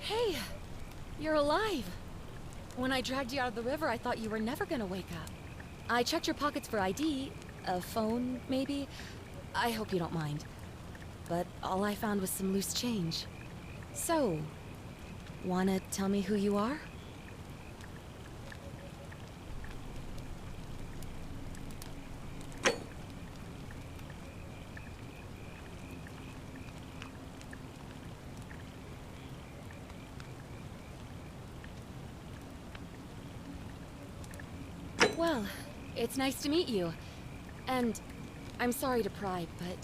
Hey, you're alive. When I dragged you out of the river, I thought you were never gonna wake up. I checked your pockets for ID, a phone, maybe. I hope you don't mind. But all I found was some loose change. So, wanna tell me who you are? Well, it's nice to meet you. And I'm sorry to pry, but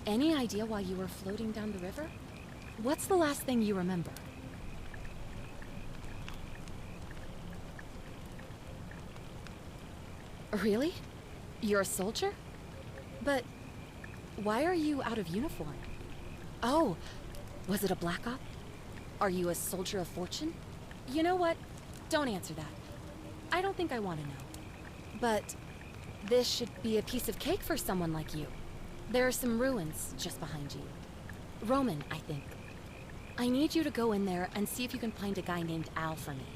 any idea why you were floating down the river? What's the last thing you remember? Really? You're a soldier? But why are you out of uniform? Oh, was it a black op? Are you a soldier of fortune? You know what? Don't answer that. I don't think I want to know. But this should be a piece of cake for someone like you. There are some ruins just behind you. Roman, I think. I need you to go in there and see if you can find a guy named Al for me.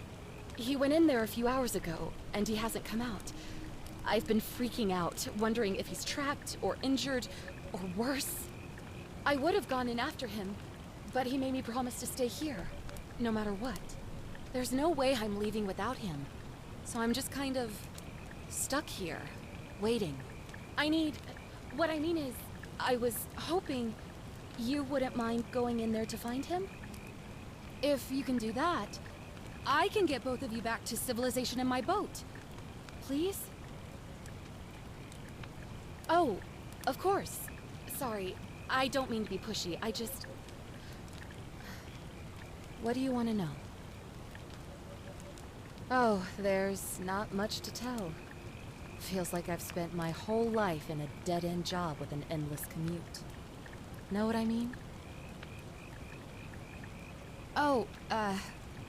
He went in there a few hours ago, and he hasn't come out. I've been freaking out, wondering if he's trapped or injured or worse. I would have gone in after him, but he made me promise to stay here, no matter what. There's no way I'm leaving without him. So I'm just kind of stuck here, waiting. What I mean is, I was hoping you wouldn't mind going in there to find him. If you can do that, I can get both of you back to civilization in my boat. Please? Oh, of course. Sorry, I don't mean to be pushy, I just... What do you want to know? Oh, there's not much to tell. Feels like I've spent my whole life in a dead-end job with an endless commute. Know what I mean? Oh,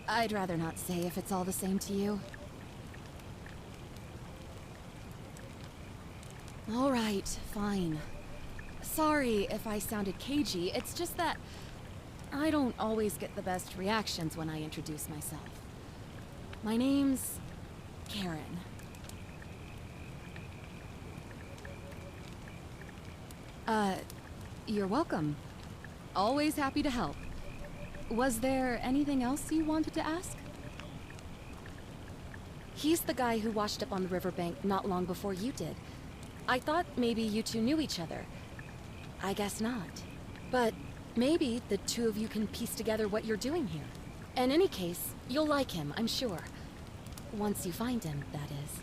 I'd rather not say if it's all the same to you. All right, fine. Sorry if I sounded cagey, it's just that I don't always get the best reactions when I introduce myself. My name's Karen. You're welcome. Always happy to help. Was there anything else you wanted to ask? He's the guy who washed up on the riverbank not long before you did. I thought maybe you two knew each other. I guess not. But maybe the two of you can piece together what you're doing here. In any case, you'll like him, I'm sure. Once you find him, that is.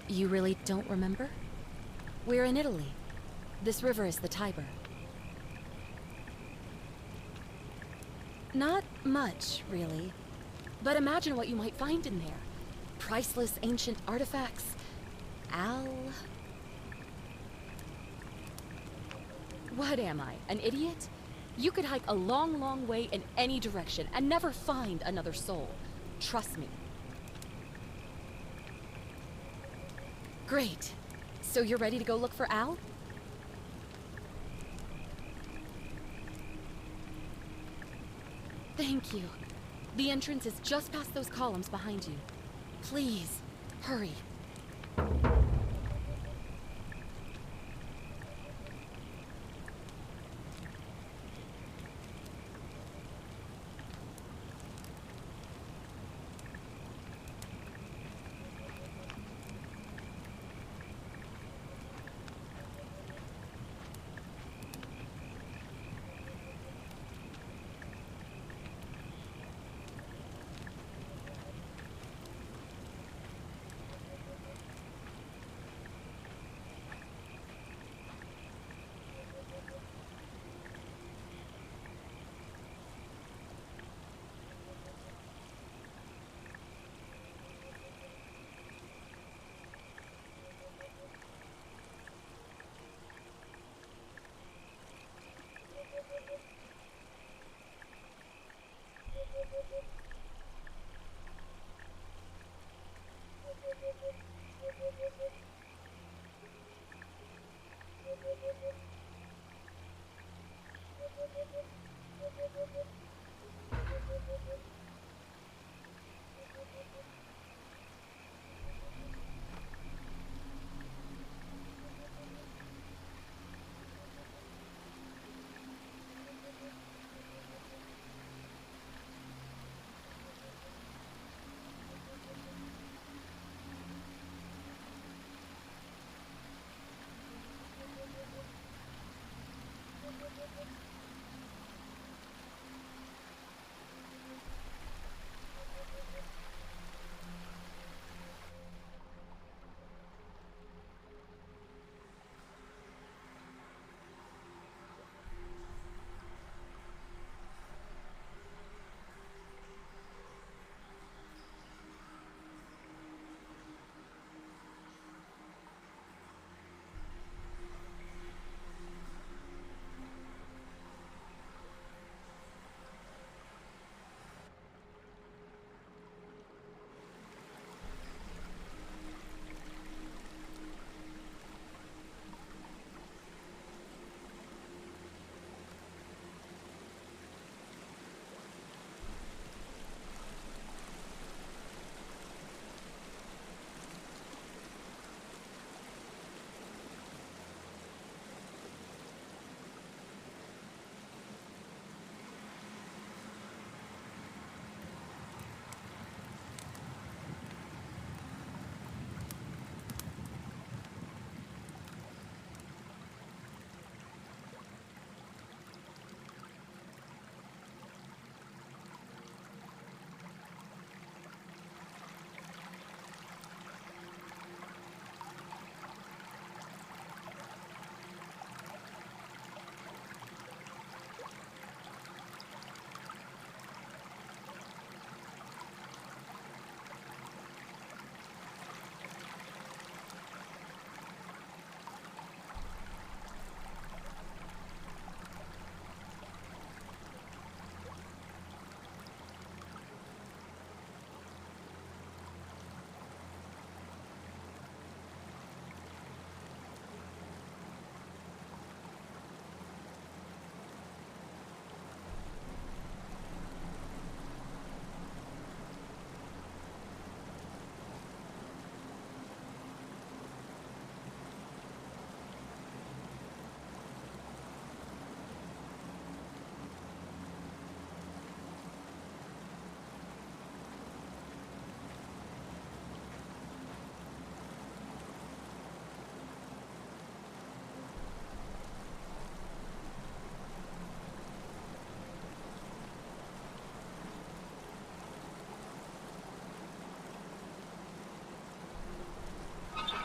You really don't remember? We're in Italy. This river is the Tiber. Not much, really. But imagine what you might find in there. Priceless ancient artifacts. Al... What am I, an idiot? You could hike a long, long way in any direction and never find another soul. Trust me. Great. So you're ready to go look for Al? Thank you. The entrance is just past those columns behind you. Please, hurry.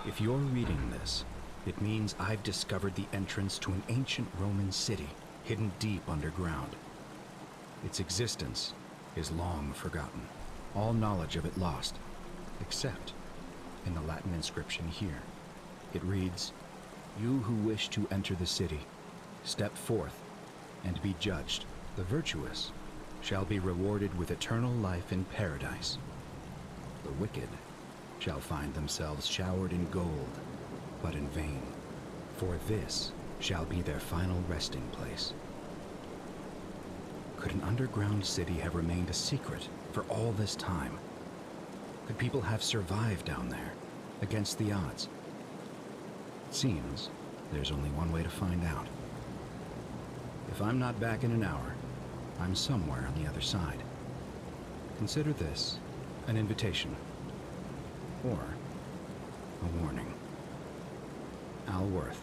If you're reading this, it means I've discovered the entrance to an ancient Roman city hidden deep underground. Its existence is long forgotten, all knowledge of it lost, except in the Latin inscription here. It reads, "You who wish to enter the city, step forth and be judged. The virtuous shall be rewarded with eternal life in paradise. The wicked shall find themselves showered in gold, but in vain, for this shall be their final resting place." Could an underground city have remained a secret for all this time? Could people have survived down there, against the odds? It seems there's only one way to find out. If I'm not back in an hour, I'm somewhere on the other side. Consider this an invitation, or a warning. Al Worth.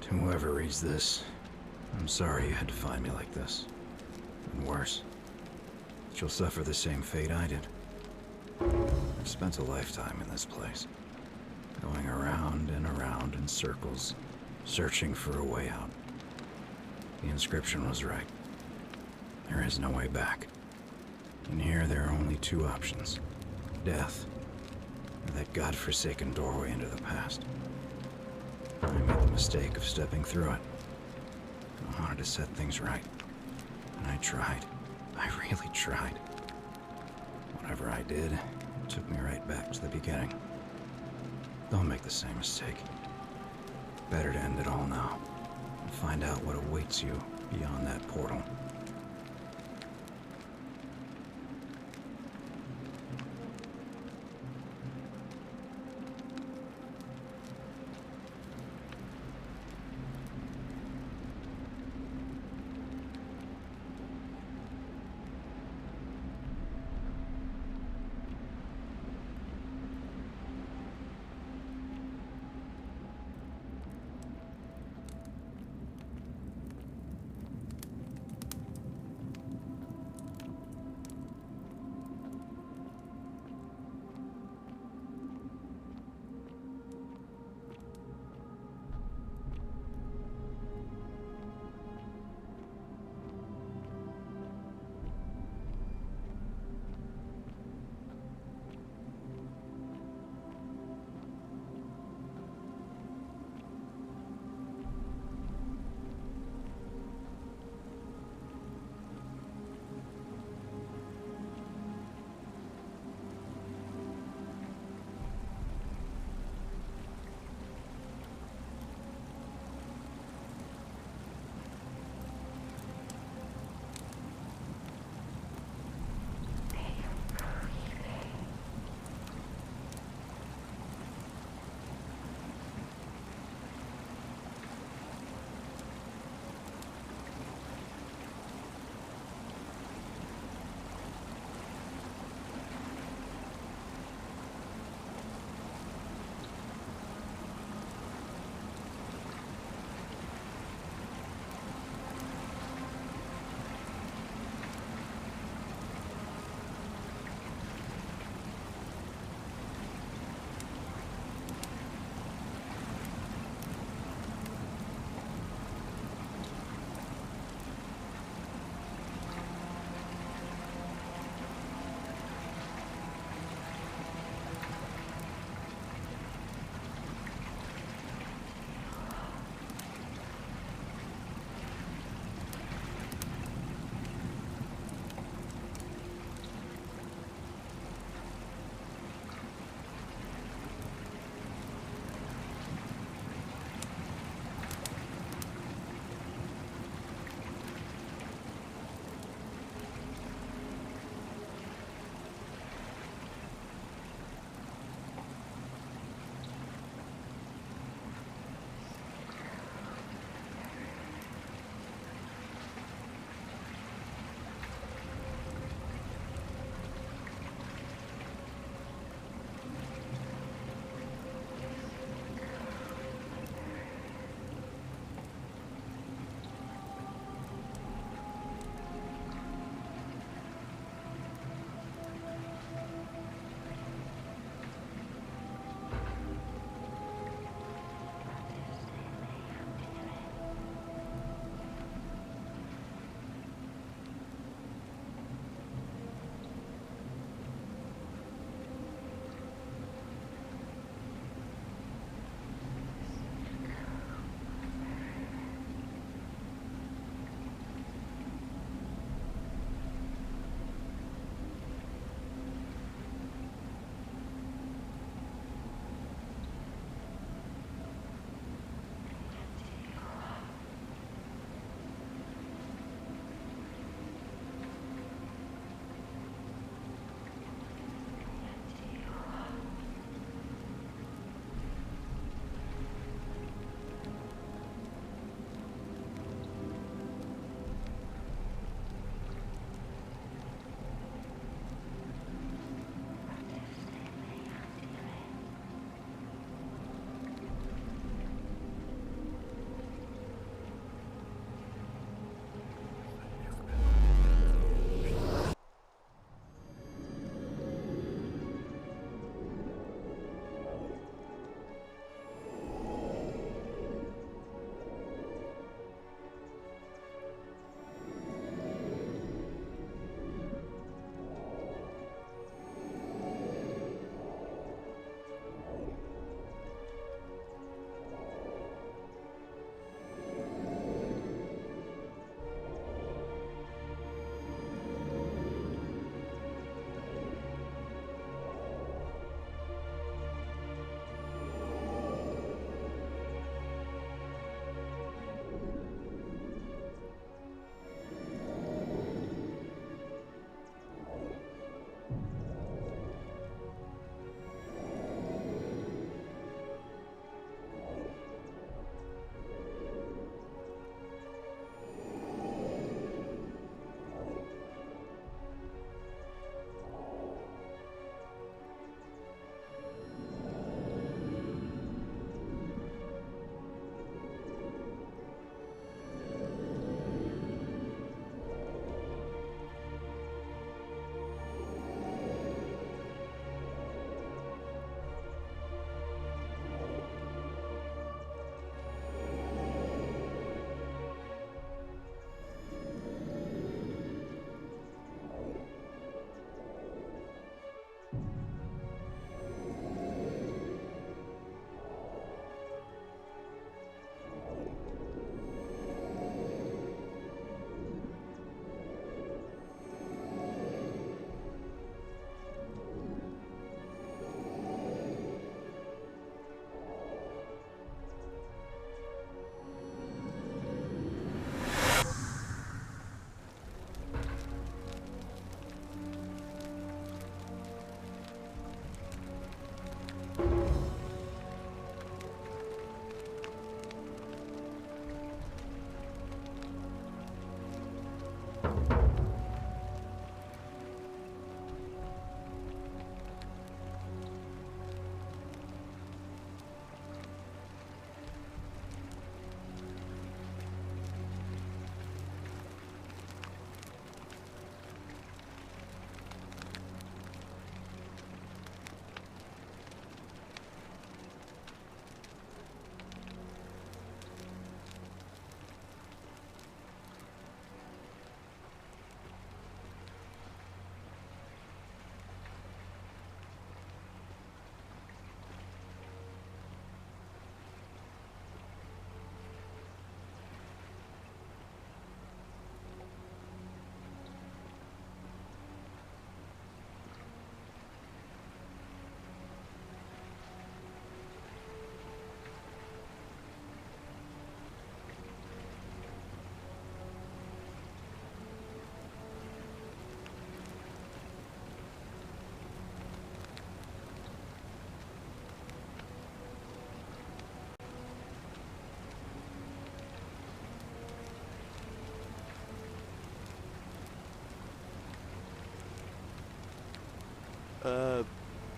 To whoever reads this, I'm sorry you had to find me like this. And worse, that you'll suffer the same fate I did. I've spent a lifetime in this place, going around and around in circles, searching for a way out. The inscription was right. There is no way back. In here, there are only two options: death, or that godforsaken doorway into the past. I made the mistake of stepping through it. I wanted to set things right. And I tried. I really tried. Whatever I did, it took me right back to the beginning. Don't make the same mistake. Better to end it all now, and find out what awaits you beyond that portal.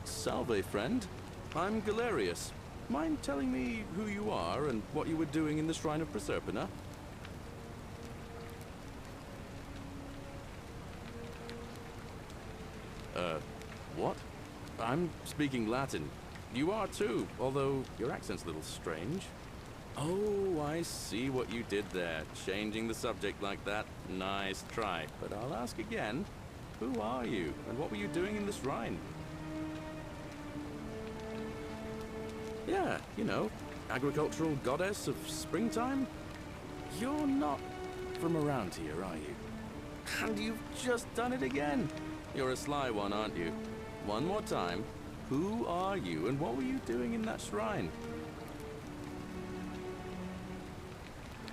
Salve, friend. I'm Galerius. Mind telling me who you are and what you were doing in the Shrine of Proserpina? What? I'm speaking Latin. You are too, although your accent's a little strange. Oh, I see what you did there. Changing the subject like that. Nice try. But I'll ask again. Who are you, and what were you doing in the shrine? Yeah, you know, agricultural goddess of springtime? You're not from around here, are you? And you've just done it again. You're a sly one, aren't you? One more time. Who are you, and what were you doing in that shrine?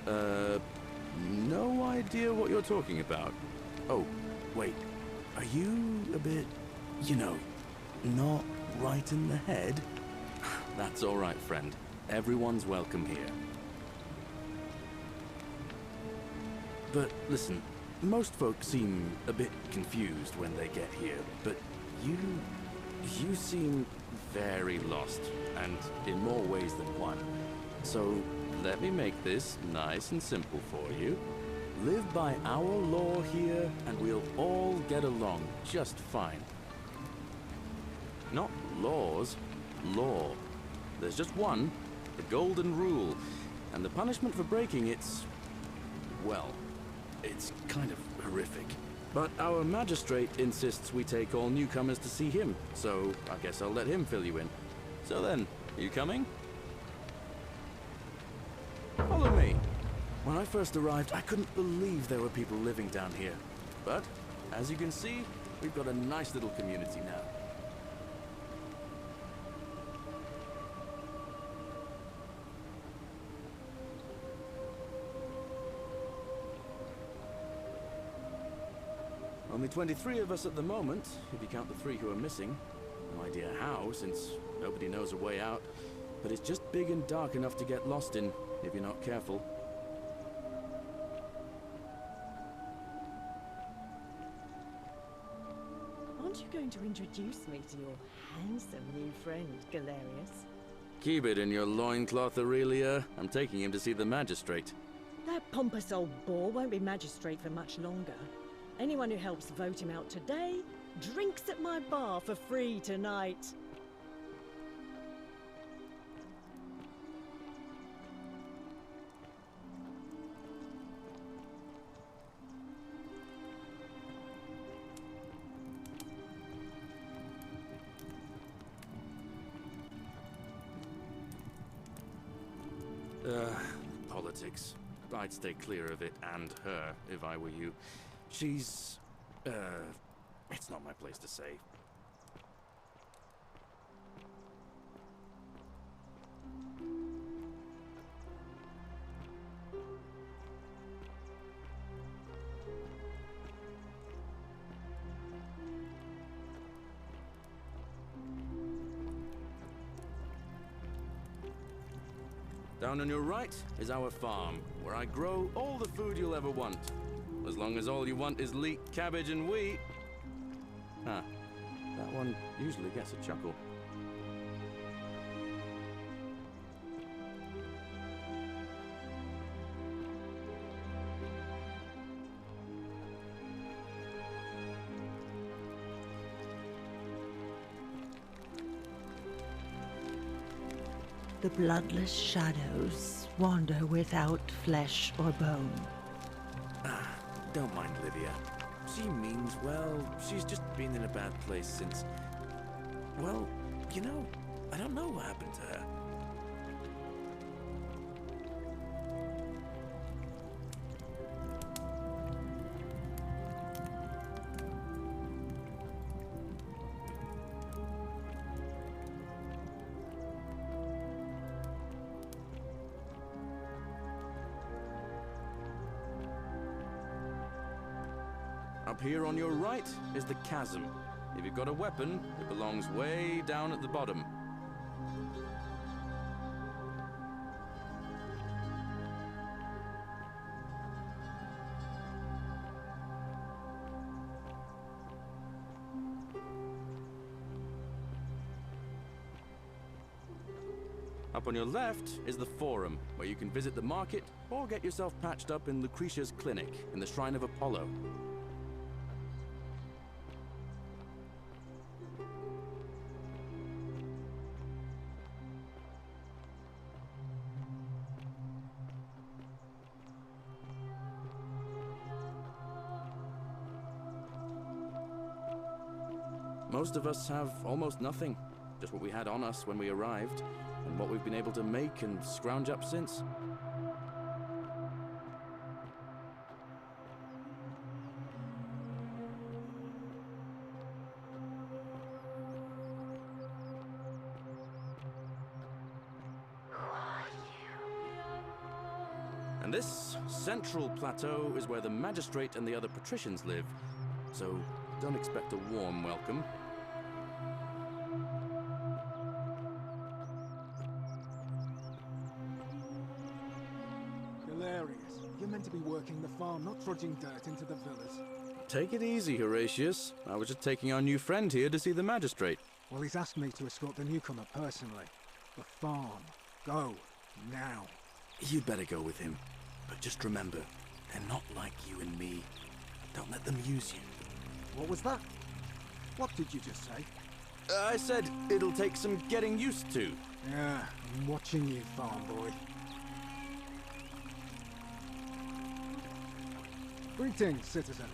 No idea what you're talking about. Oh, wait. Are you a bit, you know, not right in the head? That's all right, friend. Everyone's welcome here. But listen, most folks seem a bit confused when they get here, but you seem very lost, and in more ways than one. So let me make this nice and simple for you. Live by our law here, and we'll all get along just fine. Not laws, law. There's just one, the golden rule, and the punishment for breaking it's, well, it's kind of horrific. But our magistrate insists we take all newcomers to see him, so I guess I'll let him fill you in. So then, you coming? Follow me. When I first arrived, I couldn't believe there were people living down here. But, as you can see, we've got a nice little community now. Only 23 of us at the moment, if you count the 3 who are missing. No idea how, since nobody knows a way out. But it's just big and dark enough to get lost in, if you're not careful. Aren't you going to introduce me to your handsome new friend, Galerius? Keep it in your loincloth, Aurelia. I'm taking him to see the magistrate. That pompous old bore won't be magistrate for much longer. Anyone who helps vote him out today drinks at my bar for free tonight. Politics. I'd stay clear of it and her if I were you. She's, it's not my place to say. Down on your right is our farm, where I grow all the food you'll ever want. As long as all you want is leek, cabbage, and wheat. Huh. That one usually gets a chuckle. The bloodless shadows wander without flesh or bone. Don't mind Livia. She means well. She's just been in a bad place since... Well, you know, I don't know what happened to her. Up here on your right is the chasm. If you've got a weapon, it belongs way down at the bottom. Up on your left is the Forum, where you can visit the market or get yourself patched up in Lucretia's clinic in the Shrine of Apollo. Most of us have almost nothing, just what we had on us when we arrived, and what we've been able to make and scrounge up since. And this central plateau is where the magistrate and the other patricians live, so don't expect a warm welcome. Hilarious. You're meant to be working the farm, not trudging dirt into the villas. Take it easy, Horatius. I was just taking our new friend here to see the magistrate. Well, he's asked me to escort the newcomer personally. The farm. Go. Now. You'd better go with him. But just remember, they're not like you and me. Don't let them use you. What was that? What did you just say? I said it'll take some getting used to. Yeah, I'm watching you, farm boy. Greetings, citizen.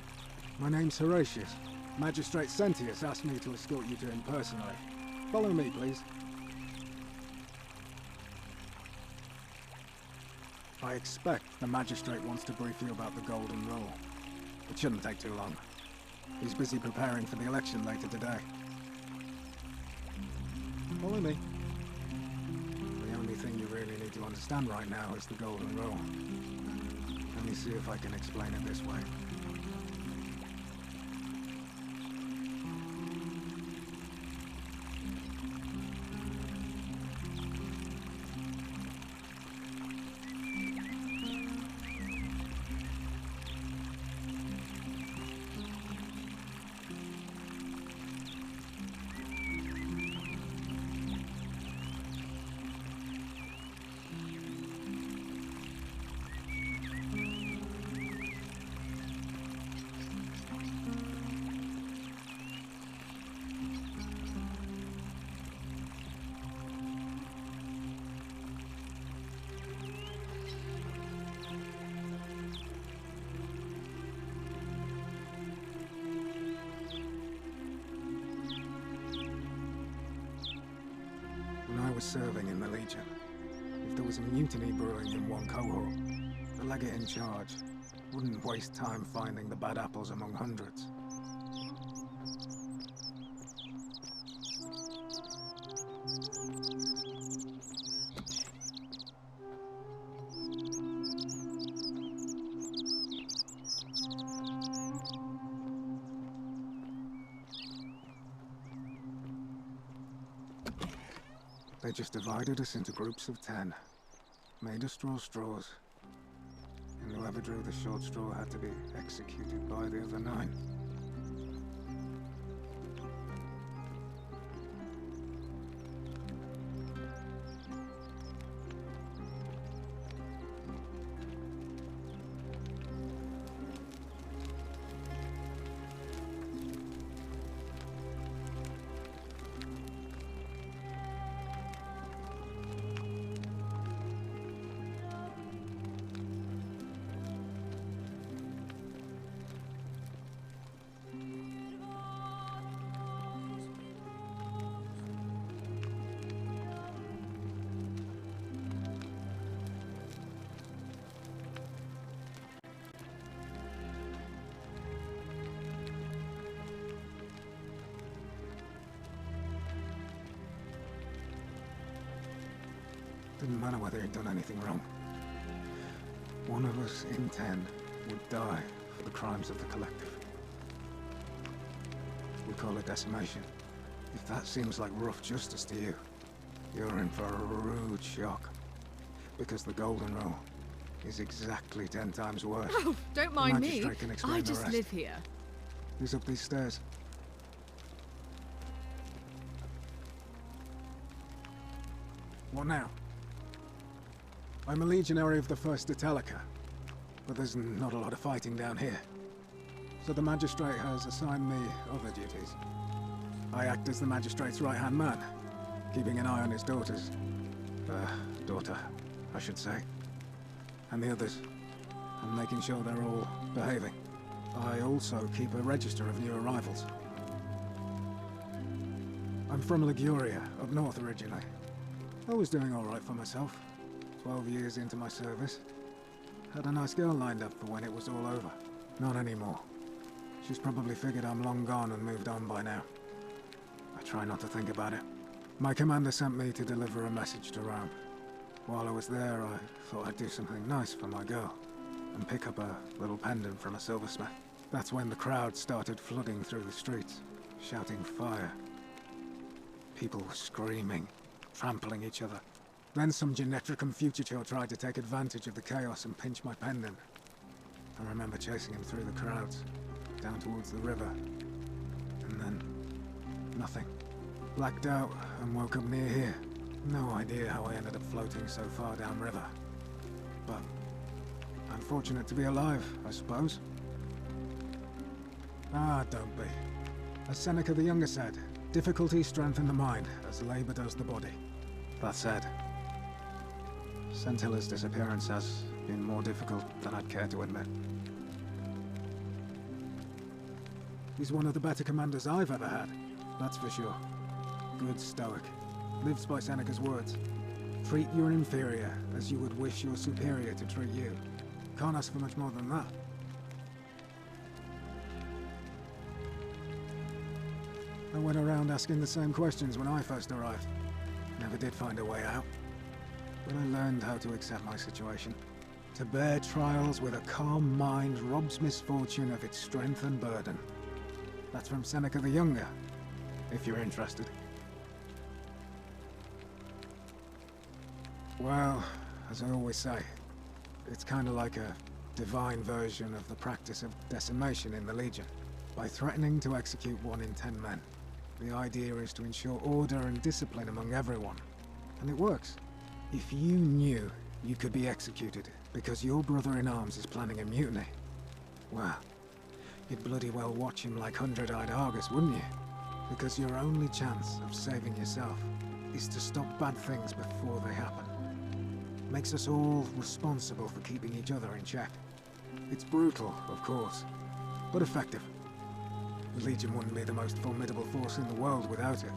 My name's Horatius. Magistrate Sentius asked me to escort you to him personally. Follow me, please. I expect the magistrate wants to brief you about the Golden Rule. It shouldn't take too long. He's busy preparing for the election later today. Follow me. The only thing you really need to understand right now is the Golden Rule. Let me see if I can explain it this way. When I was serving in the Legion, if there was a mutiny brewing in one cohort, the legate in charge wouldn't waste time finding the bad apples among hundreds. They just divided us into groups of 10, made us draw straws, and whoever drew the short straw had to be executed by the other 9. Didn't matter whether he'd done anything wrong. One of us in 10 would die for the crimes of the collective. We call it decimation. If that seems like rough justice to you, you're in for a rude shock. Because the Golden Rule is exactly 10 times worse. Oh, don't mind The me. magistrate can explain I the just rest. live here. Who's up these stairs? What now? I'm a legionary of the 1st Italica, but there's not a lot of fighting down here. So the Magistrate has assigned me other duties. I act as the Magistrate's right-hand man, keeping an eye on his daughters. Daughter, I should say. And the others. And making sure they're all behaving. I also keep a register of new arrivals. I'm from Liguria, up north originally. I was doing alright for myself. 12 years into my service. Had a nice girl lined up for when it was all over. Not anymore. She's probably figured I'm long gone and moved on by now. I try not to think about it. My commander sent me to deliver a message to Rome. While I was there, I thought I'd do something nice for my girl. And pick up a little pendant from a silversmith. That's when the crowd started flooding through the streets, shouting fire. People were screaming, trampling each other. Then some Genetricum Fugitor tried to take advantage of the chaos and pinch my pendant. I remember chasing him through the crowds, down towards the river. And then, nothing. Blacked out and woke up near here. No idea how I ended up floating so far downriver. But I'm fortunate to be alive, I suppose. Ah, don't be. As Seneca the Younger said, difficulty strengthens the mind, as labor does the body. That said, Scintilla's disappearance has been more difficult than I'd care to admit. He's one of the better commanders I've ever had, that's for sure. Good stoic. Lives by Seneca's words. Treat your inferior as you would wish your superior to treat you. Can't ask for much more than that. I went around asking the same questions when I first arrived. Never did find a way out. But I learned how to accept my situation. To bear trials with a calm mind robs misfortune of its strength and burden. That's from Seneca the Younger, if you're interested. Well, as I always say, it's kind of like a divine version of the practice of decimation in the Legion. By threatening to execute 1 in 10 men, the idea is to ensure order and discipline among everyone. And it works. If you knew you could be executed because your brother-in-arms is planning a mutiny, well, you'd bloody well watch him like hundred-eyed Argus, wouldn't you? Because your only chance of saving yourself is to stop bad things before they happen. Makes us all responsible for keeping each other in check. It's brutal, of course, but effective. The Legion wouldn't be the most formidable force in the world without it.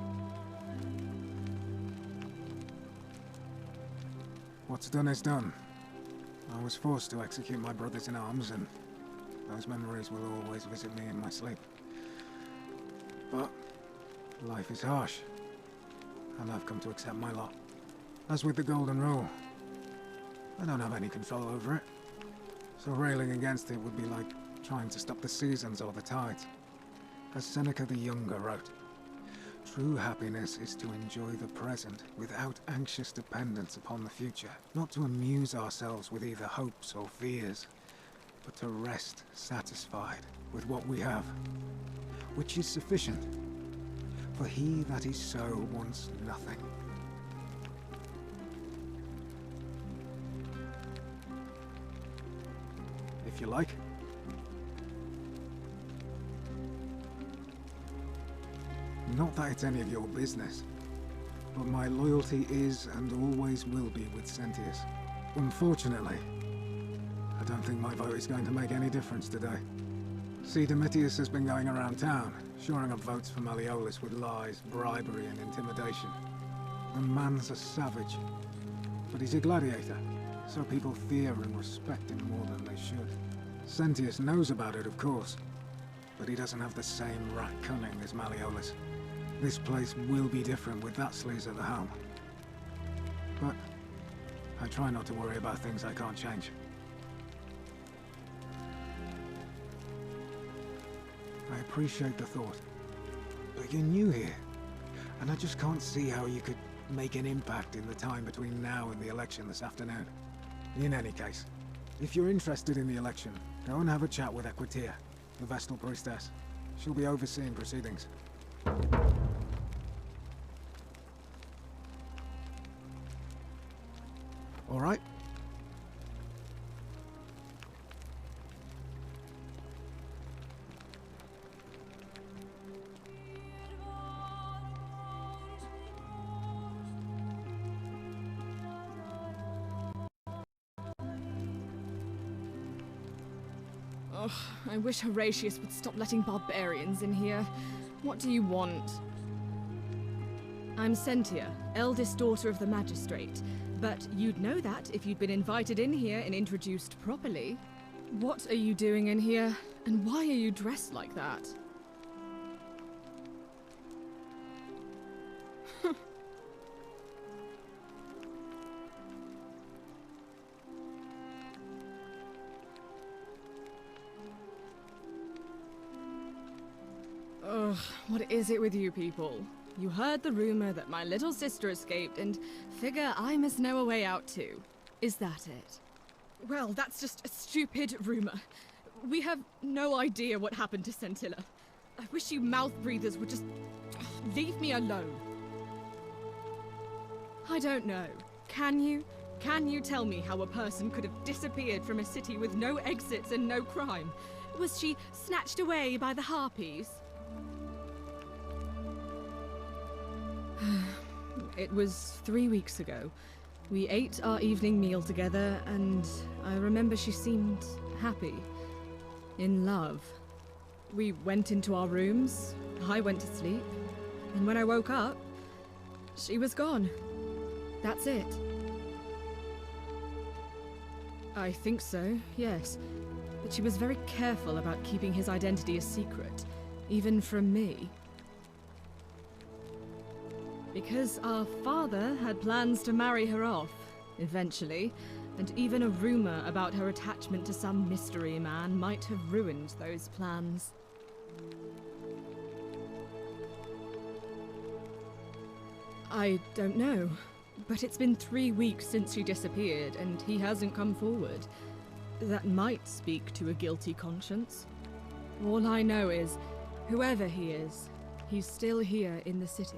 What's done is done. I was forced to execute my brothers-in-arms, and those memories will always visit me in my sleep. But life is harsh, and I've come to accept my lot. As with the Golden Rule, I don't have any control over it, so railing against it would be like trying to stop the seasons or the tides. As Seneca the Younger wrote, true happiness is to enjoy the present without anxious dependence upon the future, not to amuse ourselves with either hopes or fears, but to rest satisfied with what we have, which is sufficient. For he that is so wants nothing. If you like. Not that it's any of your business, but my loyalty is and always will be with Sentius. Unfortunately, I don't think my vote is going to make any difference today. See, Domitius has been going around town, shoring up votes for Malleolus with lies, bribery, and intimidation. The man's a savage, but he's a gladiator, so people fear and respect him more than they should. Sentius knows about it, of course, but he doesn't have the same rat cunning as Malleolus. This place will be different with that sleaze at the helm. But I try not to worry about things I can't change. I appreciate the thought, but you're new here, and I just can't see how you could make an impact in the time between now and the election this afternoon. In any case, if you're interested in the election, go and have a chat with Equitia, the Vestal Priestess. She'll be overseeing proceedings. All right, Ugh, I wish Horatius would stop letting barbarians in here. What do you want? I'm Sentia, eldest daughter of the magistrate. But you'd know that if you'd been invited in here and introduced properly. What are you doing in here? And why are you dressed like that? Ugh, what is it with you people? You heard the rumor that my little sister escaped and figure I must know a way out too. Is that it? Well, that's just a stupid rumor. We have no idea what happened to Scintilla. I wish you mouth breathers would just leave me alone. I don't know. Can you? Can you tell me how a person could have disappeared from a city with no exits and no crime? Was she snatched away by the harpies? It was 3 weeks ago. We ate our evening meal together, and I remember she seemed happy. In love. We went into our rooms, I went to sleep, and when I woke up, she was gone. That's it. I think so, yes. But she was very careful about keeping his identity a secret, even from me. Because our father had plans to marry her off, eventually, and even a rumor about her attachment to some mystery man might have ruined those plans. I don't know, but it's been 3 weeks since she disappeared, and he hasn't come forward. That might speak to a guilty conscience. All I know is, whoever he is, he's still here in the city.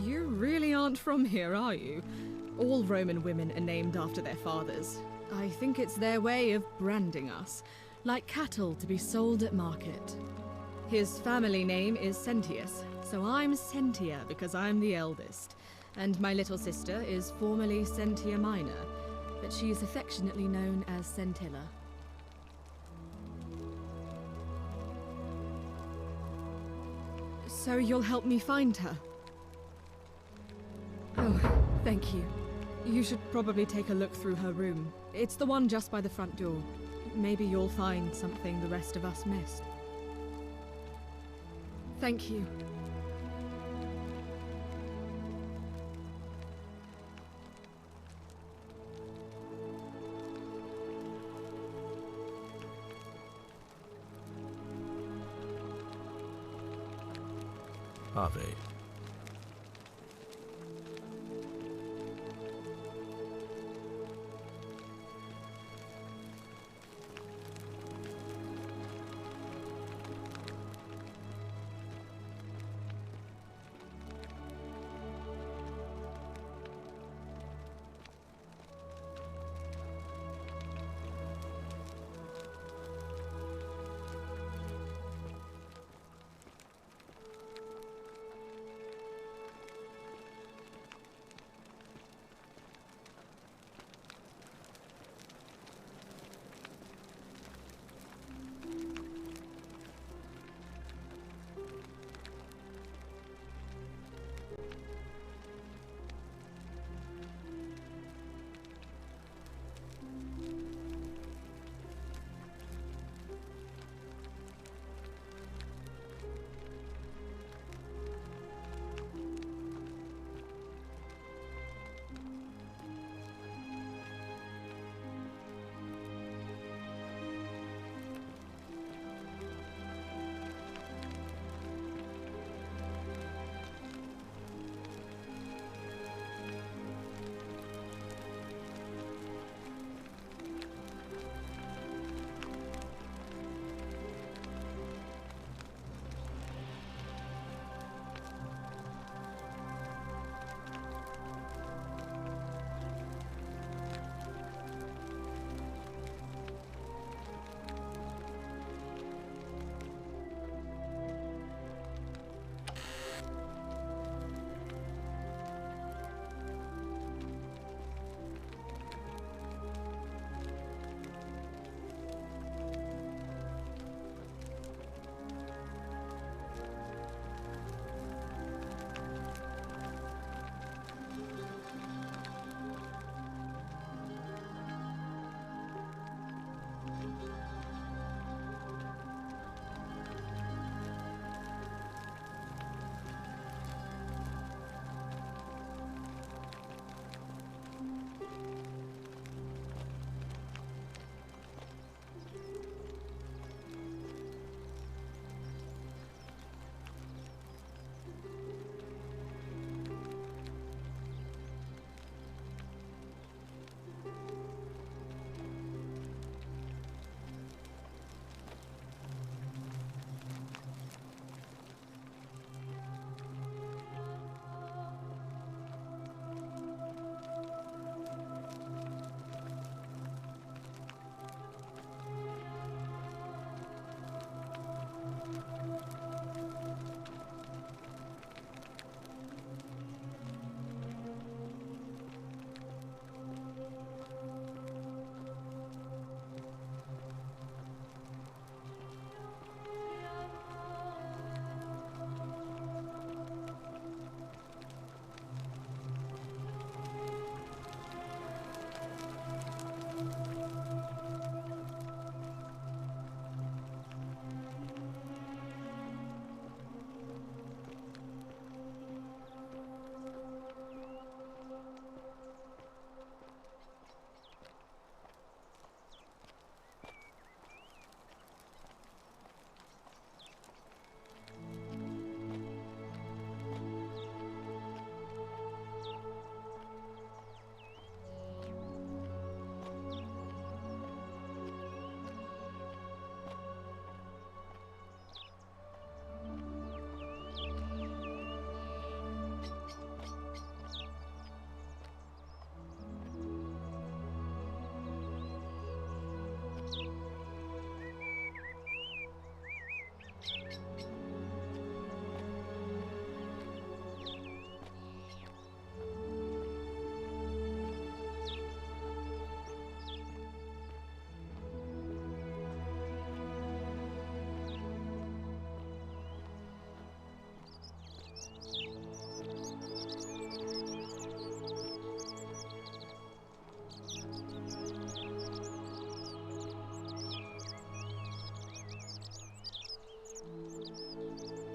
You really aren't from here, are you? All Roman women are named after their fathers. I think it's their way of branding us, like cattle to be sold at market. His family name is Sentius, so I'm Sentia because I'm the eldest. And my little sister is formerly Sentia Minor, but she's affectionately known as Scintilla. So you'll help me find her? Oh, thank you. You should probably take a look through her room. It's the one just by the front door. Maybe you'll find something the rest of us missed. Thank you. Ave.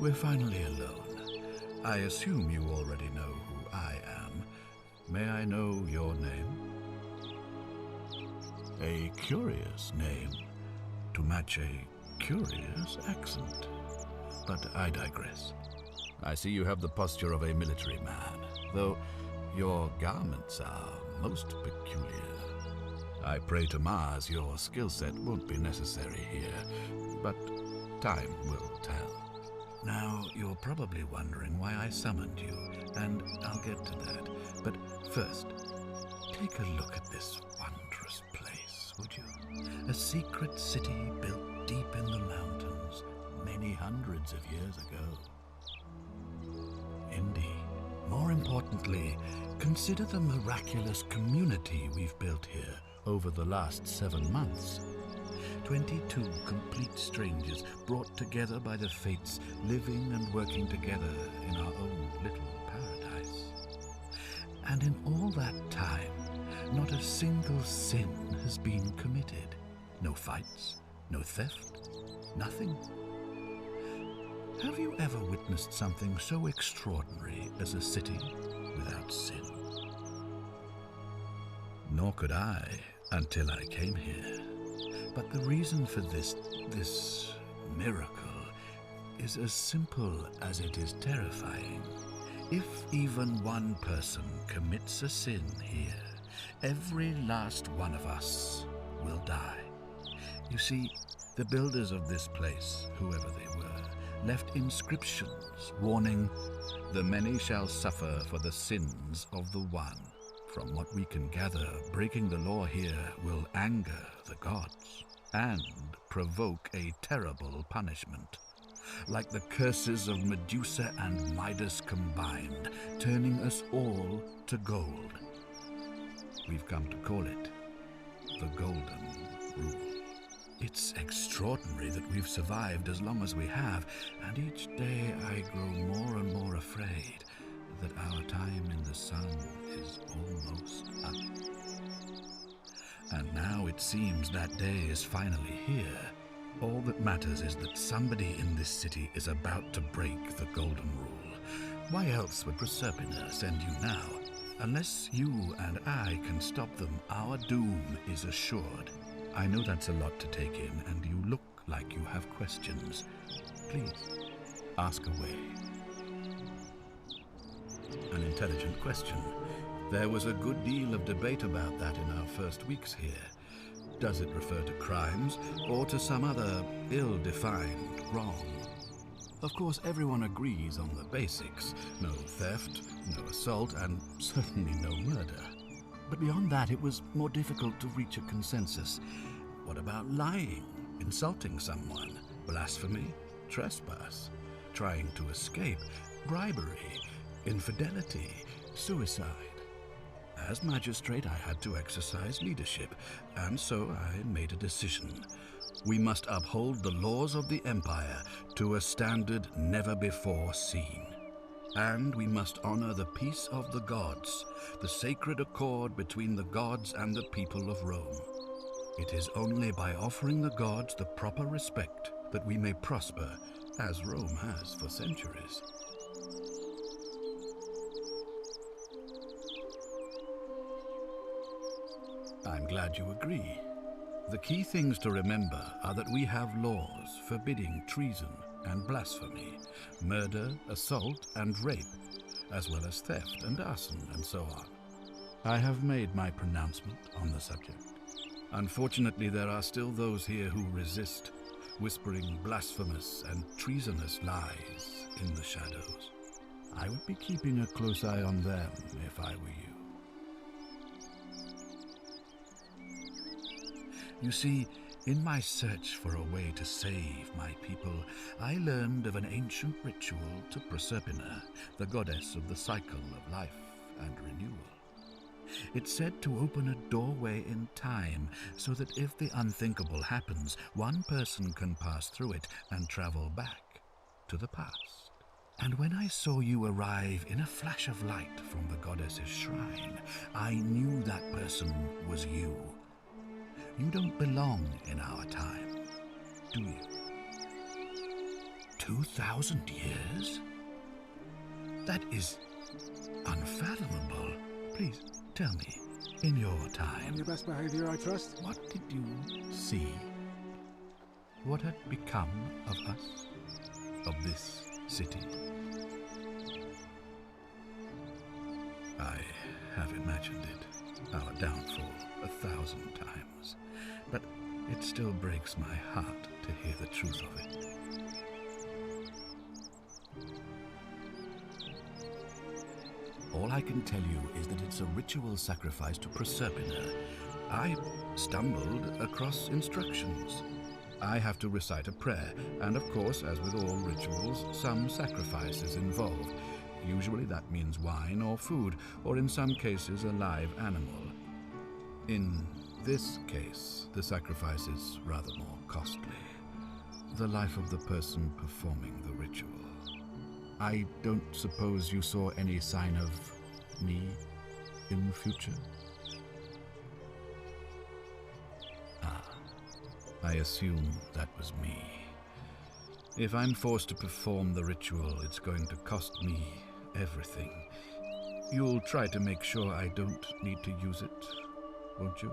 We're finally alone. I assume you already know who I am. May I know your name? A curious name to match a curious accent. But I digress. I see you have the posture of a military man, though your garments are most peculiar. I pray to Mars your skill set won't be necessary here, but time will tell. Now, you're probably wondering why I summoned you, and I'll get to that. But first, take a look at this wondrous place, would you? A secret city built deep in the mountains, many hundreds of years ago. Indeed. More importantly, consider the miraculous community we've built here over the last 7 months. 22 complete strangers brought together by the fates, living and working together in our own little paradise. And in all that time, not a single sin has been committed. No fights, no theft, nothing. Have you ever witnessed something so extraordinary as a city without sin? Nor could I until I came here. But the reason for this miracle is as simple as it is terrifying. If even one person commits a sin here, every last one of us will die. You see, the builders of this place, whoever they were, left inscriptions warning, "The many shall suffer for the sins of the one." From what we can gather, breaking the law here will anger the gods and provoke a terrible punishment. Like the curses of Medusa and Midas combined, turning us all to gold. We've come to call it the Golden Rule. It's extraordinary that we've survived as long as we have, and each day I grow more and more afraid that our time in the sun is almost up. And now it seems that day is finally here. All that matters is that somebody in this city is about to break the Golden Rule. Why else would Proserpina send you now? Unless you and I can stop them, our doom is assured. I know that's a lot to take in, and you look like you have questions. Please, ask away. An intelligent question. There was a good deal of debate about that in our first weeks here. Does it refer to crimes, or to some other ill-defined wrong? Of course, everyone agrees on the basics. No theft, no assault, and certainly no murder. But beyond that, it was more difficult to reach a consensus. What about lying, insulting someone, blasphemy, trespass, trying to escape, bribery, infidelity, suicide? As magistrate, I had to exercise leadership, and so I made a decision. We must uphold the laws of the Empire to a standard never before seen. And we must honor the peace of the gods, the sacred accord between the gods and the people of Rome. It is only by offering the gods the proper respect that we may prosper, as Rome has for centuries. I'm glad you agree. The key things to remember are that we have laws forbidding treason and blasphemy, murder, assault, and rape, as well as theft and arson and so on. I have made my pronouncement on the subject. Unfortunately, there are still those here who resist, whispering blasphemous and treasonous lies in the shadows. I would be keeping a close eye on them if I were you. You see, in my search for a way to save my people, I learned of an ancient ritual to Proserpina, the goddess of the cycle of life and renewal. It's said to open a doorway in time so that if the unthinkable happens, one person can pass through it and travel back to the past. And when I saw you arrive in a flash of light from the goddess's shrine, I knew that person was you. You don't belong in our time, do you? 2,000 years? That is unfathomable. Please, tell me, in your On time, your best behavior, I trust? what did you see? What had become of us? Of this city? I have imagined it, our downfall, 1,000 times. But it still breaks my heart to hear the truth of it. All I can tell you is that it's a ritual sacrifice to Proserpina. I stumbled across instructions. I have to recite a prayer, and of course, as with all rituals, some sacrifice is involved. Usually that means wine or food, or in some cases a live animal. In this case, the sacrifice is rather more costly. The life of the person performing the ritual. I don't suppose you saw any sign of me in the future? Ah, I assume that was me. If I'm forced to perform the ritual, it's going to cost me everything. You'll try to make sure I don't need to use it, won't you?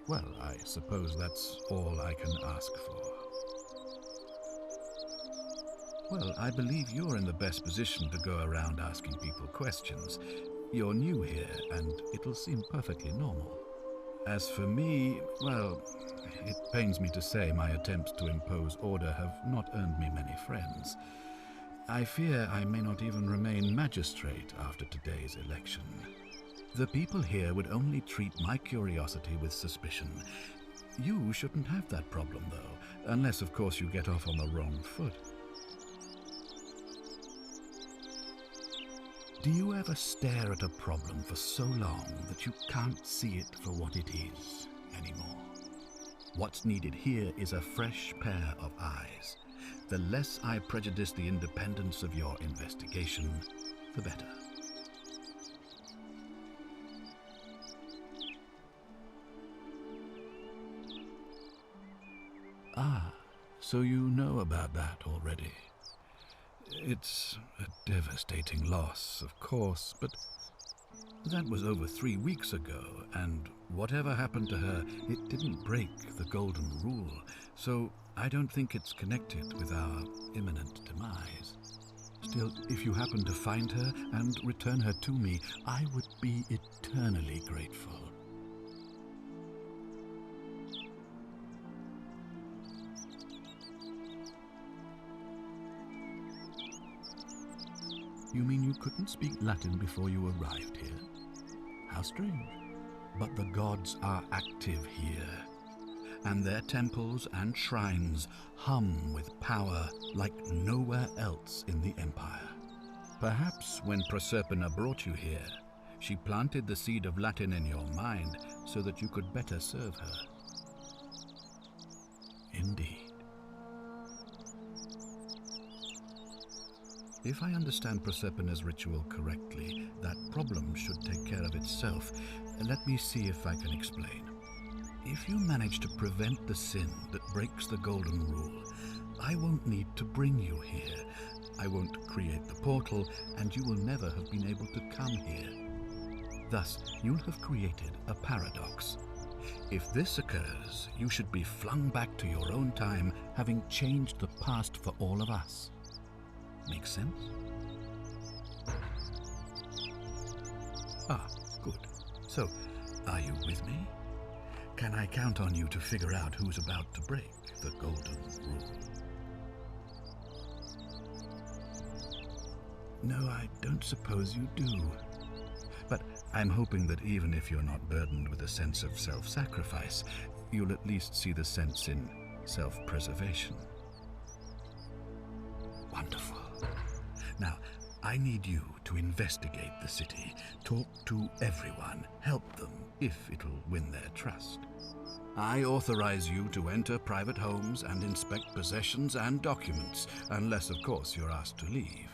Well, I suppose that's all I can ask for. Well, I believe you're in the best position to go around asking people questions. You're new here, and it'll seem perfectly normal. As for me, well, it pains me to say my attempts to impose order have not earned me many friends. I fear I may not even remain magistrate after today's election. The people here would only treat my curiosity with suspicion. You shouldn't have that problem, though, unless, of course, you get off on the wrong foot. Do you ever stare at a problem for so long that you can't see it for what it is anymore? What's needed here is a fresh pair of eyes. The less I prejudice the independence of your investigation, the better. Ah, so you know about that already. It's a devastating loss, of course, but that was over 3 weeks ago, and whatever happened to her, it didn't break the Golden Rule, so I don't think it's connected with our imminent demise. Still, if you happen to find her and return her to me, I would be eternally grateful. You mean you couldn't speak Latin before you arrived here? How strange. But the gods are active here, and their temples and shrines hum with power like nowhere else in the Empire. Perhaps when Proserpina brought you here, she planted the seed of Latin in your mind so that you could better serve her. Indeed. If I understand Proserpina's ritual correctly, that problem should take care of itself. Let me see if I can explain. If you manage to prevent the sin that breaks the Golden Rule, I won't need to bring you here. I won't create the portal, and you will never have been able to come here. Thus, you'll have created a paradox. If this occurs, you should be flung back to your own time, having changed the past for all of us. Makes sense? Ah, good. So, are you with me? Can I count on you to figure out who's about to break the Golden Rule? No, I don't suppose you do. But I'm hoping that even if you're not burdened with a sense of self-sacrifice, you'll at least see the sense in self-preservation. Wonderful. Now, I need you to investigate the city, talk to everyone, help them if it'll win their trust. I authorize you to enter private homes and inspect possessions and documents, unless, of course, you're asked to leave.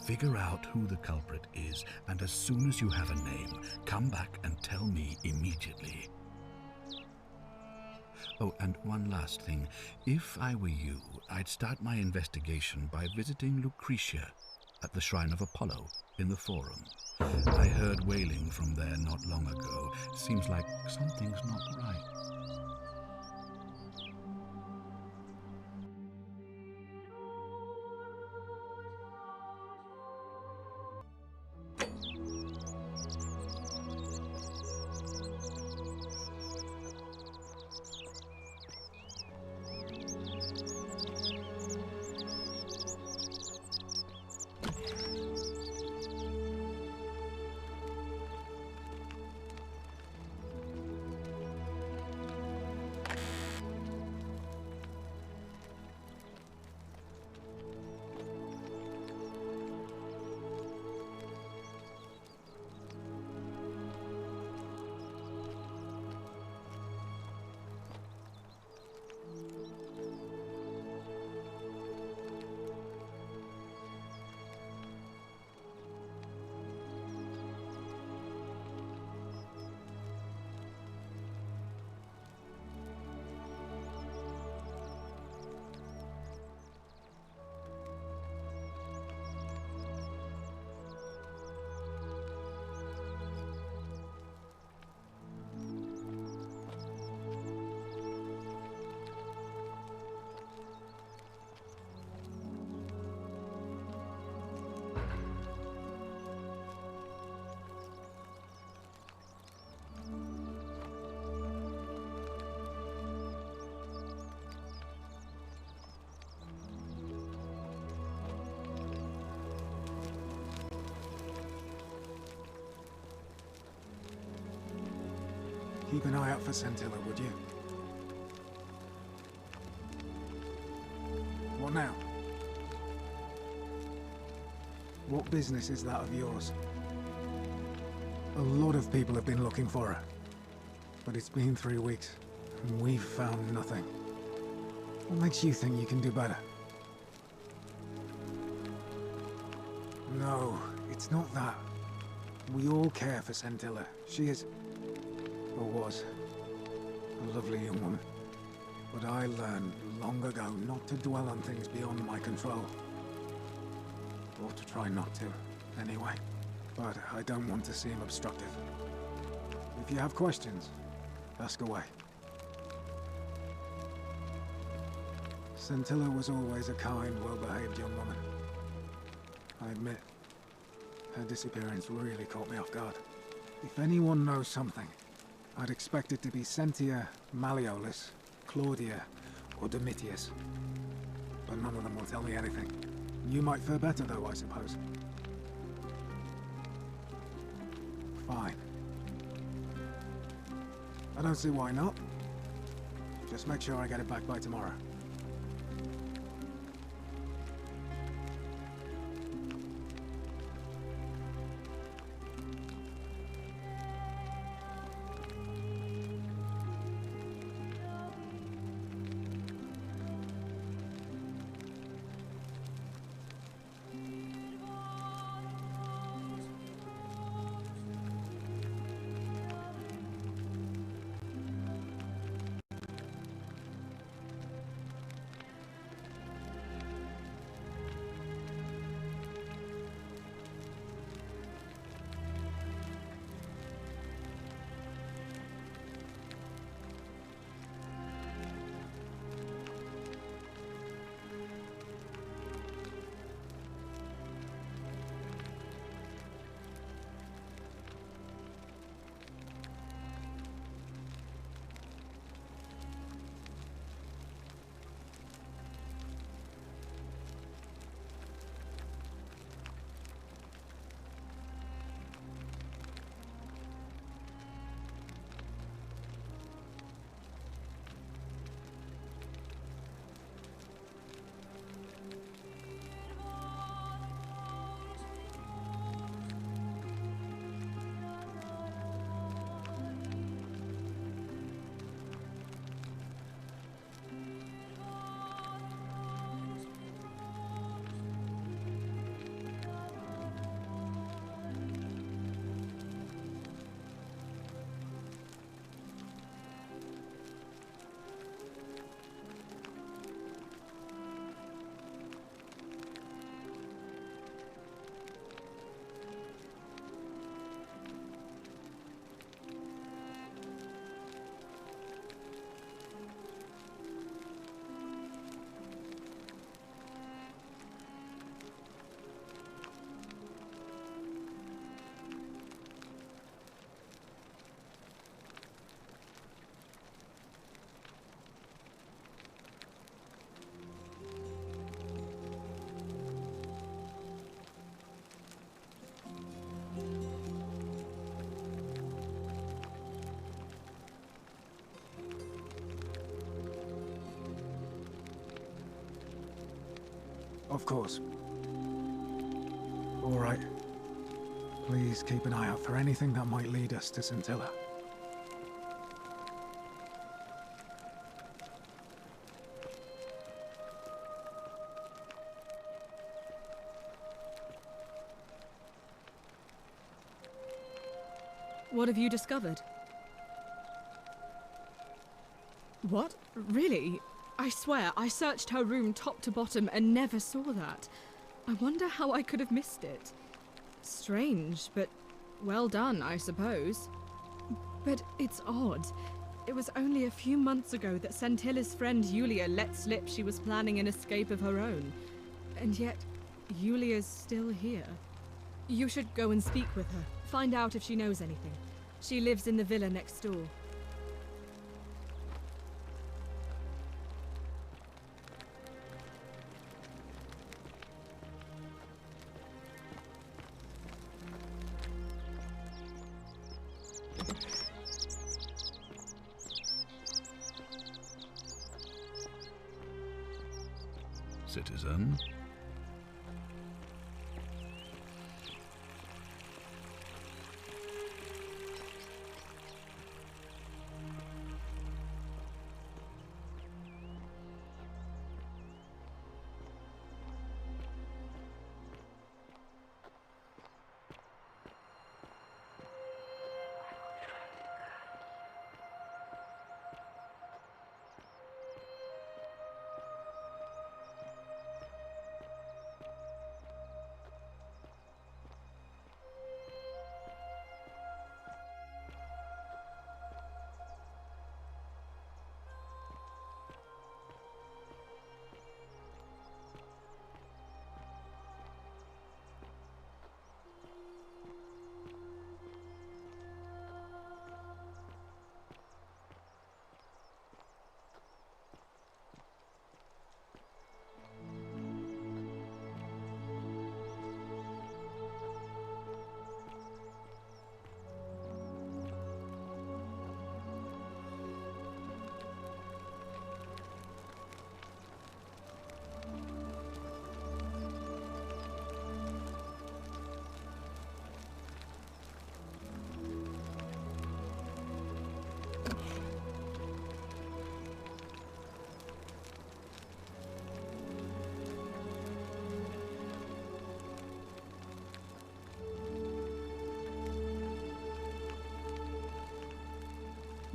Figure out who the culprit is, and as soon as you have a name, come back and tell me immediately. Oh, and one last thing. If I were you, I'd start my investigation by visiting Lucretia at the Shrine of Apollo in the Forum. I heard wailing from there not long ago. Seems like something's not right. Keep an eye out for Scintilla, would you? What now? What business is that of yours? A lot of people have been looking for her. But it's been 3 weeks, and we've found nothing. What makes you think you can do better? No, it's not that. We all care for Scintilla. She is... or was... a lovely young woman. But I learned long ago not to dwell on things beyond my control. Or to try not to, anyway. But I don't want to seem obstructive. If you have questions, ask away. Scintilla was always a kind, well-behaved young woman. I admit, her disappearance really caught me off guard. If anyone knows something, I'd expect it to be Sentia, Malleolus, Claudia, or Domitius. But none of them will tell me anything. You might fare better though, I suppose. Fine. I don't see why not. Just make sure I get it back by tomorrow. Of course. All right. Please keep an eye out for anything that might lead us to Scintilla. What have you discovered? What? Really? I swear, I searched her room top to bottom and never saw that. I wonder how I could have missed it. Strange, but well done, I suppose. But it's odd. It was only a few months ago that Scintilla's friend Yulia let slip she was planning an escape of her own. And yet, Yulia's still here. You should go and speak with her. Find out if she knows anything. She lives in the villa next door. Citizen.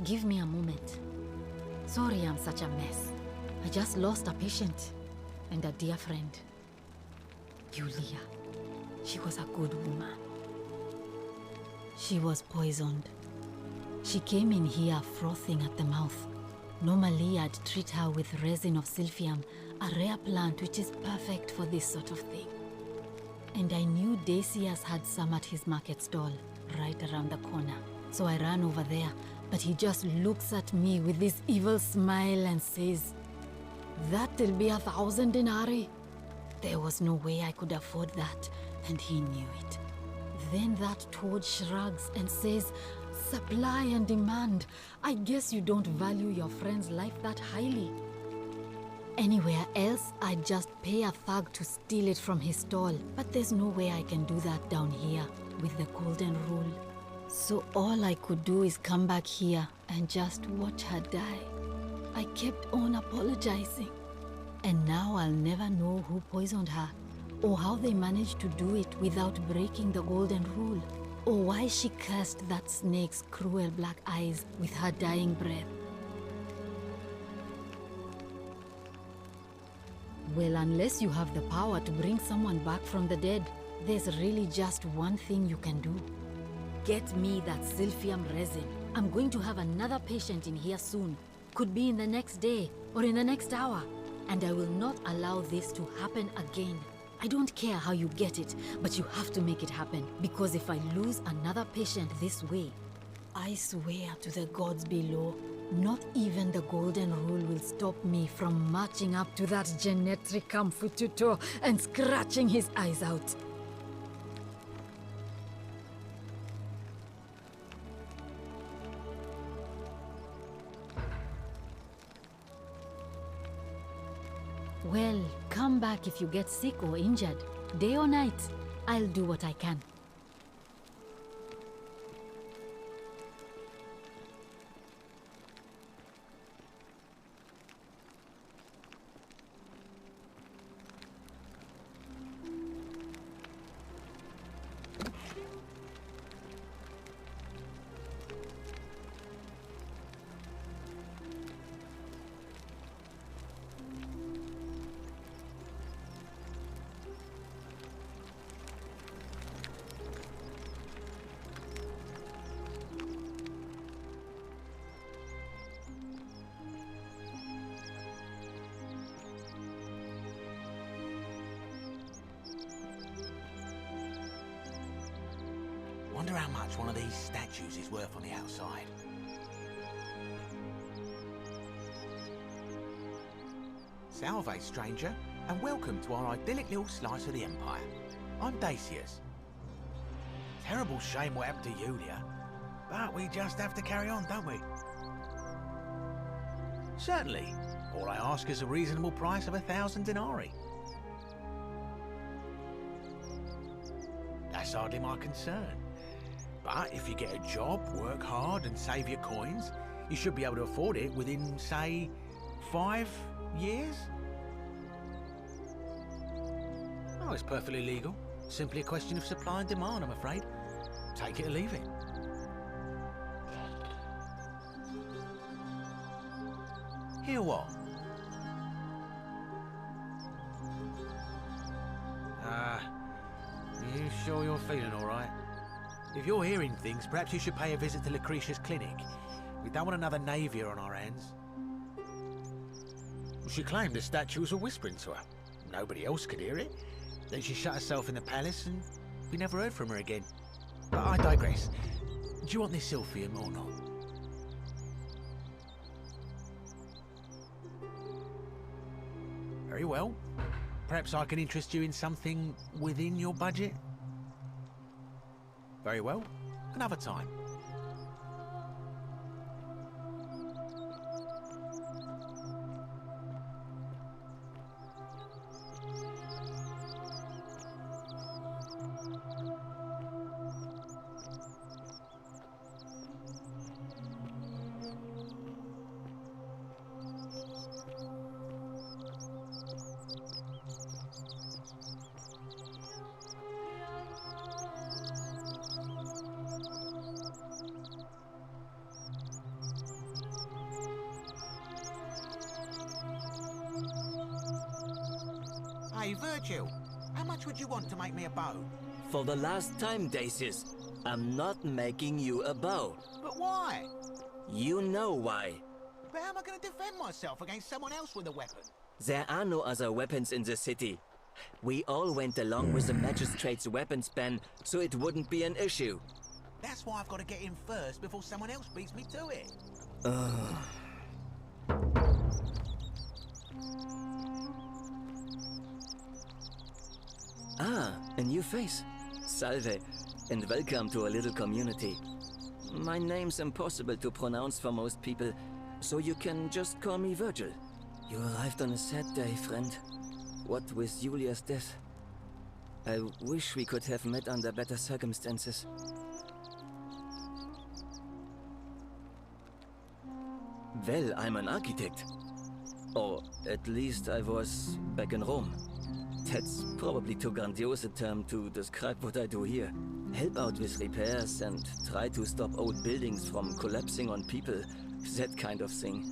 Give me a moment. Sorry I'm such a mess. I just lost a patient and a dear friend. Yulia. She was a good woman. She was poisoned. She came in here frothing at the mouth. Normally I'd treat her with resin of silphium, a rare plant which is perfect for this sort of thing. And I knew Decius had some at his market stall, right around the corner. So I ran over there, but he just looks at me with this evil smile and says, "That'll be 1,000 denarii." There was no way I could afford that, and he knew it. Then that toad shrugs and says, "Supply and demand. I guess you don't value your friend's life that highly." Anywhere else, I'd just pay a thug to steal it from his stall, but there's no way I can do that down here with the golden rule. So all I could do is come back here and just watch her die. I kept on apologizing. And now I'll never know who poisoned her, or how they managed to do it without breaking the golden rule, or why she cursed that snake's cruel black eyes with her dying breath. Well, unless you have the power to bring someone back from the dead, there's really just one thing you can do. Get me that silphium resin. I'm going to have another patient in here soon. Could be in the next day or in the next hour. And I will not allow this to happen again. I don't care how you get it, but you have to make it happen. Because if I lose another patient this way, I swear to the gods below, not even the golden rule will stop me from marching up to that Genetricum Fututo and scratching his eyes out. Well, come back if you get sick or injured. Day or night, I'll do what I can. Wonder how much one of these statues is worth on the outside. Salve, stranger, and welcome to our idyllic little slice of the Empire. I'm Dacius. Terrible shame what happened to Yulia, but we just have to carry on, don't we? Certainly. All I ask is a reasonable price of 1,000 denarii. That's hardly my concern. But if you get a job, work hard and save your coins, you should be able to afford it within, say, 5 years? Oh, it's perfectly legal. Simply a question of supply and demand, I'm afraid. Take it or leave it. Hear what? You sure you're feeling all right? If you're hearing things, perhaps you should pay a visit to Lucretia's clinic. We don't want another Navia on our hands. She claimed the statues were whispering to her. Nobody else could hear it. Then she shut herself in the palace and we never heard from her again. But I digress. Do you want this Silphium or not? Very well. Perhaps I can interest you in something within your budget? Very well. Another time. Hey, Virgil, how much would you want to make me a bow? For the last time, Dacius, I'm not making you a bow. But why? You know why. But how am I going to defend myself against someone else with a weapon? There are no other weapons in the city. We all went along with the magistrate's weapons ban, so it wouldn't be an issue. That's why I've got to get in first before someone else beats me to it. Ah, a new face. Salve, and welcome to a little community. My name's impossible to pronounce for most people, so you can just call me Virgil. You arrived on a sad day, friend. What with Julia's death? I wish we could have met under better circumstances. Well, I'm an architect. Or at least I was back in Rome. That's probably too grandiose a term to describe what I do here. Help out with repairs and try to stop old buildings from collapsing on people, that kind of thing.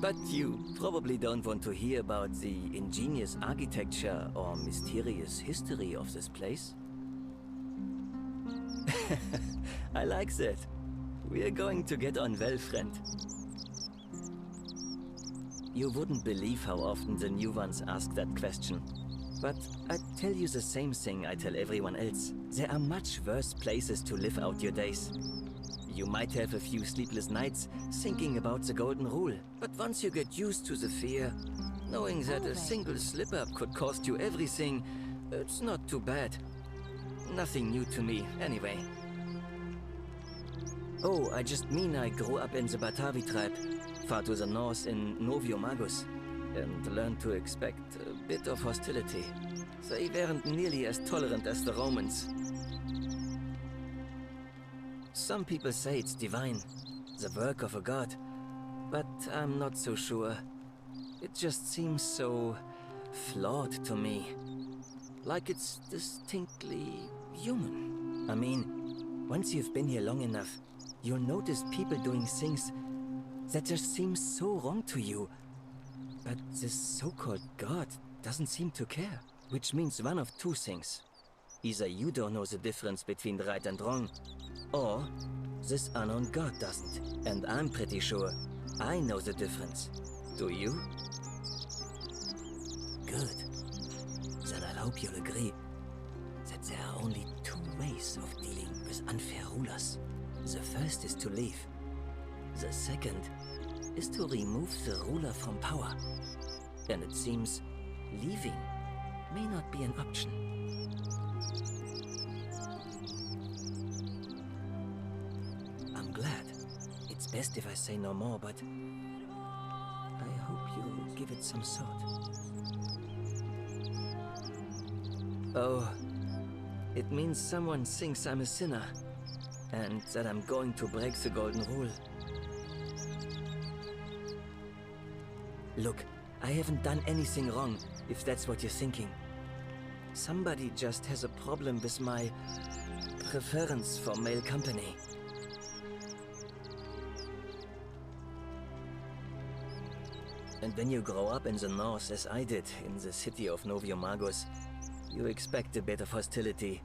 But you probably don't want to hear about the ingenious architecture or mysterious history of this place. I like that. We're going to get on well, friend. You wouldn't believe how often the new ones ask that question. But I tell you the same thing I tell everyone else. There are much worse places to live out your days. You might have a few sleepless nights thinking about the golden rule, but once you get used to the fear, knowing that a single slip-up could cost you everything, it's not too bad. Nothing new to me, anyway. Oh, I just mean I grew up in the Batavi tribe, far to the north in Novio Magus. and learned to expect a bit of hostility. They weren't nearly as tolerant as the Romans. Some people say it's divine, the work of a god, but I'm not so sure. It just seems so flawed to me. Like it's distinctly human. I mean, once you've been here long enough, you'll notice people doing things that just seem so wrong to you. But this so-called god doesn't seem to care. Which means one of two things. Either you don't know the difference between right and wrong, or this unknown god doesn't. And I'm pretty sure I know the difference. Do you? Good. Then I hope you'll agree that there are only two ways of dealing with unfair rulers. The first is to leave. The second is to remove the ruler from power. And it seems leaving may not be an option. I'm glad. It's best if I say no more, but I hope you'll give it some thought. Oh, it means someone thinks I'm a sinner, and that I'm going to break the golden rule. Look, I haven't done anything wrong, if that's what you're thinking. Somebody just has a problem with my preference for male company. And when you grow up in the north, as I did, in the city of Noviomagus, you expect a bit of hostility.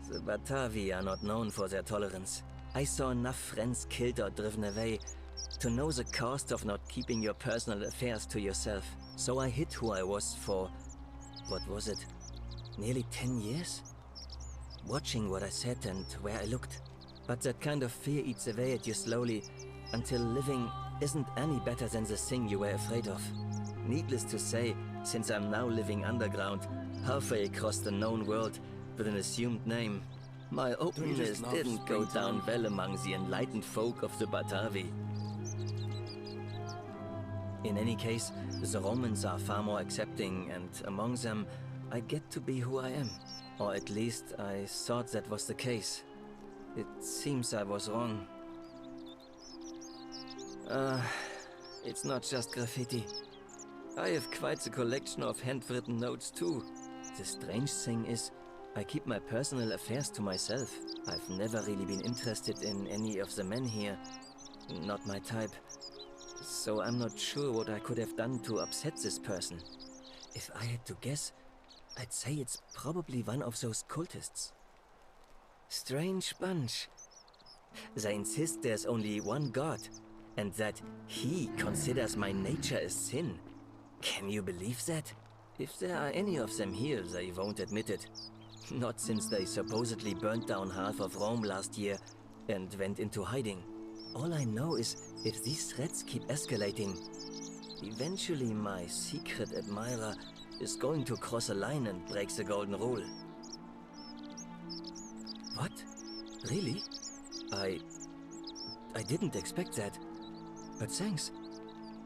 The Batavi are not known for their tolerance. I saw enough friends killed or driven away to know the cost of not keeping your personal affairs to yourself. So I hid who I was for, what was it, nearly 10 years? Watching what I said and where I looked. But that kind of fear eats away at you slowly, until living isn't any better than the thing you were afraid of. Needless to say, since I'm now living underground, halfway across the known world, with an assumed name, my openness didn't go down well among the enlightened folk of the Batavi. In any case, the Romans are far more accepting, and among them, I get to be who I am. Or at least, I thought that was the case. It seems I was wrong. It's not just graffiti. I have quite a collection of handwritten notes too. The strange thing is, I keep my personal affairs to myself. I've never really been interested in any of the men here. Not my type. So I'm not sure what I could have done to upset this person. If I had to guess, I'd say it's probably one of those cultists. Strange bunch. They insist there's only one god, and that he considers my nature a sin. Can you believe that? If there are any of them here, they won't admit it. Not since they supposedly burnt down half of Rome last year and went into hiding. All I know is, if these threats keep escalating, eventually my secret admirer is going to cross a line and break the golden rule. What? Really? I didn't expect that. But thanks.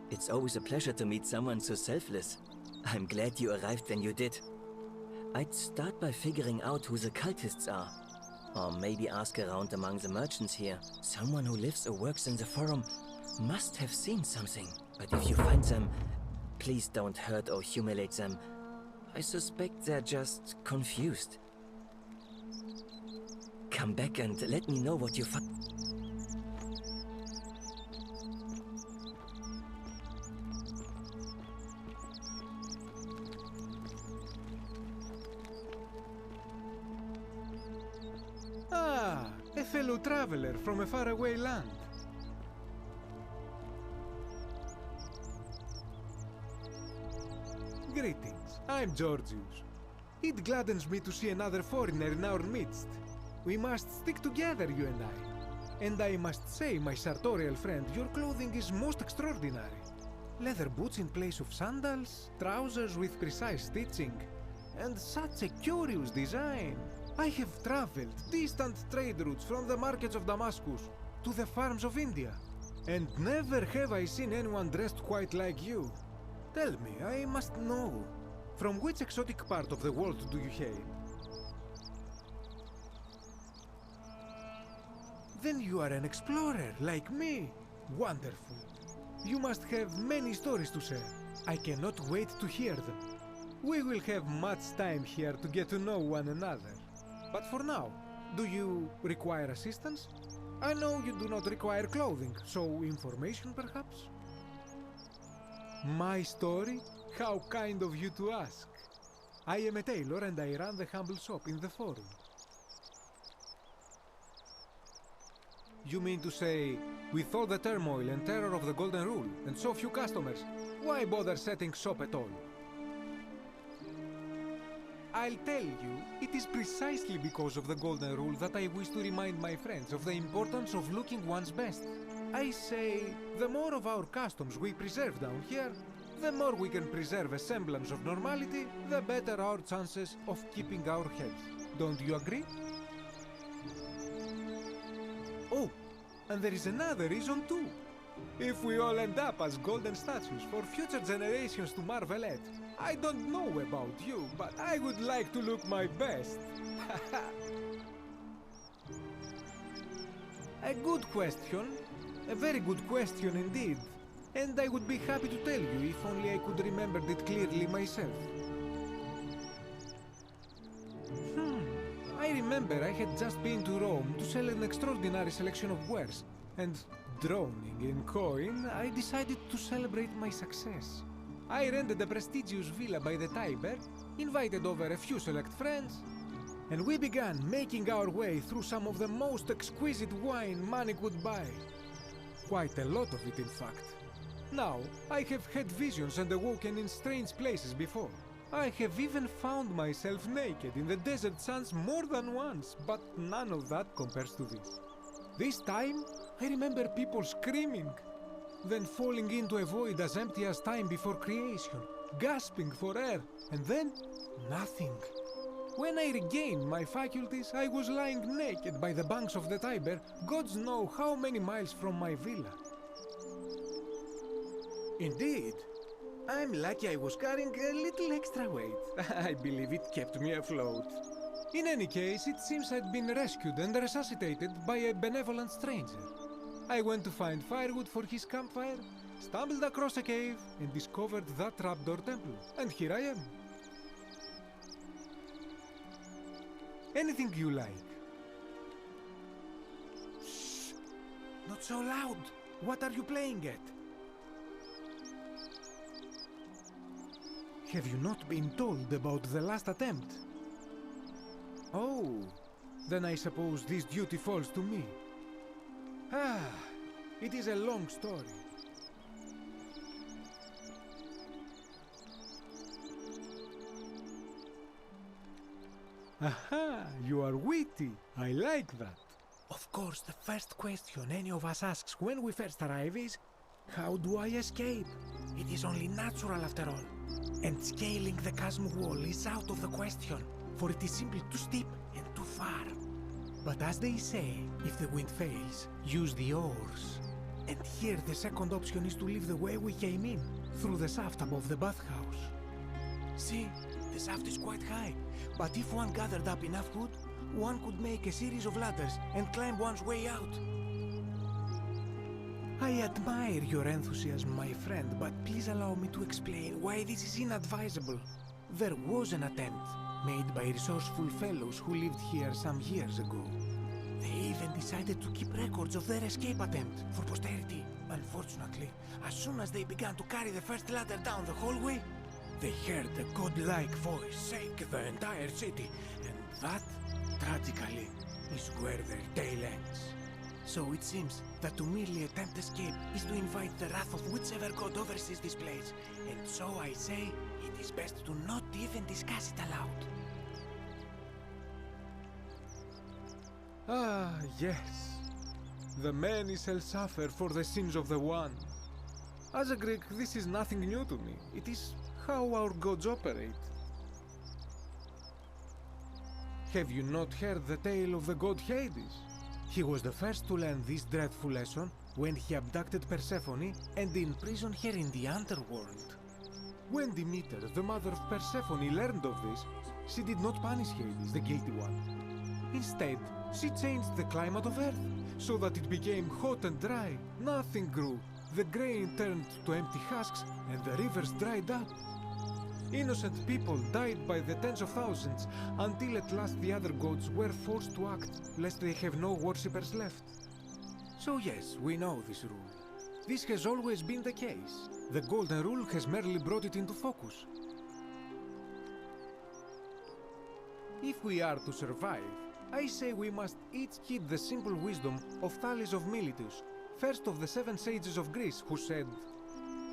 It's always a pleasure to meet someone so selfless. I'm glad you arrived when you did. I'd start by figuring out who the cultists are. Or maybe ask around among the merchants here. Someone who lives or works in the forum must have seen something. But if you find them, please don't hurt or humiliate them. I suspect they're just confused. Come back and let me know what you find. Ah, a fellow traveler from a faraway land. Greetings, I'm Georgius. It gladdens me to see another foreigner in our midst. We must stick together, you and I. And I must say, my sartorial friend, your clothing is most extraordinary. Leather boots in place of sandals, trousers with precise stitching, and such a curious design. I have traveled distant trade routes from the markets of Damascus to the farms of India, and never have I seen anyone dressed quite like you. Tell me, I must know. From which exotic part of the world do you hail? Then you are an explorer, like me. Wonderful. You must have many stories to share. I cannot wait to hear them. We will have much time here to get to know one another. But for now, do you require assistance? I know you do not require clothing, so information perhaps? My story? How kind of you to ask. I am a tailor and I run the humble shop in the forum. You mean to say, with all the turmoil and terror of the Golden Rule, and so few customers, why bother setting shop at all? I'll tell you, it is precisely because of the Golden Rule that I wish to remind my friends of the importance of looking one's best. I say, the more of our customs we preserve down here, the more we can preserve a semblance of normality, the better our chances of keeping our health. Don't you agree? Oh, and there is another reason too. If we all end up as golden statues for future generations to marvel at, I don't know about you, but I would like to look my best. A good question. A very good question indeed. And I would be happy to tell you if only I could remember it clearly myself. I remember I had just been to Rome to sell an extraordinary selection of wares, and drowning in coin, I decided to celebrate my success. I rented a prestigious villa by the Tiber, invited over a few select friends, and we began making our way through some of the most exquisite wine money could buy. Quite a lot of it, in fact. Now, I have had visions and awoken in strange places before. I have even found myself naked in the desert sands more than once, but none of that compares to this. This time, I remember people screaming, then falling into a void as empty as time before creation, gasping for air, and then nothing. When I regained my faculties, I was lying naked by the banks of the Tiber, gods know how many miles from my villa. Indeed. I'm lucky I was carrying a little extra weight. I believe it kept me afloat. In any case, it seems I'd been rescued and resuscitated by a benevolent stranger. I went to find firewood for his campfire, stumbled across a cave, and discovered that trapdoor temple. And here I am. Anything you like. Shh! Not so loud! What are you playing at? Have you not been told about the last attempt? Oh, then I suppose this duty falls to me. It is a long story. Aha, you are witty. I like that. Of course, the first question any of us asks when we first arrive is, how do I escape? It is only natural after all. And scaling the chasm wall is out of the question, for it is simply too steep and too far. But as they say, if the wind fails, use the oars. And here the second option is to leave the way we came in, through the shaft above the bathhouse. See, the shaft is quite high, but if one gathered up enough wood, one could make a series of ladders and climb one's way out. I admire your enthusiasm, my friend, but please allow me to explain why this is inadvisable. There was an attempt, made by resourceful fellows who lived here some years ago. They even decided to keep records of their escape attempt for posterity. Unfortunately, as soon as they began to carry the first ladder down the hallway, they heard a godlike voice shake the entire city, and that, tragically, is where their tale ends. So it seems that to merely attempt escape is to invite the wrath of whichever god oversees this place, and so I say it is best to not even discuss it aloud. Ah, yes. The many shall suffer for the sins of the one. As a Greek, this is nothing new to me. It is how our gods operate. Have you not heard the tale of the god Hades? He was the first to learn this dreadful lesson when he abducted Persephone and imprisoned her in the underworld. When Demeter, the mother of Persephone, learned of this, she did not punish Hades, the guilty one. Instead, she changed the climate of Earth, so that it became hot and dry. Nothing grew. The grain turned to empty husks, and the rivers dried up. Innocent people died by the tens of thousands, until at last the other gods were forced to act, lest they have no worshippers left. So yes, we know this rule. This has always been the case. The Golden Rule has merely brought it into focus. If we are to survive, I say we must each heed the simple wisdom of Thales of Miletus, first of the 7 sages of Greece, who said,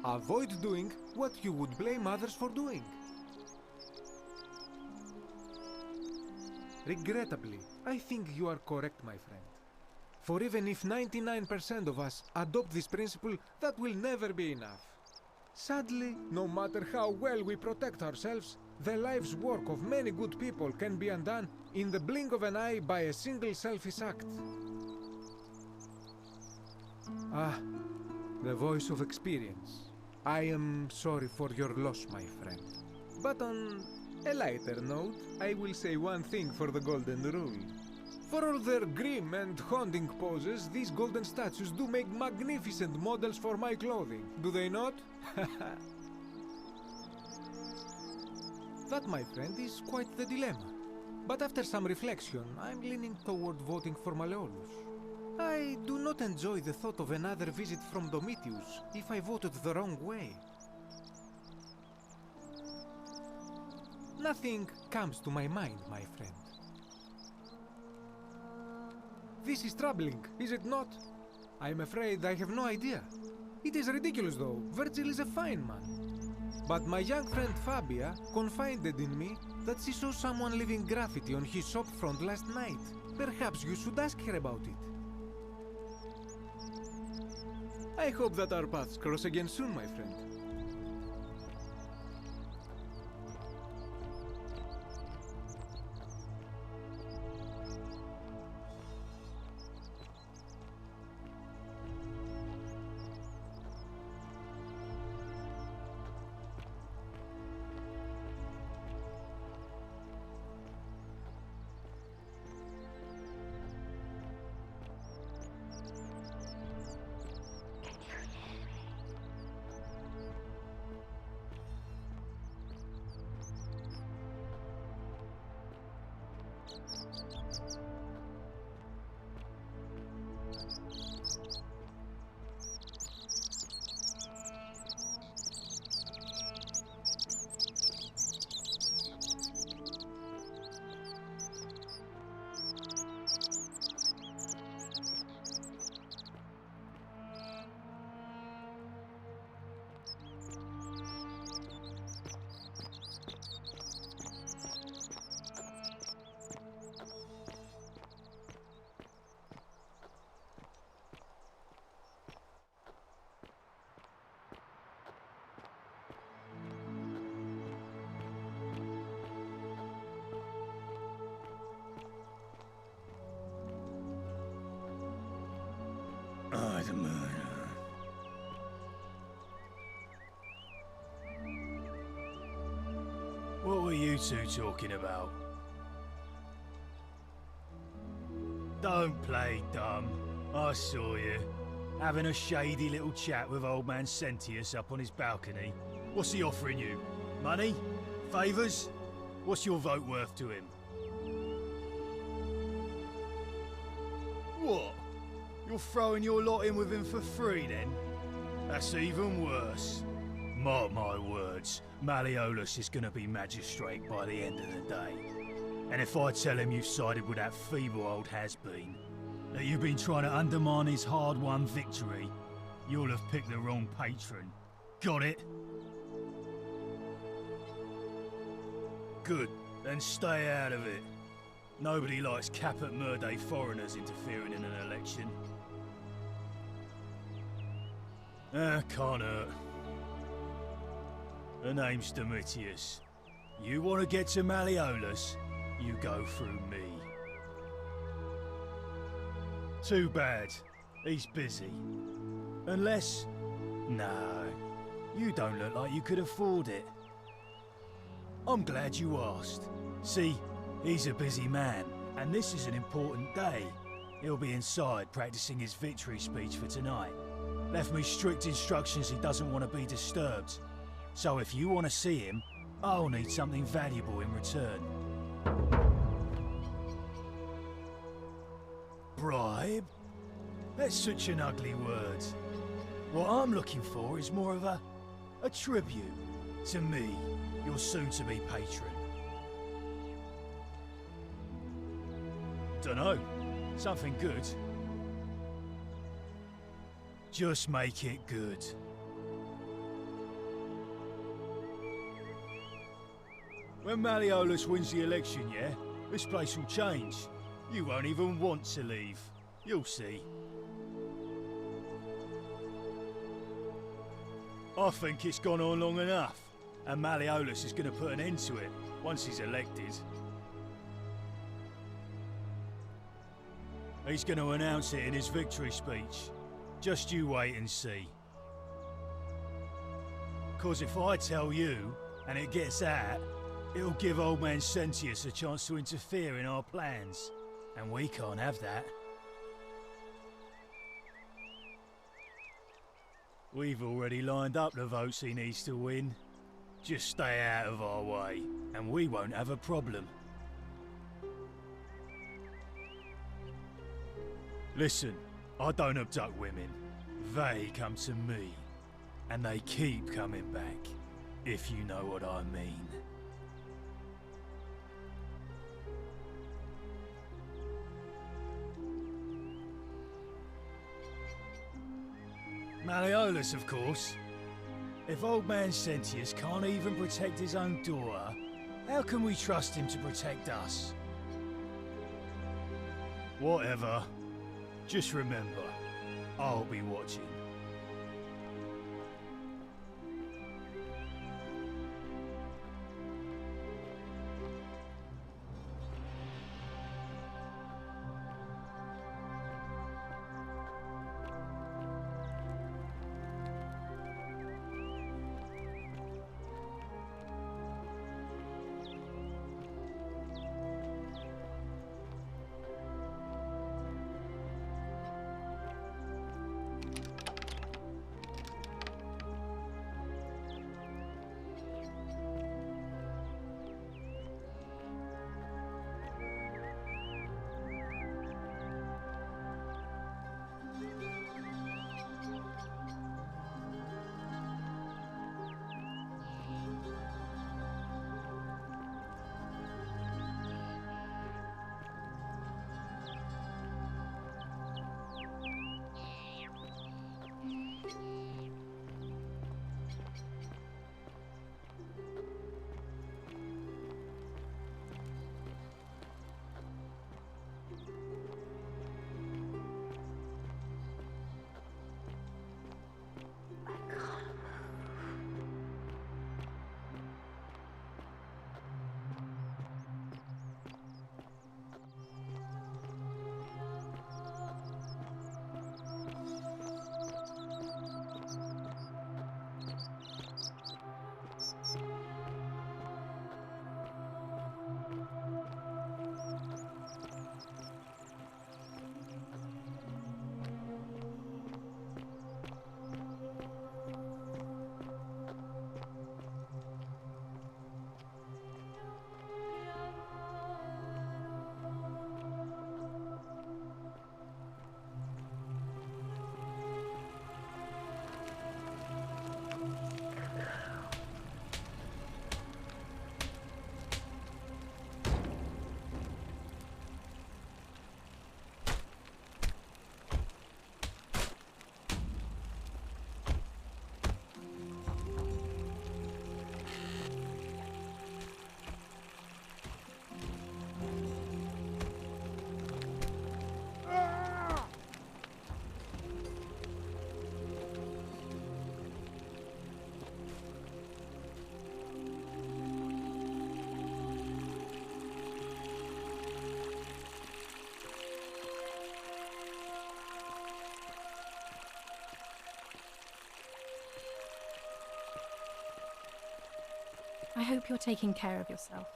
"Avoid doing what you would blame others for doing." Regrettably, I think you are correct, my friend. For even if 99% of us adopt this principle, that will never be enough. Sadly, no matter how well we protect ourselves, the life's work of many good people can be undone in the blink of an eye by a single selfish act. Ah, the voice of experience. I am sorry for your loss, my friend. But on a lighter note, I will say one thing for the Golden Rule. For all their grim and haunting poses, these golden statues do make magnificent models for my clothing, do they not? That, my friend, is quite the dilemma. But after some reflection, I'm leaning toward voting for Malleolus. I do not enjoy the thought of another visit from Domitius if I voted the wrong way. Nothing comes to my mind, my friend. This is troubling, is it not? I'm afraid I have no idea. It is ridiculous, though. Virgil is a fine man. But my young friend Fabia confided in me that she saw someone leaving graffiti on his shop front last night. Perhaps you should ask her about it. I hope that our paths cross again soon, my friend. Oh, the murder. What were you two talking about? Don't play dumb. I saw you. Having a shady little chat with old man Sentius up on his balcony. What's he offering you? Money? Favours? What's your vote worth to him? What? You're throwing your lot in with him for free, then? That's even worse. Mark my words, Malleolus is gonna be magistrate by the end of the day. And if I tell him you've sided with that feeble old has-been, that you've been trying to undermine his hard-won victory, you'll have picked the wrong patron. Got it? Good, then stay out of it. Nobody likes Caput Murdae foreigners interfering in an election. Can't hurt. Her name's Domitius. You want to get to Malleolus, you go through me. Too bad. He's busy. Unless... No. You don't look like you could afford it. I'm glad you asked. See, he's a busy man, and this is an important day. He'll be inside practicing his victory speech for tonight. Left me strict instructions he doesn't want to be disturbed. So if you want to see him, I'll need something valuable in return. Bribe? That's such an ugly word. What I'm looking for is more of a tribute to me, your soon-to-be patron. Dunno. Something good. Just make it good. When Malleolus wins the election, yeah, this place will change. You won't even want to leave. You'll see. I think it's gone on long enough, and Malleolus is going to put an end to it once he's elected. He's going to announce it in his victory speech. Just you wait and see. 'Cause if I tell you, and it gets out, it'll give old man Sentius a chance to interfere in our plans. And we can't have that. We've already lined up the votes he needs to win. Just stay out of our way, and we won't have a problem. Listen, I don't abduct women. They come to me. And they keep coming back, if you know what I mean. Malleolus, of course. If old man Sentius can't even protect his own daughter, how can we trust him to protect us? Whatever. Just remember, I'll be watching. I hope you're taking care of yourself.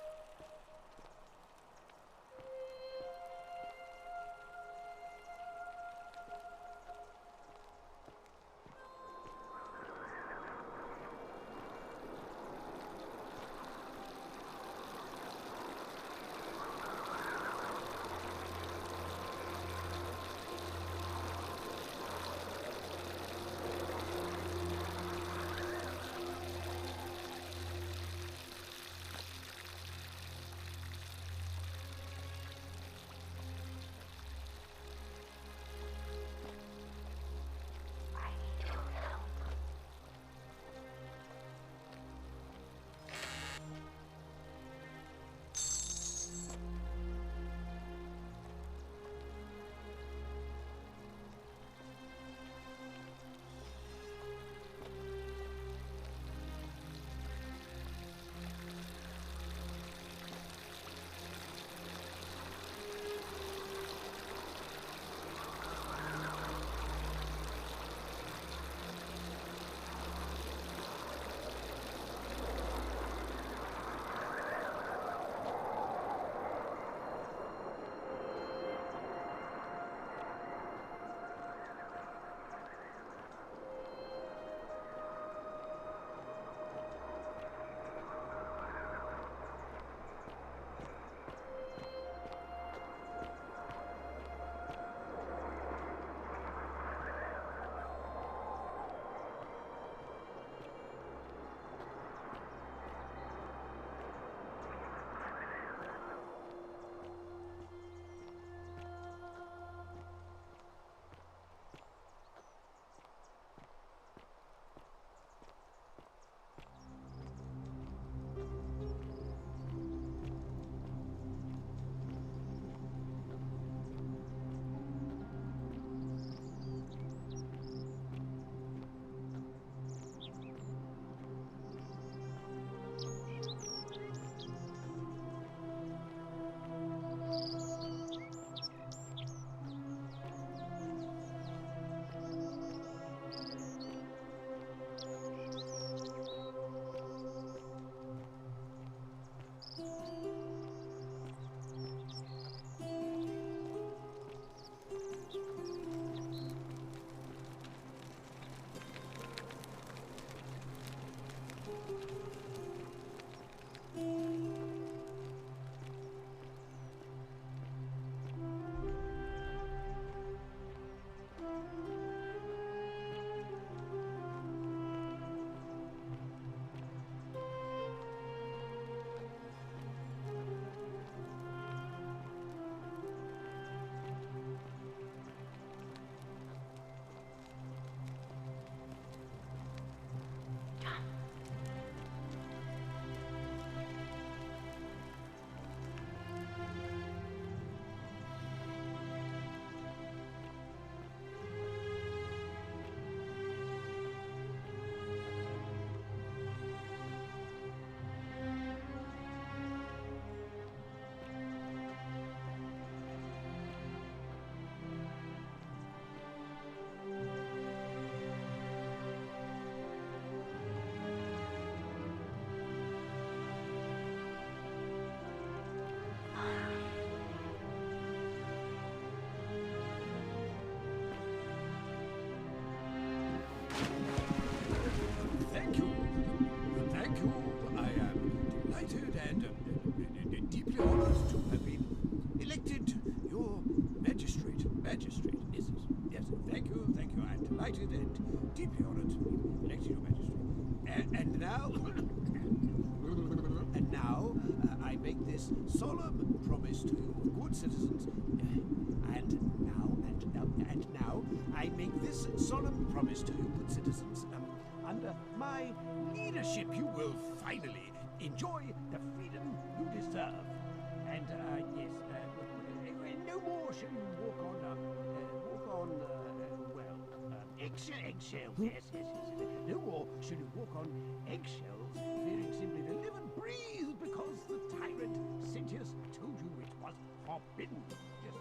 delighted and deeply honored to be elected your majesty. And now, I make this solemn promise to you, good citizens. And now, I make this solemn promise to you, good citizens. Under my leadership, you will finally enjoy the freedom you deserve. And yes, no more shall you walk on eggshells. Yes. No more shall you walk on eggshells, fearing simply to live and breathe because the tyrant Sentius told you it was forbidden. Yes.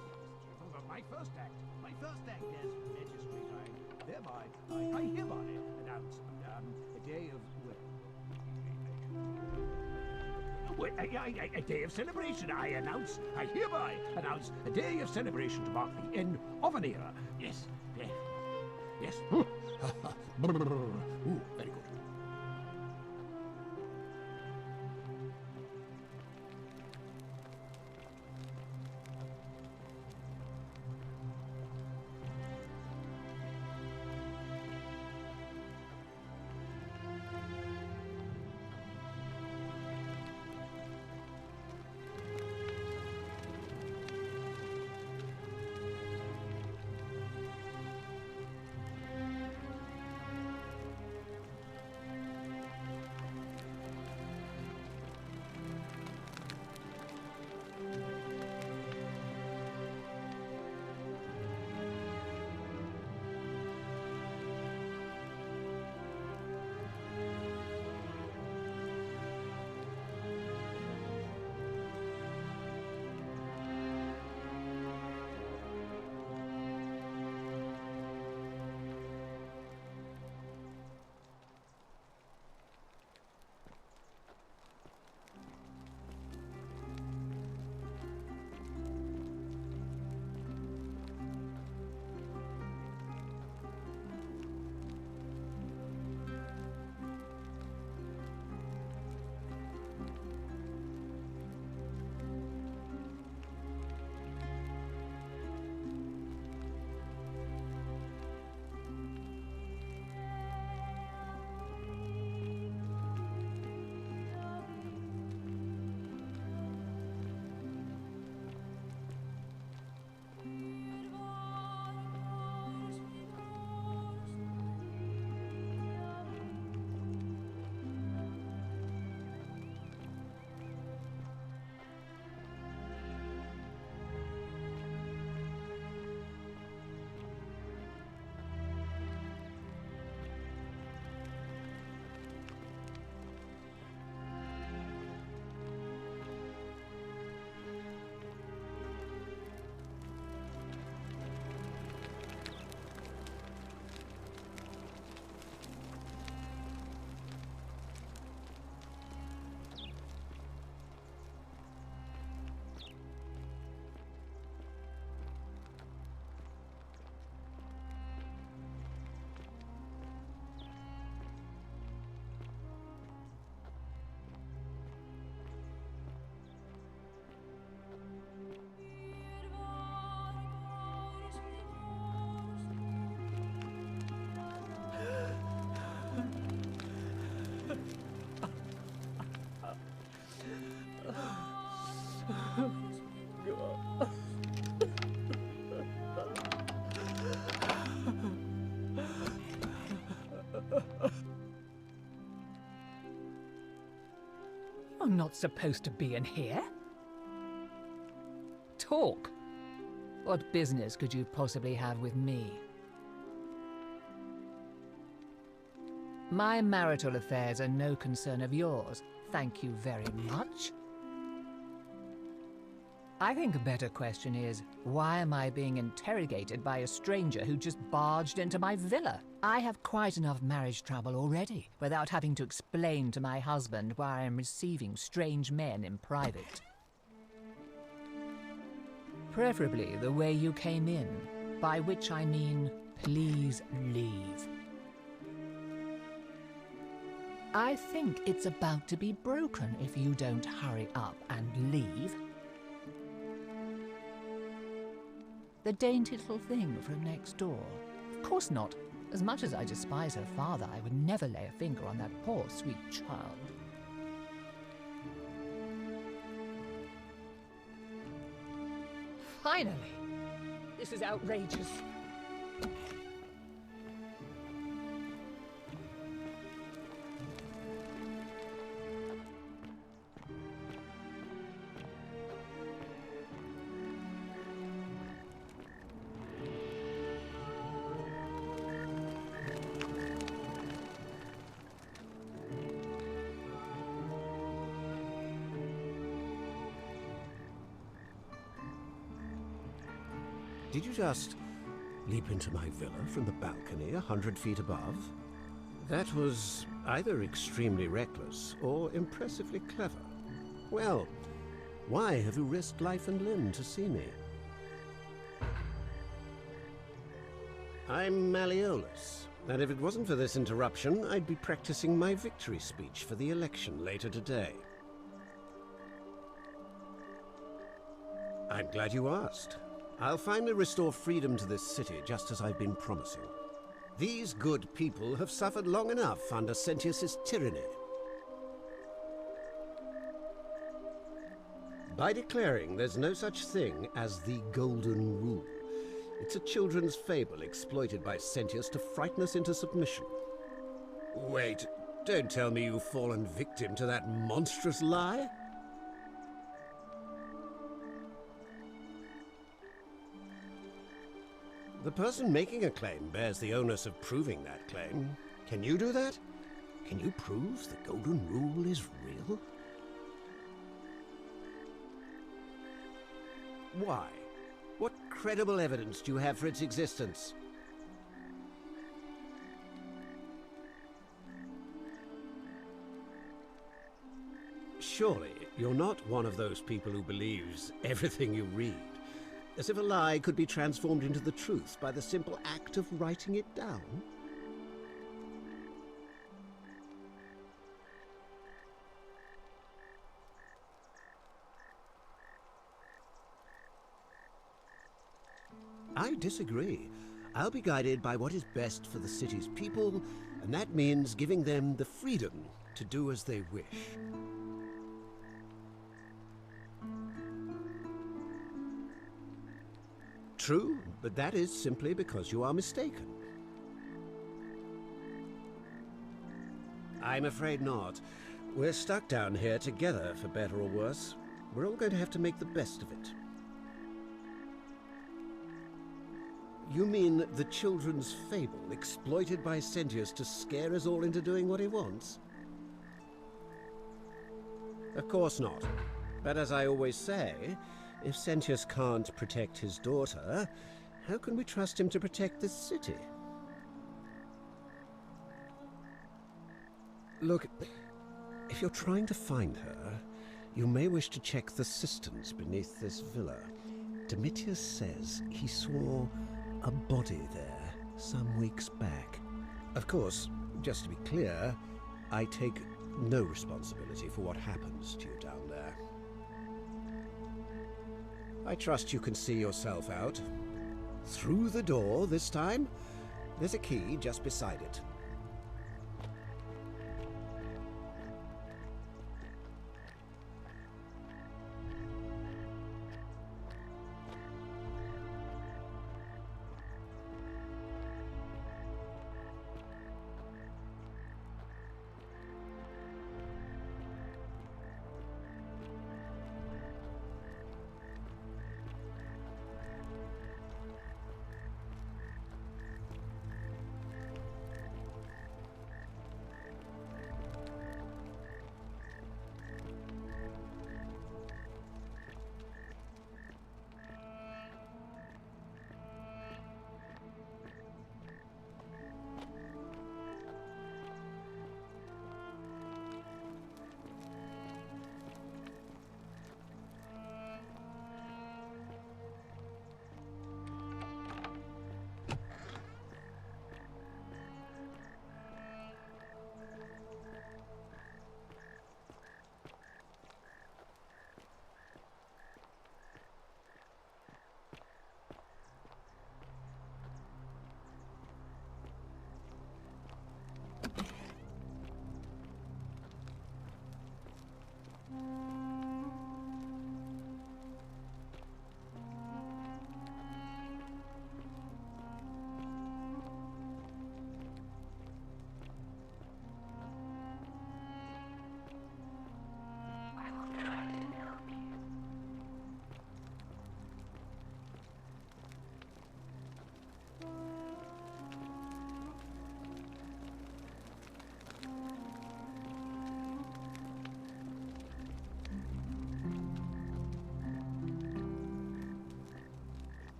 My first act as magistrate, I hereby announce a day of A day of celebration. I hereby announce a day of celebration to mark the end of an era. Yes. Yes. Ooh, very good. You're not supposed to be in here. Talk. What business could you possibly have with me? My marital affairs are no concern of yours. Thank you very much. I think a better question is, why am I being interrogated by a stranger who just barged into my villa? I have quite enough marriage trouble already, without having to explain to my husband why I am receiving strange men in private. Preferably the way you came in, by which I mean, please leave. I think it's about to be broken if you don't hurry up and leave. The dainty little thing from next door. Of course not. As much as I despise her father, I would never lay a finger on that poor, sweet child. Finally! This is outrageous. Did you just leap into my villa from the balcony 100 feet above? That was either extremely reckless or impressively clever. Well, why have you risked life and limb to see me? I'm Malleolus, and if it wasn't for this interruption, I'd be practicing my victory speech for the election later today. I'm glad you asked. I'll finally restore freedom to this city, just as I've been promising. These good people have suffered long enough under Sentius's tyranny. By declaring there's no such thing as the Golden Rule, it's a children's fable exploited by Sentius to frighten us into submission. Wait, don't tell me you've fallen victim to that monstrous lie? The person making a claim bears the onus of proving that claim. Can you do that? Can you prove the Golden Rule is real? Why? What credible evidence do you have for its existence? Surely, you're not one of those people who believes everything you read, as if a lie could be transformed into the truth by the simple act of writing it down? I disagree. I'll be guided by what is best for the city's people, and that means giving them the freedom to do as they wish. True, but that is simply because you are mistaken. I'm afraid not. We're stuck down here together, for better or worse. We're all going to have to make the best of it. You mean the children's fable exploited by Sentius to scare us all into doing what he wants? Of course not. But as I always say, if Sentius can't protect his daughter, how can we trust him to protect this city? Look, if you're trying to find her, you may wish to check the cisterns beneath this villa. Domitius says he saw a body there some weeks back. Of course, just to be clear, I take no responsibility for what happens to you down there. I trust you can see yourself out. Through the door this time. There's a key just beside it.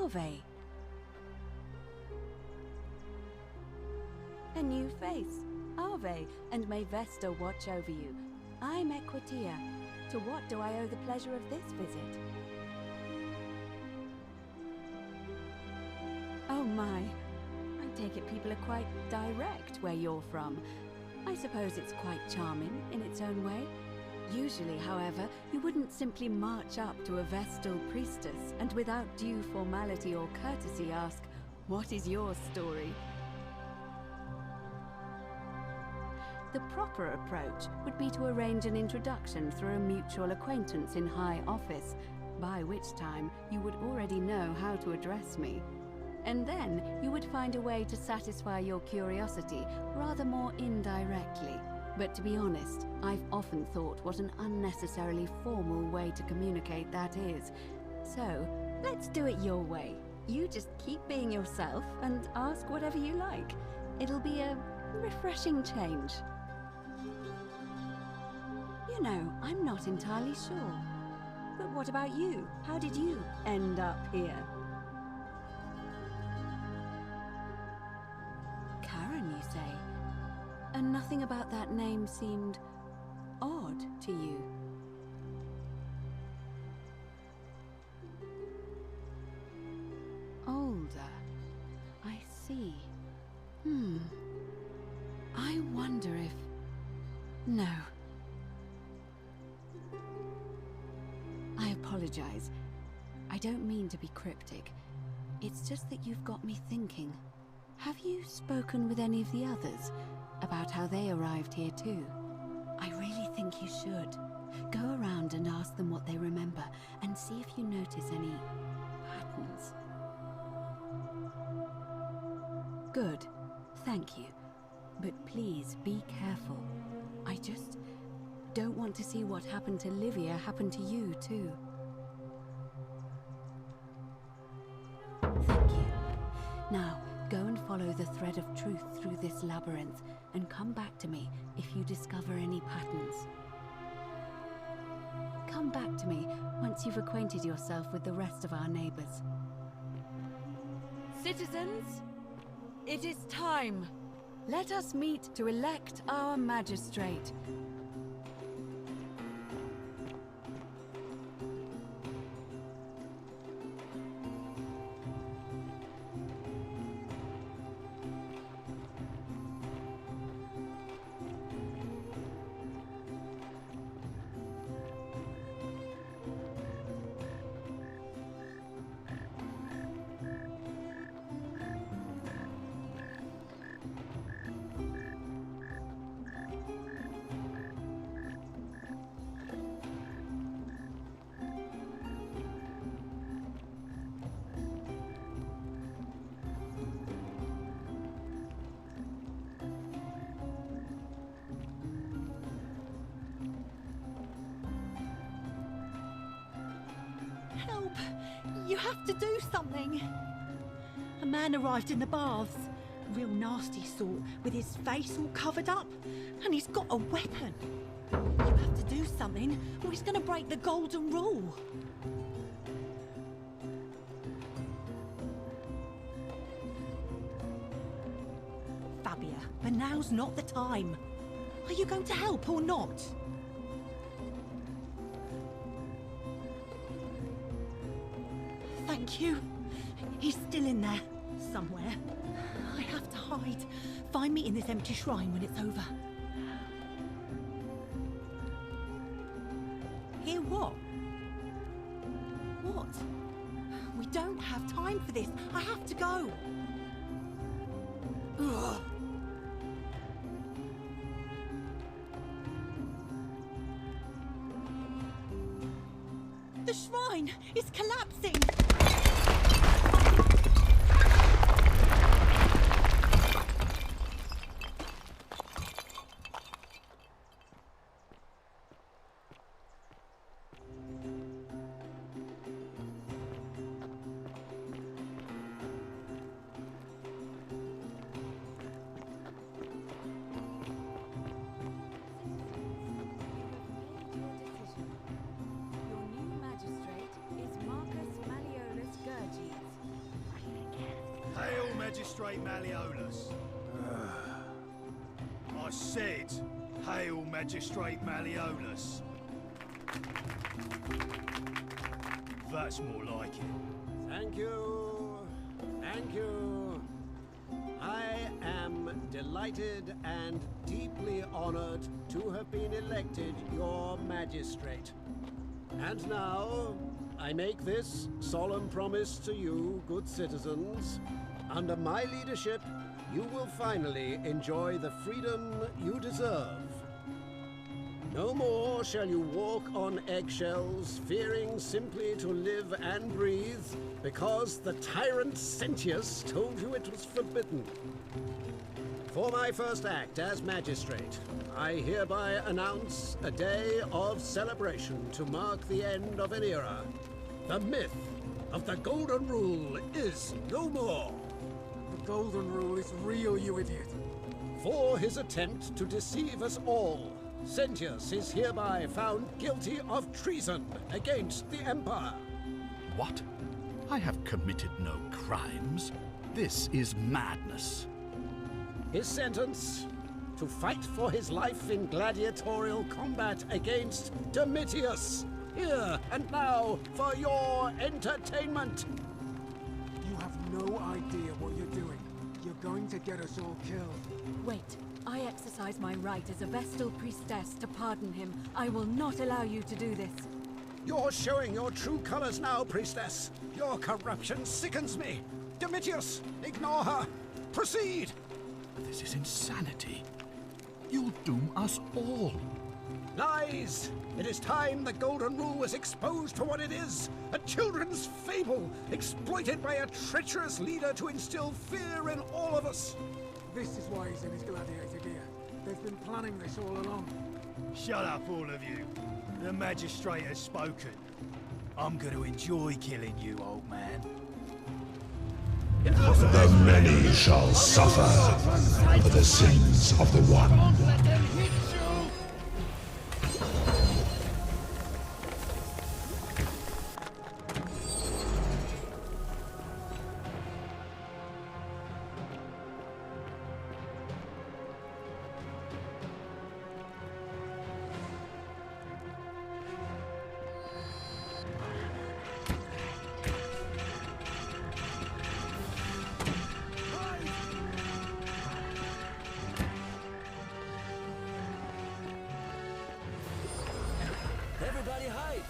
Salve. A new face. Ave, and may Vesta watch over you. I'm Equitia. To what do I owe the pleasure of this visit? Oh my. I take it people are quite direct where you're from. I suppose it's quite charming in its own way. Usually, however, you wouldn't simply march up to a Vestal priestess and without due formality or courtesy ask, "What is your story?" The proper approach would be to arrange an introduction through a mutual acquaintance in high office, by which time you would already know how to address me. And then you would find a way to satisfy your curiosity rather more indirectly. But to be honest, I've often thought what an unnecessarily formal way to communicate that is. So, let's do it your way. You just keep being yourself and ask whatever you like. It'll be a refreshing change. You know, I'm not entirely sure. But what about you? How did you end up here? Karen, you say? And nothing about that name seemed odd to you? Older. I see. I wonder if... No. I apologize. I don't mean to be cryptic. It's just that you've got me thinking. Have you spoken with any of the others about how they arrived here too? I really think you should. Go around and ask them what they remember and see if you notice any patterns. Good. Thank you. But please be careful. I just don't want to see what happened to Livia happen to you too. Thank you. Now, go and follow the thread of truth through this labyrinth and come back to me if you discover any patterns. Come back to me once you've acquainted yourself with the rest of our neighbors. Citizens, it is time. Let us meet to elect our magistrate. You have to do something. A man arrived in the baths. Real nasty sort, with his face all covered up. And he's got a weapon. You have to do something, or he's going to break the golden rule. Fabia, but now's not the time. Are you going to help or not? Thank you. He's still in there, somewhere. I have to hide. Find me in this empty shrine when it's over. Hear what? What? We don't have time for this. I have to go. Ugh. The shrine is collapsing! Your new magistrate is Marcus Malleolus. Magistrate Malleolus. I said, hail Magistrate Malleolus. That's more like it. Thank you. Thank you. I am delighted and deeply honored to have been elected your magistrate. And now, I make this solemn promise to you, good citizens. Under my leadership, you will finally enjoy the freedom you deserve. No more shall you walk on eggshells, fearing simply to live and breathe, because the tyrant Sentius told you it was forbidden. For my first act as magistrate, I hereby announce a day of celebration to mark the end of an era. The myth of the Golden Rule is no more. The Golden Rule is real, you idiot. For his attempt to deceive us all, Sentius is hereby found guilty of treason against the Empire. What? I have committed no crimes. This is madness. His sentence: to fight for his life in gladiatorial combat against Domitius. Here and now for your entertainment. You have no idea what you're doing. You're going to get us all killed. Wait. I exercise my right as a Vestal priestess to pardon him. I will not allow you to do this. You're showing your true colors now, priestess. Your corruption sickens me. Domitius, ignore her. Proceed. This is insanity. You'll doom us all. Lies! It is time the Golden Rule was exposed for what it is. A children's fable, exploited by a treacherous leader to instill fear in all of us. This is why he's in his gladiator gear. They've been planning this all along. Shut up, all of you. The magistrate has spoken. I'm going to enjoy killing you, old man. The many shall suffer for the sins of the one. Everybody hide!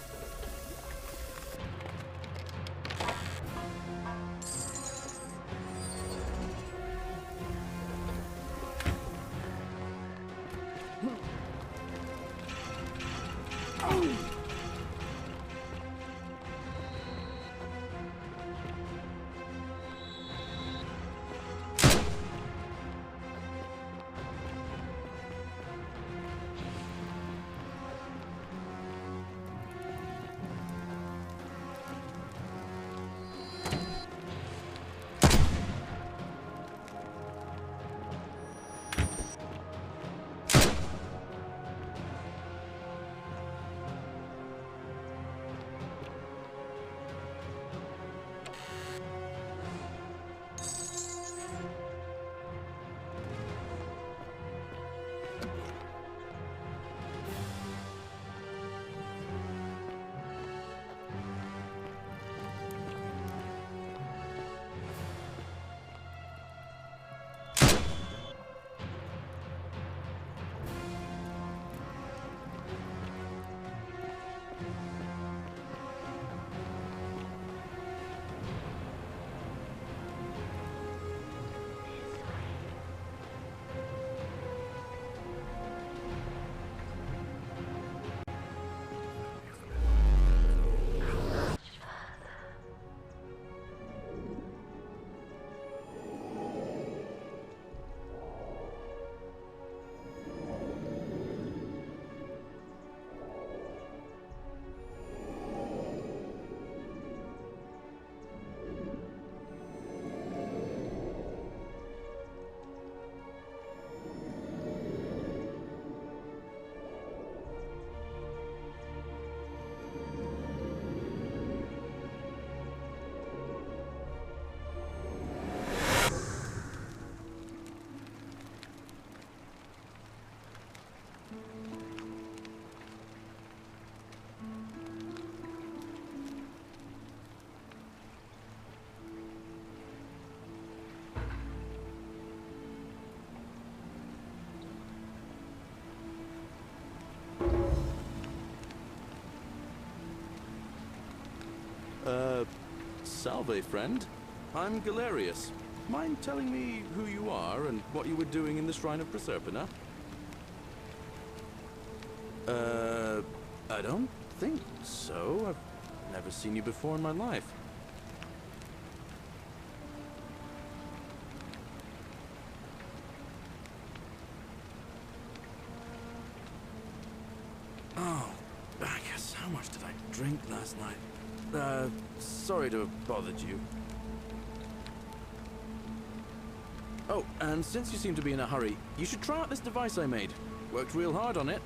Salve, friend. I'm Galerius. Mind telling me who you are and what you were doing in the Shrine of Proserpina? I don't think so. I've never seen you before in my life. Oh, Bacchus, how much did I drink last night? Sorry to have bothered you. Oh, and since you seem to be in a hurry, you should try out this device I made. Worked real hard on it.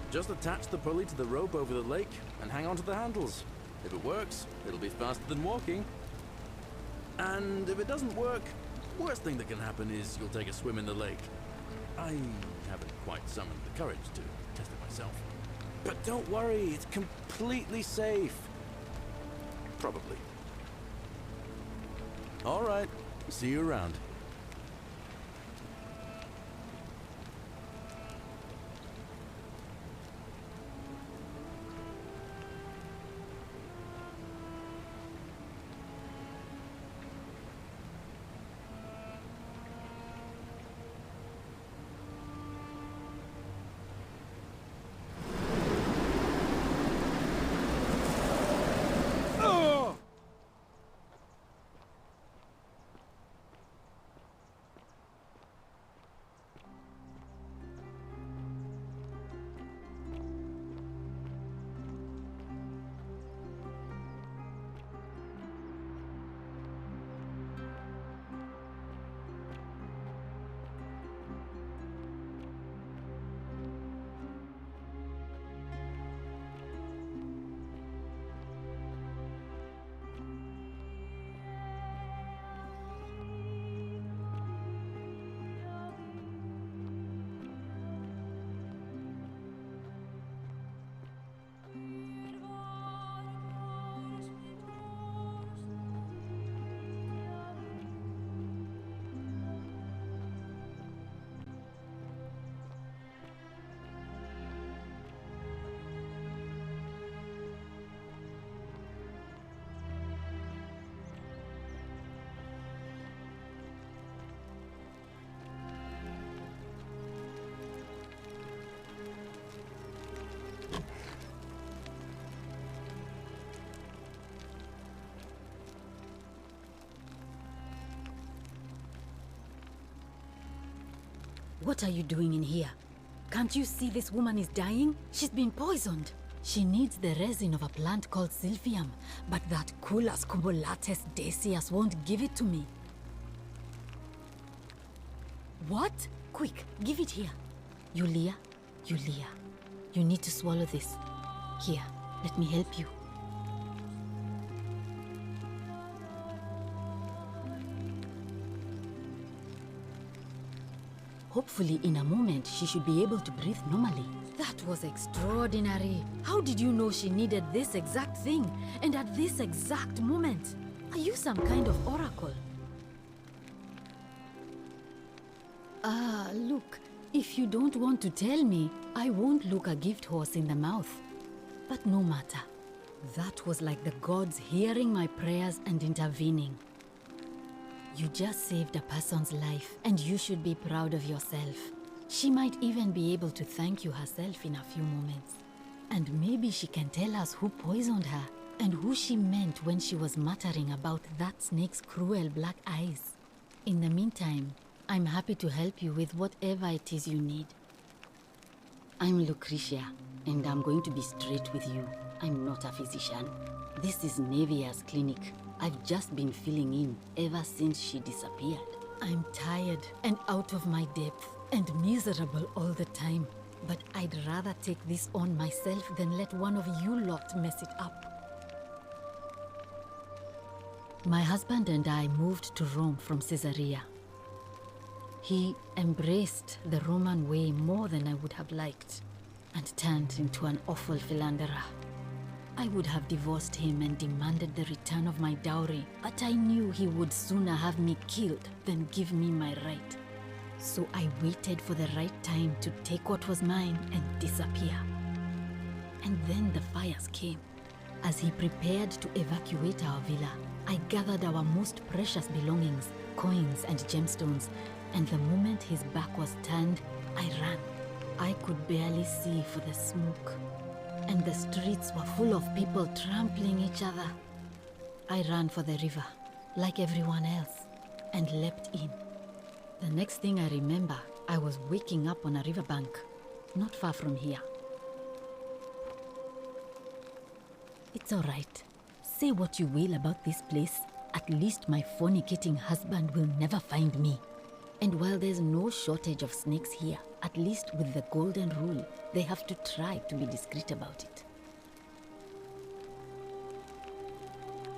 Just attach the pulley to the rope over the lake and hang on to the handles. If it works, it'll be faster than walking. And if it doesn't work, worst thing that can happen is you'll take a swim in the lake. I haven't quite summoned the courage to test it myself. But don't worry, it's completely safe. Probably. All right, see you around. What are you doing in here? Can't you see this woman is dying? She's been poisoned. She needs the resin of a plant called Silphium, but that Culus cumbulatus Decius won't give it to me. What? Quick, give it here. Yulia, you need to swallow this. Here, let me help you. Hopefully, in a moment, she should be able to breathe normally. That was extraordinary. How did you know she needed this exact thing, and at this exact moment? Are you some kind of oracle? Look, if you don't want to tell me, I won't look a gift horse in the mouth. But no matter. That was like the gods hearing my prayers and intervening. You just saved a person's life, and you should be proud of yourself. She might even be able to thank you herself in a few moments. And maybe she can tell us who poisoned her, and who she meant when she was muttering about that snake's cruel black eyes. In the meantime, I'm happy to help you with whatever it is you need. I'm Lucretia, and I'm going to be straight with you. I'm not a physician. This is Nevia's clinic. I've just been filling in ever since she disappeared. I'm tired and out of my depth and miserable all the time. But I'd rather take this on myself than let one of you lot mess it up. My husband and I moved to Rome from Caesarea. He embraced the Roman way more than I would have liked, and turned into an awful philanderer. I would have divorced him and demanded the return of my dowry, but I knew he would sooner have me killed than give me my right. So I waited for the right time to take what was mine and disappear. And then the fires came. As he prepared to evacuate our villa, I gathered our most precious belongings, coins and gemstones, and the moment his back was turned, I ran. I could barely see for the smoke, and the streets were full of people trampling each other. I ran for the river, like everyone else, and leapt in. The next thing I remember, I was waking up on a riverbank, not far from here. It's all right. Say what you will about this place. At least my fornicating husband will never find me. And while there's no shortage of snakes here, at least with the golden rule, they have to try to be discreet about it.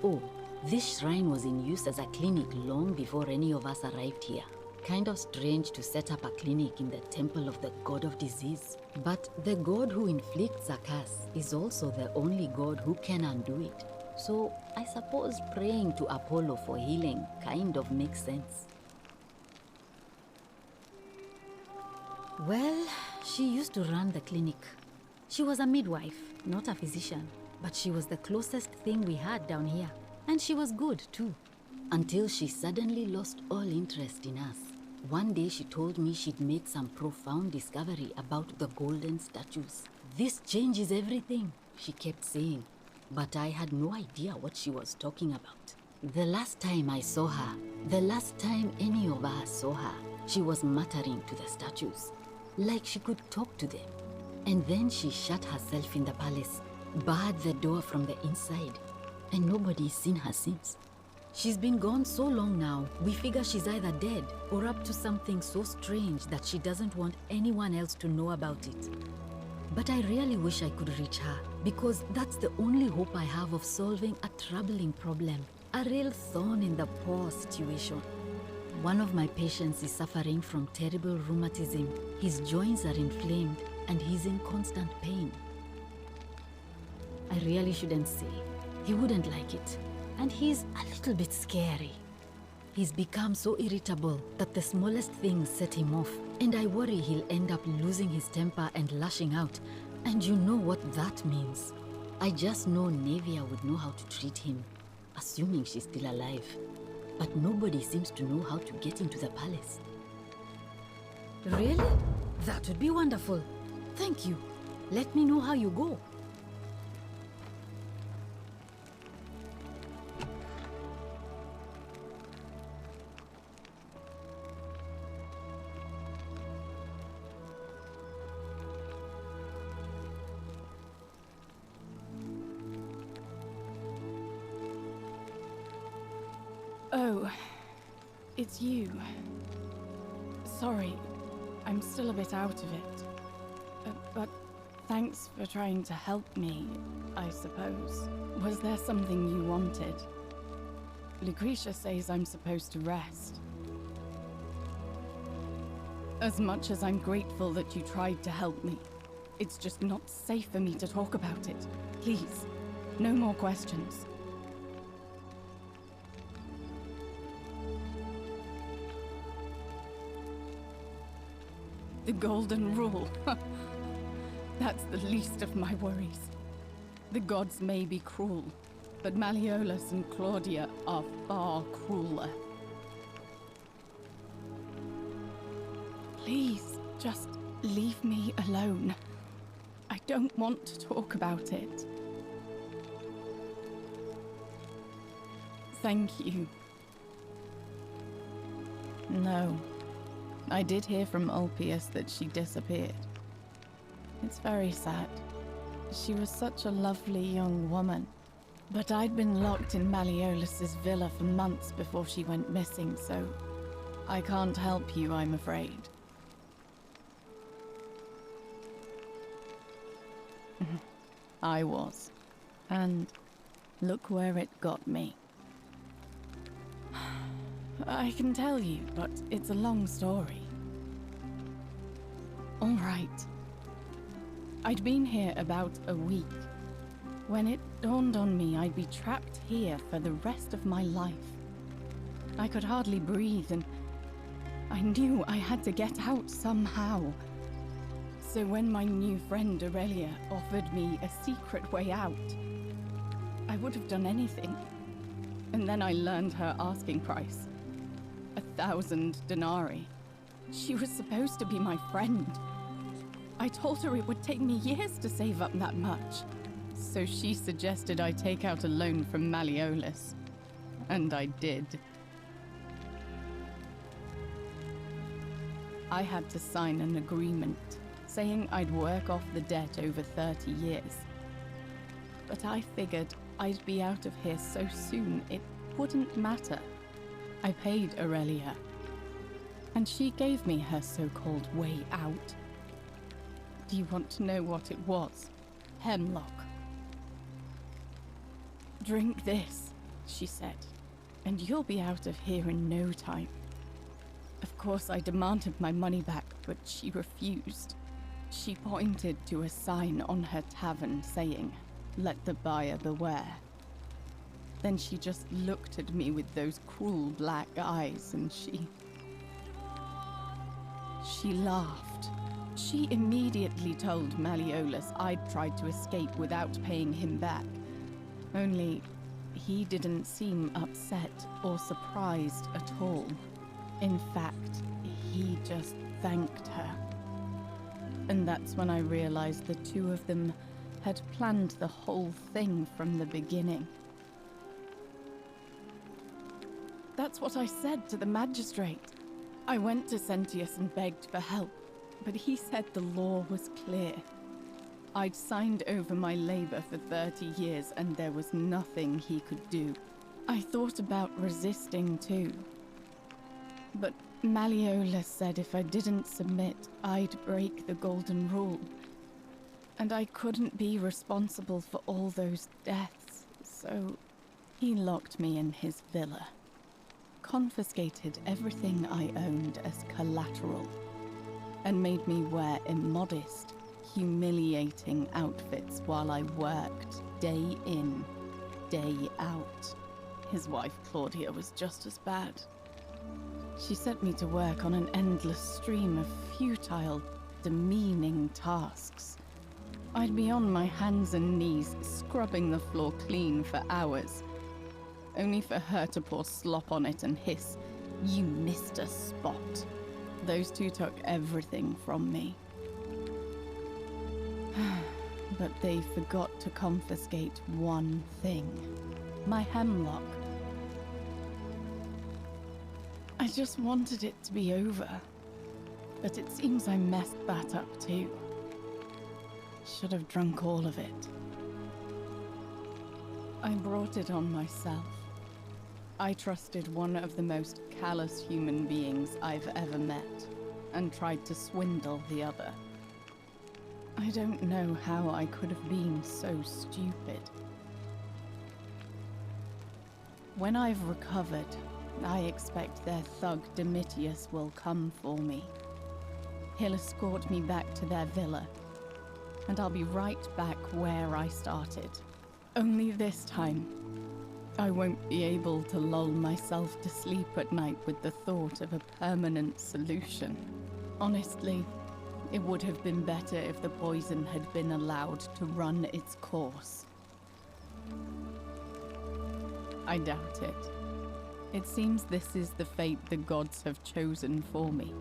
Oh, this shrine was in use as a clinic long before any of us arrived here. Kind of strange to set up a clinic in the temple of the god of disease. But the god who inflicts a curse is also the only god who can undo it. So I suppose praying to Apollo for healing kind of makes sense. Well, she used to run the clinic. She was a midwife, not a physician, but she was the closest thing we had down here. And she was good too, until she suddenly lost all interest in us. One day she told me she'd made some profound discovery about the golden statues. This changes everything, she kept saying, but I had no idea what she was talking about. The last time I saw her, the last time any of us saw her, she was muttering to the statues, like she could talk to them. And then she shut herself in the palace, barred the door from the inside, and nobody's seen her since. She's been gone so long now, we figure she's either dead or up to something so strange that she doesn't want anyone else to know about it. But I really wish I could reach her, because that's the only hope I have of solving a troubling problem, a real thorn in the paw situation. One of my patients is suffering from terrible rheumatism. His joints are inflamed and he's in constant pain. I really shouldn't say. He wouldn't like it. And he's a little bit scary. He's become so irritable that the smallest things set him off, and I worry he'll end up losing his temper and lashing out, and you know what that means. I just know Navia would know how to treat him, assuming she's still alive. But nobody seems to know how to get into the palace. Really? That would be wonderful. Thank you. Let me know how you go. Oh, it's you. Sorry, I'm still a bit out of it. But thanks for trying to help me, I suppose. Was there something you wanted? Lucretia says I'm supposed to rest. As much as I'm grateful that you tried to help me, it's just not safe for me to talk about it. Please, no more questions. The golden rule. That's the least of my worries. The gods may be cruel, but Malleolus and Claudia are far crueler. Please, just leave me alone. I don't want to talk about it. Thank you. No. I did hear from Ulpius that she disappeared. It's very sad. She was such a lovely young woman. But I'd been locked in Malleolus's villa for months before she went missing, so I can't help you, I'm afraid. I was. And look where it got me. I can tell you, but it's a long story. All right. I'd been here about a week when it dawned on me I'd be trapped here for the rest of my life. I could hardly breathe, and I knew I had to get out somehow. So when my new friend Aurelia offered me a secret way out, I would have done anything. And then I learned her asking price. 1,000 denarii. She was supposed to be my friend. I told her it would take me years to save up that much. So she suggested I take out a loan from Malleolus. And I did. I had to sign an agreement saying I'd work off the debt over 30 years. But I figured I'd be out of here so soon it wouldn't matter. I paid Aurelia, and she gave me her so-called way out. Do you want to know what it was? Hemlock. Drink this, she said, and you'll be out of here in no time. Of course, I demanded my money back, but she refused. She pointed to a sign on her tavern saying, "Let the buyer beware." Then she just looked at me with those cruel black eyes, and she laughed. She immediately told Malleolus I'd tried to escape without paying him back. Only, he didn't seem upset or surprised at all. In fact, he just thanked her. And that's when I realized the two of them had planned the whole thing from the beginning. That's what I said to the magistrate. I went to Sentius and begged for help, but he said the law was clear. I'd signed over my labor for 30 years and there was nothing he could do. I thought about resisting too. But Malleolus said if I didn't submit, I'd break the golden rule. And I couldn't be responsible for all those deaths, so he locked me in his villa. Confiscated everything I owned as collateral, and made me wear immodest, humiliating outfits while I worked day in, day out. His wife Claudia was just as bad. She sent me to work on an endless stream of futile, demeaning tasks. I'd be on my hands and knees, scrubbing the floor clean for hours, only for her to pour slop on it and hiss, "You missed a spot." Those two took everything from me. But they forgot to confiscate one thing: my hemlock. I just wanted it to be over, but it seems I messed that up too. Should have drunk all of it. I brought it on myself. I trusted one of the most callous human beings I've ever met, and tried to swindle the other. I don't know how I could have been so stupid. When I've recovered, I expect their thug Domitius will come for me. He'll escort me back to their villa, and I'll be right back where I started. Only this time, I won't be able to lull myself to sleep at night with the thought of a permanent solution. Honestly, it would have been better if the poison had been allowed to run its course. I doubt it. It seems this is the fate the gods have chosen for me,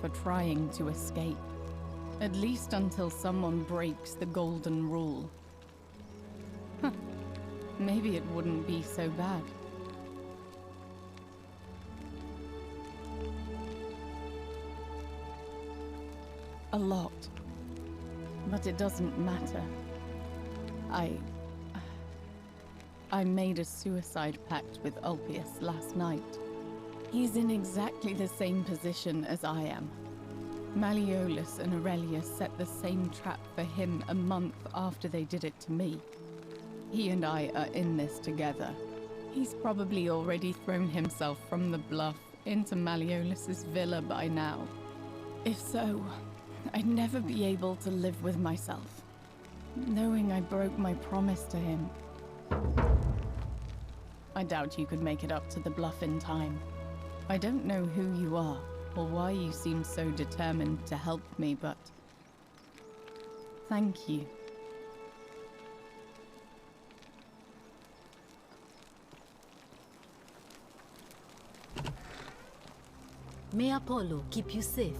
for trying to escape. At least until someone breaks the golden rule. Huh. Maybe it wouldn't be so bad. A lot. But it doesn't matter. I made a suicide pact with Ulpius last night. He's in exactly the same position as I am. Malleolus and Aurelia set the same trap for him a month after they did it to me. He and I are in this together. He's probably already thrown himself from the bluff into Malleolus's villa by now. If so, I'd never be able to live with myself, knowing I broke my promise to him. I doubt you could make it up to the bluff in time. I don't know who you are, or why you seem so determined to help me, but thank you. May Apollo keep you safe.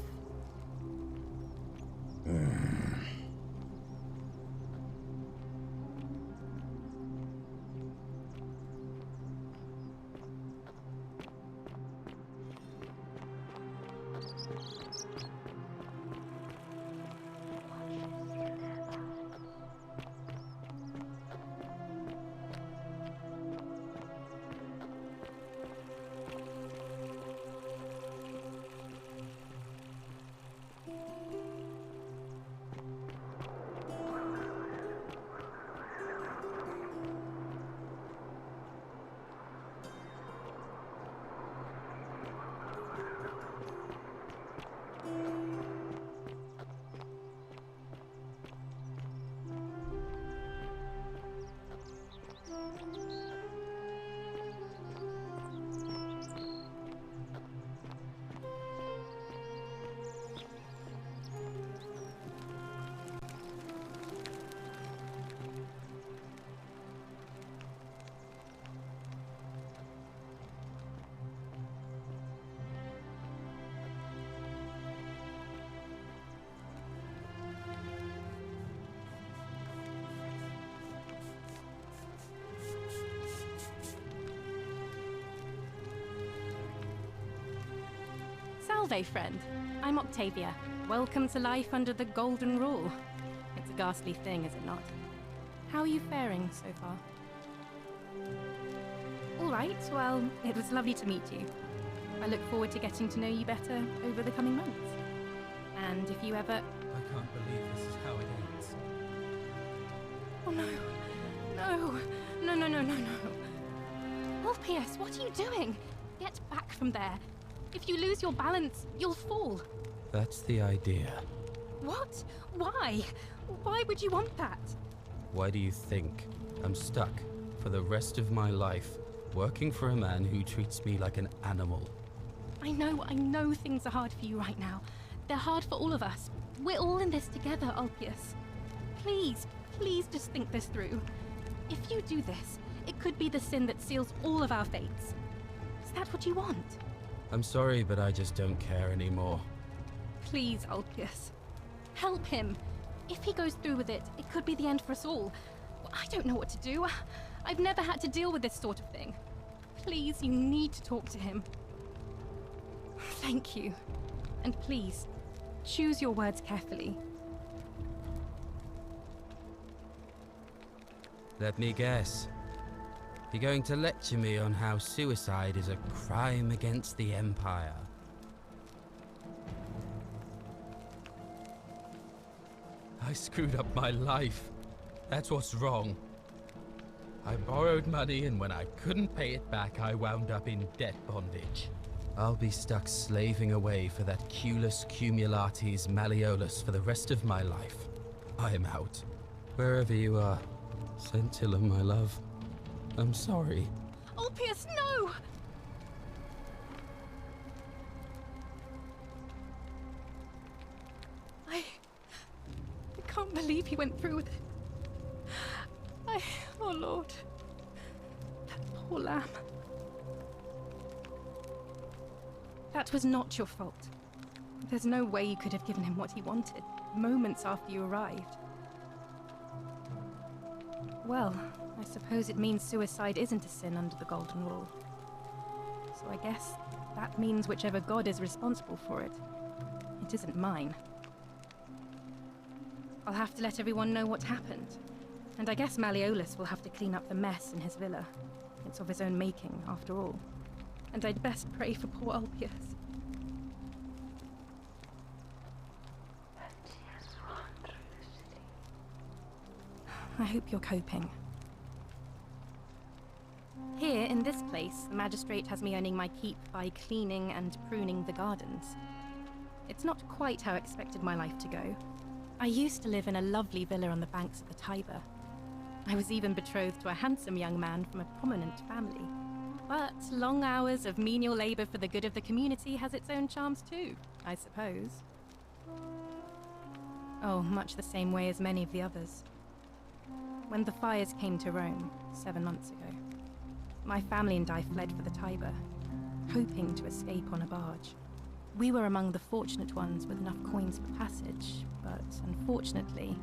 Salve, friend. I'm Octavia. Welcome to life under the Golden Rule. It's a ghastly thing, is it not? How are you faring so far? All right, well, it was lovely to meet you. I look forward to getting to know you better over the coming months. And if you ever... I can't believe this is how it ends. Oh no. No. Ulpius, what are you doing? Get back from there. If you lose your balance, you'll fall. That's the idea. What? Why? Why would you want that? Why do you think I'm stuck for the rest of my life working for a man who treats me like an animal? I know things are hard for you right now. They're hard for all of us. We're all in this together, Ulpius. Please just think this through. If you do this, it could be the sin that seals all of our fates. Is that what you want? I'm sorry, but I just don't care anymore. Please, Ulpius. Help him. If he goes through with it, it could be the end for us all. I don't know what to do. I've never had to deal with this sort of thing. Please, you need to talk to him. Thank you. And please, choose your words carefully. Let me guess. You're going to lecture me on how suicide is a crime against the Empire. I screwed up my life. That's what's wrong. I borrowed money, and when I couldn't pay it back, I wound up in debt bondage. I'll be stuck slaving away for that Culus Cumulatis Malleolus for the rest of my life. I'm out. Wherever you are, Scintilla, my love. I'm sorry. Ulpius, no! I can't believe he went through with it. Oh Lord. That poor lamb. That was not your fault. There's no way you could have given him what he wanted, moments after you arrived. Well, I suppose it means suicide isn't a sin under the Golden Rule. So I guess that means whichever god is responsible for it, it isn't mine. I'll have to let everyone know what happened. And I guess Malleolus will have to clean up the mess in his villa. It's of his own making, after all. And I'd best pray for poor Ulpius. I hope you're coping. Here, in this place, the magistrate has me earning my keep by cleaning and pruning the gardens. It's not quite how I expected my life to go. I used to live in a lovely villa on the banks of the Tiber. I was even betrothed to a handsome young man from a prominent family. But long hours of menial labor for the good of the community has its own charms too, I suppose. Oh, much the same way as many of the others. When the fires came to Rome 7 months ago, my family and I fled for the Tiber, hoping to escape on a barge. We were among the fortunate ones with enough coins for passage, but unfortunately,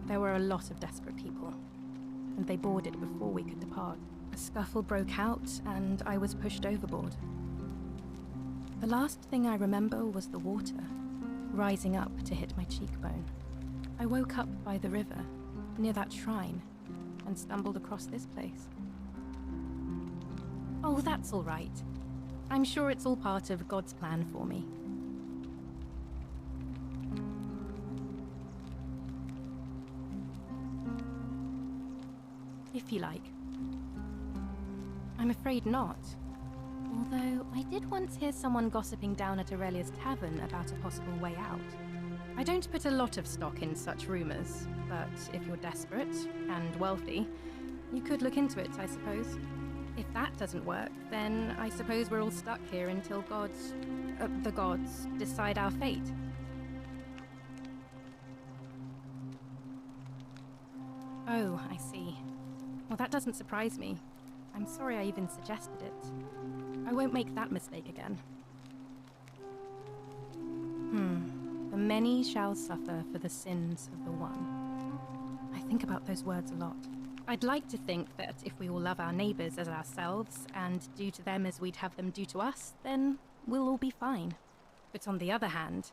there were a lot of desperate people, and they boarded before we could depart. A scuffle broke out, and I was pushed overboard. The last thing I remember was the water, rising up to hit my cheekbone. I woke up by the river, near that shrine, and stumbled across this place. Oh, that's all right. I'm sure it's all part of God's plan for me. If you like. I'm afraid not. Although, I did once hear someone gossiping down at Aurelia's tavern about a possible way out. I don't put a lot of stock in such rumors, but if you're desperate and wealthy, you could look into it, I suppose. If that doesn't work, then I suppose we're all stuck here until the gods decide our fate. Oh, I see. Well, that doesn't surprise me. I'm sorry I even suggested it. I won't make that mistake again. The many shall suffer for the sins of the one. I think about those words a lot. I'd like to think that if we all love our neighbours as ourselves and do to them as we'd have them do to us, then we'll all be fine. But on the other hand,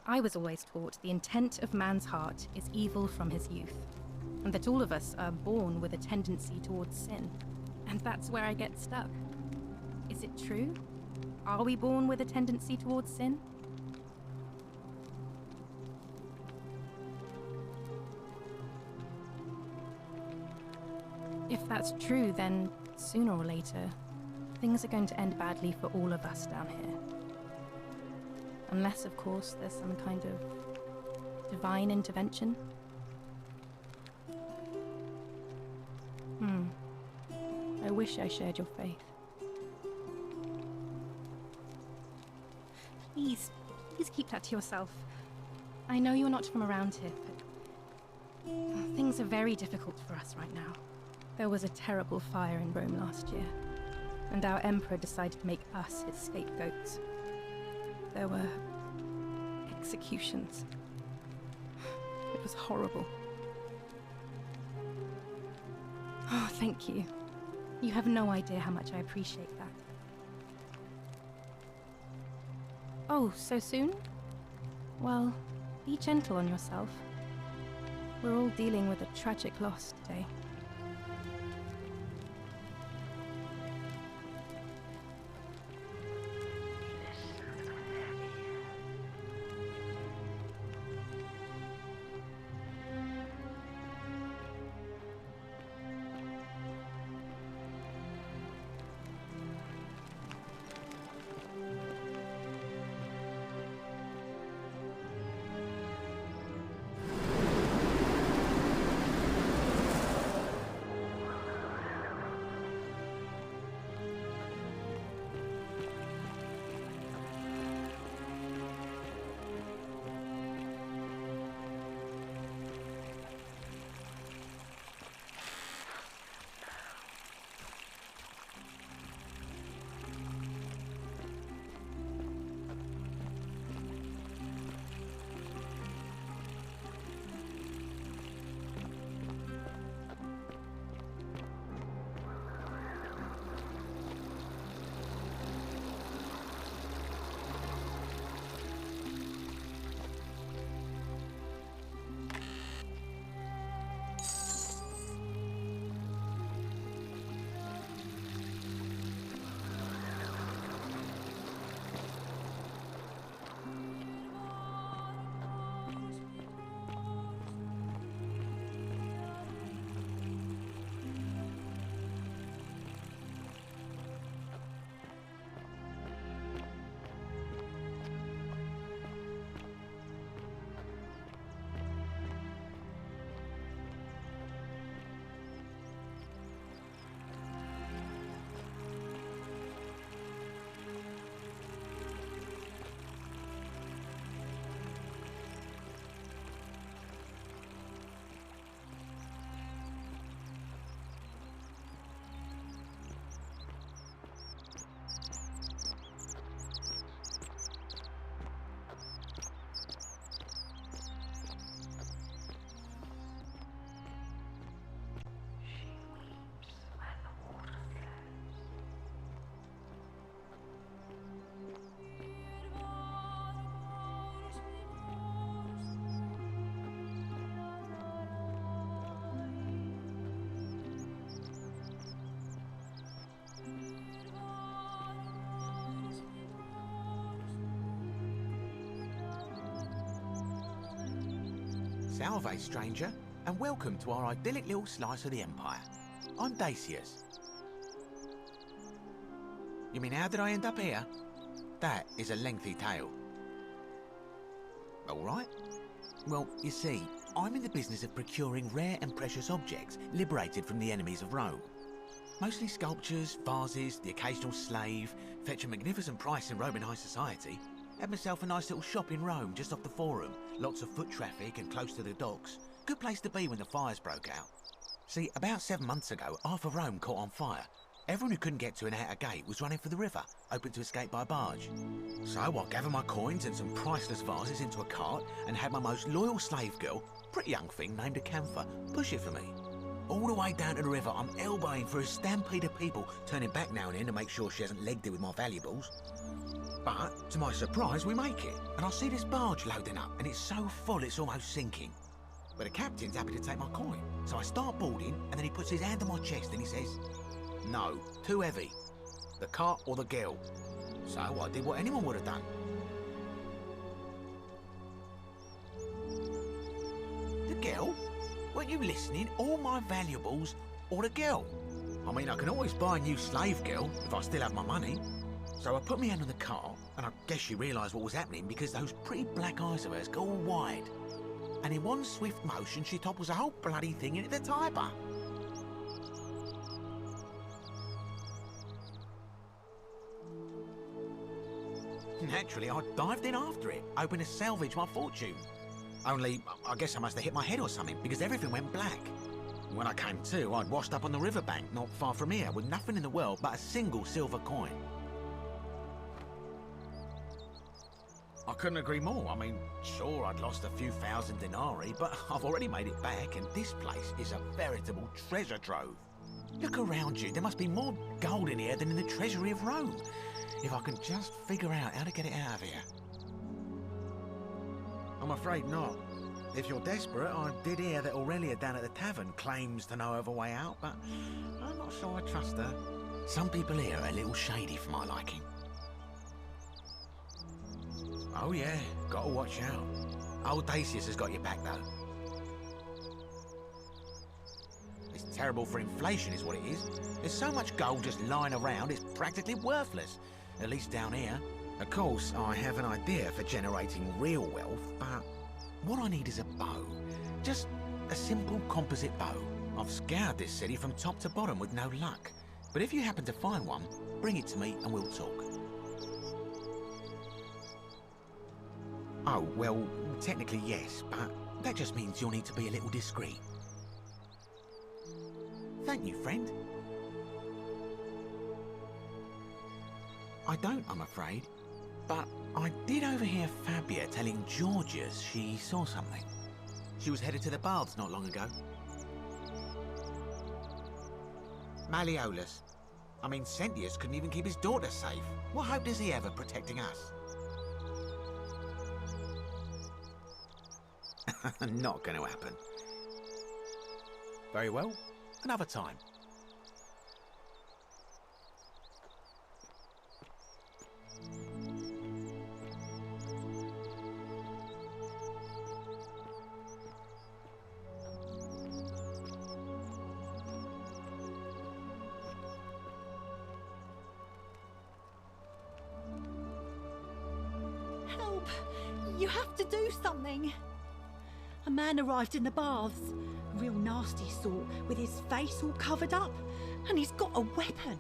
I was always taught the intent of man's heart is evil from his youth, and that all of us are born with a tendency towards sin. And that's where I get stuck. Is it true? Are we born with a tendency towards sin? If that's true, then sooner or later, things are going to end badly for all of us down here. Unless, of course, there's some kind of divine intervention. I wish I shared your faith. Please keep that to yourself. I know you're not from around here, but things are very difficult for us right now. There was a terrible fire in Rome last year, and our emperor decided to make us his scapegoats. There were executions. It was horrible. Oh, thank you. You have no idea how much I appreciate that. Oh, so soon? Well, be gentle on yourself. We're all dealing with a tragic loss today. Salve, stranger, and welcome to our idyllic little slice of the Empire. I'm Dacius. You mean, how did I end up here? That is a lengthy tale. All right. Well, you see, I'm in the business of procuring rare and precious objects liberated from the enemies of Rome. Mostly sculptures, vases, the occasional slave, fetch a magnificent price in Roman high society. Had myself a nice little shop in Rome, just off the Forum. Lots of foot traffic and close to the docks. Good place to be when the fires broke out. See, about 7 months ago, half of Rome caught on fire. Everyone who couldn't get to an outer gate was running for the river, open to escape by barge. So I gathered my coins and some priceless vases into a cart and had my most loyal slave girl, pretty young thing named Acantha, push it for me. All the way down to the river, I'm elbowing through a stampede of people, turning back now and then to make sure she hasn't legged it with my valuables. But, to my surprise, we make it, and I see this barge loading up, and it's so full it's almost sinking. But the captain's happy to take my coin, so I start boarding, and then he puts his hand on my chest and he says, "No, too heavy. The cart or the girl." So I did what anyone would have done. The girl? Weren't you listening? All my valuables or the girl? I mean, I can always buy a new slave girl if I still have my money. So I put my hand on the cart, and I guess she realised what was happening because those pretty black eyes of hers go all wide. And in one swift motion, she topples the whole bloody thing into the Tiber. Naturally, I dived in after it, hoping to salvage my fortune. Only, I guess I must have hit my head or something, because everything went black. When I came to, I'd washed up on the riverbank, not far from here, with nothing in the world but a single silver coin. I couldn't agree more. I mean, sure, I'd lost a few thousand denarii, but I've already made it back, and this place is a veritable treasure trove. Look around you. There must be more gold in here than in the treasury of Rome. If I can just figure out how to get it out of here. I'm afraid not. If you're desperate, I did hear that Aurelia down at the tavern claims to know of a way out, but I'm not sure I trust her. Some people here are a little shady for my liking. Oh yeah, gotta watch out. Old Dacius has got your back though. It's terrible for inflation is what it is. There's so much gold just lying around, it's practically worthless. At least down here. Of course, I have an idea for generating real wealth, but what I need is a bow. Just a simple composite bow. I've scoured this city from top to bottom with no luck. But if you happen to find one, bring it to me and we'll talk. Oh, well, technically yes, but that just means you'll need to be a little discreet. Thank you, friend. I don't, I'm afraid. But I did overhear Fabia telling Georgius she saw something. She was headed to the baths not long ago. Malleolus. I mean, Sentius couldn't even keep his daughter safe. What hope does he have of protecting us? Not going to happen. Very well. Another time. Help! You have to do something! A man arrived in the baths. A real nasty sort, with his face all covered up. And he's got a weapon.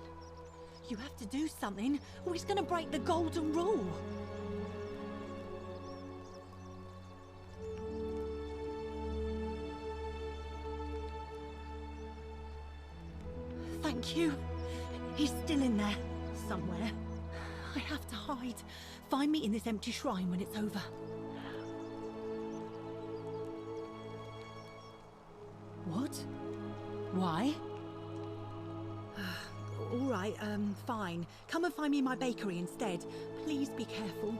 You have to do something, or he's gonna break the golden rule. Thank you. He's still in there, somewhere. I have to hide. Find me in this empty shrine when it's over. What? Why? All right, fine. Come and find me in my bakery instead. Please be careful.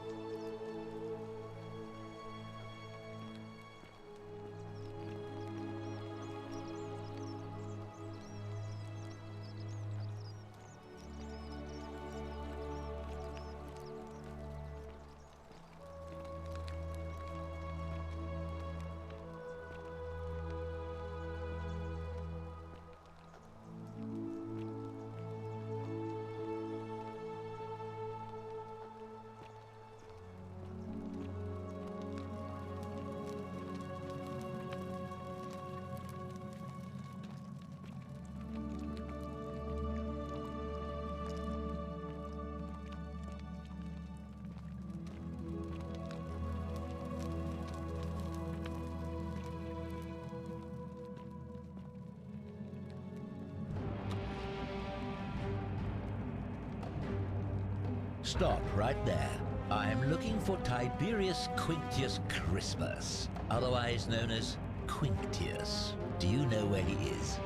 Stop right there. I'm looking for Tiberius Quinctius Crispus, otherwise known as Quinctius. Do you know where he is?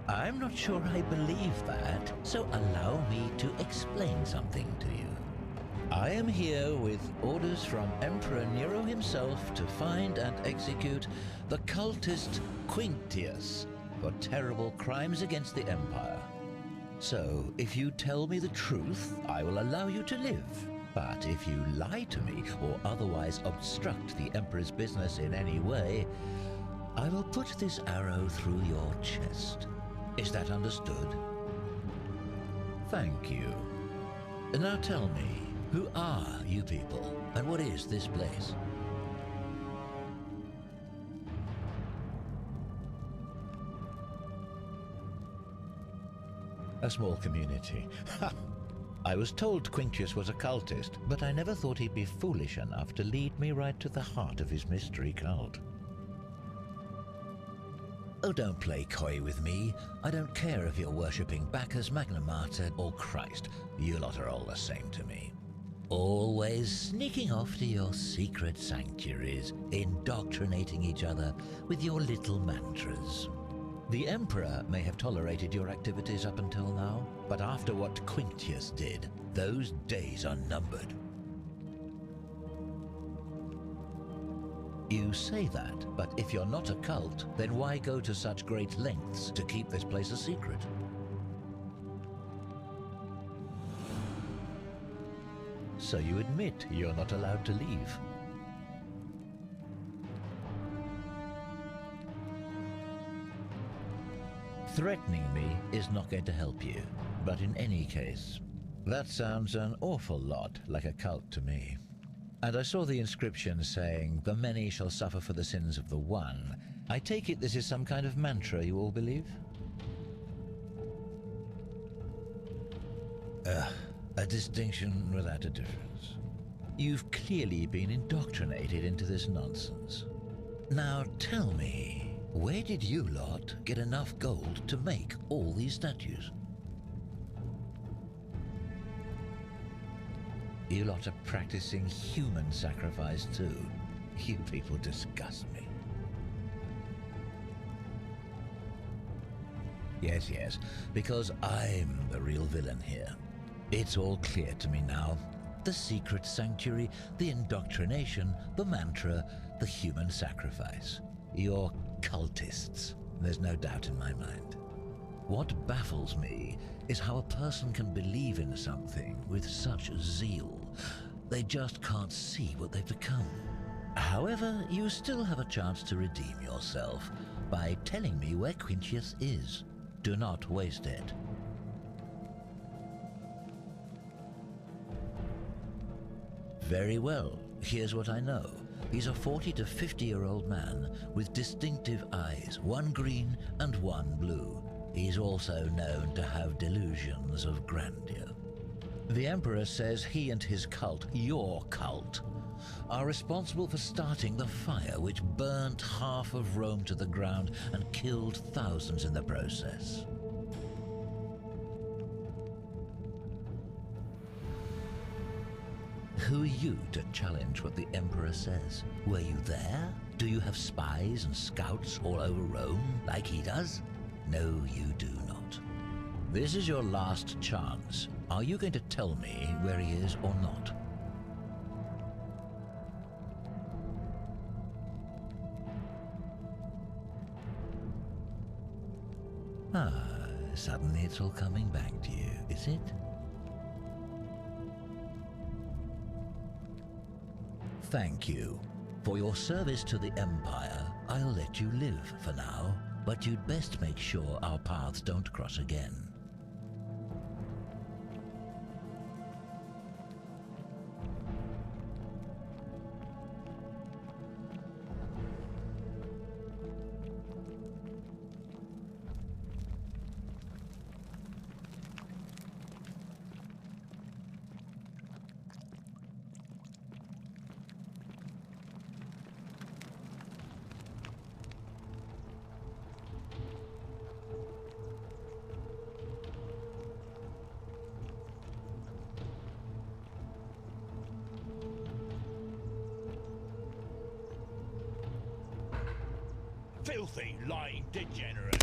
I'm not sure I believe that, so allow me to explain something to you. I am here with orders from Emperor Nero himself to find and execute the cultist Quinctius for terrible crimes against the Empire. So, if you tell me the truth, I will allow you to live. But if you lie to me or otherwise obstruct the Emperor's business in any way, I will put this arrow through your chest. Is that understood? Thank you. Now tell me, who are you people, and what is this place? A small community. Ha! I was told Quinctius was a cultist, but I never thought he'd be foolish enough to lead me right to the heart of his mystery cult. Oh, don't play coy with me. I don't care if you're worshipping Bacchus, Magna Mater, or Christ. You lot are all the same to me. Always sneaking off to your secret sanctuaries, indoctrinating each other with your little mantras. The Emperor may have tolerated your activities up until now, but after what Quinctius did, those days are numbered. You say that, but if you're not a cult, then why go to such great lengths to keep this place a secret? So you admit you're not allowed to leave. Threatening me is not going to help you, but in any case, that sounds an awful lot like a cult to me. And I saw the inscription saying, "The many shall suffer for the sins of the one." I take it this is some kind of mantra you all believe? A distinction without a difference. You've clearly been indoctrinated into this nonsense. Now tell me, where did you lot get enough gold to make all these statues? You lot are practicing human sacrifice too. You people disgust me. Yes, because I'm the real villain here. It's all clear to me now. The secret sanctuary, the indoctrination, the mantra, the human sacrifice. You're cultists. There's no doubt in my mind. What baffles me is how a person can believe in something with such zeal. They just can't see what they've become. However, you still have a chance to redeem yourself by telling me where Quinctius is. Do not waste it. Very well, here's what I know. He's a 40 to 50-year-old man with distinctive eyes, one green and one blue. He's also known to have delusions of grandeur. The Emperor says he and his cult, your cult, are responsible for starting the fire which burnt half of Rome to the ground and killed thousands in the process. Who are you to challenge what the Emperor says? Were you there? Do you have spies and scouts all over Rome like he does? No, you do not. This is your last chance. Are you going to tell me where he is or not? Suddenly it's all coming back to you, is it? Thank you. For your service to the Empire, I'll let you live for now, but you'd best make sure our paths don't cross again. Filthy, lying degenerate.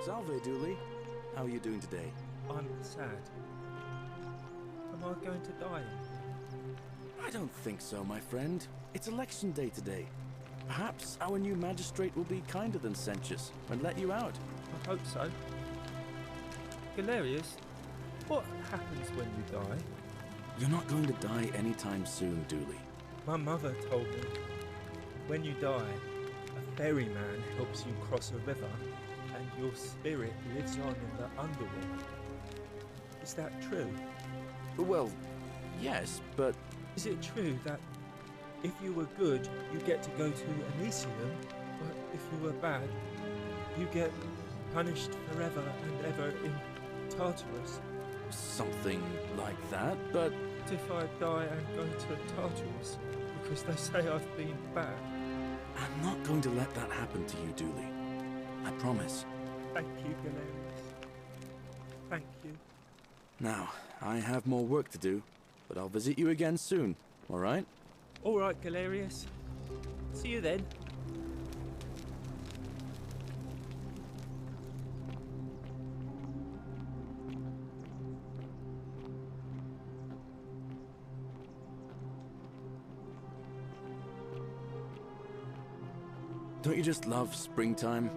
Salve, Dooley. How are you doing today? I'm sad. Am I going to die? I don't think so, my friend. It's election day today. Perhaps our new magistrate will be kinder than Sentius and let you out. I hope so. Galerius, what happens when you die? You're not going to die anytime soon, Dooley. My mother told me, when you die, a ferryman helps you cross a river and your spirit lives on in the underworld. Is that true? Well, yes, but... Is it true that if you were good, you get to go to Elysium, but if you were bad, you get punished forever and ever in Tartarus? Something like that, but... What if I die and go to Tartarus because they say I've been bad? I'm not going to let that happen to you, Dooley. I promise. Thank you, Galerius. Thank you. Now, I have more work to do, but I'll visit you again soon, all right? All right, Galerius. See you then. Don't you just love springtime?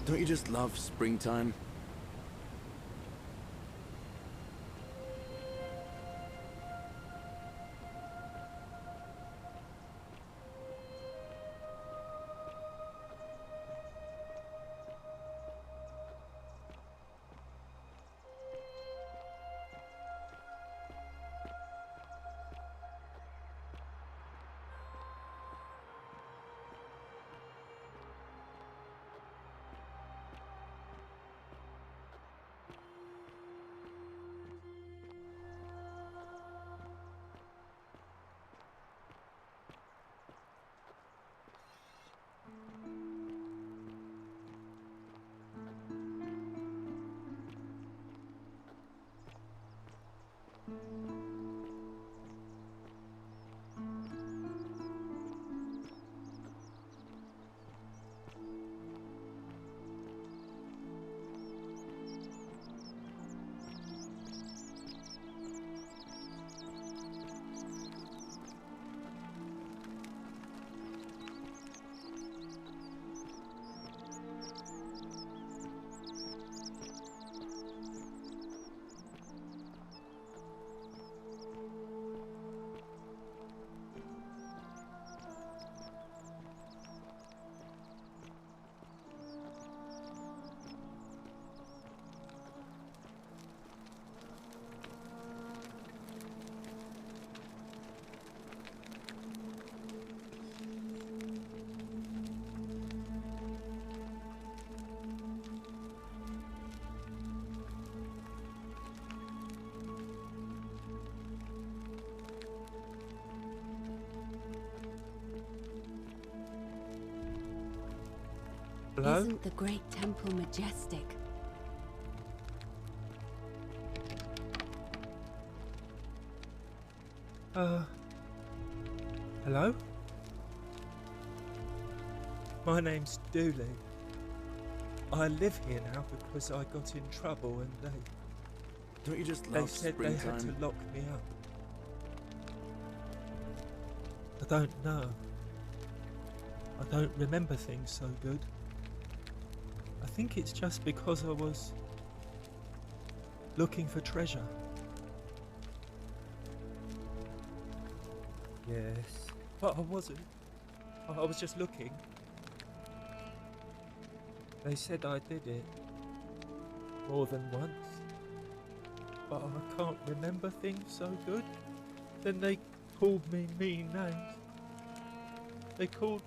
Don't you just love springtime? Hello? Isn't the great temple majestic? Hello? My name's Dooley. I live here now because I got in trouble and Don't you just they love said they had to springtime? lock me up. I don't know. I don't remember things so good. I think it's just because I was looking for treasure. Yes. But I wasn't. I was just looking. They said I did it more than once. But I can't remember things so good. Then they called me mean names. They called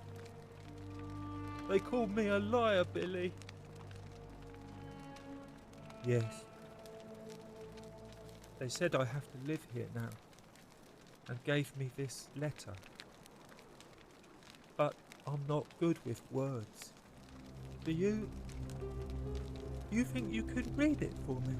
me a liar, Billy. Yes. They said I have to live here now, and gave me this letter. But I'm not good with words. Do you think you could read it for me?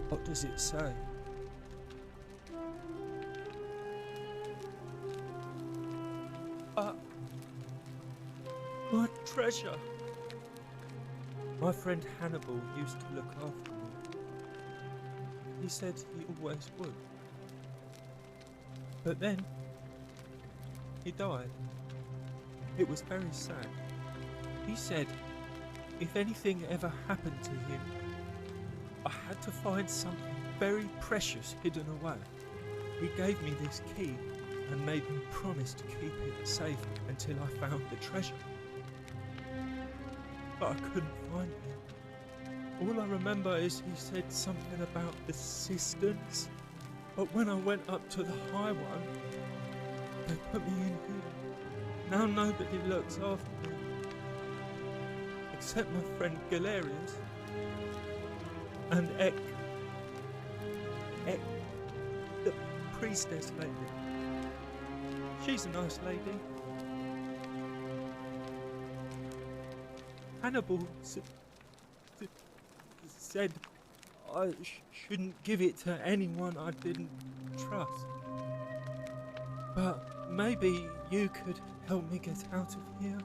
What does it say? My treasure! My friend Hannibal used to look after me. He said he always would. But then, he died. It was very sad. He said if anything ever happened to him, I had to find something very precious hidden away. He gave me this key and made me promise to keep it safe until I found the treasure. But I couldn't find it. All I remember is he said something about the cisterns, but when I went up to the high one, they put me in here. Now nobody looks after me. except my friend Galerius and Ek, the priestess lady. She's a nice lady. Hannibal said I shouldn't give it to anyone I didn't trust. But maybe you could help me get out of here.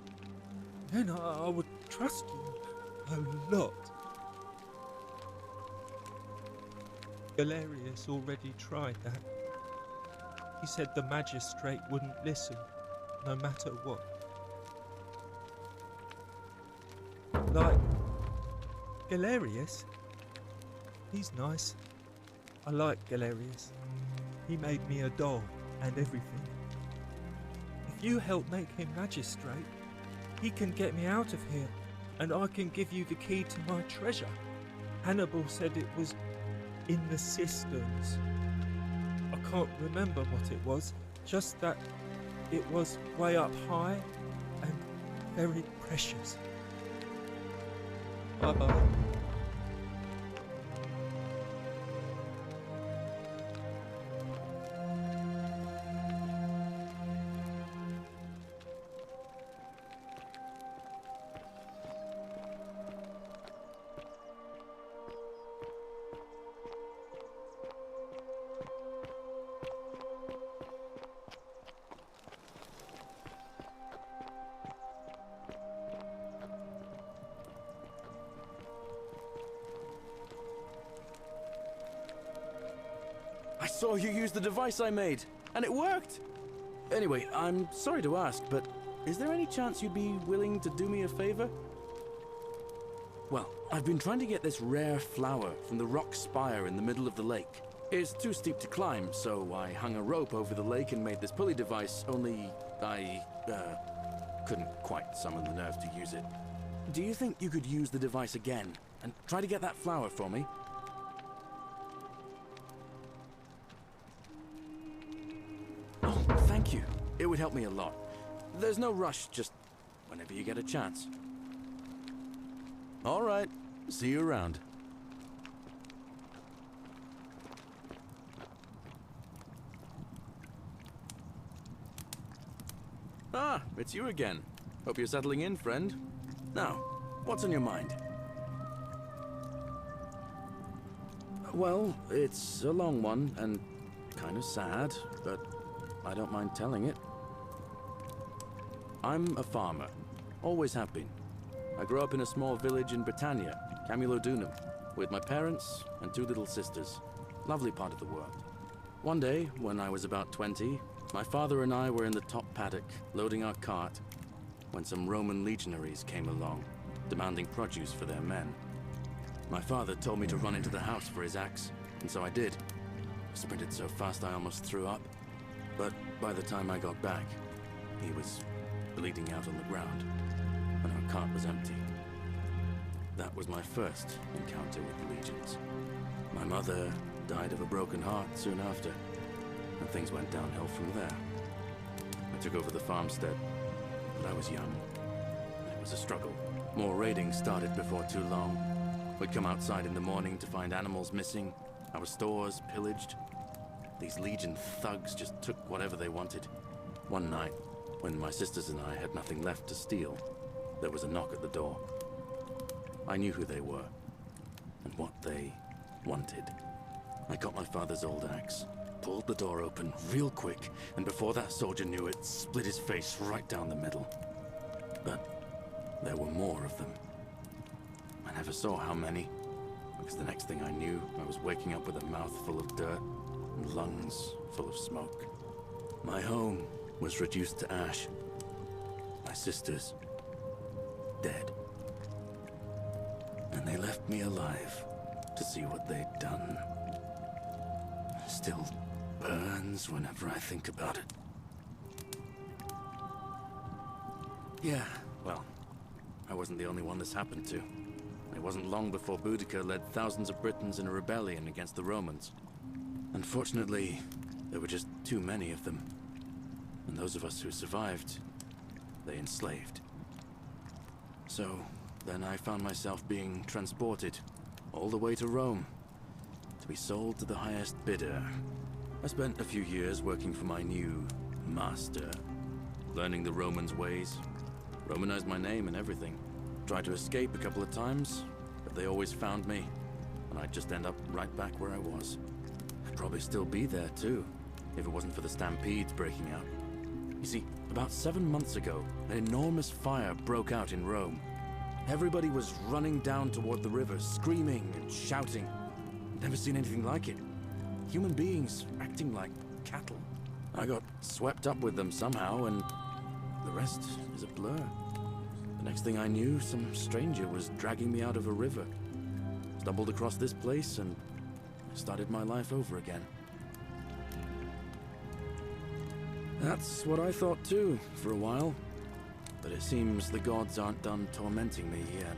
Then I would trust you a lot. Galerius already tried that. He said the magistrate wouldn't listen, no matter what. Like Galerius? He's nice. I like Galerius. He made me a doll and everything. If you help make him magistrate, he can get me out of here, and I can give you the key to my treasure. Hannibal said it was in the cisterns. I can't remember what it was, just that it was way up high and very precious. Bye-bye. I saw you use the device I made, and it worked! Anyway, I'm sorry to ask, but is there any chance you'd be willing to do me a favor? Well, I've been trying to get this rare flower from the rock spire in the middle of the lake. It's too steep to climb, so I hung a rope over the lake and made this pulley device, only I couldn't quite summon the nerve to use it. Do you think you could use the device again and try to get that flower for me? Oh, thank you. It would help me a lot. There's no rush, just whenever you get a chance. All right. See you around. Ah, it's you again. Hope you're settling in, friend. Now, what's on your mind? Well, it's a long one and kind of sad, but I don't mind telling it. I'm a farmer. Always have been. I grew up in a small village in Britannia, Camulodunum, with my parents and two little sisters. Lovely part of the world. One day, when I was about 20, my father and I were in the top paddock, loading our cart, when some Roman legionaries came along, demanding produce for their men. My father told me to run into the house for his axe, and so I did. I sprinted so fast I almost threw up, but by the time I got back, he was bleeding out on the ground, and our cart was empty. That was my first encounter with the legions. My mother died of a broken heart soon after, and things went downhill from there. I took over the farmstead, but I was young. It was a struggle. More raiding started before too long. We'd come outside in the morning to find animals missing, our stores pillaged. These legion thugs just took whatever they wanted. One night, when my sisters and I had nothing left to steal, there was a knock at the door. I knew who they were, and what they wanted. I got my father's old axe, pulled the door open real quick, and before that soldier knew it, split his face right down the middle. But there were more of them. I never saw how many, because the next thing I knew, I was waking up with a mouth full of dirt and lungs full of smoke. My home was reduced to ash. My sisters, dead. And they left me alive to see what they'd done. Still burns whenever I think about it. Yeah, well, I wasn't the only one this happened to. It wasn't long before Boudica led thousands of Britons in a rebellion against the Romans. Unfortunately, there were just too many of them. And those of us who survived, they enslaved. So, Then I found myself being transported all the way to Rome to be sold to the highest bidder. I spent a few years working for my new master, learning the Romans' ways, Romanized my name and everything. Tried to escape a couple of times, but they always found me, and I'd just end up right back where I was. I'd probably still be there too, if it wasn't for the stampedes breaking out. You see, about 7 months ago, an enormous fire broke out in Rome. Everybody was running down toward the river, screaming and shouting. Never seen anything like it. Human beings acting like cattle. I got swept up with them somehow, and the rest is a blur. The next thing I knew, some stranger was dragging me out of a river. Stumbled across this place and started my life over again. That's what I thought too, for a while. But it seems the gods aren't done tormenting me yet.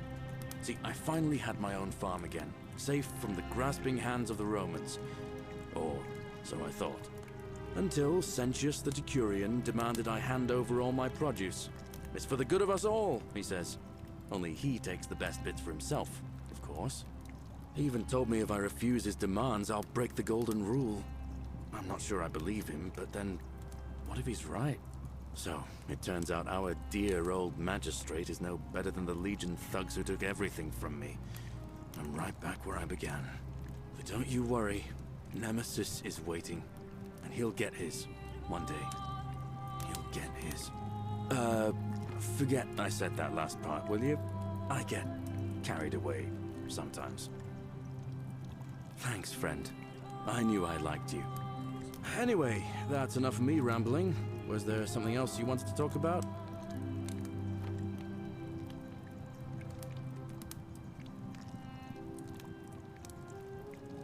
See, I finally had my own farm again, safe from the grasping hands of the Romans. Or so I thought. Until Sentius the Decurion demanded I hand over all my produce. It's for the good of us all, he says. Only he takes the best bits for himself, of course. He even told me if I refuse his demands, I'll break the golden rule. I'm not sure I believe him, but then, what if he's right? So, it turns out our dear old magistrate is no better than the Legion thugs who took everything from me. I'm right back where I began. But don't you worry, Nemesis is waiting. And he'll get his, one day. He'll get his. Forget I said that last part, will you? I get carried away sometimes. Thanks, friend. I knew I liked you. Anyway, that's enough of me rambling. Was there something else you wanted to talk about?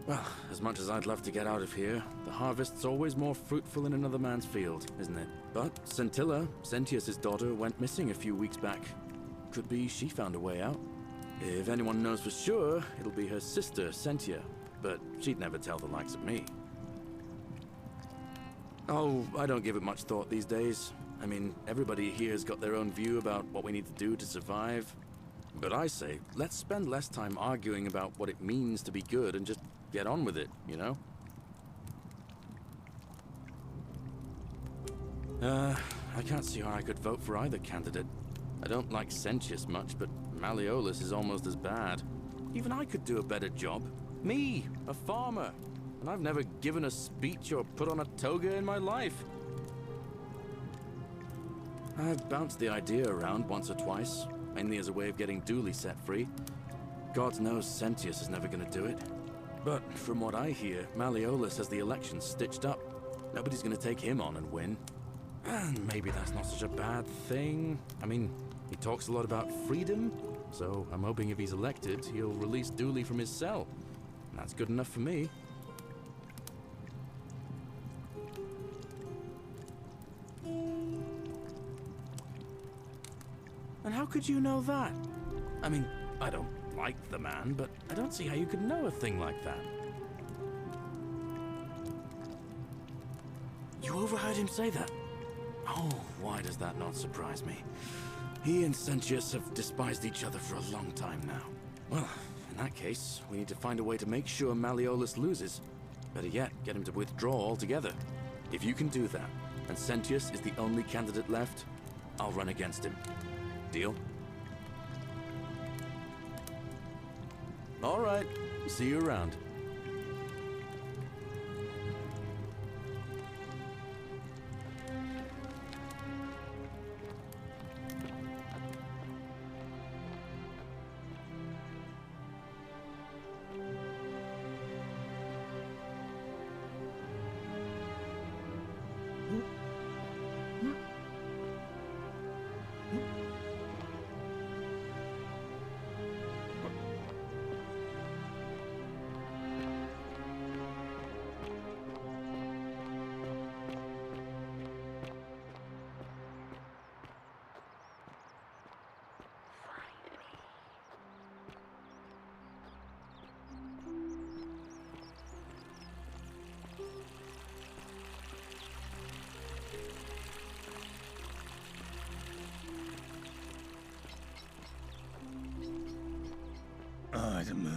Well, as much as I'd love to get out of here, the harvest's always more fruitful in another man's field, isn't it? But Scintilla, Sentius's daughter, went missing a few weeks back. Could be she found a way out. If anyone knows for sure, it'll be her sister, Sentia. But she'd never tell the likes of me. Oh, I don't give it much thought these days. I mean, everybody here's got their own view about what we need to do to survive. But I say, let's spend less time arguing about what it means to be good and just get on with it, you know? I can't see how I could vote for either candidate. I don't like Sentius much, but Malleolus is almost as bad. Even I could do a better job. Me, a farmer. And I've never given a speech or put on a toga in my life. I've bounced the idea around once or twice, mainly as a way of getting Dooley set free. God knows Sentius is never going to do it. But from what I hear, Malleolus has the election stitched up. Nobody's going to take him on and win. And maybe that's not such a bad thing. I mean, he talks a lot about freedom, so I'm hoping if he's elected, he'll release Dooley from his cell. And that's good enough for me. And how could you know that? I mean, I don't like the man, but I don't see how you could know a thing like that. You overheard him say that? Oh, why does that not surprise me? He and Sentius have despised each other for a long time now. Well, in that case, we need to find a way to make sure Malleolus loses. Better yet, get him to withdraw altogether. If you can do that, and Sentius is the only candidate left, I'll run against him. Deal? All right. See you around. the murder.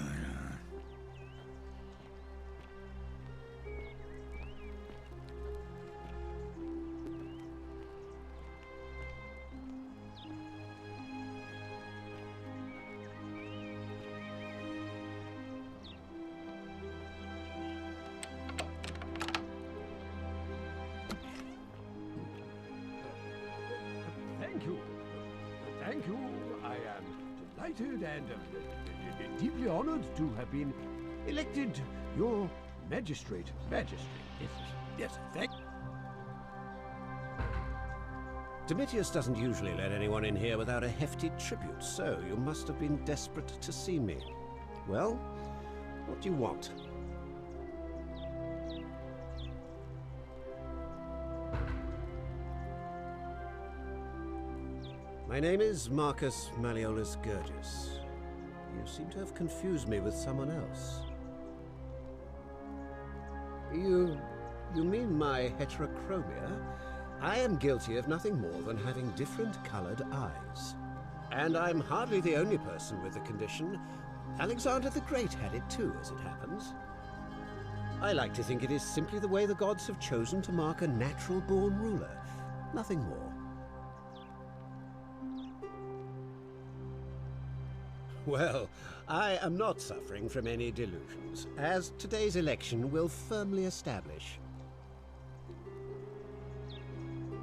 Thank you. Thank you. I am delighted and deeply honored to have been elected your magistrate. Yes, thank. Domitius doesn't usually let anyone in here without a hefty tribute, so you must have been desperate to see me. Well, what do you want? My name is Marcus Malleolus Gurgis. You seem to have confused me with someone else. You mean my heterochromia? I am guilty of nothing more than having different colored eyes. And I'm hardly the only person with the condition. Alexander the Great had it too, as it happens. I like to think it is simply the way the gods have chosen to mark a natural-born ruler. Nothing more. Well, I am not suffering from any delusions, as today's election will firmly establish.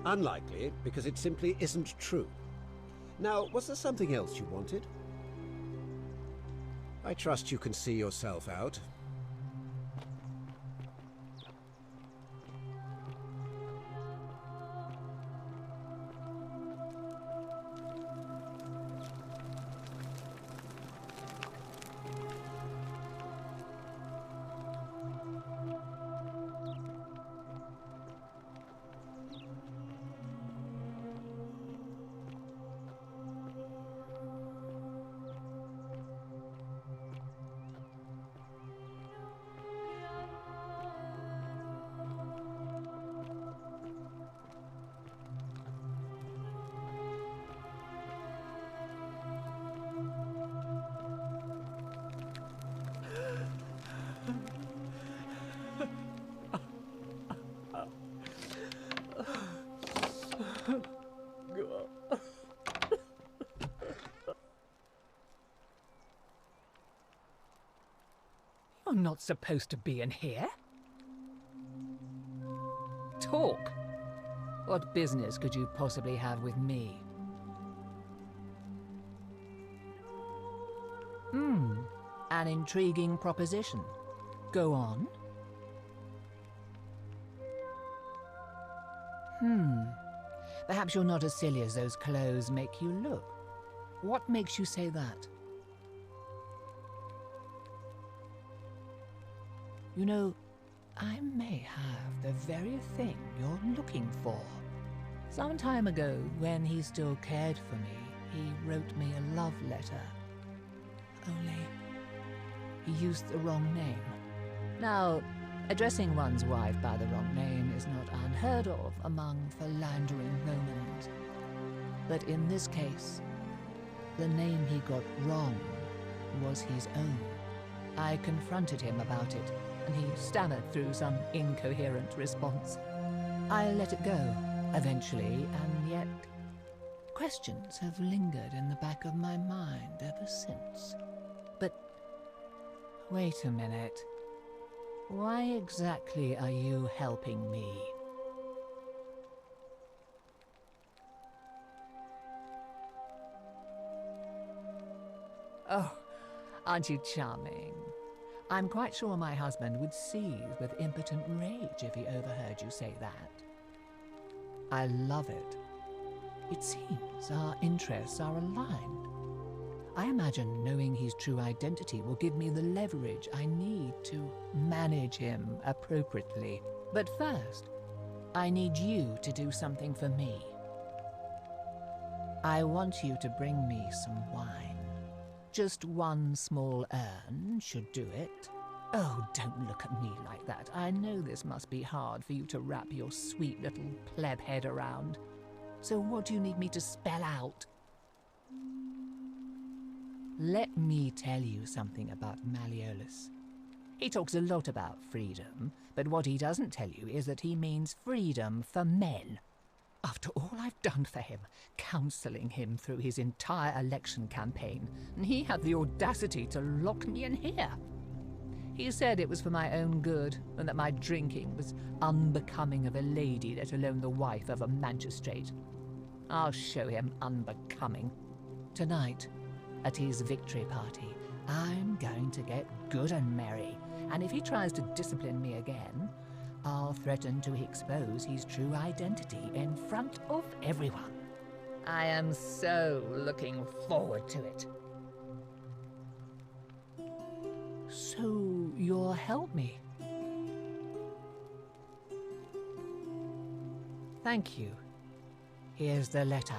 Unlikely, because it simply isn't true. Now, was there something else you wanted? I trust you can see yourself out. You're not supposed to be in here. Talk. What business could you possibly have with me? An intriguing proposition. Go on. Perhaps you're not as silly as those clothes make you look. What makes you say that? You know, I may have the very thing you're looking for. Some time ago, when he still cared for me, he wrote me a love letter. Only, he used the wrong name. Now, addressing one's wife by the wrong name is not unheard of among philandering Romans. But in this case, the name he got wrong was his own. I confronted him about it, and he stammered through some incoherent response. I let it go, eventually, and yet questions have lingered in the back of my mind ever since. But wait a minute. Why exactly are you helping me? Oh, aren't you charming? I'm quite sure my husband would seethe with impotent rage if he overheard you say that. I love it. It seems our interests are aligned. I imagine knowing his true identity will give me the leverage I need to manage him appropriately. But first, I need you to do something for me. I want you to bring me some wine. Just one small urn should do it. Oh, don't look at me like that. I know this must be hard for you to wrap your sweet little pleb head around. So what do you need me to spell out? Let me tell you something about Malleolus. He talks a lot about freedom, but what he doesn't tell you is that he means freedom for men. After all I've done for him, counselling him through his entire election campaign, he had the audacity to lock me in here. He said it was for my own good, and that my drinking was unbecoming of a lady, let alone the wife of a magistrate. I'll show him unbecoming. Tonight, at his victory party, I'm going to get good and merry, and if he tries to discipline me again, I'll threaten to expose his true identity in front of everyone. I am so looking forward to it. So, you'll help me? Thank you. Here's the letter.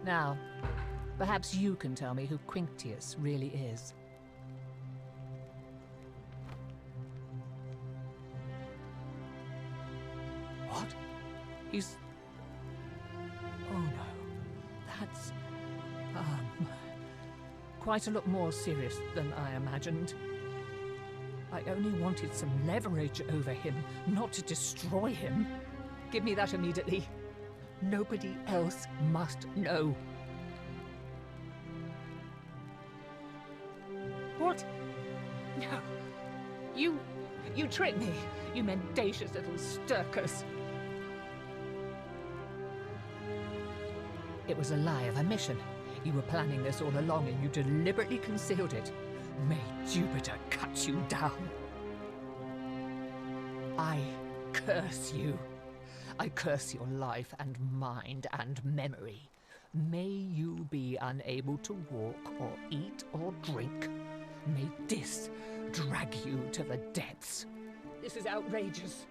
Now, perhaps you can tell me who Quinctius really is. What? He's... Oh no. That's... quite a lot more serious than I imagined. I only wanted some leverage over him, not to destroy him. Give me that immediately. Nobody else must know. What? No. You tricked me, you mendacious little stirkers. It was a lie of a mission. You were planning this all along and you deliberately concealed it. May Jupiter cut you down. I curse you. I curse your life and mind and memory. May you be unable to walk or eat or drink. May this drag you to the depths. This is outrageous.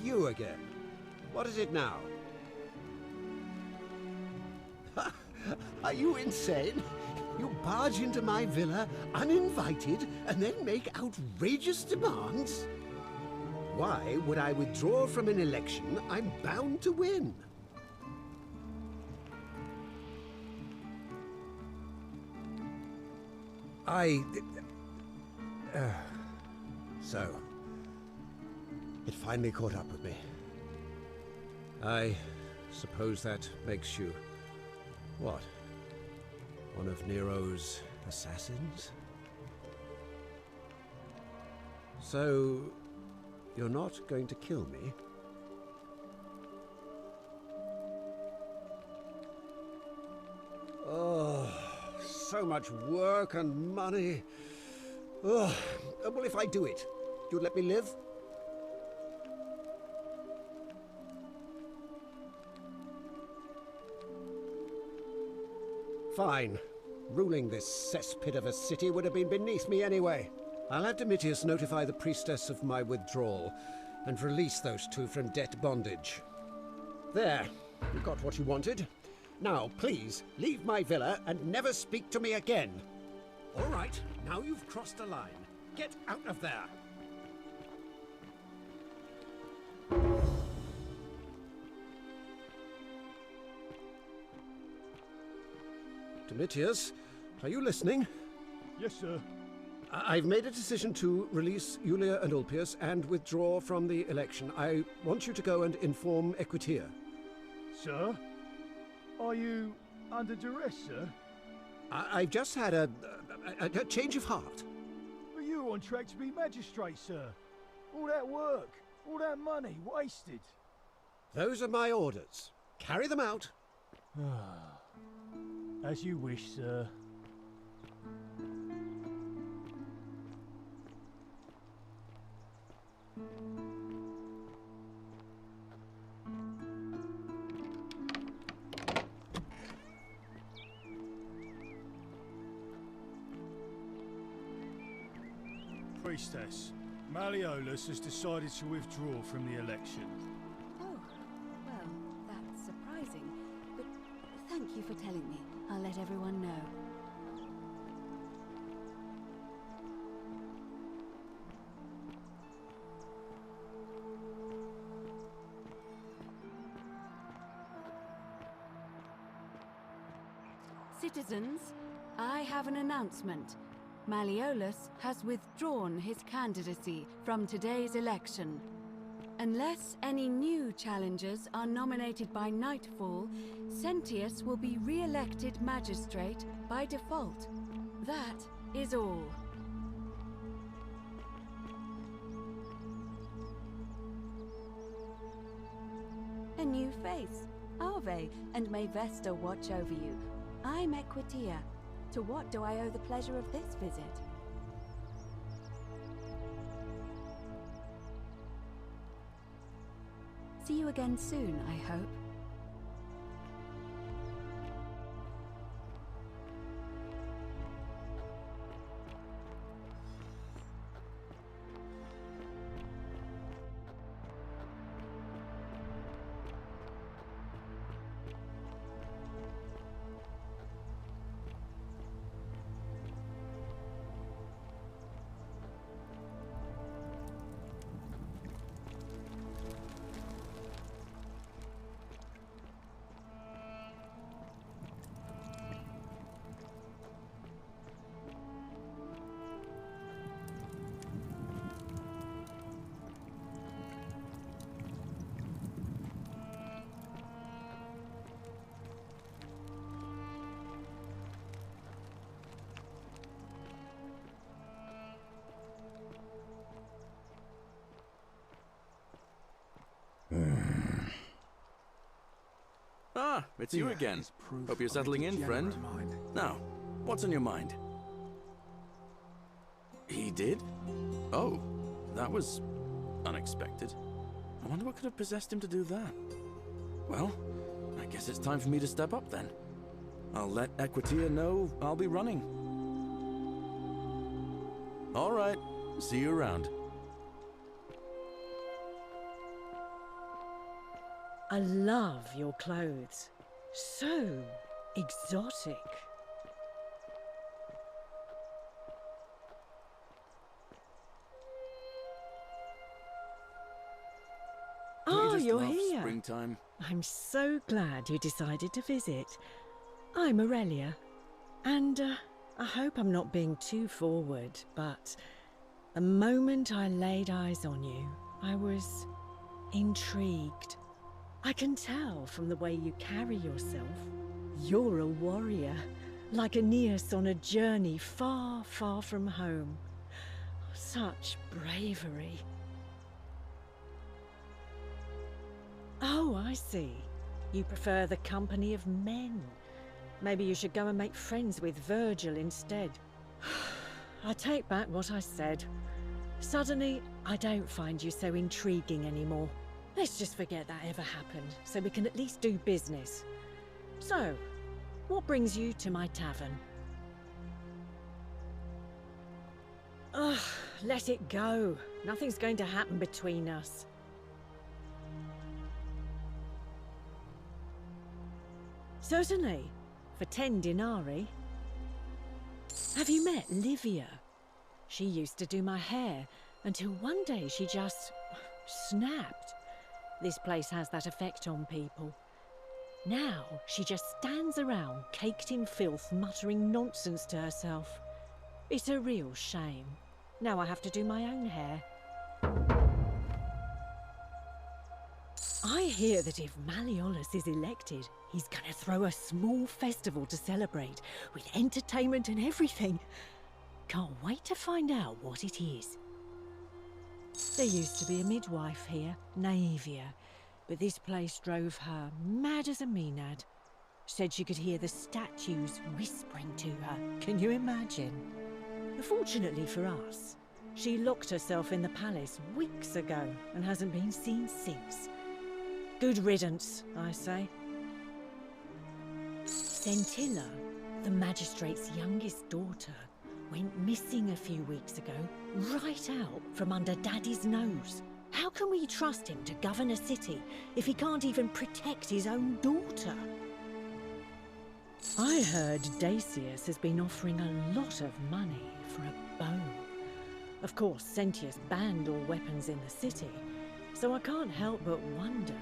You again. What is it now? Are you insane? You barge into my villa uninvited and then make outrageous demands? Why would I withdraw from an election I'm bound to win? So, it finally caught up with me. I suppose that makes you, what, one of Nero's assassins? So, you're not going to kill me? Oh, so much work and money. Oh, well, if I do it, you'd let me live? Fine. Ruling this cesspit of a city would have been beneath me anyway. I'll have Domitius notify the priestess of my withdrawal and release those two from debt bondage. There. You got what you wanted. Now, please, leave my villa and never speak to me again. All right, now you've crossed a line. Get out of there. Domitius, are you listening? Yes, sir. I've made a decision to release Julia and Ulpius and withdraw from the election. I want you to go and inform Equitia. Sir? Are you under duress, sir? I've just had a change of heart. you're on track to be magistrate, sir. All that work, all that money wasted. Those are my orders. Carry them out. As you wish, sir. Priestess, Malleolus has decided to withdraw from the election. Oh, well, that's surprising. But thank you for telling me. I'll let everyone know. Citizens, I have an announcement. Malleolus has withdrawn his candidacy from today's election. Unless any new challengers are nominated by nightfall, Sentius will be re-elected magistrate by default. That is all. A new face. Ave, and may Vesta watch over you. I'm Equitia. To what do I owe the pleasure of this visit? See you again soon, I hope. Ah, it's you again. Hope you're settling in, friend. Now, what's on your mind? He did? Oh, that was unexpected. I wonder what could have possessed him to do that. Well, I guess it's time for me to step up then. I'll let Equitia know I'll be running. All right, see you around. I love your clothes. So exotic. Oh, you're here. Springtime. I'm so glad you decided to visit. I'm Aurelia, and I hope I'm not being too forward, but the moment I laid eyes on you, I was intrigued. I can tell from the way you carry yourself. You're a warrior, like Aeneas on a journey far, far from home. Such bravery. Oh, I see. You prefer the company of men. Maybe you should go and make friends with Virgil instead. I take back what I said. Suddenly, I don't find you so intriguing anymore. Let's just forget that ever happened, so we can at least do business. So, what brings you to my tavern? Ugh, let it go. Nothing's going to happen between us. Certainly, for 10 denarii. Have you met Livia? She used to do my hair, until one day she just snapped. This place has that effect on people. Now, she just stands around, caked in filth, muttering nonsense to herself. It's a real shame. Now I have to do my own hair. I hear that if Malleolus is elected, he's gonna throw a small festival to celebrate, with entertainment and everything. Can't wait to find out what it is. There used to be a midwife here, Naevia, but this place drove her mad as a Maenad. Said she could hear the statues whispering to her. Can you imagine? Fortunately for us, she locked herself in the palace weeks ago and hasn't been seen since. Good riddance, I say. Scintilla, the magistrate's youngest daughter, went missing a few weeks ago, right out from under Daddy's nose. How can we trust him to govern a city if he can't even protect his own daughter? I heard Dacius has been offering a lot of money for a bow. Of course, Sentius banned all weapons in the city, so I can't help but wonder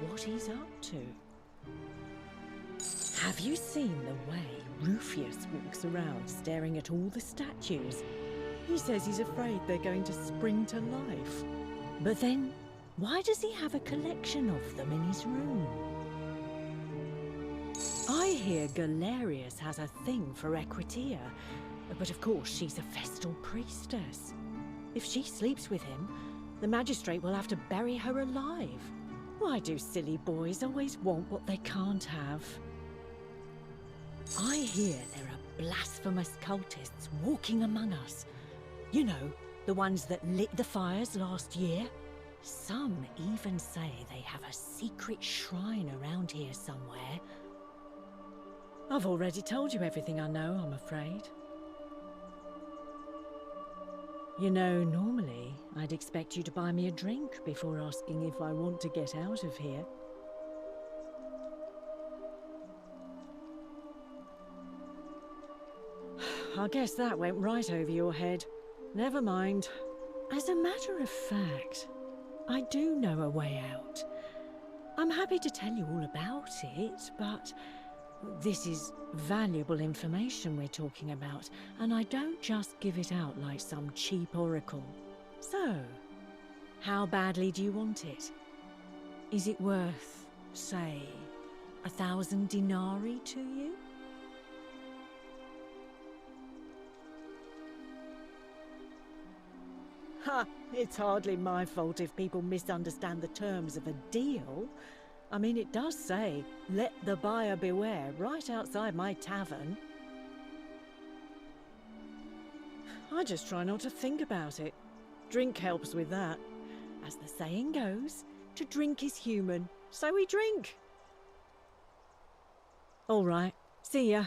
what he's up to. Have you seen the way Rufius walks around staring at all the statues? He says he's afraid they're going to spring to life. But then, why does he have a collection of them in his room? I hear Galerius has a thing for Equitia, but of course she's a Festal priestess. If she sleeps with him, the magistrate will have to bury her alive. Why do silly boys always want what they can't have? I hear there are blasphemous cultists walking among us. You know, the ones that lit the fires last year? Some even say they have a secret shrine around here somewhere. I've already told you everything I know, I'm afraid. You know, normally I'd expect you to buy me a drink before asking if I want to get out of here. I guess that went right over your head. Never mind. As a matter of fact, I do know a way out. I'm happy to tell you all about it, but this is valuable information we're talking about, and I don't just give it out like some cheap oracle. So, how badly do you want it? Is it worth, say, 1,000 denarii to you? Ha! It's hardly my fault if people misunderstand the terms of a deal. I mean, it does say, "Let the buyer beware," right outside my tavern. I just try not to think about it. Drink helps with that. As the saying goes, to drink is human, so we drink. All right, see ya.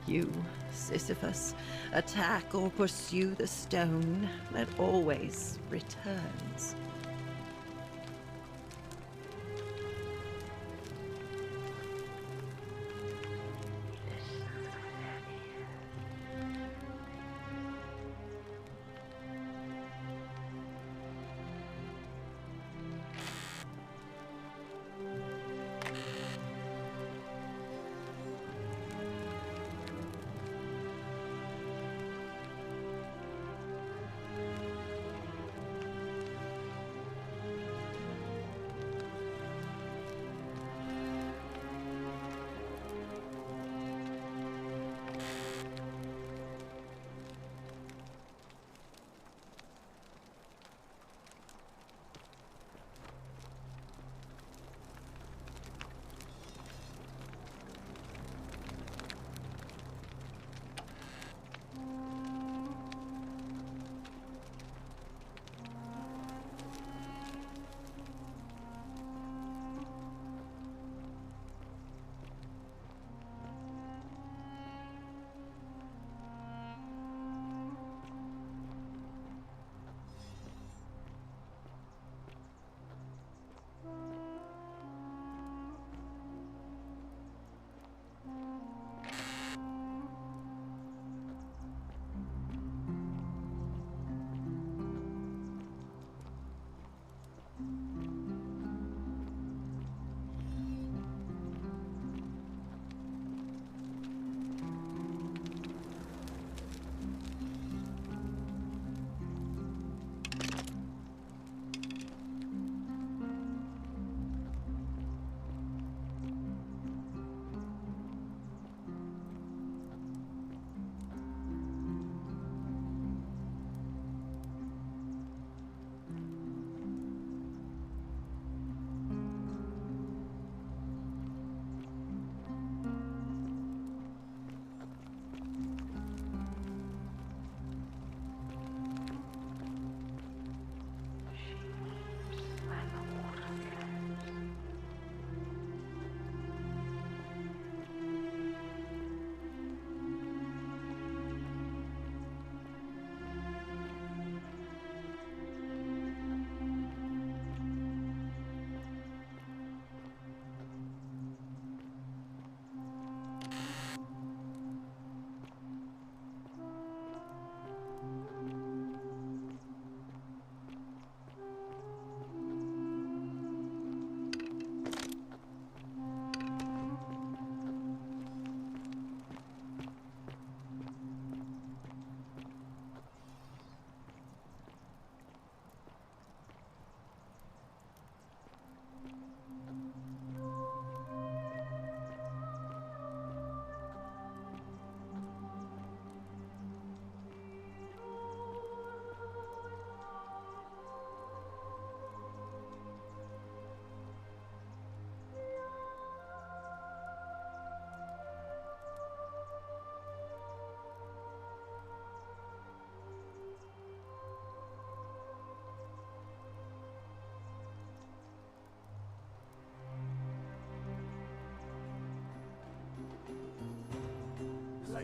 You, Sisyphus, attack or pursue the stone that always returns.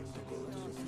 like to go to the front.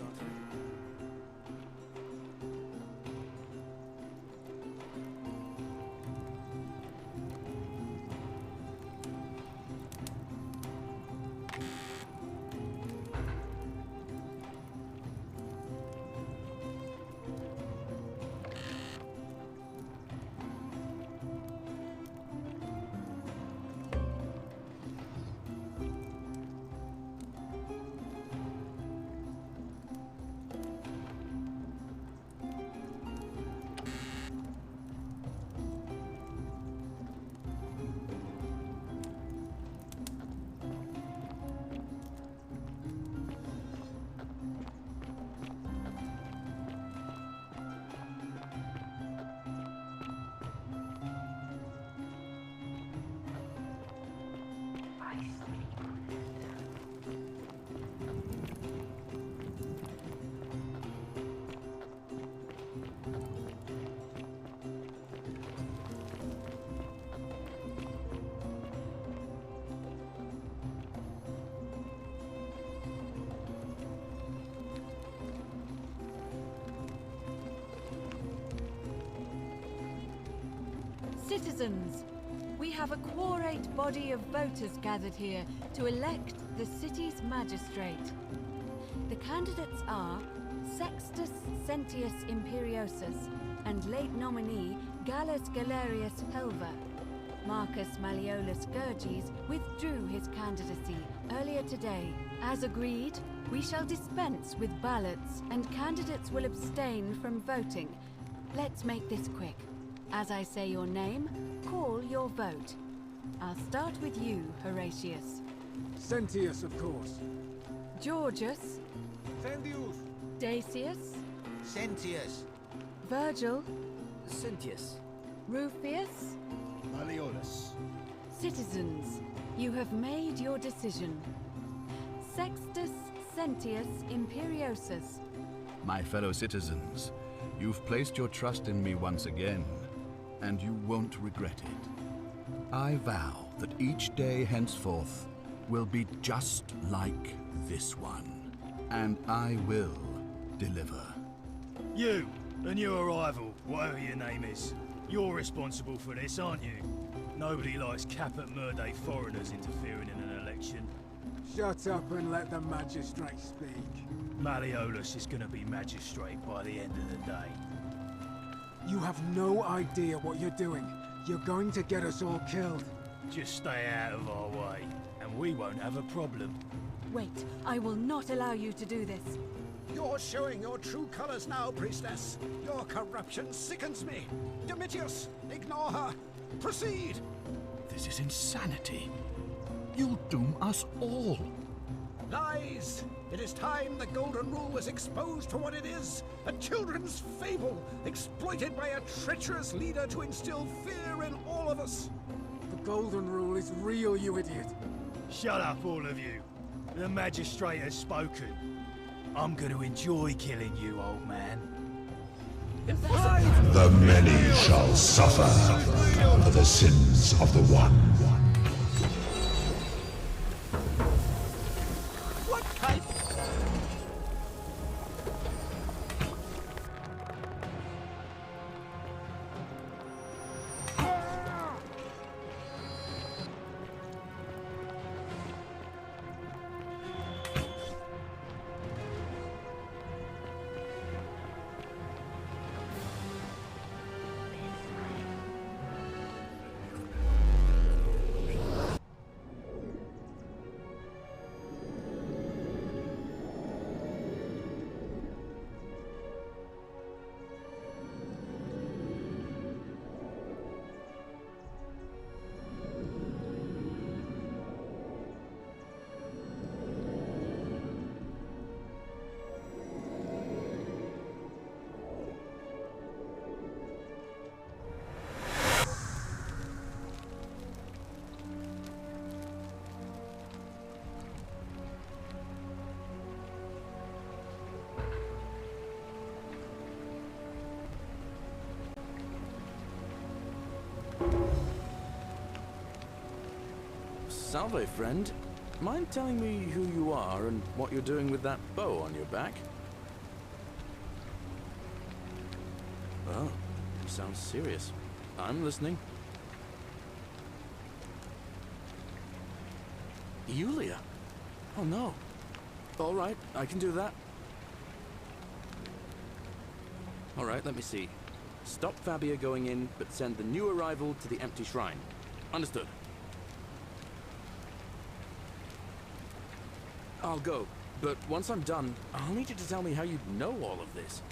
Citizens, we have a quorate body of voters gathered here to elect the city's magistrate. The candidates are Sextus Sentius Imperiosus and late nominee Gallus Galerius Helver. Marcus Malleolus Gurges withdrew his candidacy earlier today. As agreed, we shall dispense with ballots and candidates will abstain from voting. Let's make this quick. As I say your name, call your vote. I'll start with you, Horatius. Sentius, of course. Georgius. Sentius. Dacius. Sentius. Virgil. Sentius. Rufius. Malleolus. Citizens, you have made your decision. Sextus Sentius Imperiosus. My fellow citizens, you've placed your trust in me once again, and you won't regret it. I vow that each day henceforth will be just like this one, and I will deliver. You and your arrival, whatever your name is, you're responsible for this, aren't you? Nobody likes Caput Murday foreigners interfering in an election. Shut up and let the magistrate speak. Malleolus is gonna be magistrate by the end of the day. You have no idea what you're doing. You're going to get us all killed. Just stay out of our way, and we won't have a problem. Wait, I will not allow you to do this. You're showing your true colors now, priestess. Your corruption sickens me. Domitius, ignore her. Proceed. This is insanity. You'll doom us all. Lies! It is time the Golden Rule was exposed for what it is, a children's fable, exploited by a treacherous leader to instill fear in all of us. The Golden Rule is real, you idiot. Shut up, all of you. The magistrate has spoken. I'm going to enjoy killing you, old man. The many shall suffer for the sins of the one. What kind? Salve, friend. mind telling me who you are and what you're doing with that bow on your back? Oh, you sound serious. I'm listening. Yulia? Oh no. All right, I can do that. All right, let me see. Stop Fabia going in, but send the new arrival to the empty shrine. Understood. I'll go, but once I'm done, I'll need you to tell me how you know all of this.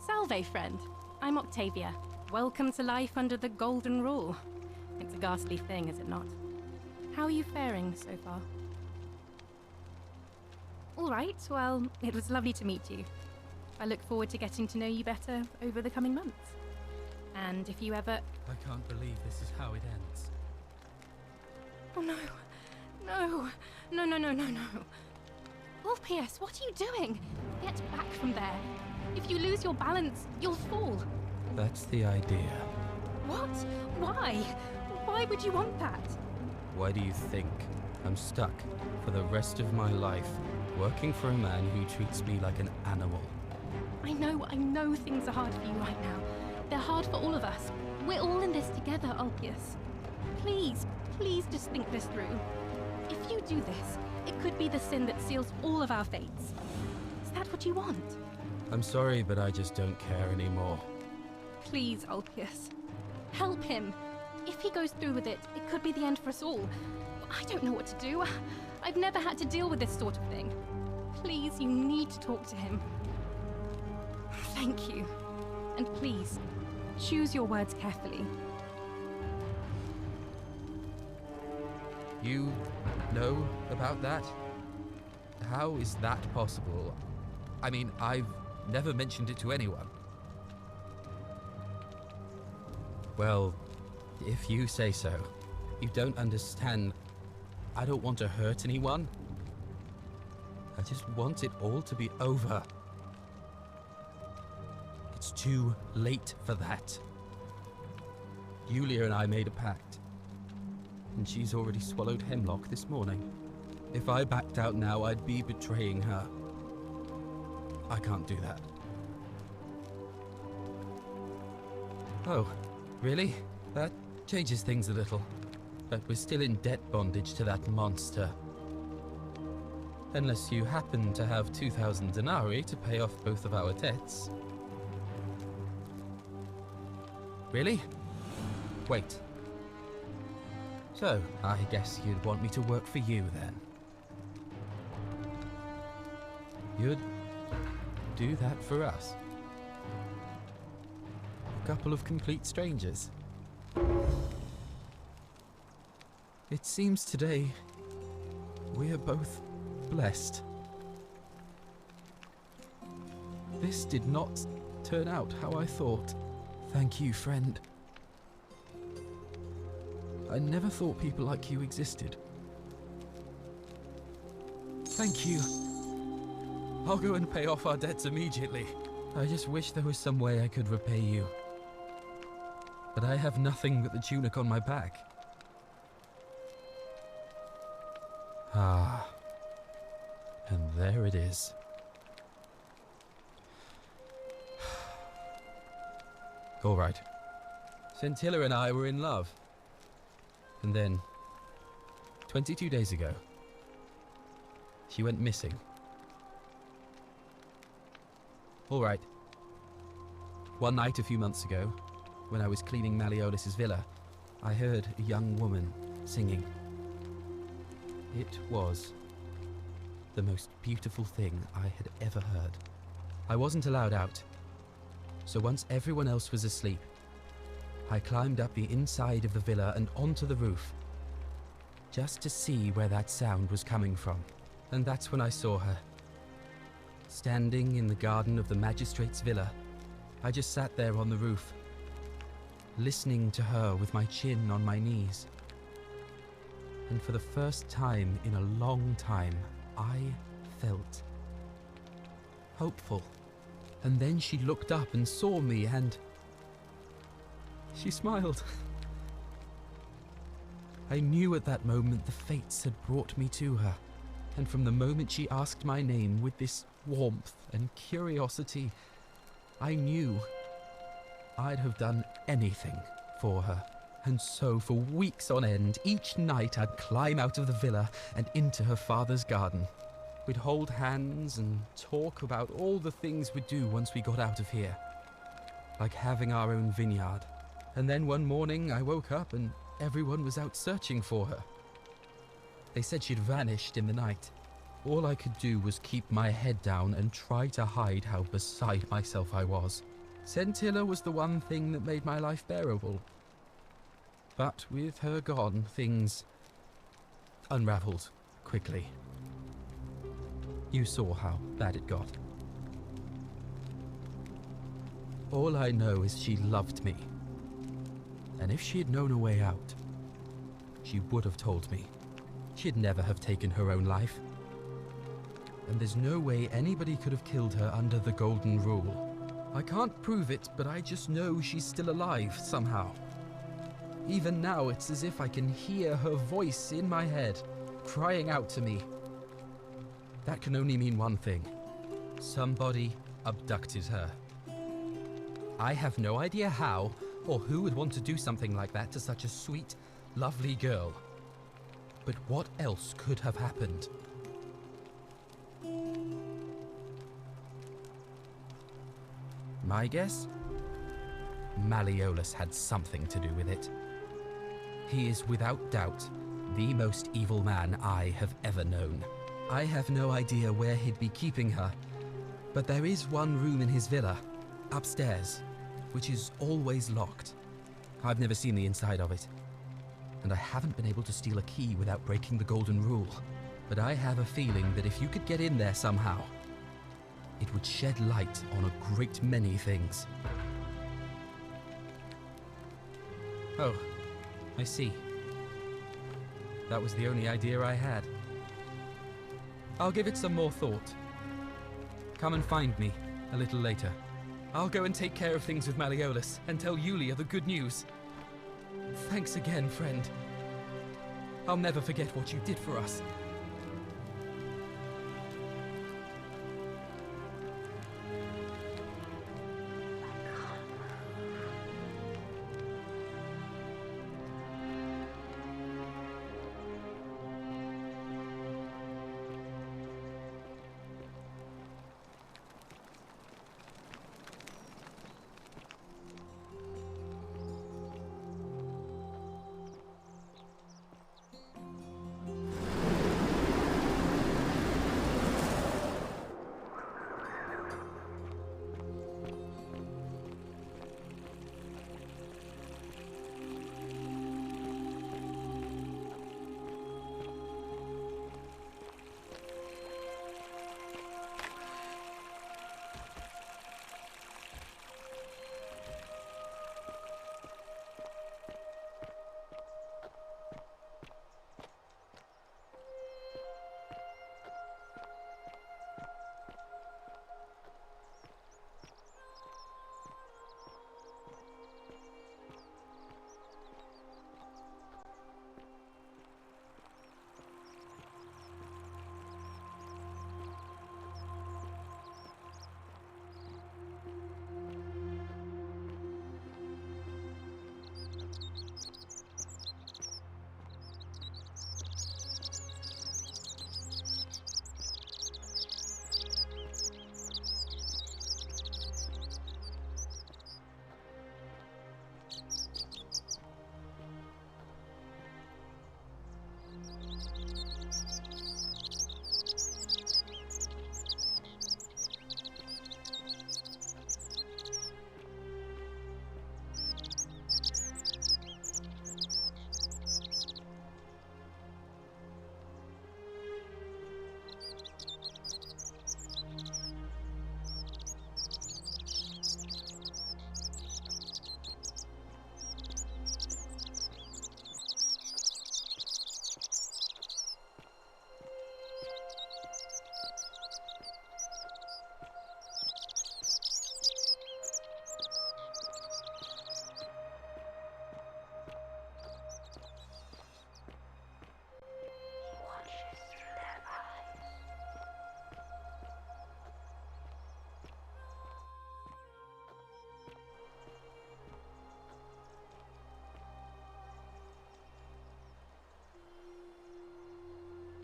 Salve, friend. I'm Octavia. Welcome to life under the Golden Rule. It's a ghastly thing, is it not? How are you faring so far? All right, well, it was lovely to meet you. I look forward to getting to know you better over the coming months. And if you ever... I can't believe this is how it ends. Oh no. No. No, no, no, no, no. Ulpius, what are you doing? Get back from there. If you lose your balance, you'll fall. That's the idea. What? Why? Why would you want that? Why do you think I'm stuck for the rest of my life working for a man who treats me like an animal? I know things are hard for you right now. They're hard for all of us. We're all in this together, Ulpius. Please, please just think this through. If you do this, it could be the sin that seals all of our fates. Is that what you want? I'm sorry, but I just don't care anymore. Please, Ulpius. Help him. If he goes through with it, it could be the end for us all. I don't know what to do. I've never had to deal with this sort of thing. Please, you need to talk to him. Thank you. And please, choose your words carefully. You know about that? How is that possible? I mean, I've never mentioned it to anyone. Well, if you say so. You don't understand. I don't want to hurt anyone. I just want it all to be over. It's too late for that. Yulia and I made a pact. And she's already swallowed hemlock this morning. If I backed out now, I'd be betraying her. I can't do that. Oh, really? That changes things a little. But we're still in debt bondage to that monster. Unless you happen to have 2,000 denarii to pay off both of our debts. Really? Wait. So, I guess you'd want me to work for you then. You'd do that for us? A couple of complete strangers? It seems today we are both blessed. This did not turn out how I thought. Thank you, friend. I never thought people like you existed. Thank you. I'll go and pay off our debts immediately. I just wish there was some way I could repay you. But I have nothing but the tunic on my back. Ah. And there it is. All right. Scintilla and I were in love. And then, 22 days ago, she went missing. All right. One night a few months ago, when I was cleaning Malleolus's villa, I heard a young woman singing. It was the most beautiful thing I had ever heard. I wasn't allowed out, so once everyone else was asleep, I climbed up the inside of the villa and onto the roof, just to see where that sound was coming from. And that's when I saw her. Standing in the garden of the magistrate's villa, I just sat there on the roof, listening to her with my chin on my knees. And for the first time in a long time, I felt hopeful. And then she looked up and saw me and she smiled. I knew at that moment the fates had brought me to her. And from the moment she asked my name with this warmth and curiosity, I knew I'd have done anything for her. And so for weeks on end, each night I'd climb out of the villa and into her father's garden. We'd hold hands and talk about all the things we'd do once we got out of here. Like having our own vineyard. And then one morning I woke up and everyone was out searching for her. They said she'd vanished in the night. All I could do was keep my head down and try to hide how beside myself I was. Scintilla was the one thing that made my life bearable. But with her gone, things unraveled quickly. You saw how bad it got. All I know is she loved me. And if she had known a way out, she would have told me. She'd never have taken her own life. And there's no way anybody could have killed her under the Golden Rule. I can't prove it, but I just know she's still alive somehow. Even now, it's as if I can hear her voice in my head, crying out to me. That can only mean one thing. Somebody abducted her. I have no idea how, or who would want to do something like that to such a sweet, lovely girl. But what else could have happened? My guess? Malleolus had something to do with it. He is without doubt the most evil man I have ever known. I have no idea where he'd be keeping her, but there is one room in his villa, upstairs, which is always locked. I've never seen the inside of it, and I haven't been able to steal a key without breaking the Golden Rule. But I have a feeling that if you could get in there somehow, it would shed light on a great many things. Oh, I see. That was the only idea I had. I'll give it some more thought. Come and find me a little later. I'll go and take care of things with Malleolus and tell Yulia the good news. Thanks again, friend. I'll never forget what you did for us.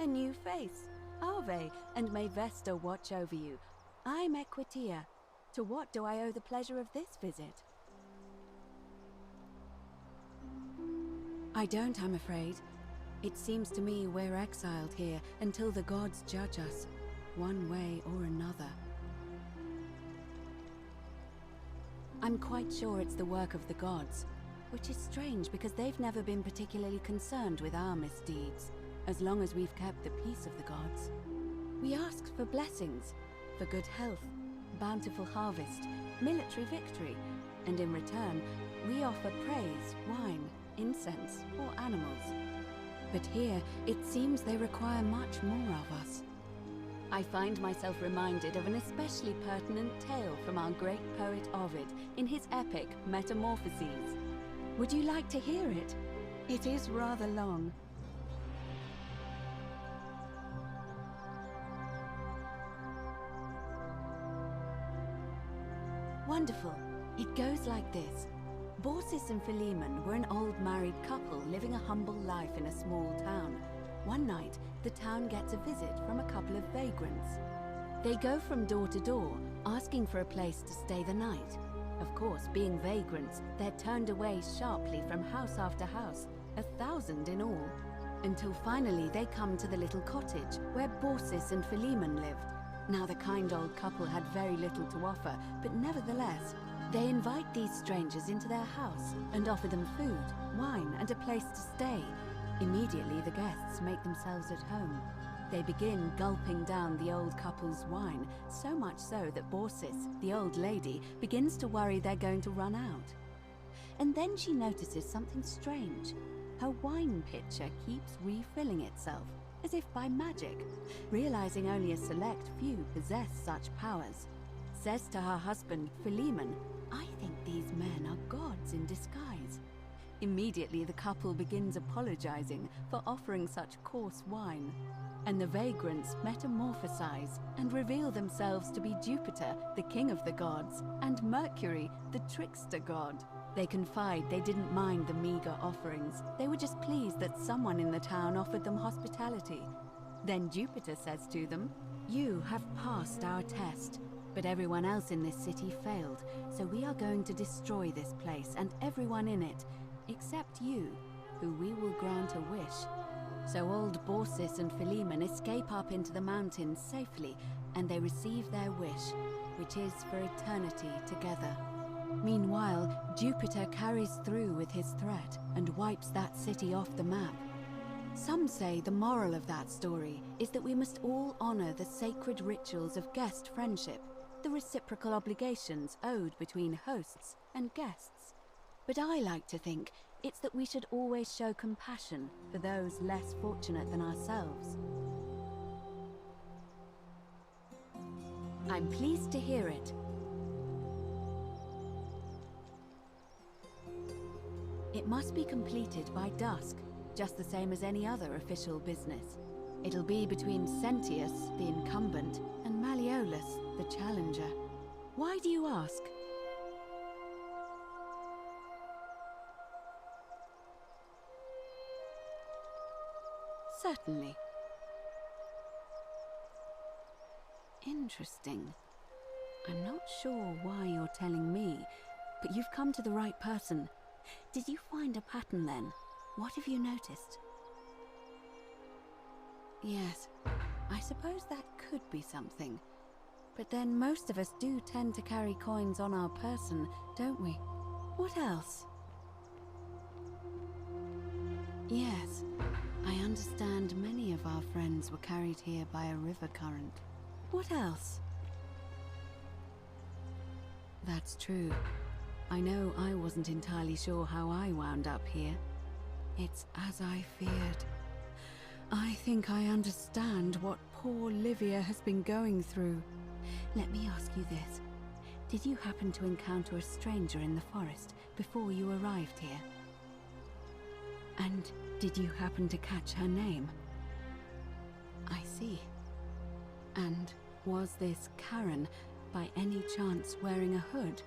A new face. Ave, and may Vesta watch over you. I'm Equitia. To what do I owe the pleasure of this visit? I don't, I'm afraid. It seems to me we're exiled here until the gods judge us, one way or another. I'm quite sure it's the work of the gods, which is strange because they've never been particularly concerned with our misdeeds, as long as we've kept the peace of the gods. We ask for blessings, for good health, bountiful harvest, military victory, and in return, we offer praise, wine, incense, or animals. But here, it seems they require much more of us. I find myself reminded of an especially pertinent tale from our great poet Ovid in his epic Metamorphoses. Would you like to hear it? It is rather long. Wonderful. It goes like this. Baucis and Philemon were an old married couple living a humble life in a small town. One night, the town gets a visit from a couple of vagrants. They go from door to door, asking for a place to stay the night. Of course, being vagrants, they're turned away sharply from house after house, 1,000 in all, until finally they come to the little cottage where Baucis and Philemon lived. Now, the kind old couple had very little to offer, but nevertheless, they invite these strangers into their house and offer them food, wine, and a place to stay. Immediately, the guests make themselves at home. They begin gulping down the old couple's wine, so much so that Baucis, the old lady, begins to worry they're going to run out. And then she notices something strange. Her wine pitcher keeps refilling itself, as if by magic, realizing only a select few possess such powers. Says to her husband, Philemon, "I think these men are gods in disguise." Immediately the couple begins apologizing for offering such coarse wine, and the vagrants metamorphosize and reveal themselves to be Jupiter, the king of the gods, and Mercury, the trickster god. They confide they didn't mind the meager offerings. They were just pleased that someone in the town offered them hospitality. Then Jupiter says to them, "You have passed our test, but everyone else in this city failed, so we are going to destroy this place and everyone in it, except you, who we will grant a wish." So old Baucis and Philemon escape up into the mountains safely, and they receive their wish, which is for eternity together. Meanwhile, Jupiter carries through with his threat and wipes that city off the map. Some say the moral of that story is that we must all honor the sacred rituals of guest friendship, the reciprocal obligations owed between hosts and guests. But I like to think it's that we should always show compassion for those less fortunate than ourselves. I'm pleased to hear it. It must be completed by dusk, just the same as any other official business. It'll be between Sentius, the incumbent, and Malleolus, the challenger. Why do you ask? Certainly. Interesting. I'm not sure why you're telling me, but you've come to the right person. Did you find a pattern then? What have you noticed? Yes, I suppose that could be something. But then most of us do tend to carry coins on our person, don't we? What else? Yes, I understand many of our friends were carried here by a river current. What else? That's true. I know I wasn't entirely sure how I wound up here. It's as I feared. I think I understand what poor Livia has been going through. Let me ask you this. Did you happen to encounter a stranger in the forest before you arrived here? And did you happen to catch her name? I see. And was this Karen, by any chance, wearing a hood?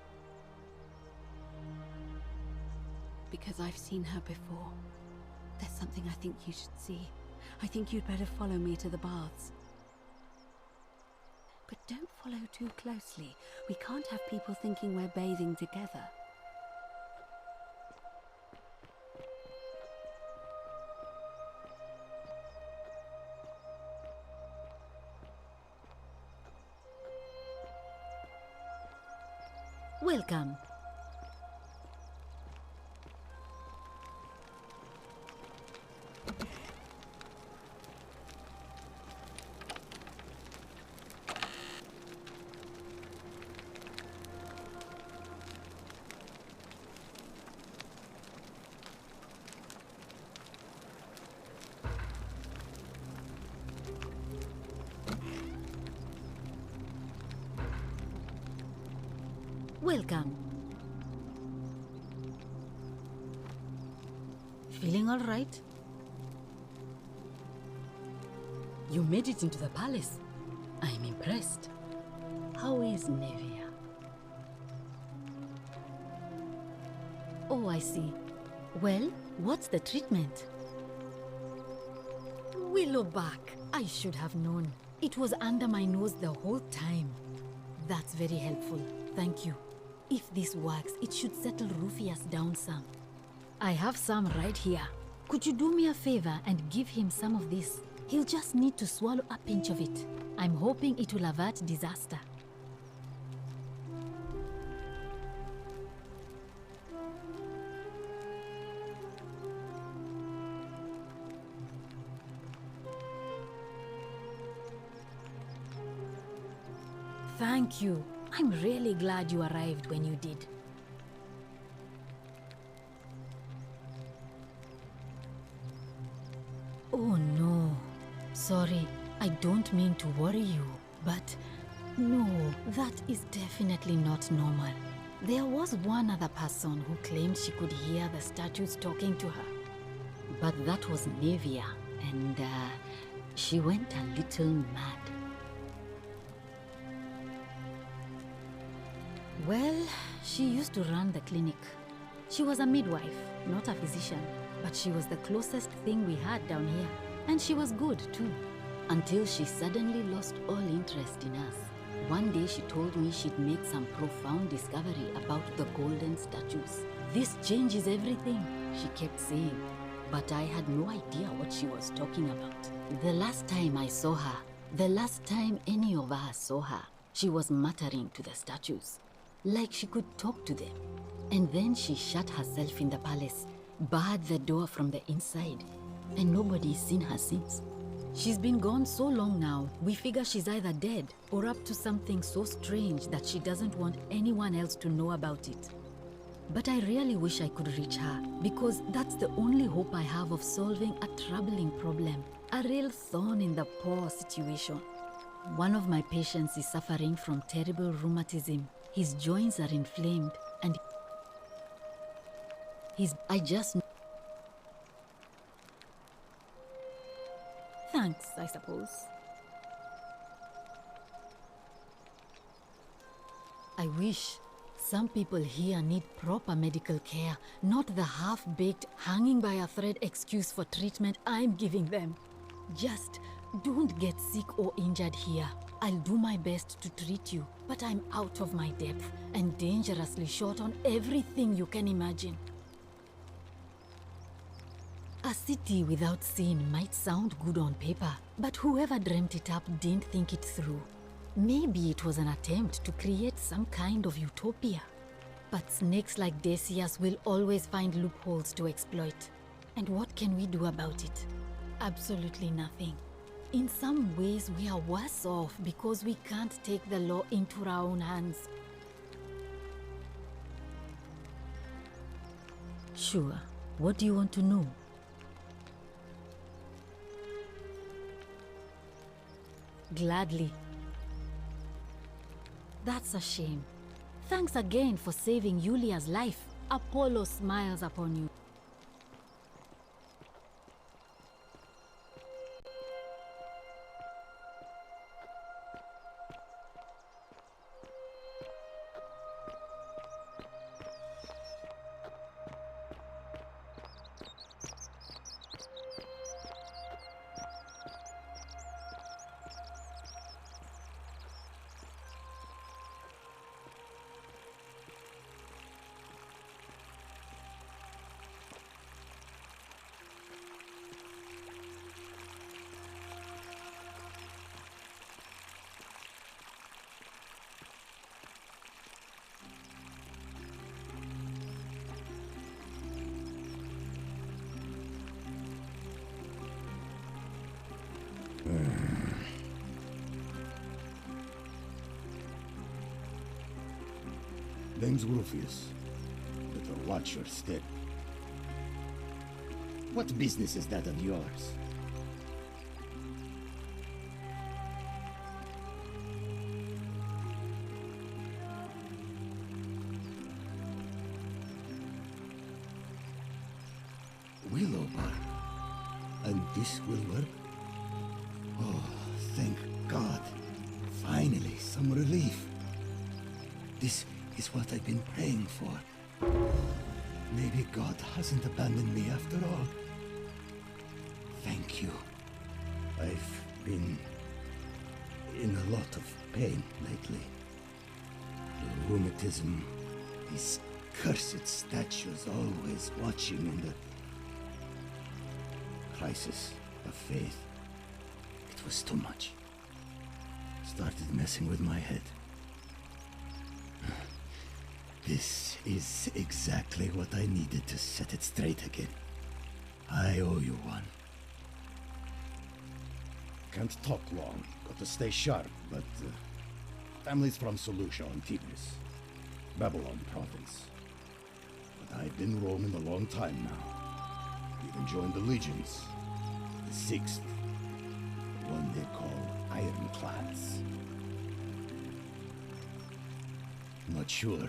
Because I've seen her before. There's something I think you should see. I think you'd better follow me to the baths. But don't follow too closely. We can't have people thinking we're bathing together. Welcome. Welcome. Feeling all right? You made it into the palace. I'm impressed. How is Nevia? Oh, I see. Well, what's the treatment? Willowback. I should have known. It was under my nose the whole time. That's very helpful. Thank you. If this works, it should settle Rufius down some. I have some right here. Could you do me a favor and give him some of this? He'll just need to swallow a pinch of it. I'm hoping it will avert disaster. Thank you. I'm really glad you arrived when you did. Oh no. Sorry, I don't mean to worry you, but no, that is definitely not normal. There was one other person who claimed she could hear the statues talking to her. But that was Nevia, and she went a little mad. Well, she used to run the clinic. She was a midwife, not a physician, but she was the closest thing we had down here. And she was good, too, until she suddenly lost all interest in us. One day she told me she'd made some profound discovery about the golden statues. This changes everything, she kept saying, but I had no idea what she was talking about. The last time I saw her, the last time any of us saw her, she was muttering to the statues, like she could talk to them. And then she shut herself in the palace, barred the door from the inside, and nobody's seen her since. She's been gone so long now, we figure she's either dead or up to something so strange that she doesn't want anyone else to know about it. But I really wish I could reach her, because that's the only hope I have of solving a troubling problem, a real thorn in the paw situation. One of my patients is suffering from terrible rheumatism. His joints are inflamed, and Thanks, I suppose. I wish. Some people here need proper medical care, not the half-baked, hanging by a thread excuse for treatment I'm giving them. Just don't get sick or injured here. I'll do my best to treat you, but I'm out of my depth and dangerously short on everything you can imagine. A city without sin might sound good on paper, but whoever dreamt it up didn't think it through. Maybe it was an attempt to create some kind of utopia. But snakes like Decius will always find loopholes to exploit. And what can we do about it? Absolutely nothing. In some ways, we are worse off because we can't take the law into our own hands. Sure. What do you want to know? Gladly. That's a shame. Thanks again for saving Yulia's life. Apollo smiles upon you. Name's Rufius. Better watch your step. What business is that of yours? Willow bark. And this will work? Oh, thank God. Finally, some relief. This is what I've been praying for. Maybe God hasn't abandoned me after all. Thank you. I've been in a lot of pain lately. The rheumatism, these cursed statues always watching, and the crisis of faith. It was too much. Started messing with my head. This is exactly what I needed to set it straight again. I owe you one. Can't talk long. Got to stay sharp, but family's from Seleucia on Tigris, Babylon province. But I've been roaming a long time now. Even joined the legions. The 6th, the one they call Ironclads. Not sure.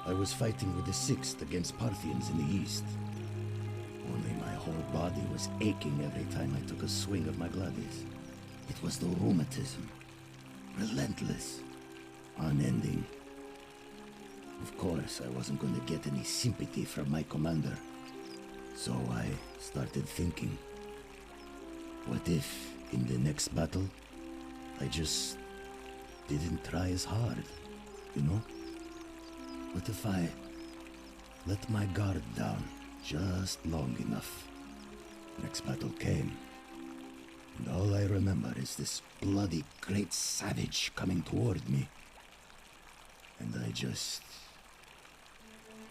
I was fighting with the 6th against Parthians in the east. Only my whole body was aching every time I took a swing of my gladius. It was the rheumatism. Relentless. Unending. Of course, I wasn't going to get any sympathy from my commander. So I started thinking, what if, in the next battle, I just didn't try as hard, you know? What if I let my guard down just long enough? Next battle came, and all I remember is this bloody great savage coming toward me. And I just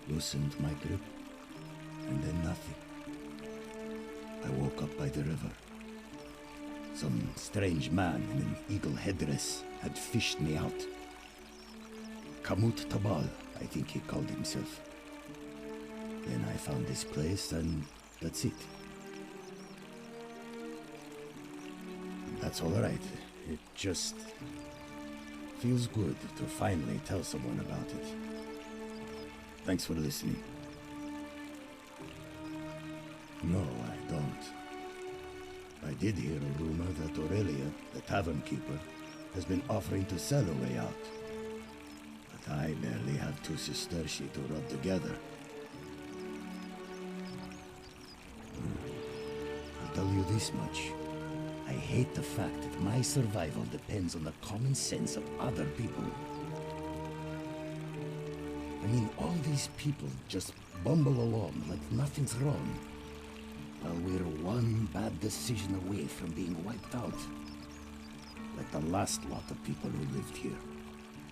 loosened my grip, and then nothing. I woke up by the river. Some strange man in an eagle headdress had fished me out. Kamut Tabal, I think he called himself. Then I found this place, and that's it. That's all right. It just feels good to finally tell someone about it. Thanks for listening. No, I don't. I did hear a rumor that Aurelia, the tavern keeper, has been offering to sell a way out. But I barely have 2 sesterci to rub together. I'll tell you this much. I hate the fact that my survival depends on the common sense of other people. I mean, all these people just bumble along like nothing's wrong. Well, we're one bad decision away from being wiped out. Like the last lot of people who lived here.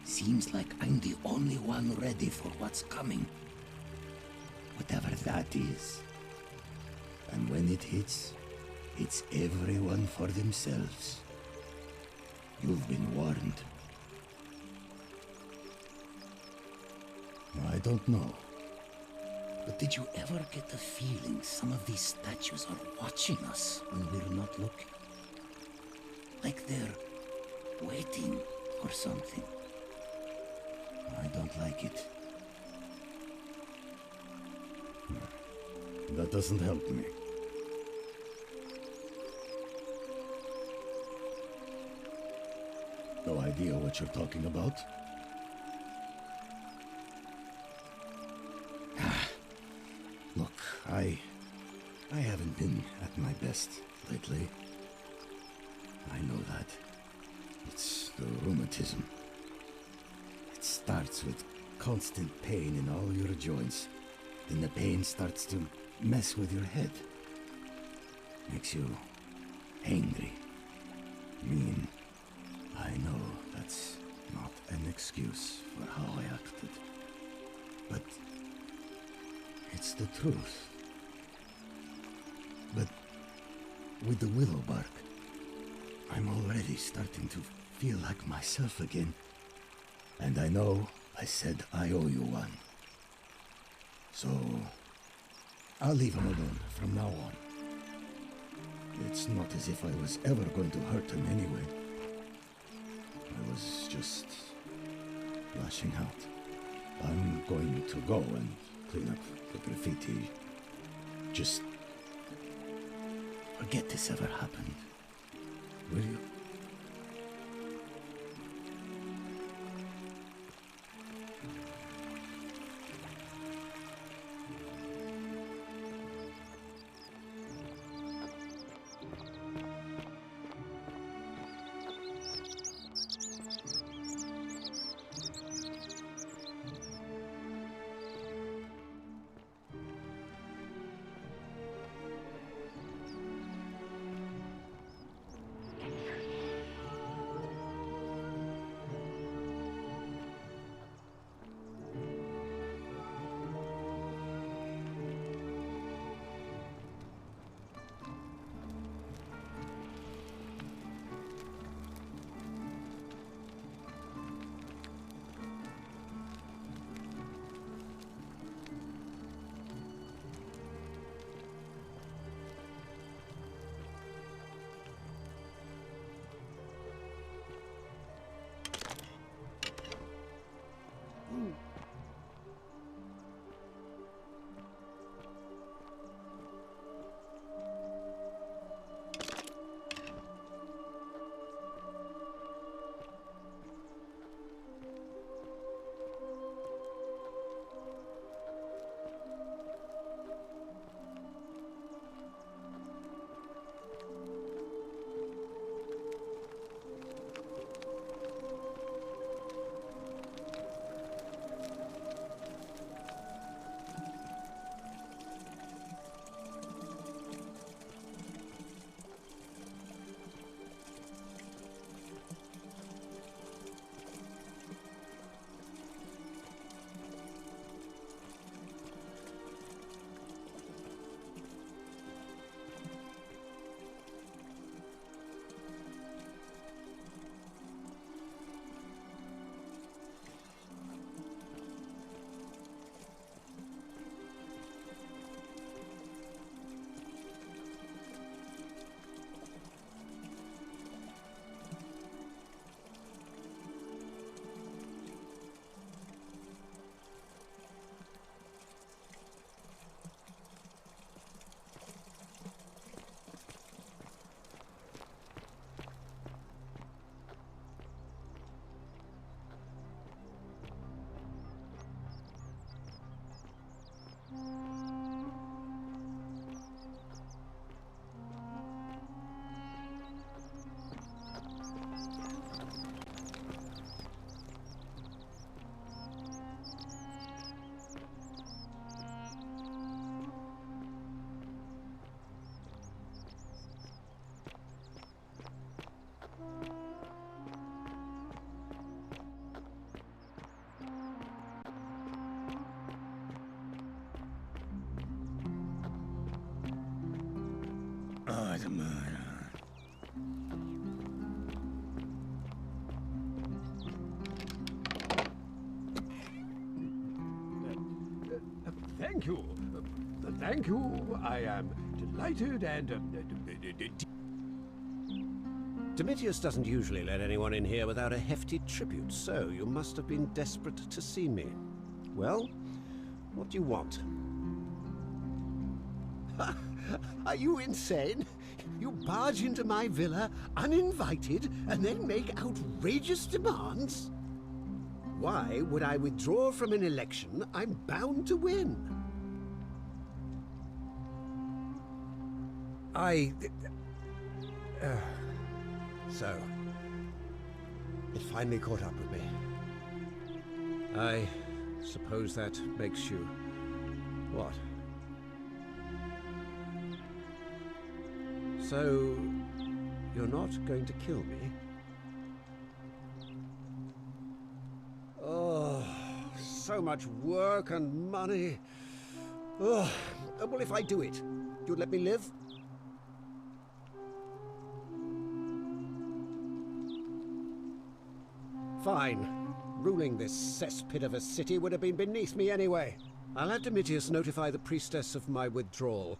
Seems like I'm the only one ready for what's coming. Whatever that is. And when it hits, it's everyone for themselves. You've been warned. I don't know. But did you ever get the feeling some of these statues are watching us when we're not looking? Like they're waiting for something. I don't like it. That doesn't help me. No idea what you're talking about? Look, I haven't been at my best lately. I know that. It's the rheumatism. It starts with constant pain in all your joints. Then the pain starts to mess with your head. Makes you angry, mean. I know that's not an excuse for how I acted. But it's the truth. But with the willow bark, I'm already starting to feel like myself again. And I know I said I owe you one. So I'll leave him alone from now on. It's not as if I was ever going to hurt him anyway. I was just lashing out. I'm going to go and clean up the graffiti. Just forget this ever happened. Will you? Thank you. Thank you. I am delighted and... Domitius doesn't usually let anyone in here without a hefty tribute, so you must have been desperate to see me. Well, what do you want? Are you insane? You barge into my villa uninvited and then make outrageous demands? Why would I withdraw from an election I'm bound to win? So, it finally caught up with me. I suppose that makes you... what? So, you're not going to kill me? Oh, so much work and money. Oh, well, if I do it, you'd let me live? Fine. Ruling this cesspit of a city would have been beneath me anyway. I'll have Domitius notify the priestess of my withdrawal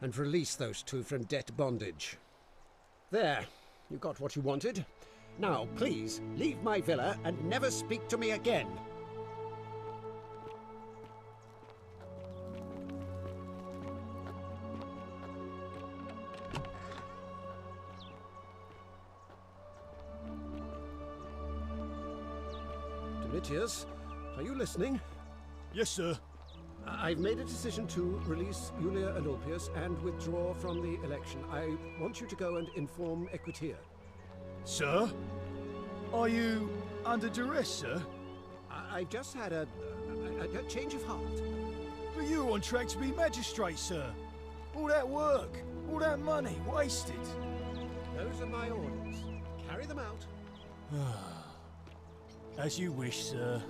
and release those two from debt bondage. There. You got what you wanted. Now, please, leave my villa and never speak to me again. Domitius, are you listening? Yes, sir. I've made a decision to release Julia and Ulpius and withdraw from the election. I want you to go and inform Equitia. Sir? Are you under duress, sir? I've just had a change of heart. But you were on track to be magistrate, sir. All that work, all that money, wasted. Those are my orders. Carry them out. As you wish, sir.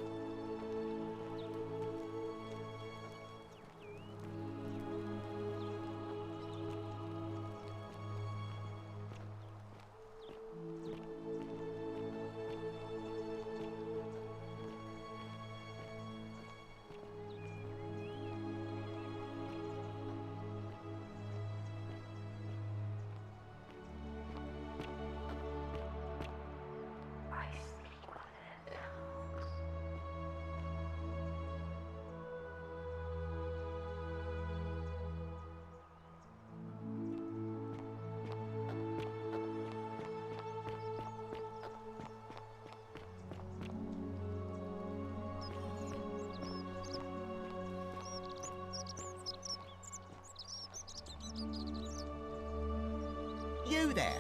You there?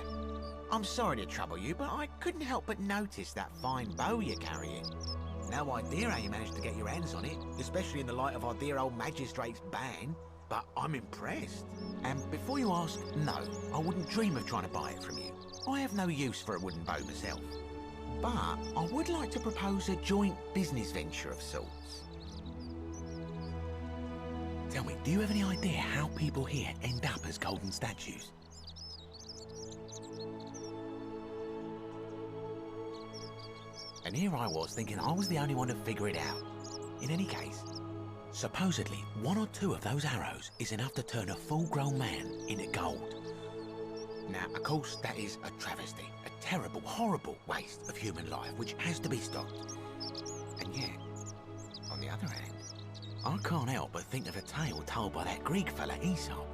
I'm sorry to trouble you, but I couldn't help but notice that fine bow you're carrying. No idea how you managed to get your hands on it, especially in the light of our dear old magistrate's ban, but I'm impressed. And before you ask, no, I wouldn't dream of trying to buy it from you. I have no use for a wooden bow myself. But I would like to propose a joint business venture of sorts. Tell me, do you have any idea how people here end up as golden statues? And here I was thinking I was the only one to figure it out. In any case, supposedly one or two of those arrows is enough to turn a full-grown man into gold. Now, of course, that is a travesty, a terrible, horrible waste of human life which has to be stopped. And yet, on the other hand, I can't help but think of a tale told by that Greek fella Aesop,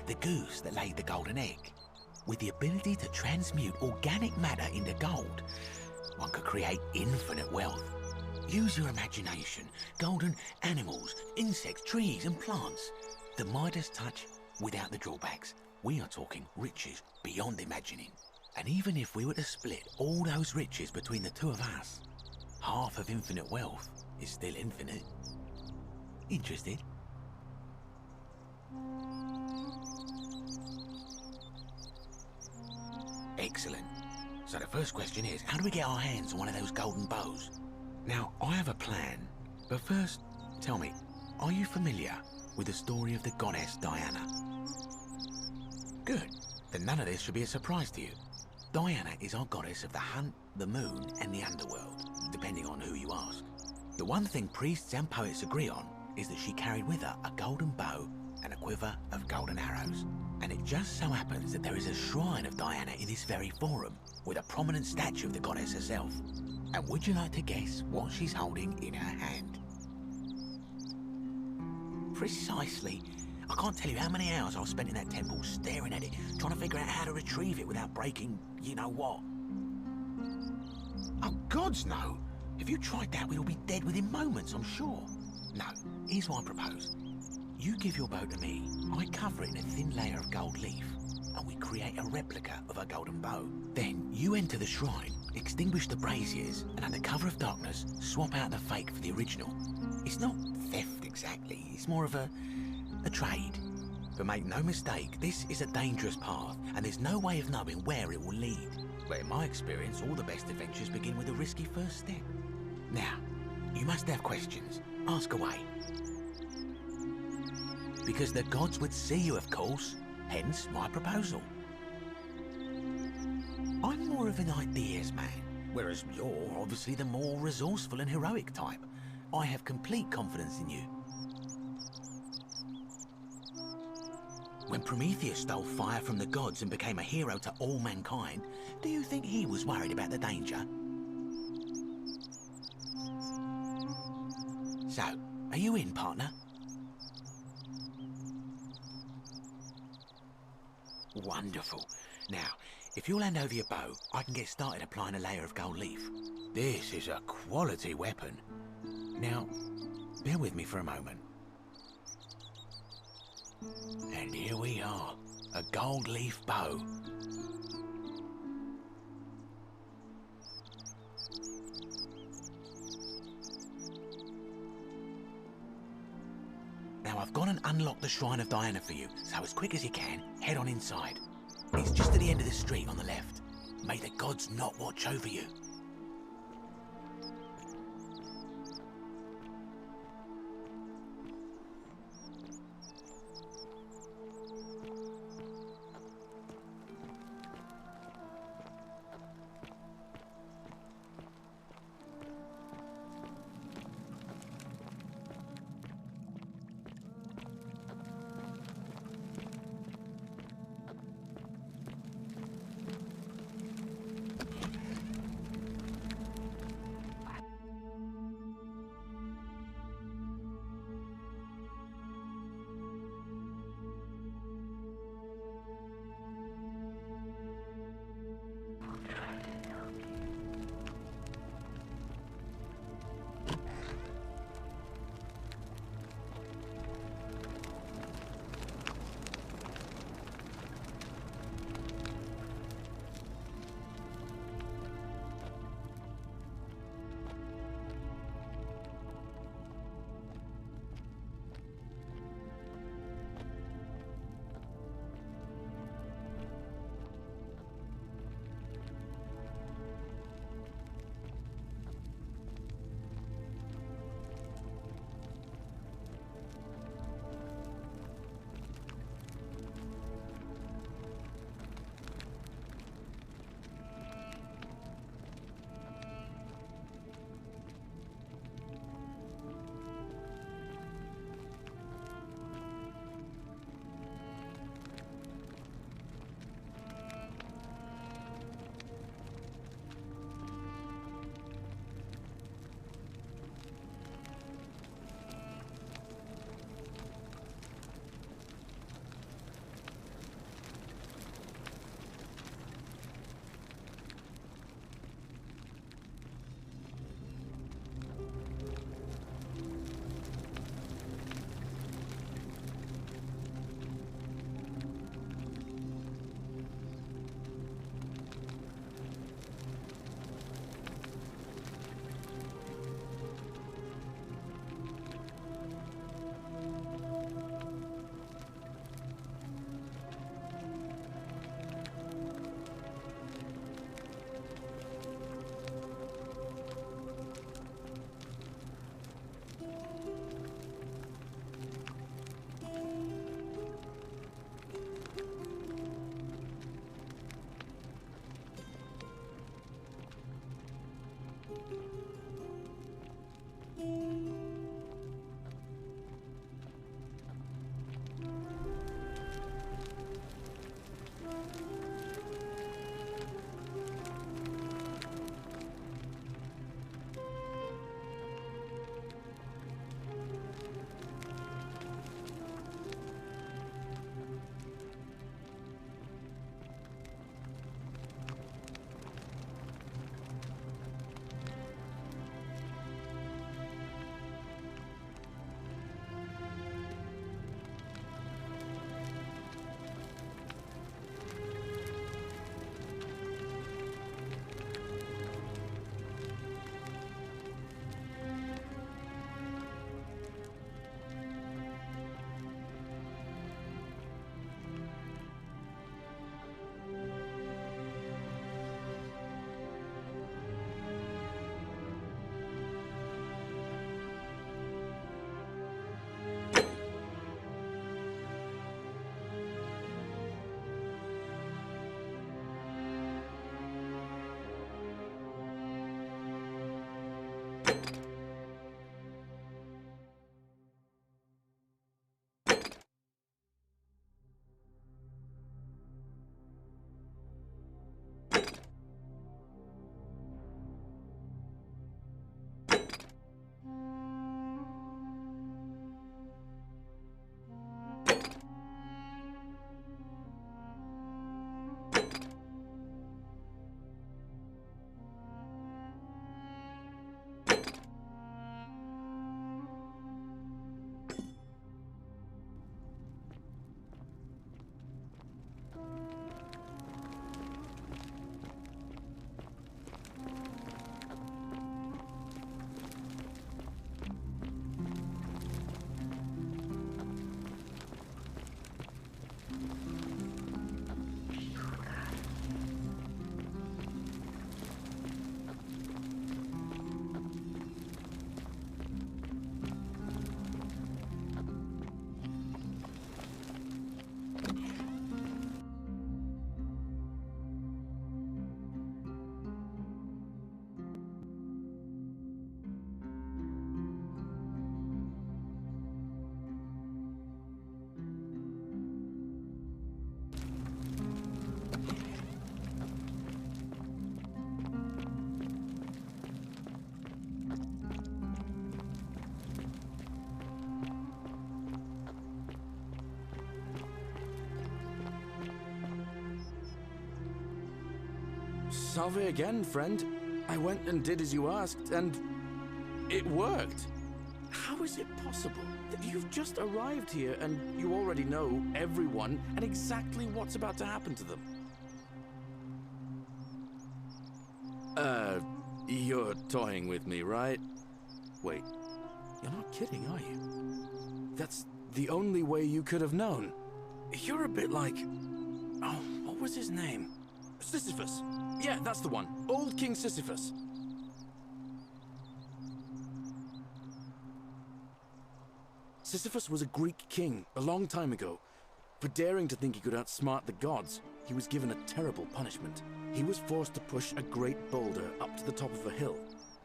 the goose that laid the golden egg. With the ability to transmute organic matter into gold, one could create infinite wealth. Use your imagination. Golden animals, insects, trees and plants. The Midas touch without the drawbacks. We are talking riches beyond imagining. And even if we were to split all those riches between the two of us, half of infinite wealth is still infinite. Interested? Excellent. So the first question is, how do we get our hands on one of those golden bows? Now, I have a plan, but first, tell me, are you familiar with the story of the goddess Diana? Good, then none of this should be a surprise to you. Diana is our goddess of the hunt, the moon, and the underworld, depending on who you ask. The one thing priests and poets agree on is that she carried with her a golden bow and a quiver of golden arrows. And it just so happens that there is a shrine of Diana in this very forum, with a prominent statue of the goddess herself. And would you like to guess what she's holding in her hand? Precisely. I can't tell you how many hours I've spent in that temple staring at it, trying to figure out how to retrieve it without breaking you-know-what. Oh, gods, no! If you tried that, we'd all be dead within moments, I'm sure. No, here's what I propose. You give your bow to me, I cover it in a thin layer of gold leaf, and we create a replica of a golden bow. Then you enter the shrine, extinguish the braziers, and under cover of darkness, swap out the fake for the original. It's not theft exactly, it's more of a trade. But make no mistake, this is a dangerous path, and there's no way of knowing where it will lead. But in my experience, all the best adventures begin with a risky first step. Now, you must have questions. Ask away. Because the gods would see you, of course. Hence my proposal. I'm more of an ideas man, whereas you're obviously the more resourceful and heroic type. I have complete confidence in you. When Prometheus stole fire from the gods and became a hero to all mankind, do you think he was worried about the danger? So, are you in, partner? Wonderful. Now, if you'll hand over your bow, I can get started applying a layer of gold leaf. This is a quality weapon. Now, bear with me for a moment. And here we are, a gold leaf bow. Now I've gone and unlocked the Shrine of Diana for you, so as quick as you can, head on inside. It's just at the end of the street on the left. May the gods not watch over you. Salve again, friend. I went and did as you asked, and it worked. How is it possible that you've just arrived here and you already know everyone and exactly what's about to happen to them? You're toying with me, right? Wait, you're not kidding, are you? That's the only way you could have known. You're a bit like... Oh, what was his name? Sisyphus. Yeah, that's the one. Old King Sisyphus. Sisyphus was a Greek king a long time ago. For daring to think he could outsmart the gods, he was given a terrible punishment. He was forced to push a great boulder up to the top of a hill.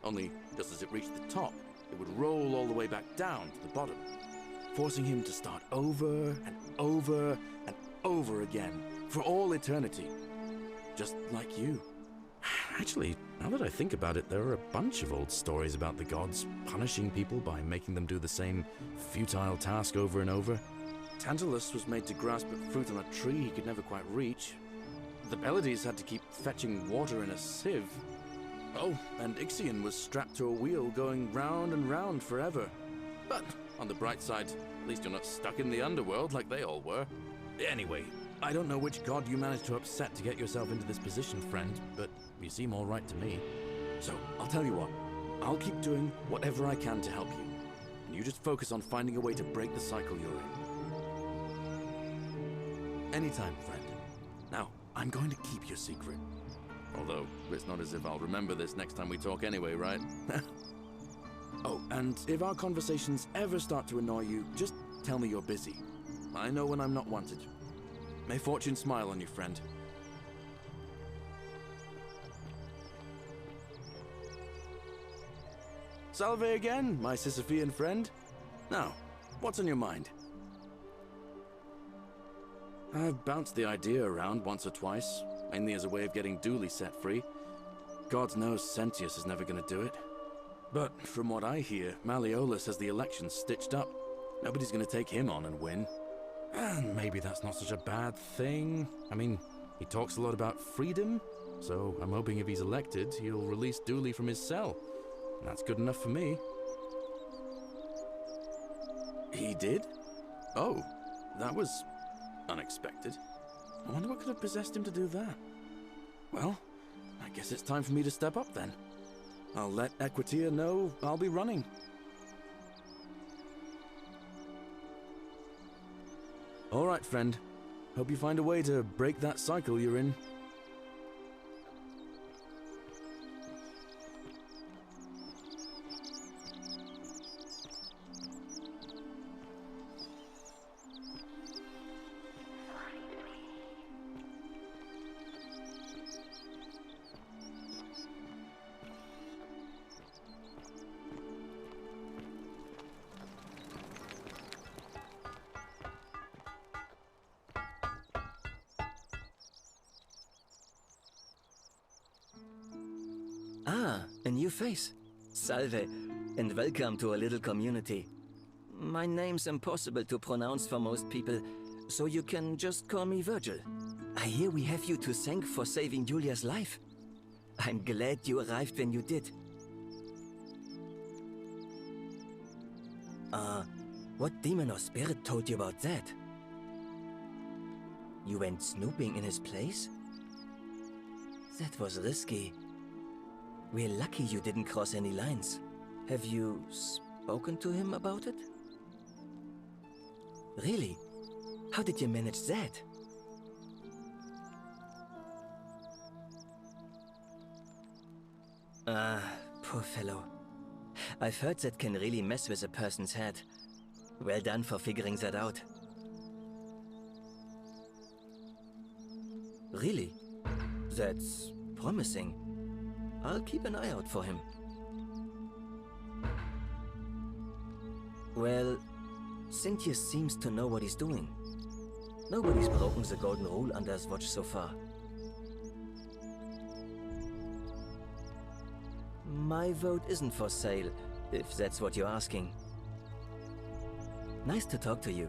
Only, just as it reached the top, it would roll all the way back down to the bottom, forcing him to start over and over and over again for all eternity. Just like you. Actually, now that I think about it, there are a bunch of old stories about the gods punishing people by making them do the same futile task over and over. Tantalus was made to grasp at fruit on a tree he could never quite reach. The Pleiades had to keep fetching water in a sieve. Oh, and Ixion was strapped to a wheel going round and round forever. But on the bright side, at least you're not stuck in the underworld like they all were. Anyway, I don't know which god you managed to upset to get yourself into this position, friend, but you seem all right to me. So, I'll tell you what. I'll keep doing whatever I can to help you. And you just focus on finding a way to break the cycle you're in. Anytime, friend. Now, I'm going to keep your secret. Although, it's not as if I'll remember this next time we talk anyway, right? Oh, and if our conversations ever start to annoy you, just tell me you're busy. I know when I'm not wanted. May fortune smile on you, friend. Salve again, my Sisyphean friend. Now, what's on your mind? I've bounced the idea around once or twice, mainly as a way of getting Dooley set free. God knows Sentius is never going to do it. But from what I hear, Malleolus has the election stitched up. Nobody's going to take him on and win. And maybe that's not such a bad thing. I mean, he talks a lot about freedom, so I'm hoping if he's elected, he'll release Dooley from his cell. And that's good enough for me. He did? Oh, that was unexpected. I wonder what could have possessed him to do that. Well, I guess it's time for me to step up then. I'll let Equitia know I'll be running. All right, friend. Hope you find a way to break that cycle you're in. Ah, a new face. Salve, and welcome to a little community. My name's impossible to pronounce for most people, so you can just call me Virgil. I hear we have you to thank for saving Julia's life. I'm glad you arrived when you did. What demon or spirit told you about that? You went snooping in his place? That was risky. We're lucky you didn't cross any lines. Have you spoken to him about it? Really? How did you manage that? Poor fellow. I've heard that can really mess with a person's head. Well done for figuring that out. Really? That's promising. I'll keep an eye out for him. Well, Sentius seems to know what he's doing. Nobody's broken the golden rule under his watch so far. My vote isn't for sale, if that's what you're asking. Nice to talk to you.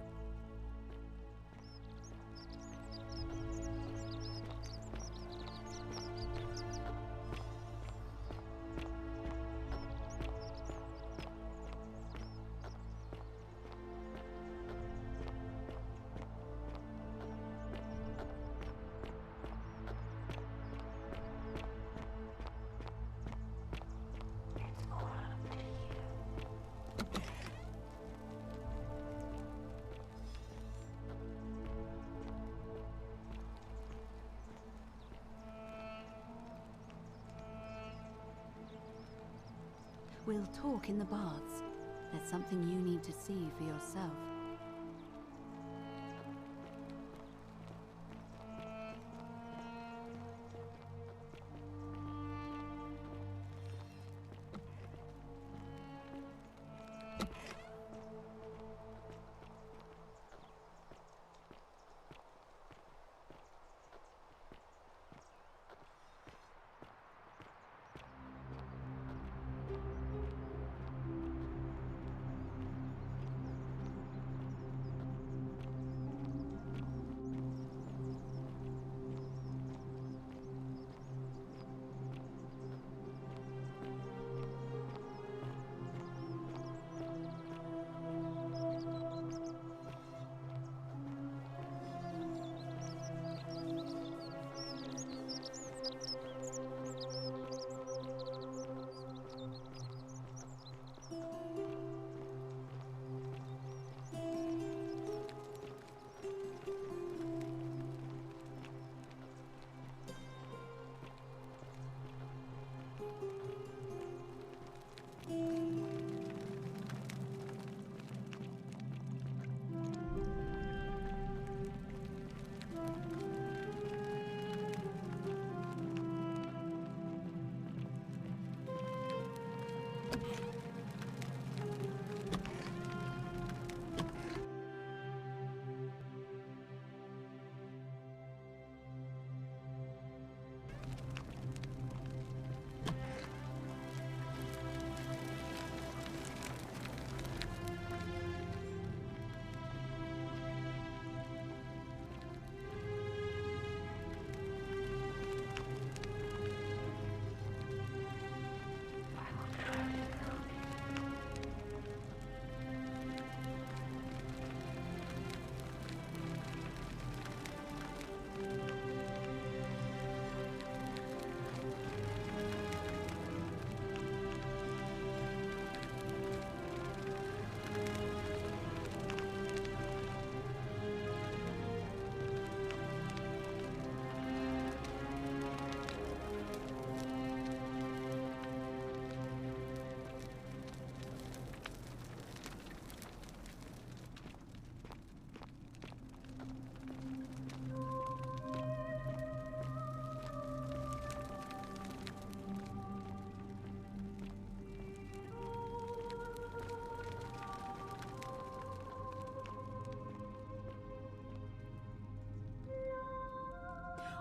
We'll talk in the baths. There's something you need to see for yourself.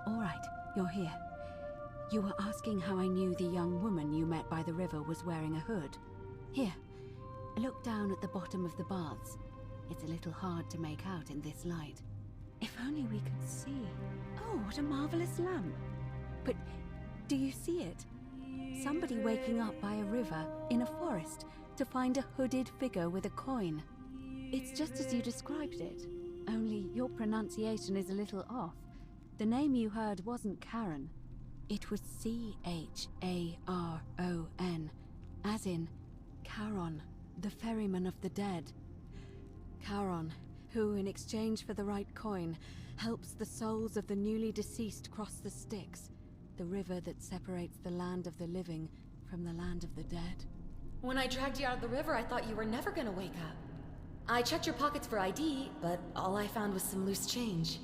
All right, you're here. You were asking how I knew the young woman you met by the river was wearing a hood. Here, look down at the bottom of the baths. It's a little hard to make out in this light. If only we could see. Oh, what a marvelous lamp. But do you see it? Somebody waking up by a river in a forest to find a hooded figure with a coin. It's just as you described it, only your pronunciation is a little off. The name you heard wasn't Karen. It was C-H-A-R-O-N, as in Charon, the ferryman of the dead. Charon, who, in exchange for the right coin, helps the souls of the newly deceased cross the Styx, the river that separates the land of the living from the land of the dead. When I dragged you out of the river, I thought you were never gonna wake up. I checked your pockets for ID, but all I found was some loose change.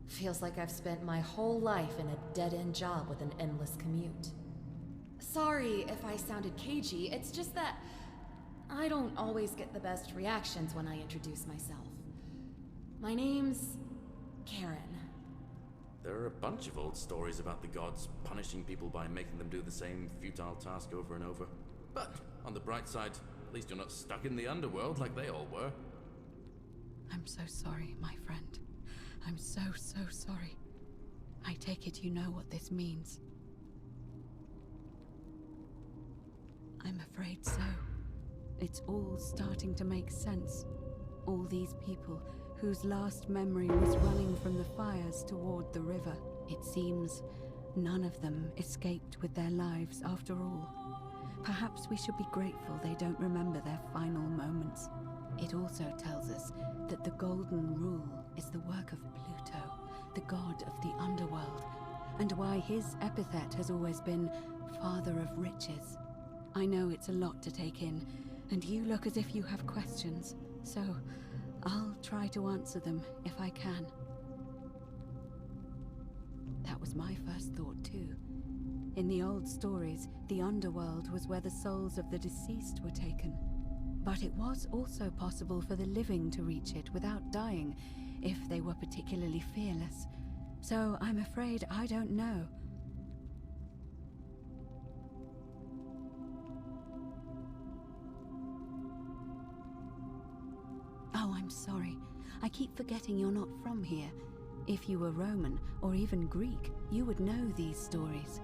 Feels like I've spent my whole life in a dead-end job with an endless commute. Sorry if I sounded cagey, it's just that I don't always get the best reactions when I introduce myself. My name's Karen. There are a bunch of old stories about the gods punishing people by making them do the same futile task over and over. But on the bright side, at least you're not stuck in the underworld like they all were. I'm so sorry, my friend. I'm so sorry. I take it you know what this means. I'm afraid so. It's all starting to make sense. All these people whose last memory was running from the fires toward the river. It seems none of them escaped with their lives after all. Perhaps we should be grateful they don't remember their final moments. It also tells us that the Golden Rule is the work of Pluto, the god of the underworld, and why his epithet has always been Father of Riches. I know it's a lot to take in, and you look as if you have questions, so I'll try to answer them if I can. That was my first thought too. In the old stories, the underworld was where the souls of the deceased were taken. But it was also possible for the living to reach it without dying, if they were particularly fearless. So I'm afraid I don't know. Oh, I'm sorry. I keep forgetting you're not from here. If you were Roman, or even Greek, you would know these stories.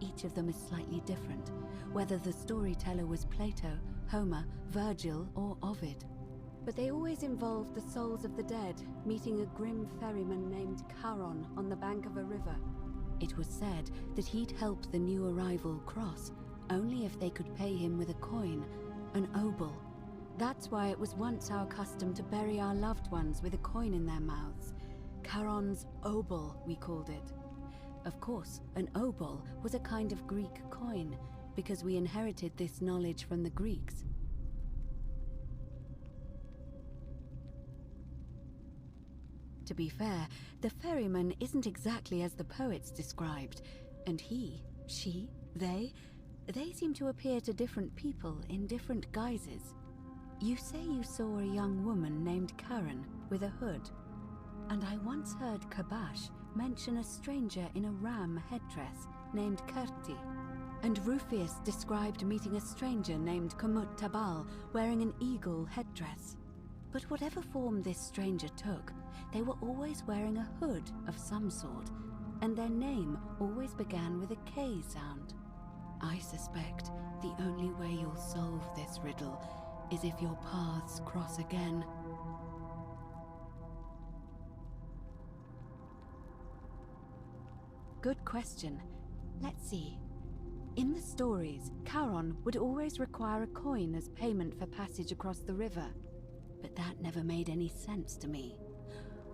Each of them is slightly different, whether the storyteller was Plato, Homer, Virgil, or Ovid. But they always involved the souls of the dead meeting a grim ferryman named Charon on the bank of a river. It was said that he'd help the new arrival cross, only if they could pay him with a coin, an obol. That's why it was once our custom to bury our loved ones with a coin in their mouths. Charon's obol, we called it. Of course, an obol was a kind of Greek coin, because we inherited this knowledge from the Greeks. To be fair, the ferryman isn't exactly as the poets described, and he, she, they seem to appear to different people in different guises. You say you saw a young woman named Karen with a hood, and I once heard Kabash mention a stranger in a ram headdress named Kerti, and Rufius described meeting a stranger named Kumut Tabal wearing an eagle headdress. But whatever form this stranger took, they were always wearing a hood of some sort, and their name always began with a K sound. I suspect the only way you'll solve this riddle is if your paths cross again. Good question. Let's see. In the stories, Charon would always require a coin as payment for passage across the river. But that never made any sense to me.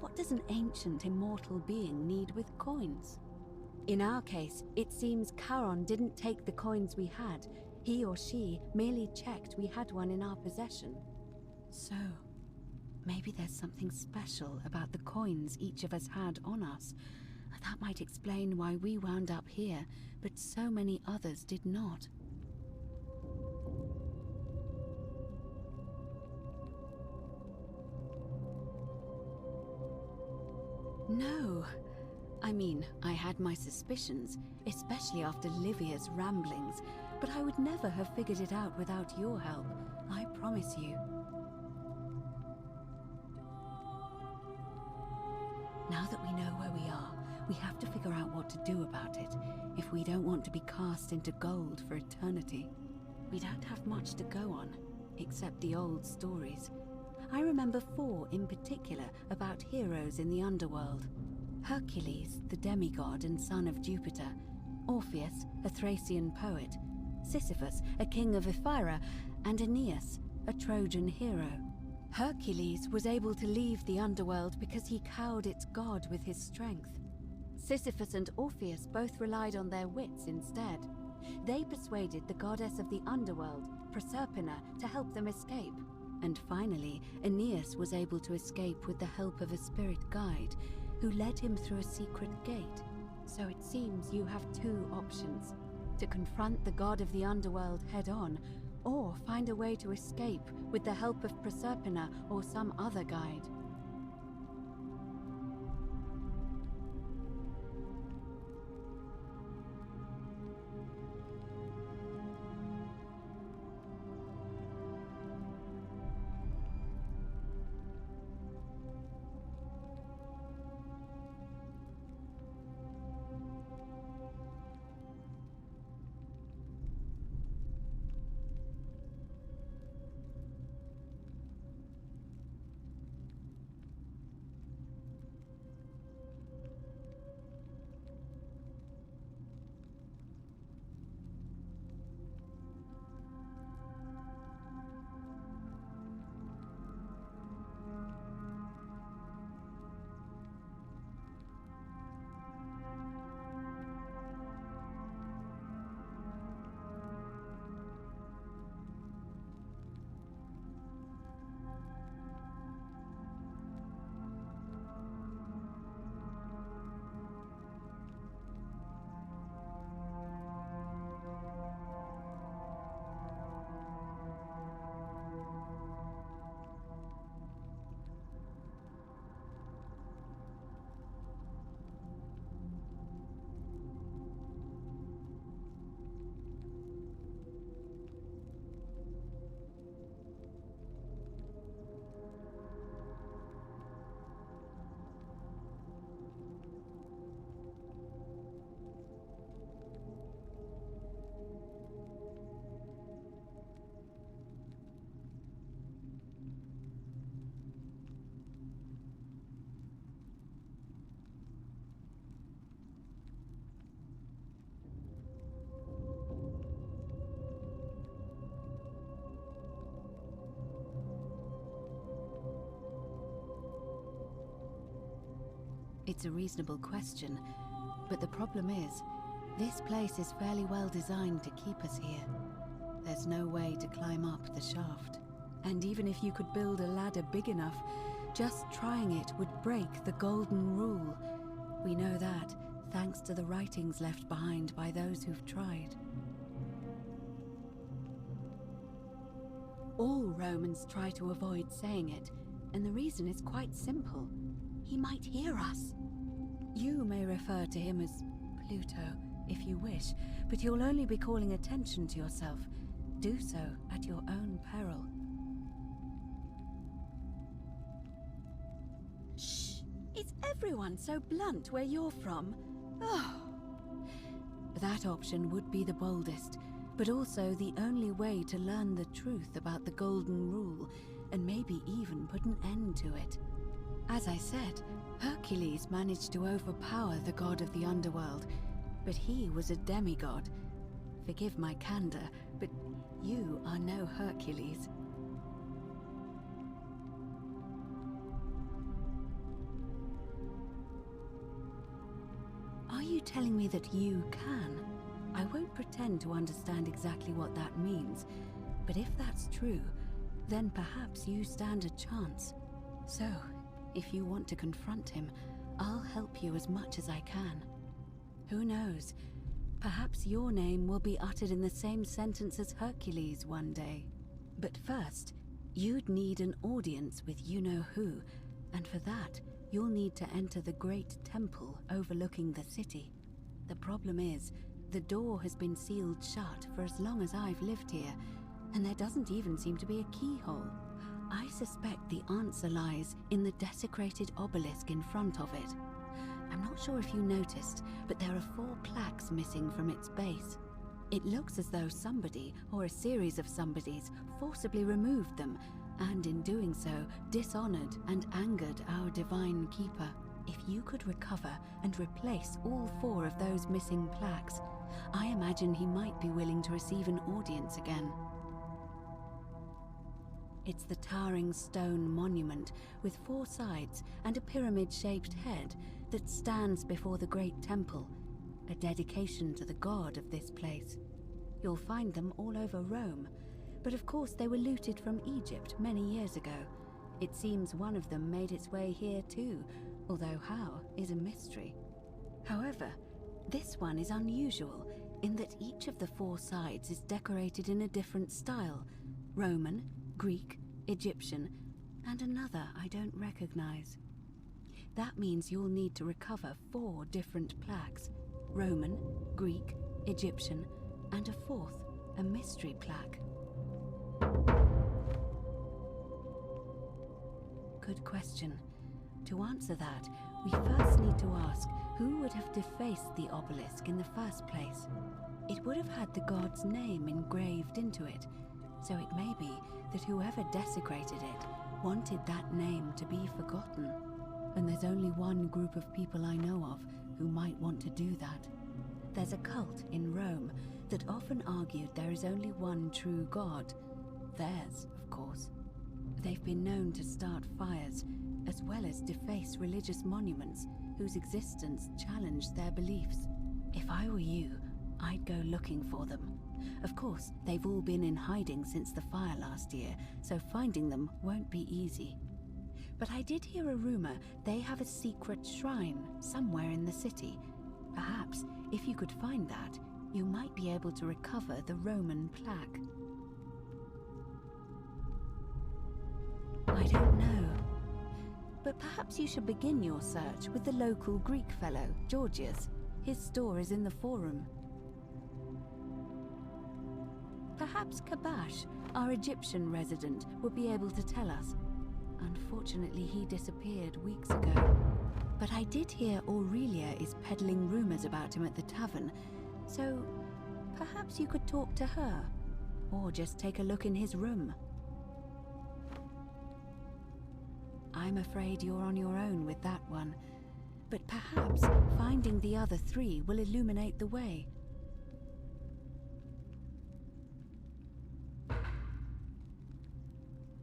What does an ancient immortal being need with coins? In our case, it seems Charon didn't take the coins we had. He or she merely checked we had one in our possession. So, maybe there's something special about the coins each of us had on us. That might explain why we wound up here, but so many others did not. No. I mean, I had my suspicions, especially after Livia's ramblings, but I would never have figured it out without your help, I promise you. Now that we know where we are, we have to figure out what to do about it, if we don't want to be cast into gold for eternity. We don't have much to go on, except the old stories. I remember 4 in particular about heroes in the underworld. Hercules, the demigod and son of Jupiter. Orpheus, a Thracian poet. Sisyphus, a king of Ephyra. And Aeneas, a Trojan hero. Hercules was able to leave the underworld because he cowed its god with his strength. Sisyphus and Orpheus both relied on their wits instead. They persuaded the goddess of the underworld, Proserpina, to help them escape. And finally, Aeneas was able to escape with the help of a spirit guide, who led him through a secret gate. So it seems you have 2 options: to confront the god of the underworld head-on, or find a way to escape with the help of Proserpina or some other guide. It's a reasonable question, but the problem is, this place is fairly well designed to keep us here. There's no way to climb up the shaft. And even if you could build a ladder big enough, just trying it would break the golden rule. We know that, thanks to the writings left behind by those who've tried. All Romans try to avoid saying it, and the reason is quite simple. He might hear us. You may refer to him as Pluto, if you wish, but you'll only be calling attention to yourself. Do so at your own peril. Shh! Is everyone so blunt where you're from? Oh. That option would be the boldest, but also the only way to learn the truth about the Golden Rule, and maybe even put an end to it. As I said, Hercules managed to overpower the god of the underworld, but he was a demigod. Forgive my candor, but you are no Hercules. Are you telling me that you can? I won't pretend to understand exactly what that means, but if that's true, then perhaps you stand a chance. So, if you want to confront him, I'll help you as much as I can. Who knows? Perhaps your name will be uttered in the same sentence as Hercules one day. But first, you'd need an audience with you-know-who, and for that, you'll need to enter the great temple overlooking the city. The problem is, the door has been sealed shut for as long as I've lived here, and there doesn't even seem to be a keyhole. I suspect the answer lies in the desecrated obelisk in front of it. I'm not sure if you noticed, but there are 4 plaques missing from its base. It looks as though somebody, or a series of somebodies, forcibly removed them, and in doing so, dishonored and angered our divine keeper. If you could recover and replace all 4 of those missing plaques, I imagine he might be willing to receive an audience again. It's the towering stone monument with 4 sides and a pyramid-shaped head that stands before the great temple, a dedication to the god of this place. You'll find them all over Rome, but of course they were looted from Egypt many years ago. It seems one of them made its way here too, although how is a mystery. However, this one is unusual in that each of the 4 sides is decorated in a different style: Roman, Greek, Egyptian, and another I don't recognize. That means you'll need to recover 4 different plaques: Roman, Greek, Egyptian, and a 4th, a mystery plaque. Good question. To answer that, we first need to ask who would have defaced the obelisk in the first place. It would have had the god's name engraved into it, so it may be that whoever desecrated it wanted that name to be forgotten. And there's only one group of people I know of who might want to do that. There's a cult in Rome that often argued there is only one true god. Theirs, of course. They've been known to start fires, as well as deface religious monuments whose existence challenged their beliefs. If I were you, I'd go looking for them. Of course, they've all been in hiding since the fire last year, so finding them won't be easy. But I did hear a rumor they have a secret shrine somewhere in the city. Perhaps, if you could find that, you might be able to recover the Roman plaque. I don't know. But perhaps you should begin your search with the local Greek fellow, Georgius. His store is in the forum. Perhaps Kabash, our Egyptian resident, would be able to tell us. Unfortunately, he disappeared weeks ago. But I did hear Aurelia is peddling rumors about him at the tavern, so perhaps you could talk to her, or just take a look in his room. I'm afraid you're on your own with that one, but perhaps finding the other 3 will illuminate the way.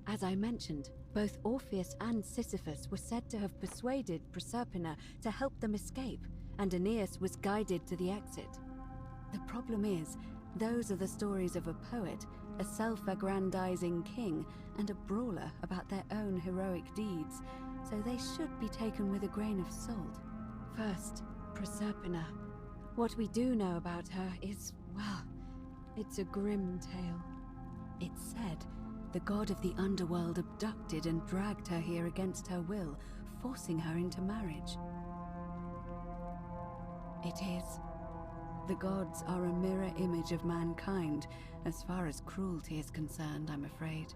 As I mentioned, Both Orpheus and Sisyphus were said to have persuaded Proserpina to help them escape, and Aeneas was guided to the exit. The problem is, those are the stories of a poet, a self-aggrandizing king, and a brawler about their own heroic deeds, so they should be taken with a grain of salt. First, Proserpina. What we do know about her is, well, it's a grim tale. It's said the god of the underworld abducted and dragged her here against her will, forcing her into marriage. It is. The gods are a mirror image of mankind, as far as cruelty is concerned, I'm afraid.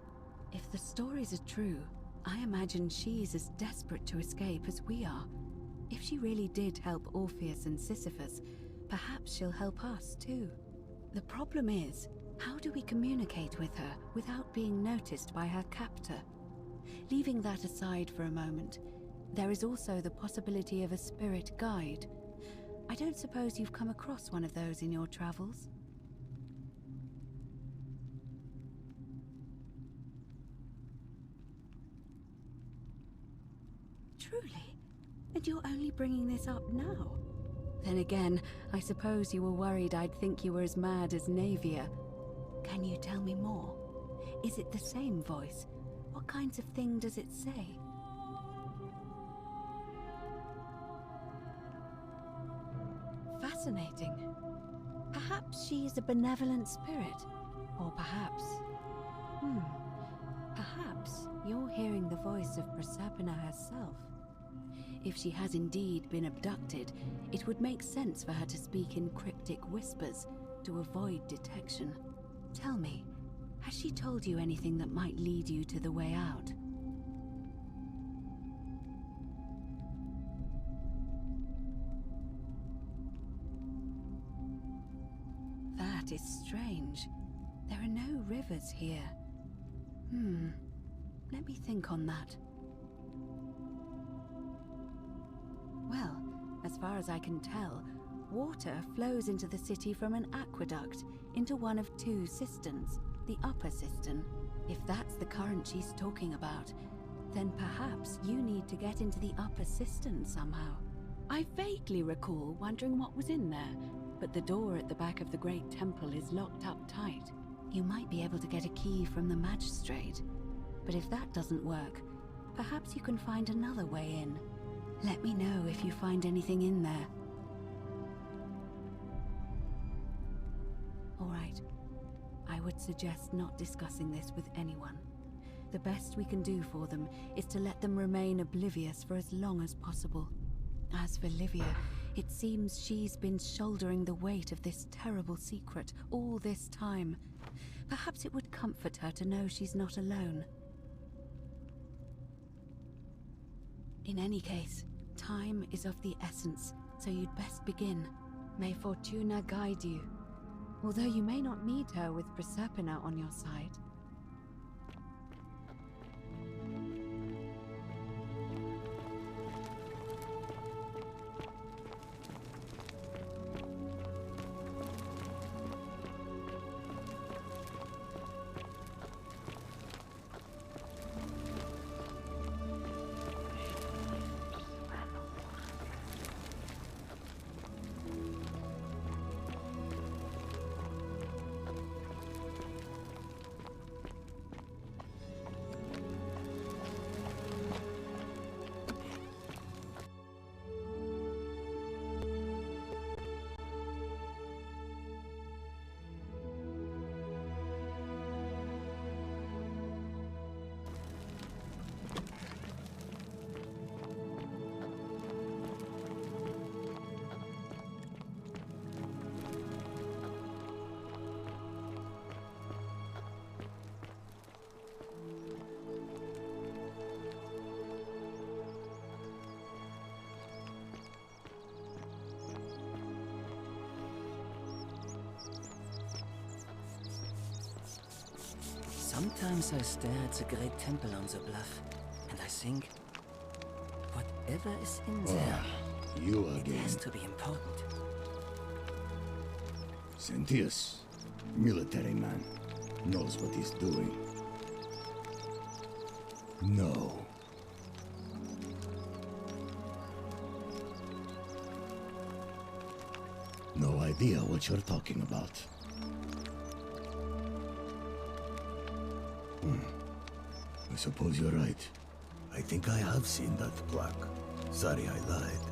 If the stories are true, I imagine she's as desperate to escape as we are. If she really did help Orpheus and Sisyphus, perhaps she'll help us too. The problem is, how do we communicate with her without being noticed by her captor? Leaving that aside for a moment, there is also the possibility of a spirit guide. I don't suppose you've come across one of those in your travels? Truly? And you're only bringing this up now? Then again, I suppose you were worried I'd think you were as mad as Navia. Can you tell me more? Is it the same voice? What kinds of thing does it say? Fascinating. Perhaps she's a benevolent spirit. Or perhaps... Perhaps you're hearing the voice of Proserpina herself. If she has indeed been abducted, it would make sense for her to speak in cryptic whispers to avoid detection. Tell me, has she told you anything that might lead you to the way out? That is strange. There are no rivers here. Let me think on that. Well, as far as I can tell, water flows into the city from an aqueduct into one of two cisterns, the upper cistern. If that's the current she's talking about, then perhaps you need to get into the upper cistern somehow. I vaguely recall wondering what was in there, but the door at the back of the great temple is locked up tight. You might be able to get a key from the magistrate, but if that doesn't work, perhaps you can find another way in. Let me know if you find anything in there. All right. I would suggest not discussing this with anyone. The best we can do for them is to let them remain oblivious for as long as possible. As for Livia, it seems she's been shouldering the weight of this terrible secret all this time. Perhaps it would comfort her to know she's not alone. In any case, time is of the essence, so you'd best begin. May Fortuna guide you. Although you may not need her with Proserpina on your side. Sometimes I stare at the great temple on the bluff, and I think, whatever is in there, you it again. has to be important. Sentius, military man, knows what he's doing. No. No idea what you're talking about. I suppose you're right. I think I have seen that plaque. Sorry I lied.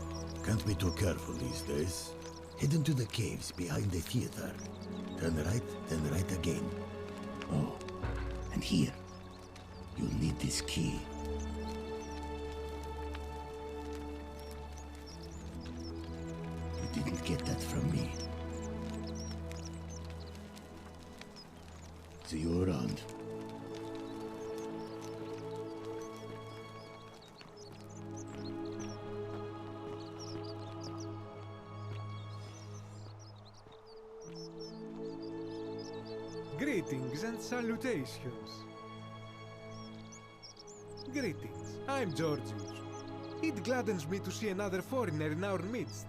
Can't be too careful these days. Head into the caves behind the theater. Turn right, then right again. Oh, and here. You'll need this key. You didn't get that from me. See you around. Greetings and salutations. Greetings, I'm Georgius. It gladdens me to see another foreigner in our midst.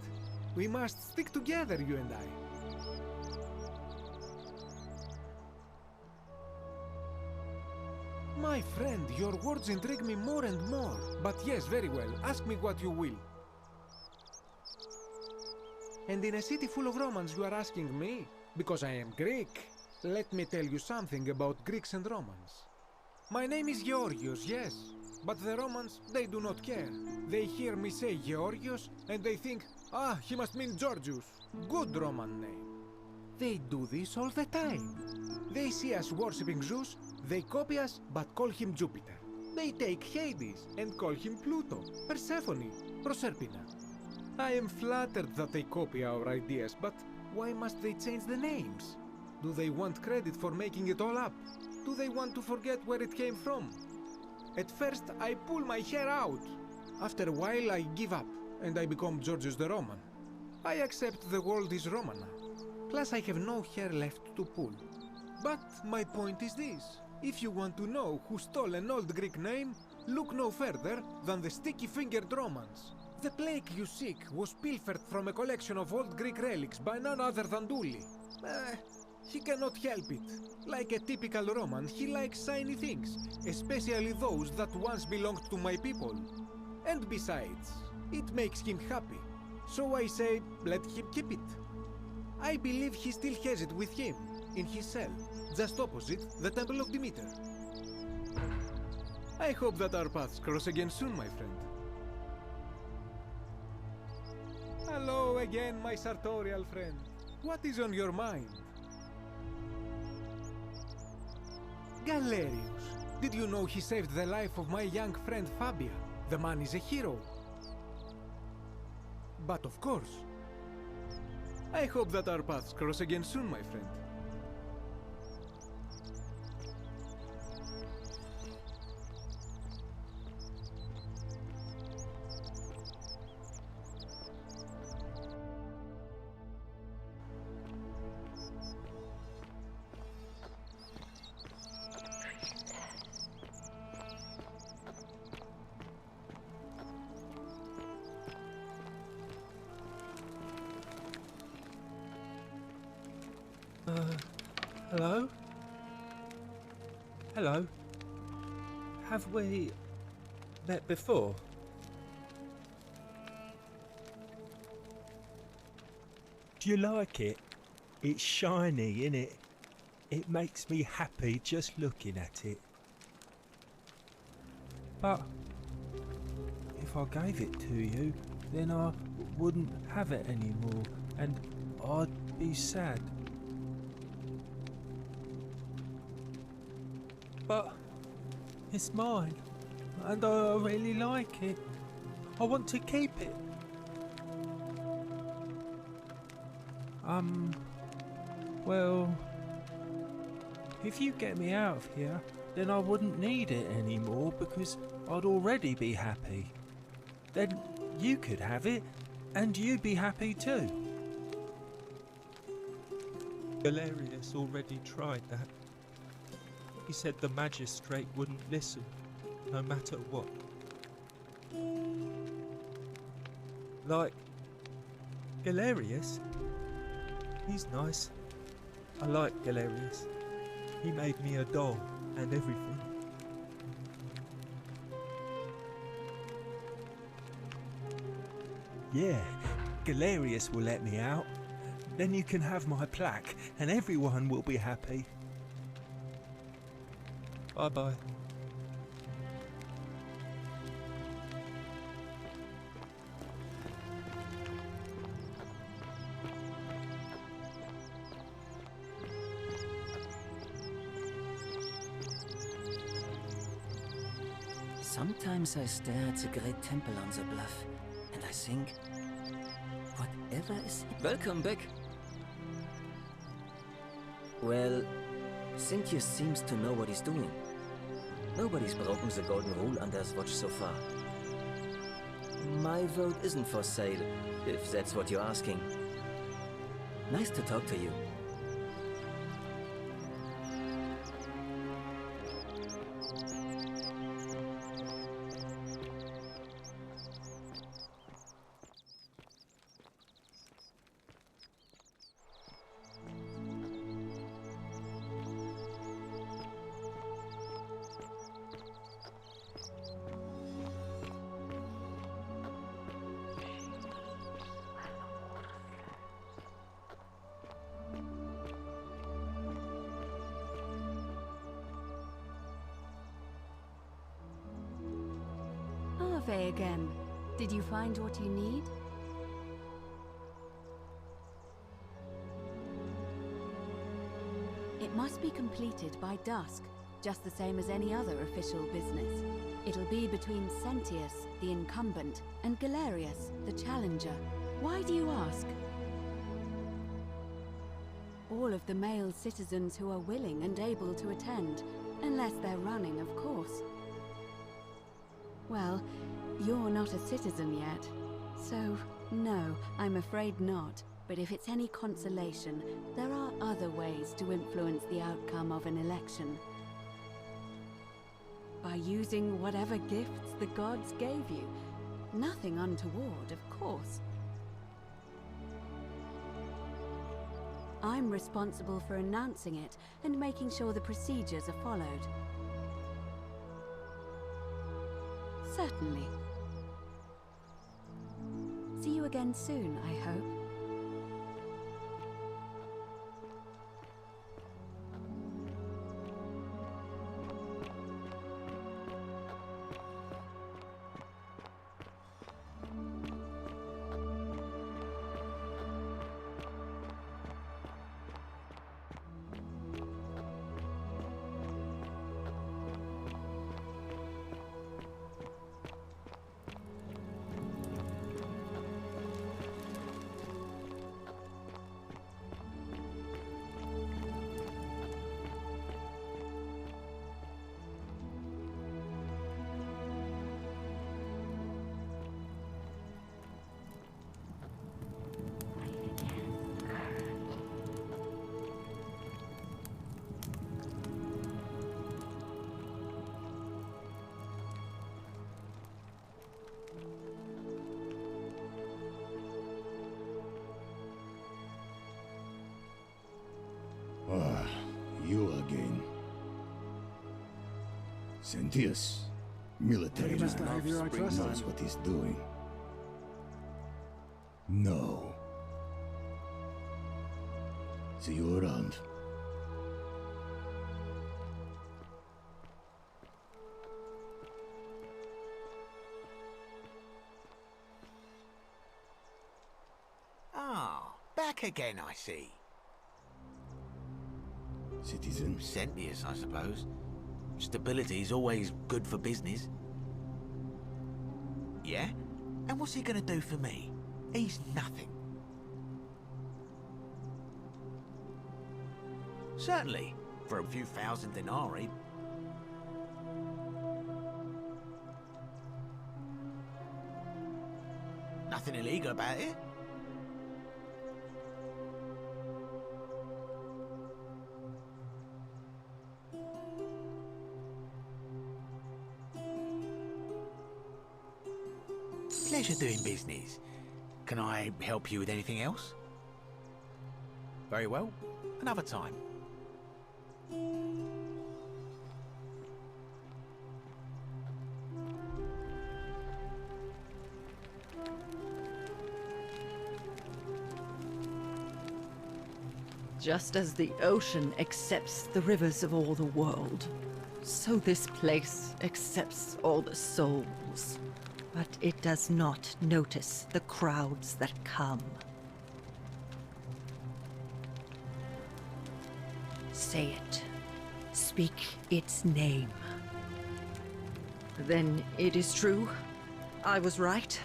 We must stick together, you and I. My friend, your words intrigue me more and more. But yes, very well, ask me what you will. And in a city full of Romans you are asking me? Because I am Greek. Let me tell you something about Greeks and Romans. My name is Georgios, yes. But the Romans, they do not care. They hear me say Georgios and they think, ah, he must mean Georgius. Good Roman name. They do this all the time. They see us worshipping Zeus, they copy us but call him Jupiter. They take Hades and call him Pluto, Persephone, Proserpina. I am flattered that they copy our ideas, but why must they change the names? Do they want credit for making it all up? Do they want to forget where it came from? At first, I pull my hair out. After a while, I give up, and I become Georgius the Roman. I accept the world is Roman now. Plus, I have no hair left to pull. But my point is this. If you want to know who stole an old Greek name, look no further than the sticky-fingered Romans. The plague you seek was pilfered from a collection of old Greek relics by none other than Dully. He cannot help it. Like a typical Roman, he likes shiny things, especially those that once belonged to my people. And besides, it makes him happy. So I say, let him keep it. I believe he still has it with him, in his cell, just opposite the Temple of Demeter. I hope that our paths cross again soon, my friend. Hello again, my sartorial friend. What is on your mind? Galerius. Did you know he saved the life of my young friend Fabia? The man is a hero. But of course. I hope that our paths cross again soon, my friend. Hello? Hello? Have we met before? Do you like it? It's shiny, innit? It makes me happy just looking at it. But if I gave it to you, then I wouldn't have it anymore, and I'd be sad. But it's mine, and I really like it. I want to keep it. Well, if you get me out of here, then I wouldn't need it anymore because I'd already be happy. Then you could have it, and you'd be happy too. Galerius already tried that. He said the magistrate wouldn't listen, no matter what. Like, Galerius? He's nice. I like Galerius. He made me a doll and everything. Yeah, Galerius will let me out. Then you can have my plaque and everyone will be happy. Bye-bye. Sometimes I stare at the great temple on the bluff, and I think, whatever is... Welcome back! Well, Cynthius seems to know what he's doing. Nobody's broken the golden rule under his watch so far. My vote isn't for sale, if that's what you're asking. Nice to talk to you. Ave again. Did you find what you need? It must be completed by dusk, just the same as any other official business. It'll be between Cynthius, the incumbent, and Galerius, the challenger. Why do you ask? All of the male citizens who are willing and able to attend, unless they're running, of course. Well, you're not a citizen yet, so no, I'm afraid not. But if it's any consolation, there are other ways to influence the outcome of an election. By using whatever gifts the gods gave you. Nothing untoward, of course. I'm responsible for announcing it and making sure the procedures are followed. Certainly. See you again soon, I hope. Ah, you again. Cynthius, military Famous man, behavior I trust. knows what he's doing. No. See you around. Ah, back again, I see. Citizen? Cynthius, I suppose. Stability is always good for business. Yeah? And what's he gonna do for me? He's nothing. Certainly, for a few thousand denarii. Nothing illegal about it. Pleasure doing business. Can I help you with anything else? Very well. Another time. Just as the ocean accepts the rivers of all the world, so this place accepts all the souls. But it does not notice the crowds that come. Say it. Speak its name. Then it is true. I was right.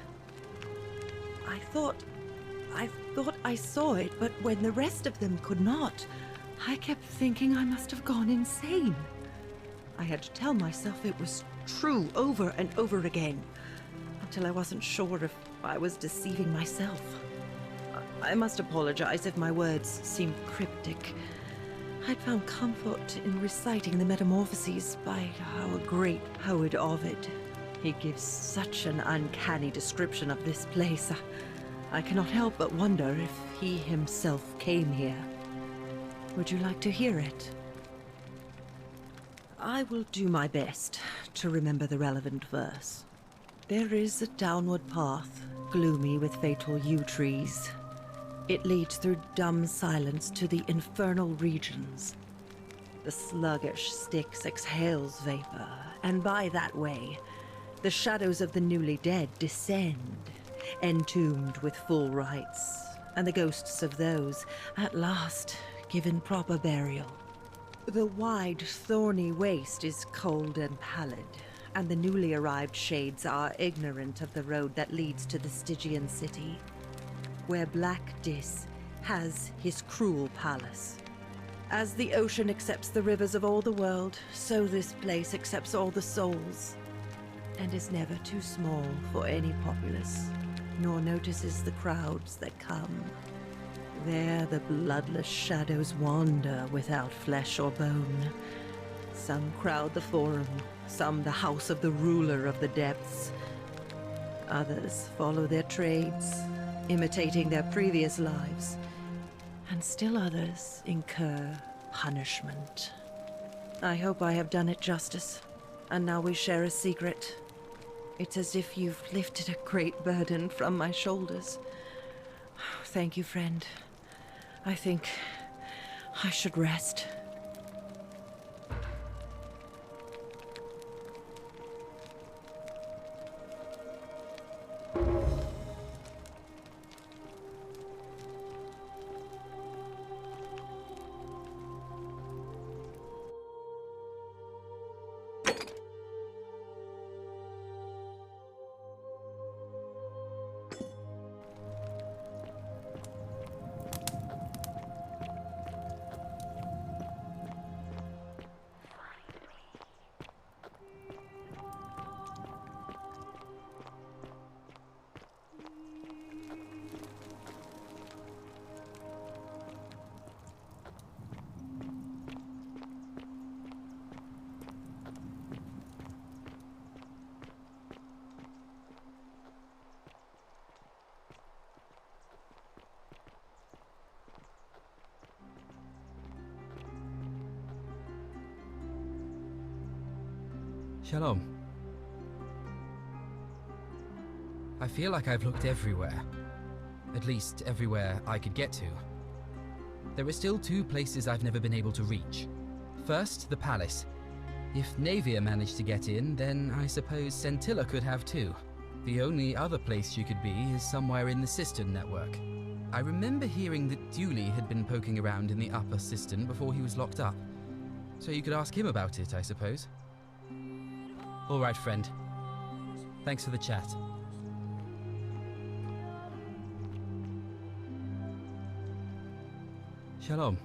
I thought I saw it, but when the rest of them could not, I kept thinking I must have gone insane. I had to tell myself it was true over and over again, until I wasn't sure if I was deceiving myself. I must apologize if my words seemed cryptic. I'd found comfort in reciting the Metamorphoses by our great poet Ovid. He gives such an uncanny description of this place. I cannot help but wonder if he himself came here. Would you like to hear it? I will do my best to remember the relevant verse. There is a downward path, gloomy with fatal yew trees. It leads through dumb silence to the infernal regions. The sluggish Styx exhales vapor, and by that way, the shadows of the newly dead descend, entombed with full rites, and the ghosts of those, at last, given proper burial. The wide, thorny waste is cold and pallid, and the newly arrived shades are ignorant of the road that leads to the Stygian city, where Black Dis has his cruel palace. As the ocean accepts the rivers of all the world, so this place accepts all the souls, and is never too small for any populace, nor notices the crowds that come. There the bloodless shadows wander without flesh or bone. Some crowd the forum, some the house of the ruler of the depths. Others follow their trades, imitating their previous lives, and still others incur punishment. I hope I have done it justice, and now we share a secret. It's as if you've lifted a great burden from my shoulders. Thank you, friend. I think I should rest. Shalom. I feel like I've looked everywhere. At least everywhere I could get to. There are still two places I've never been able to reach. First, the palace. If Navia managed to get in, then I suppose Scintilla could have too. The only other place you could be is somewhere in the cistern network. I remember hearing that Dooley had been poking around in the upper cistern before he was locked up. So you could ask him about it, I suppose. All right, friend. Thanks for the chat. Shalom.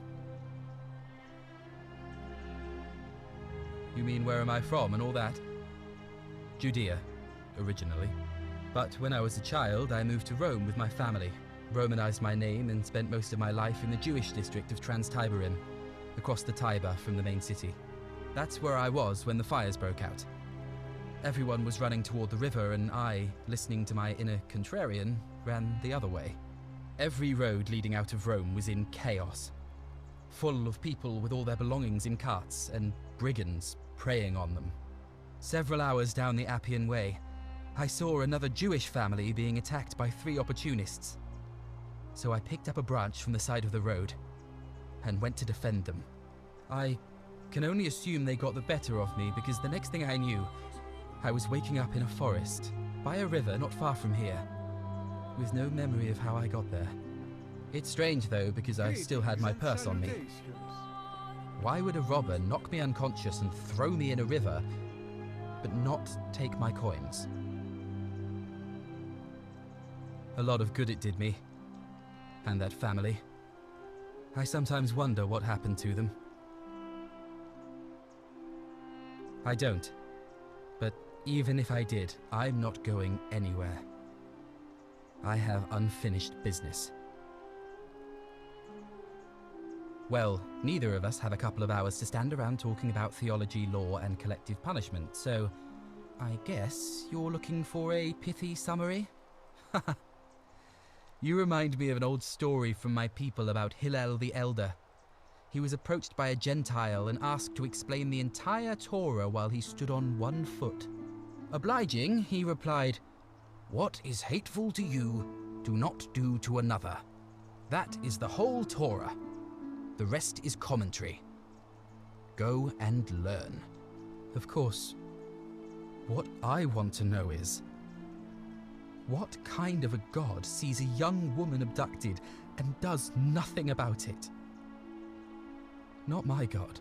You mean where am I from and all that? Judea, originally. But when I was a child, I moved to Rome with my family, Romanized my name and spent most of my life in the Jewish district of Trans-Tiberim, across the Tiber from the main city. That's where I was when the fires broke out. Everyone was running toward the river and I, listening to my inner contrarian, ran the other way. Every road leading out of Rome was in chaos, full of people with all their belongings in carts and brigands preying on them. Several hours down the Appian Way, I saw another Jewish family being attacked by 3 opportunists. So I picked up a branch from the side of the road, and went to defend them. I can only assume they got the better of me because the next thing I knew, I was waking up in a forest, by a river not far from here, with no memory of how I got there. It's strange though, because I still had my purse on me. Why would a robber knock me unconscious and throw me in a river, but not take my coins? A lot of good it did me, and that family. I sometimes wonder what happened to them. I don't, but even if I did, I'm not going anywhere. I have unfinished business. Well, neither of us have a couple of hours to stand around talking about theology, law, and collective punishment, so I guess you're looking for a pithy summary? You remind me of an old story from my people about Hillel the Elder. He was approached by a Gentile and asked to explain the entire Torah while he stood on one foot. Obliging, he replied, "What is hateful to you, do not do to another. That is the whole Torah. The rest is commentary. Go and learn." Of course, what I want to know is, what kind of a god sees a young woman abducted and does nothing about it? Not my god,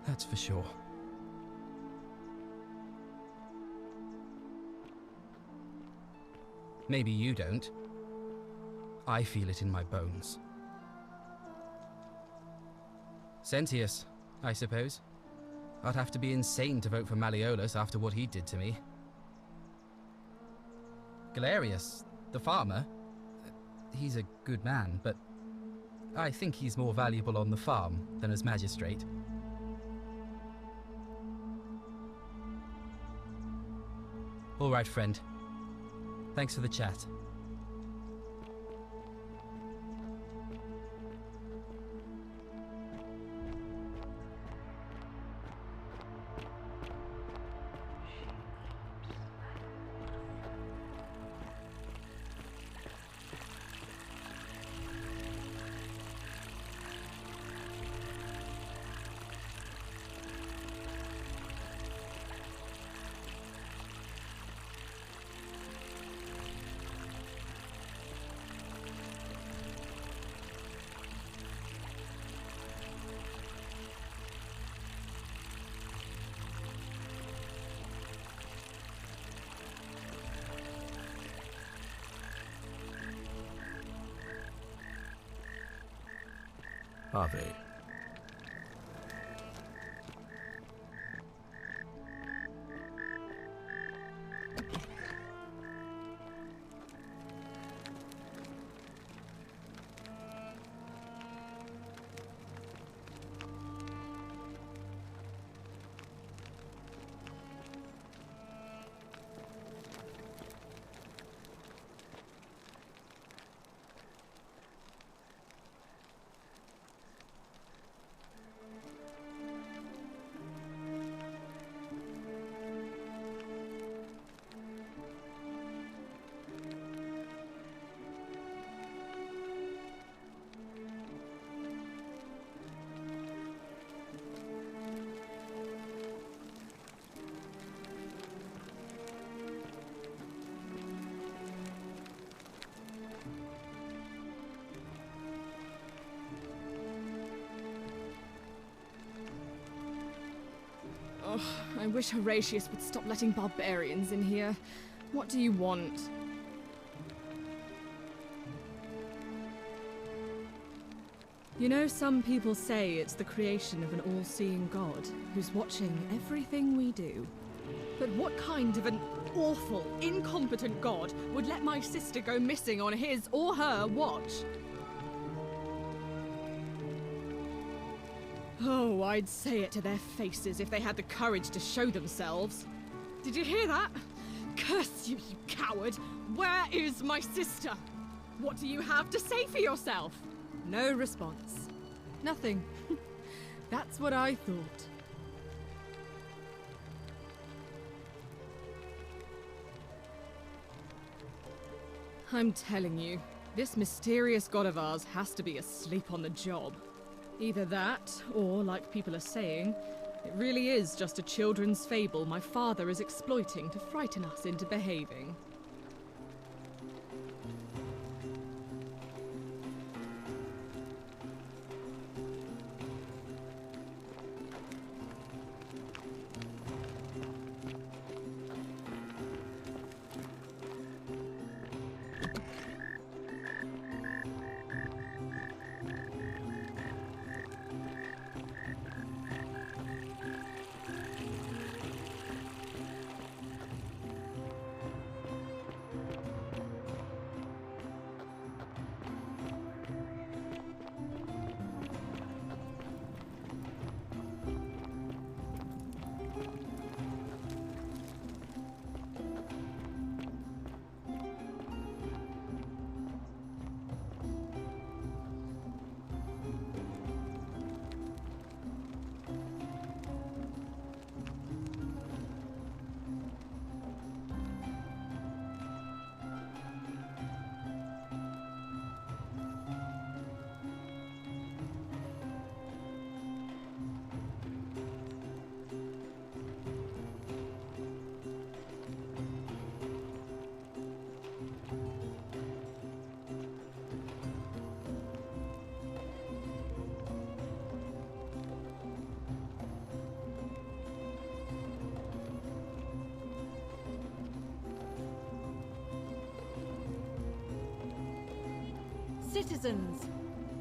that's for sure. Maybe you don't. I feel it in my bones. Sentius, I suppose. I'd have to be insane to vote for Malleolus after what he did to me. Galerius, the farmer, he's a good man, but I think he's more valuable on the farm than as magistrate. All right, friend. Thanks for the chat. Are they? Oh, I wish Horatius would stop letting barbarians in here. What do you want? You know, some people say it's the creation of an all-seeing god who's watching everything we do. But what kind of an awful, incompetent god would let my sister go missing on his or her watch? Oh, I'd say it to their faces if they had the courage to show themselves. Did you hear that? Curse you, you coward! Where is my sister? What do you have to say for yourself? No response. Nothing. That's what I thought. I'm telling you, this mysterious god of ours has to be asleep on the job. Either that, or, like people are saying, it really is just a children's fable my father is exploiting to frighten us into behaving. Citizens,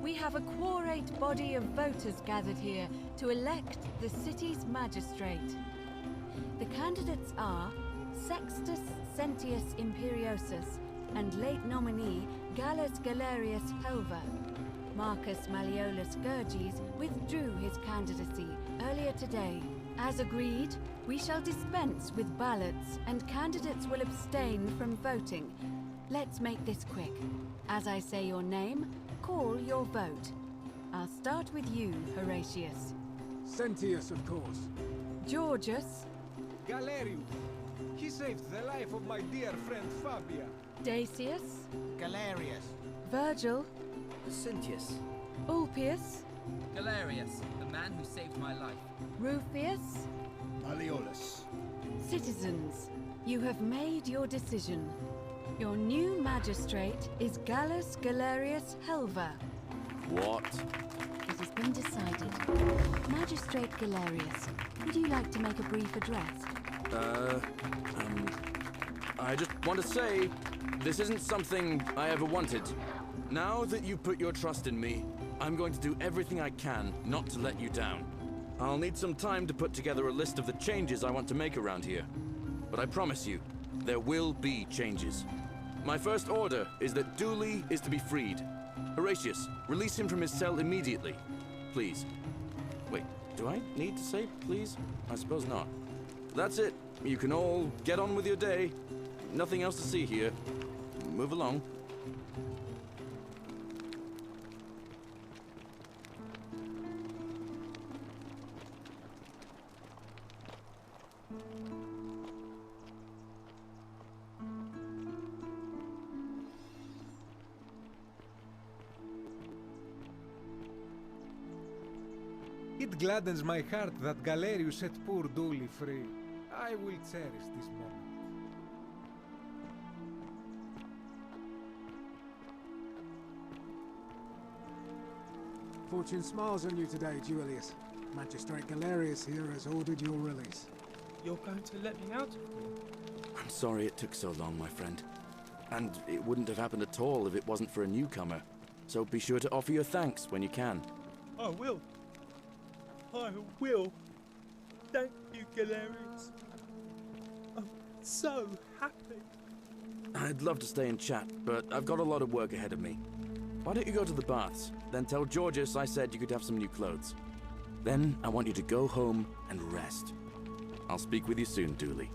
we have a quorate body of voters gathered here to elect the city's magistrate. The candidates are Sextus Sentius Imperiosus and late nominee Gallus Galerius Helver. Marcus Malleolus Gurges withdrew his candidacy earlier today. As agreed, we shall dispense with ballots and candidates will abstain from voting. Let's make this quick. As I say your name, call your vote. I'll start with you, Horatius. Sentius, of course. Georgius. Galerius. He saved the life of my dear friend Fabia. Dacius. Galerius. Virgil. Sentius. Ulpius. Galerius, the man who saved my life. Rufius. Malleolus. Citizens, you have made your decision. Your new magistrate is Gallus Galerius Helver. What? It has been decided. Magistrate Galerius, would you like to make a brief address? I just want to say, this isn't something I ever wanted. Now that you put your trust in me, I'm going to do everything I can not to let you down. I'll need some time to put together a list of the changes I want to make around here. But I promise you, there will be changes. My first order is that Dooley is to be freed. Horatius, release him from his cell immediately. Please. Wait, do I need to say please? I suppose not. That's it. You can all get on with your day. Nothing else to see here. Move along. It gladdens my heart that Galerius set poor Dooley free. I will cherish this moment. Fortune smiles on you today, Julius. Magistrate Galerius here has ordered your release. You're going to let me out of here? I'm sorry it took so long, my friend. And it wouldn't have happened at all if it wasn't for a newcomer. So be sure to offer your thanks when you can. I will. I will. Thank you, Galerius. I'm so happy. I'd love to stay and chat, but I've got a lot of work ahead of me. Why don't you go to the baths, then tell Georgius I said you could have some new clothes. Then I want you to go home and rest. I'll speak with you soon, Dooley.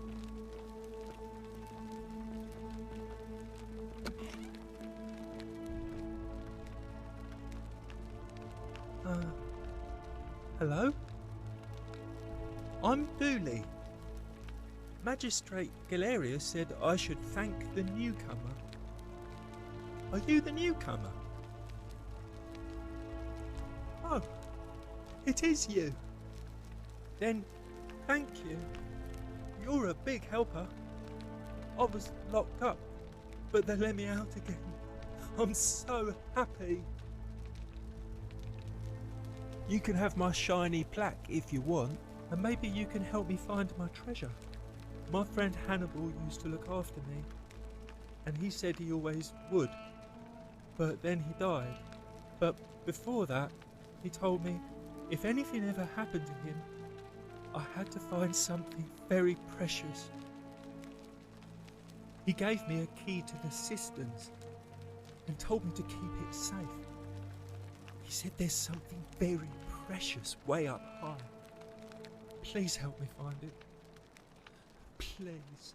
Hello? I'm Dooley. Magistrate Galerius said I should thank the newcomer. Are you the newcomer? Oh, It is you. Then, thank you. You're a big helper. I was locked up, but they let me out again. I'm so happy. You can have my shiny plaque if you want, and maybe you can help me find my treasure. My friend Hannibal used to look after me, and he said he always would, but then he died. But before that, he told me if anything ever happened to him, I had to find something very precious. He gave me a key to the cisterns and told me to keep it safe. He said there's something very precious way up high. Please help me find it. Please.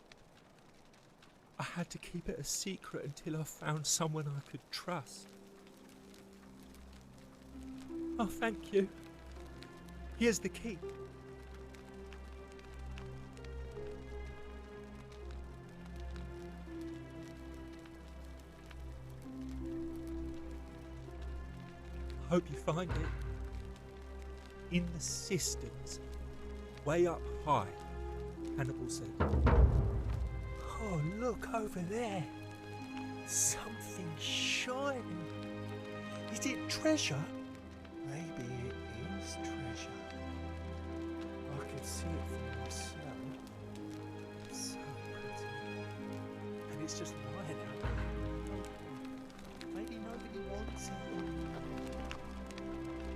I had to keep it a secret until I found someone I could trust. Oh, thank you. Here's the key. I hope you find it. In the cisterns, way up high, Hannibal said. Oh, look over there. Something shining. Is it treasure? Maybe it is treasure. I can see it for myself. It's so pretty. And it's just lying out there. Maybe nobody wants it.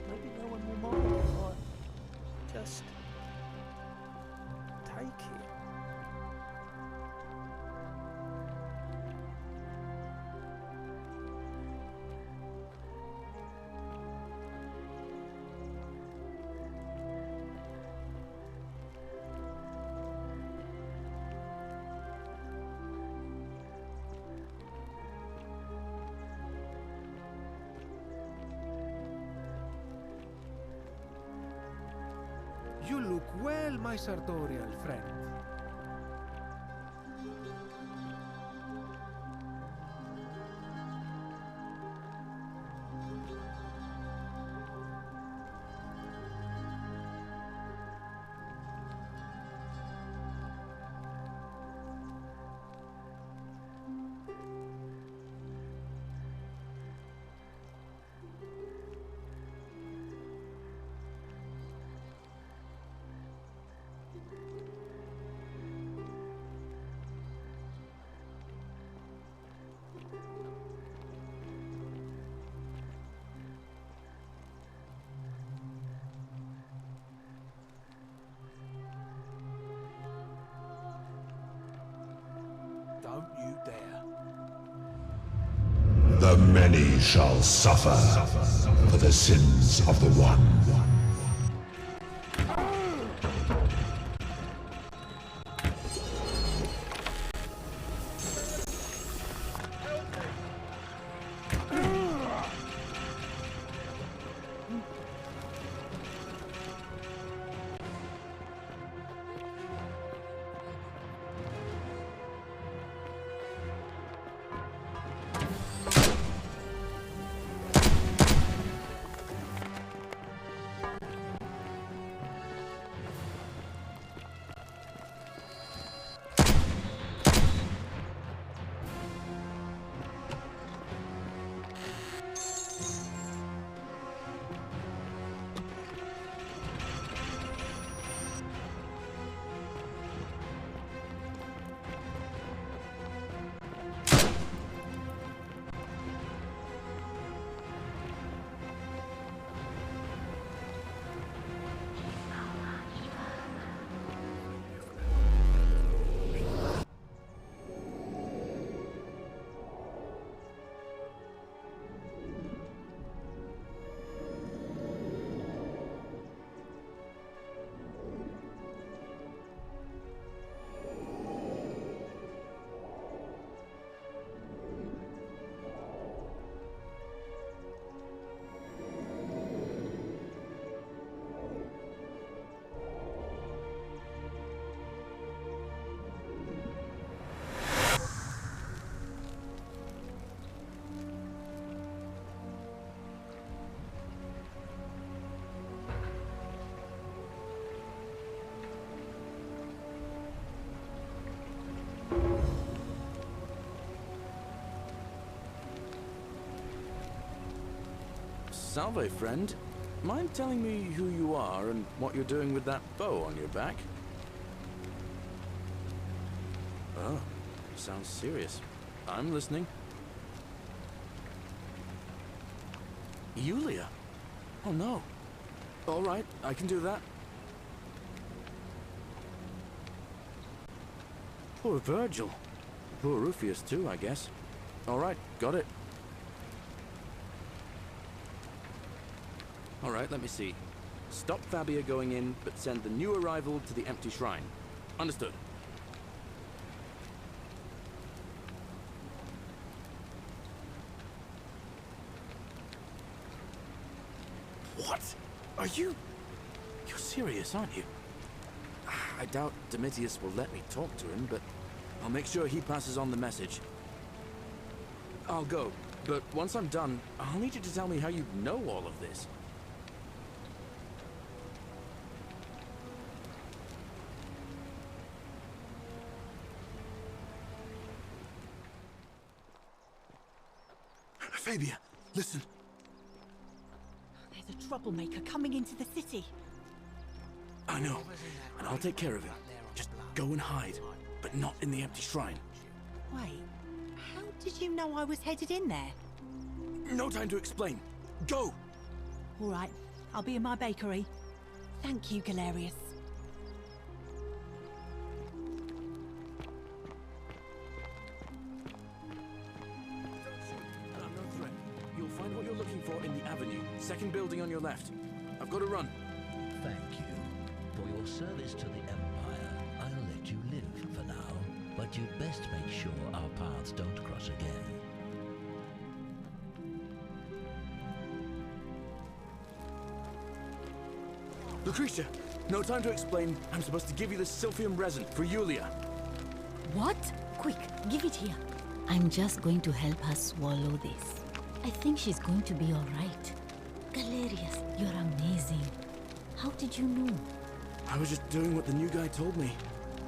Maybe no one will mind if I just take it. You look well, my sartorial friend. Don't you dare. The many shall suffer for the sins of the one. Salve, friend. Mind telling me who you are and what you're doing with that bow on your back? Oh, sounds serious. I'm listening. Yulia? Oh no. All right, I can do that. Poor Virgil. Poor Rufius too, I guess. All right, got it. All right, let me see. Stop Fabia going in, but send the new arrival to the empty shrine. Understood. What? Are you... You're serious, aren't you? I doubt Domitius will let me talk to him, but I'll make sure he passes on the message. I'll go, but once I'm done, I'll need you to tell me how you know all of this. Fabia, listen. There's a troublemaker coming into the city. I know, and I'll take care of him. Just go and hide, but not in the empty shrine. Wait, how did you know I was headed in there? No time to explain. Go! All right, I'll be in my bakery. Thank you, Galerius. I'm no threat. You'll find what you're looking for in the avenue. Second building on your left. I've got to run. Thank you. For your service to the Empire, I'll let you live for now, but you'd best make sure our paths don't cross again. Lucretia, no time to explain. I'm supposed to give you this Sylphium resin for Yulia. What? Quick, give it here. I'm just going to help her swallow this. I think she's going to be all right. Galerius, you're amazing. How did you know? I was just doing what the new guy told me.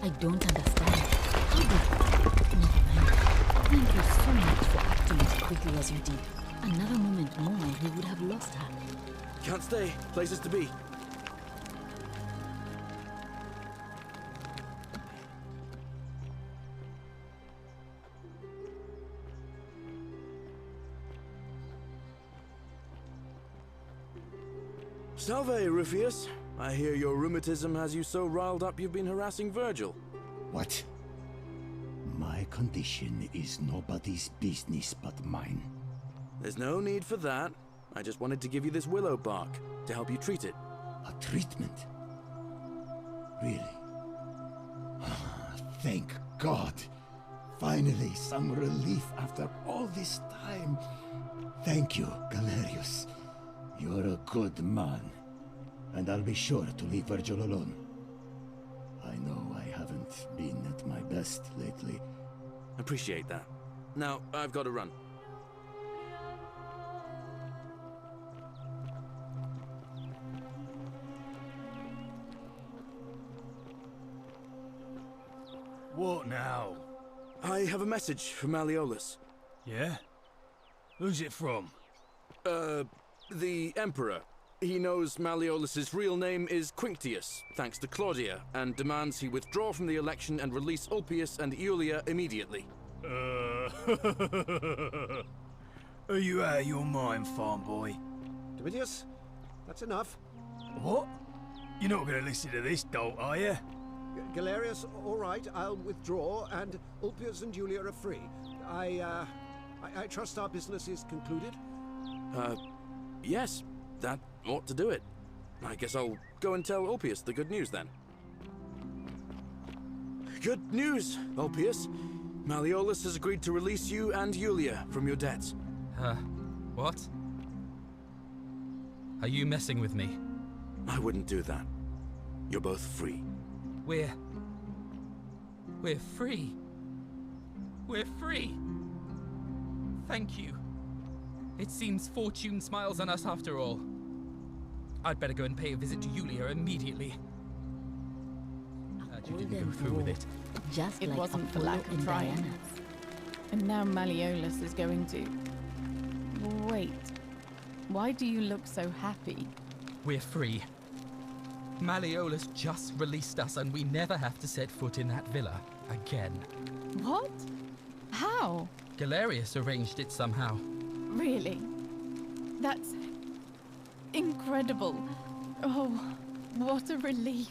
I don't understand. How did... Never mind. Thank you so much for acting as quickly as you did. Another moment more and we would have lost her. Can't stay. Places to be. Salve, Rufius. I hear your rheumatism has you so riled up you've been harassing Virgil. What? My condition is nobody's business but mine. There's no need for that. I just wanted to give you this willow bark to help you treat it. A treatment? Really? Thank God. Finally, some relief after all this time. Thank you, Galerius. You're a good man. And I'll be sure to leave Virgil alone. I know I haven't been at my best lately. Appreciate that. Now, I've got to run. What now? I have a message from Malleolus. Yeah? Who's it from? The Emperor. He knows Malleolus's real name is Quinctius, thanks to Claudia, and demands he withdraw from the election and release Ulpius and Iulia immediately. Are you out of your mind, farm boy? Domitius, that's enough. What? You're not going to listen to this dolt, are you? Galerius, all right, I'll withdraw, and Ulpius and Julia are free. I trust our business is concluded? Yes, that ought to do it. I guess I'll go and tell Ulpius the good news then. Good news, Ulpius. Malleolus has agreed to release you and Yulia from your debts. What? Are you messing with me? I wouldn't do that. You're both free. We're free. We're free. Thank you. It seems fortune smiles on us after all. I'd better go and pay a visit to Yulia immediately. Glad you didn't go through with it. Just It like wasn't for Apollo lack of and trying. Diana's. And now Malleolus is going to... Wait. Why do you look so happy? We're free. Malleolus just released us and we never have to set foot in that villa again. What? How? Galerius arranged it somehow. Really? That's incredible. Oh, what a relief.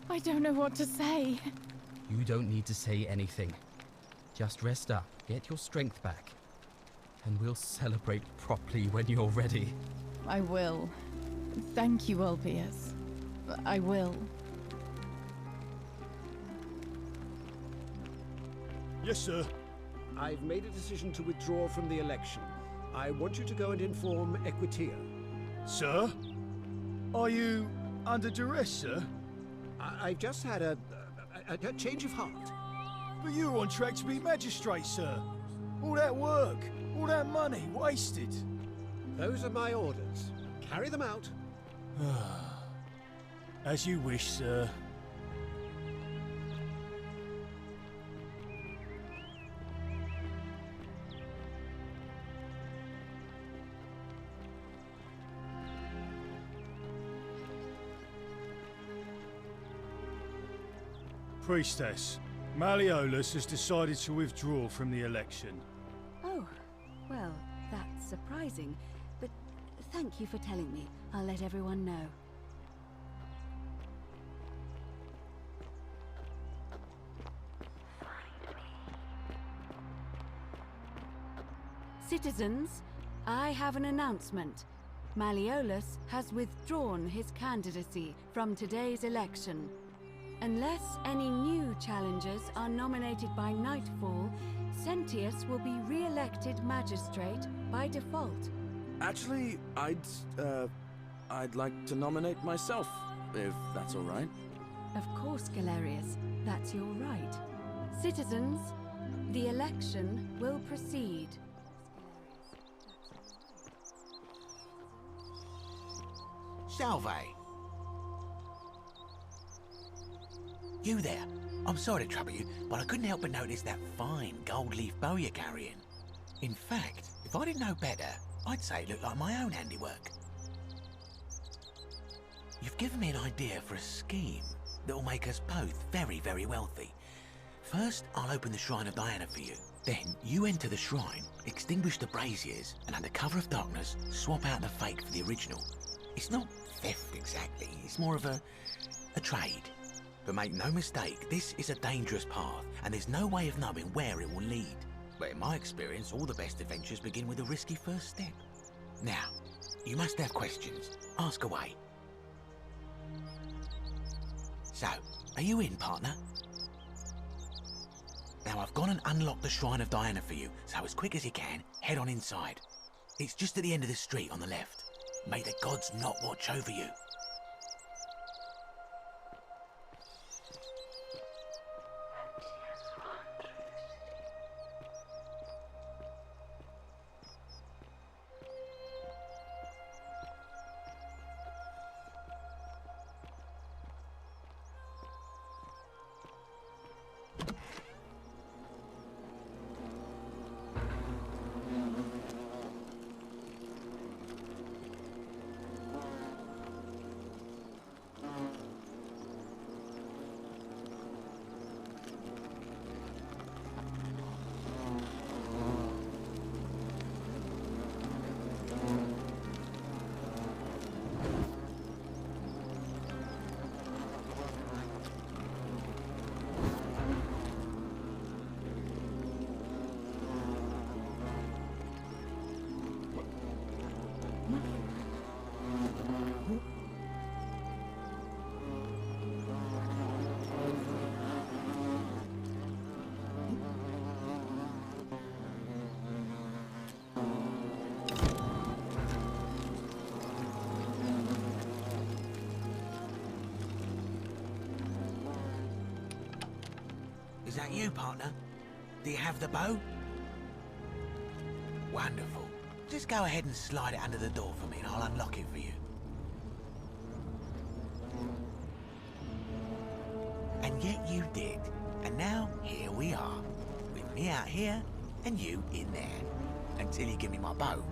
I don't know what to say. You don't need to say anything. Just rest up, get your strength back, and we'll celebrate properly when you're ready. I will. Thank you, Ulpius. I will. Yes, sir. I've made a decision to withdraw from the election. I want you to go and inform Equitia. Sir? Are you under duress, sir? I've just had a change of heart. But you were on track to be magistrate, sir. All that work, all that money, wasted. Those are my orders. Carry them out. As you wish, sir. Priestess, Malleolus has decided to withdraw from the election. Oh, well, that's surprising. But thank you for telling me. I'll let everyone know. Citizens, I have an announcement. Malleolus has withdrawn his candidacy from today's election. Unless any new challengers are nominated by nightfall, Sentius will be re-elected magistrate by default. Actually, I'd like to nominate myself, if that's all right. Of course, Galerius. That's your right. Citizens, the election will proceed. Salve. You there. I'm sorry to trouble you, but I couldn't help but notice that fine gold leaf bow you're carrying. In fact, if I didn't know better, I'd say it looked like my own handiwork. You've given me an idea for a scheme that will make us both very, very wealthy. First, I'll open the Shrine of Diana for you. Then, you enter the shrine, extinguish the braziers, and under cover of darkness, swap out the fake for the original. It's not theft exactly, it's more of a trade. But make no mistake, this is a dangerous path, and there's no way of knowing where it will lead. But in my experience, all the best adventures begin with a risky first step. Now, you must have questions. Ask away. So, are you in, partner? Now, I've gone and unlocked the Shrine of Diana for you, so as quick as you can, head on inside. It's just at the end of the street on the left. May the gods not watch over you. Is that you, partner? Do you have the bow? Wonderful. Just go ahead and slide it under the door for me and I'll unlock it for you. And yet you did. And now, here we are. With me out here and you in there. Until you give me my bow.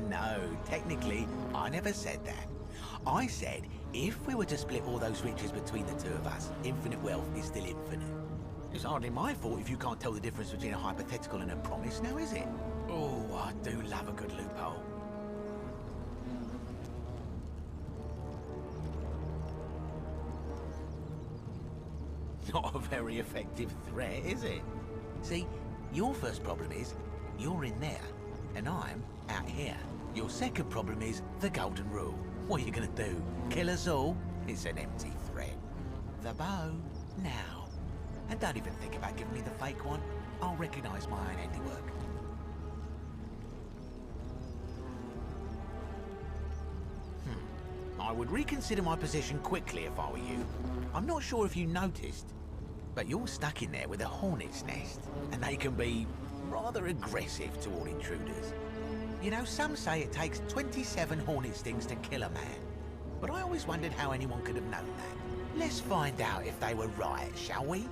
No, technically, I never said that. I said, if we were to split all those riches between the two of us, infinite wealth is still infinite. It's hardly my fault if you can't tell the difference between a hypothetical and a promise, now is it? Oh, I do love a good loophole. Not a very effective threat, is it? See, your first problem is, you're in there, and I'm out here. Your second problem is the golden rule. What are you gonna do? Kill us all? It's an empty threat. The bow, now. And don't even think about giving me the fake one. I'll recognise my own handiwork. I would reconsider my position quickly if I were you. I'm not sure if you noticed, but you're stuck in there with a hornet's nest, and they can be rather aggressive toward intruders. You know, some say it takes 27 hornet stings to kill a man, but I always wondered how anyone could have known that. Let's find out if they were right, shall we?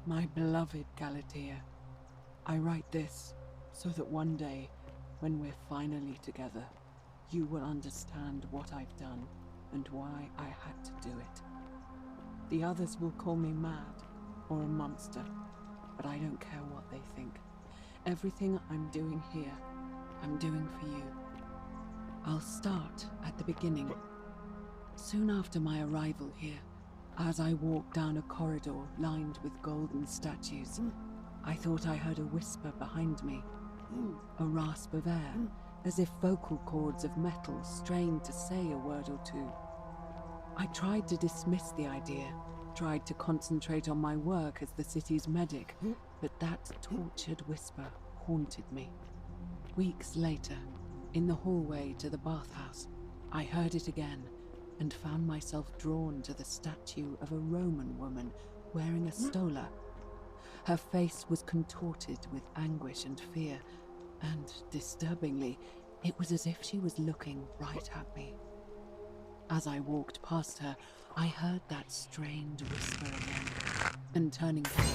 My beloved Galatea, I write this so that one day, when we're finally together, you will understand what I've done and why I had to do it. The others will call me mad or a monster, but I don't care what they think. Everything I'm doing here, I'm doing for you. I'll start at the beginning. Soon after my arrival here, as I walked down a corridor lined with golden statues, I thought I heard a whisper behind me, a rasp of air, as if vocal cords of metal strained to say a word or two. I tried to dismiss the idea, tried to concentrate on my work as the city's medic, but that tortured whisper haunted me. Weeks later, in the hallway to the bathhouse, I heard it again, and found myself drawn to the statue of a Roman woman wearing a stola. Her face was contorted with anguish and fear, and, disturbingly, it was as if she was looking right at me. As I walked past her, I heard that strained whisper again, and turning back,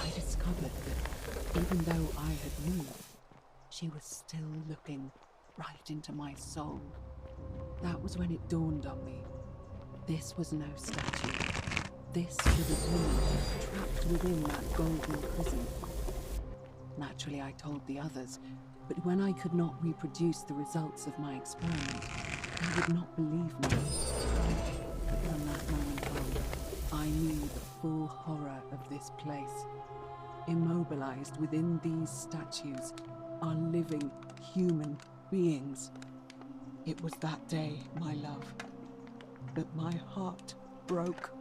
I discovered that, even though I had moved, She was still looking right into my soul. That was when it dawned on me. This was no statue. This was a woman trapped within that golden prison. Naturally, I told the others, but when I could not reproduce the results of my experiment, they would not believe me. But from that moment on, I knew the full horror of this place. Immobilized within these statues are living human beings. It was that day, my love, that my heart broke.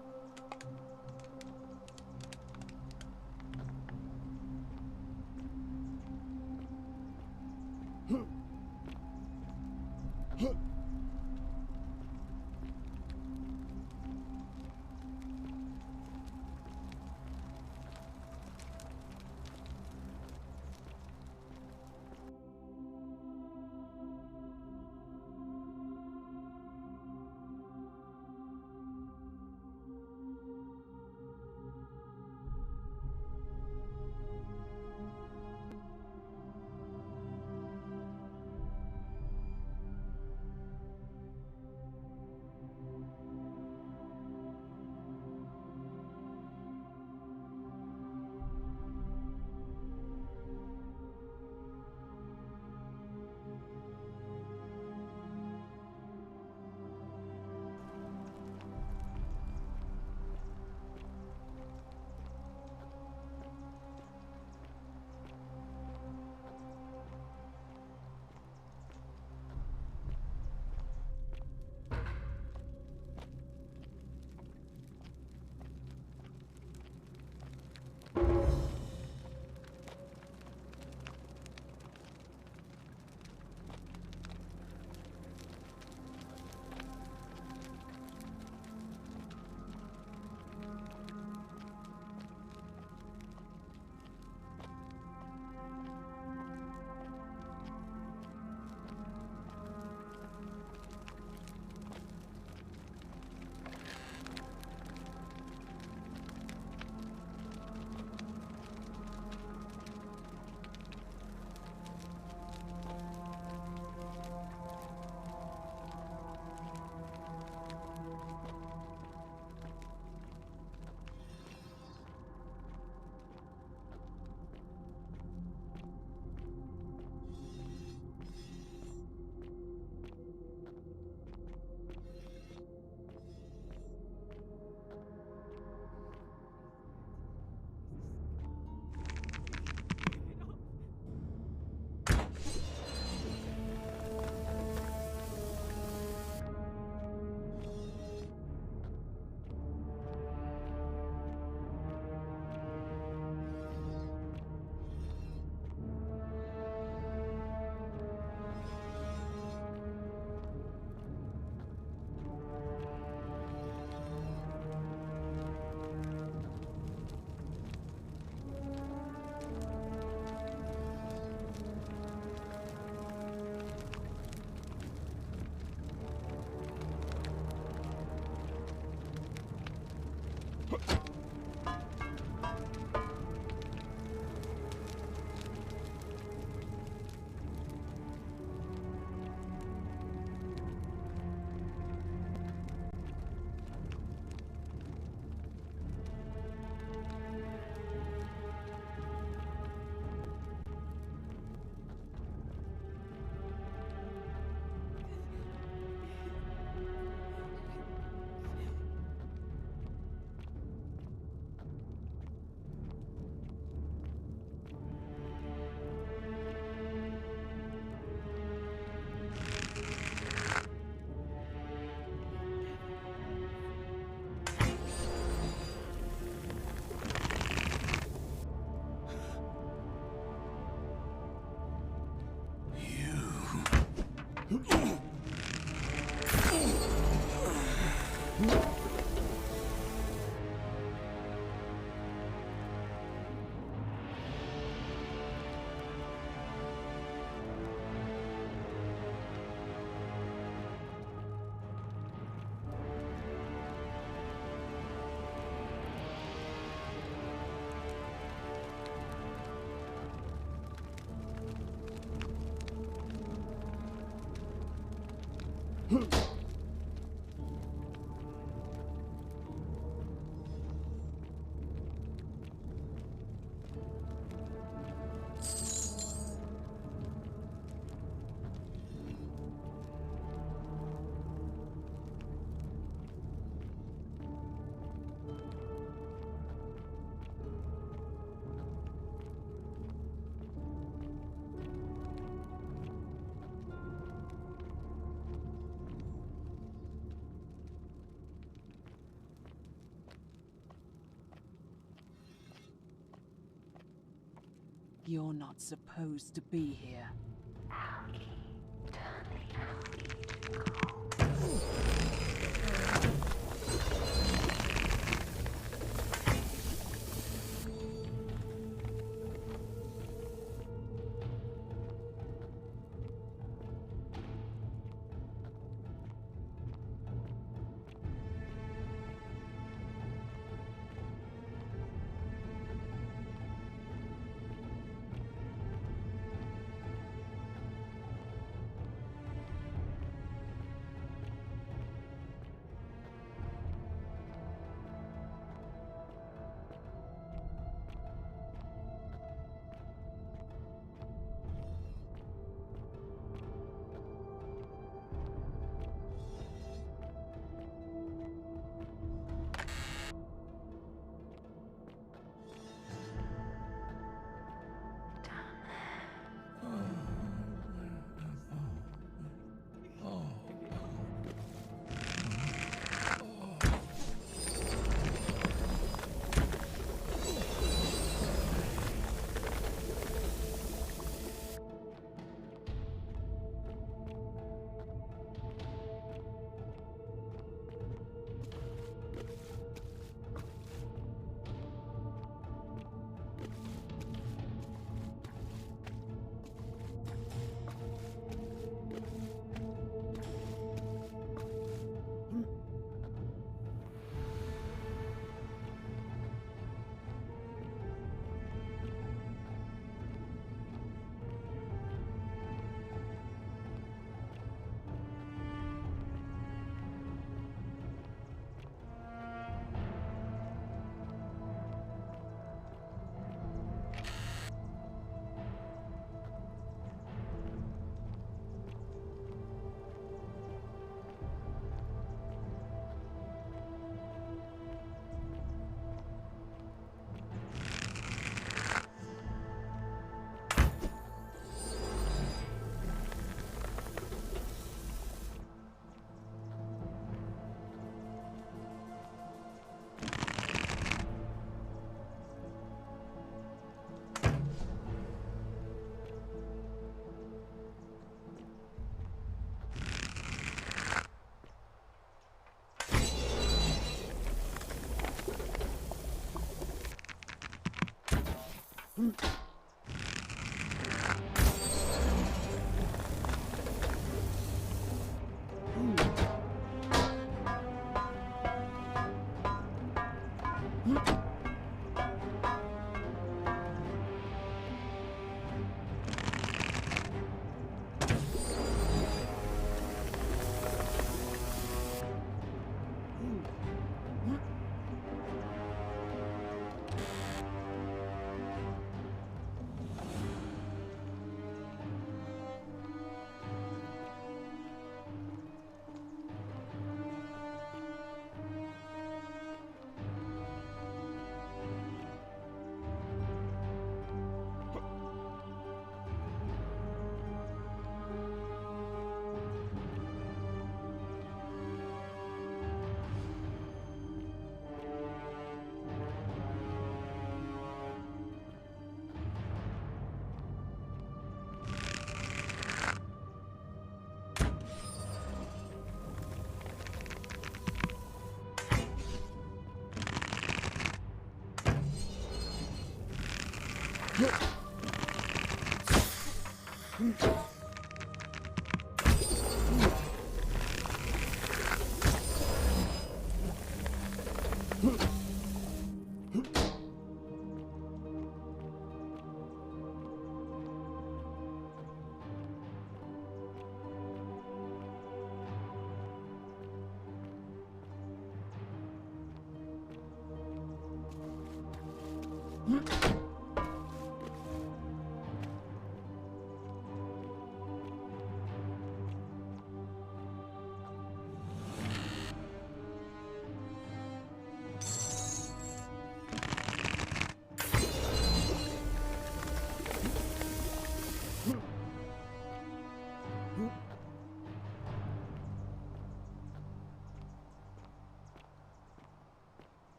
You're not supposed to be here.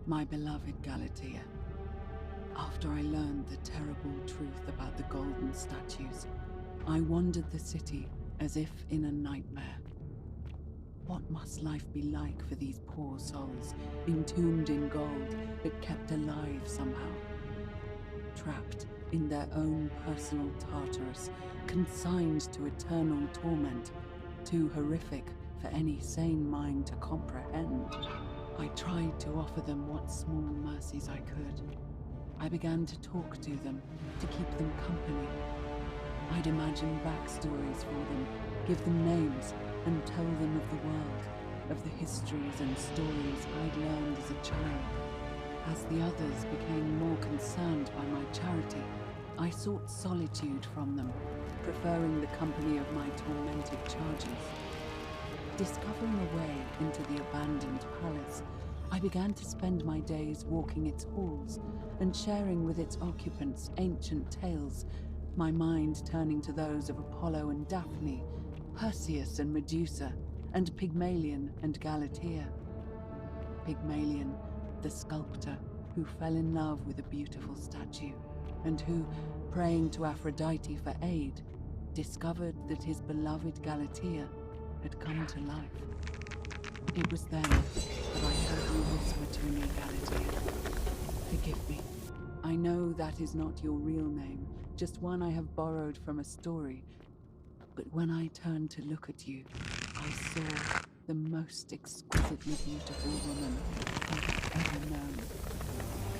My beloved Galatea, after I learned the terrible truth about the golden statues, I wandered the city as if in a nightmare. What must life be like for these poor souls, entombed in gold, but kept alive somehow? Trapped in their own personal Tartarus, consigned to eternal torment, too horrific for any sane mind to comprehend. I tried to offer them what small mercies I could. I began to talk to them, to keep them company. I'd imagine backstories for them, give them names, and tell them of the world, of the histories and stories I'd learned as a child. As the others became more concerned by my charity, I sought solitude from them, preferring the company of my tormented charges. Discovering a way into the abandoned palace, I began to spend my days walking its halls and sharing with its occupants ancient tales, my mind turning to those of Apollo and Daphne, Perseus and Medusa, and Pygmalion and Galatea. Pygmalion, the sculptor who fell in love with a beautiful statue, and who, praying to Aphrodite for aid, discovered that his beloved Galatea had come to life. It was then that I heard you whisper to me, Galatea. Forgive me. I know that is not your real name, just one I have borrowed from a story. But when I turned to look at you, I saw the most exquisitely beautiful woman I have ever known.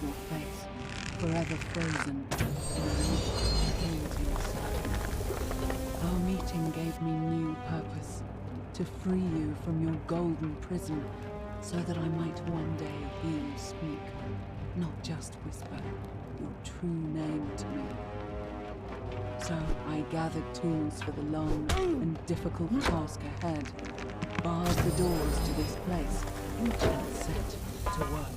Your face, forever frozen in a look of purity and sadness. Our meeting gave me new purpose, to free you from your golden prison, so that I might one day hear you speak, not just whisper your true name to me. So I gathered tools for the long and difficult task ahead, barred the doors to this place, and set to work.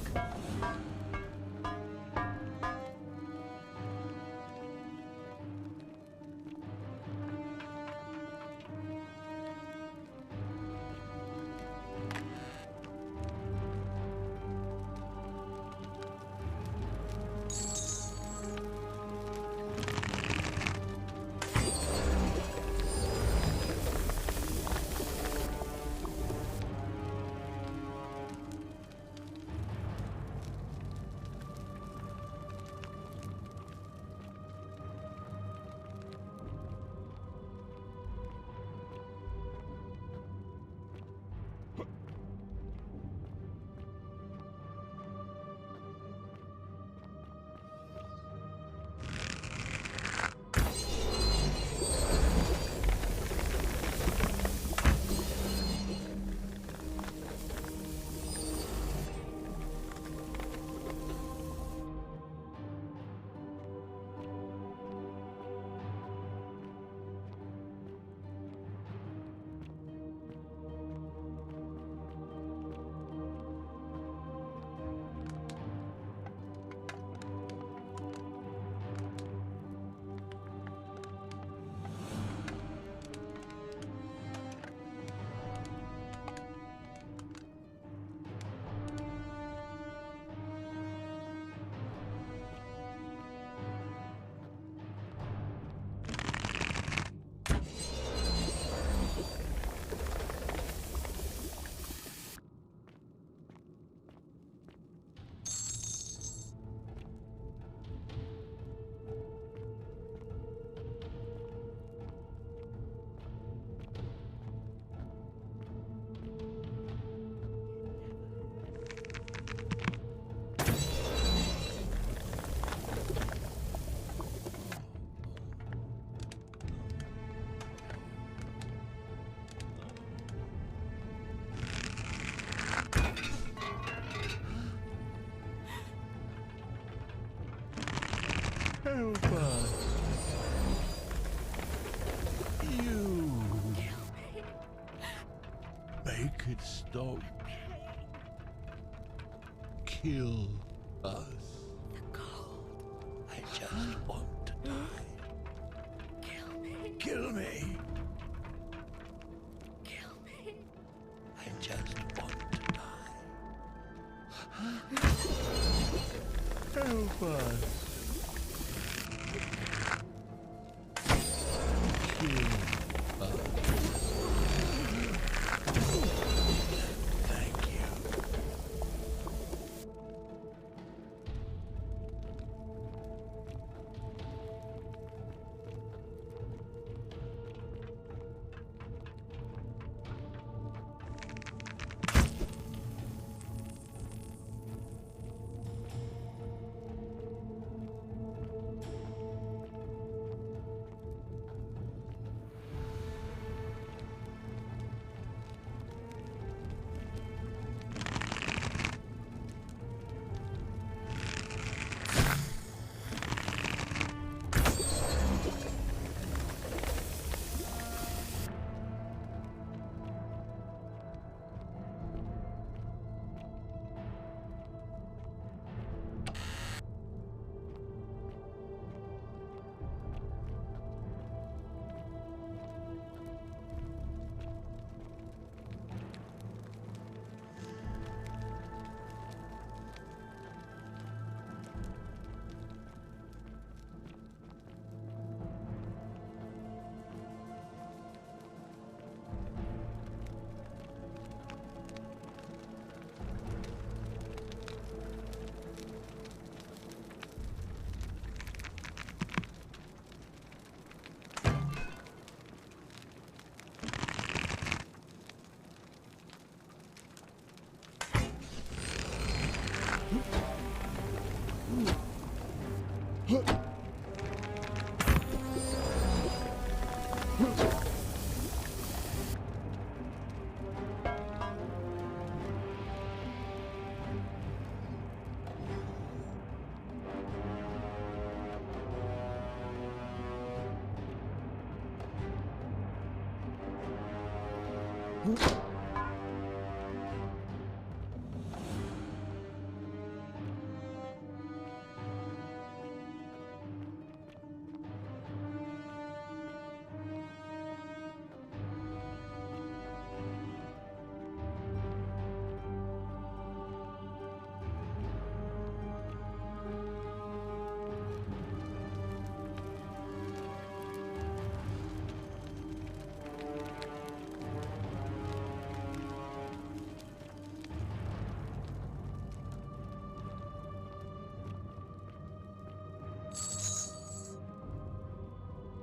Help us. You. Make it stop. Kill us. I just want to die. Kill me. Kill me. Kill me. I just want to die. Help us.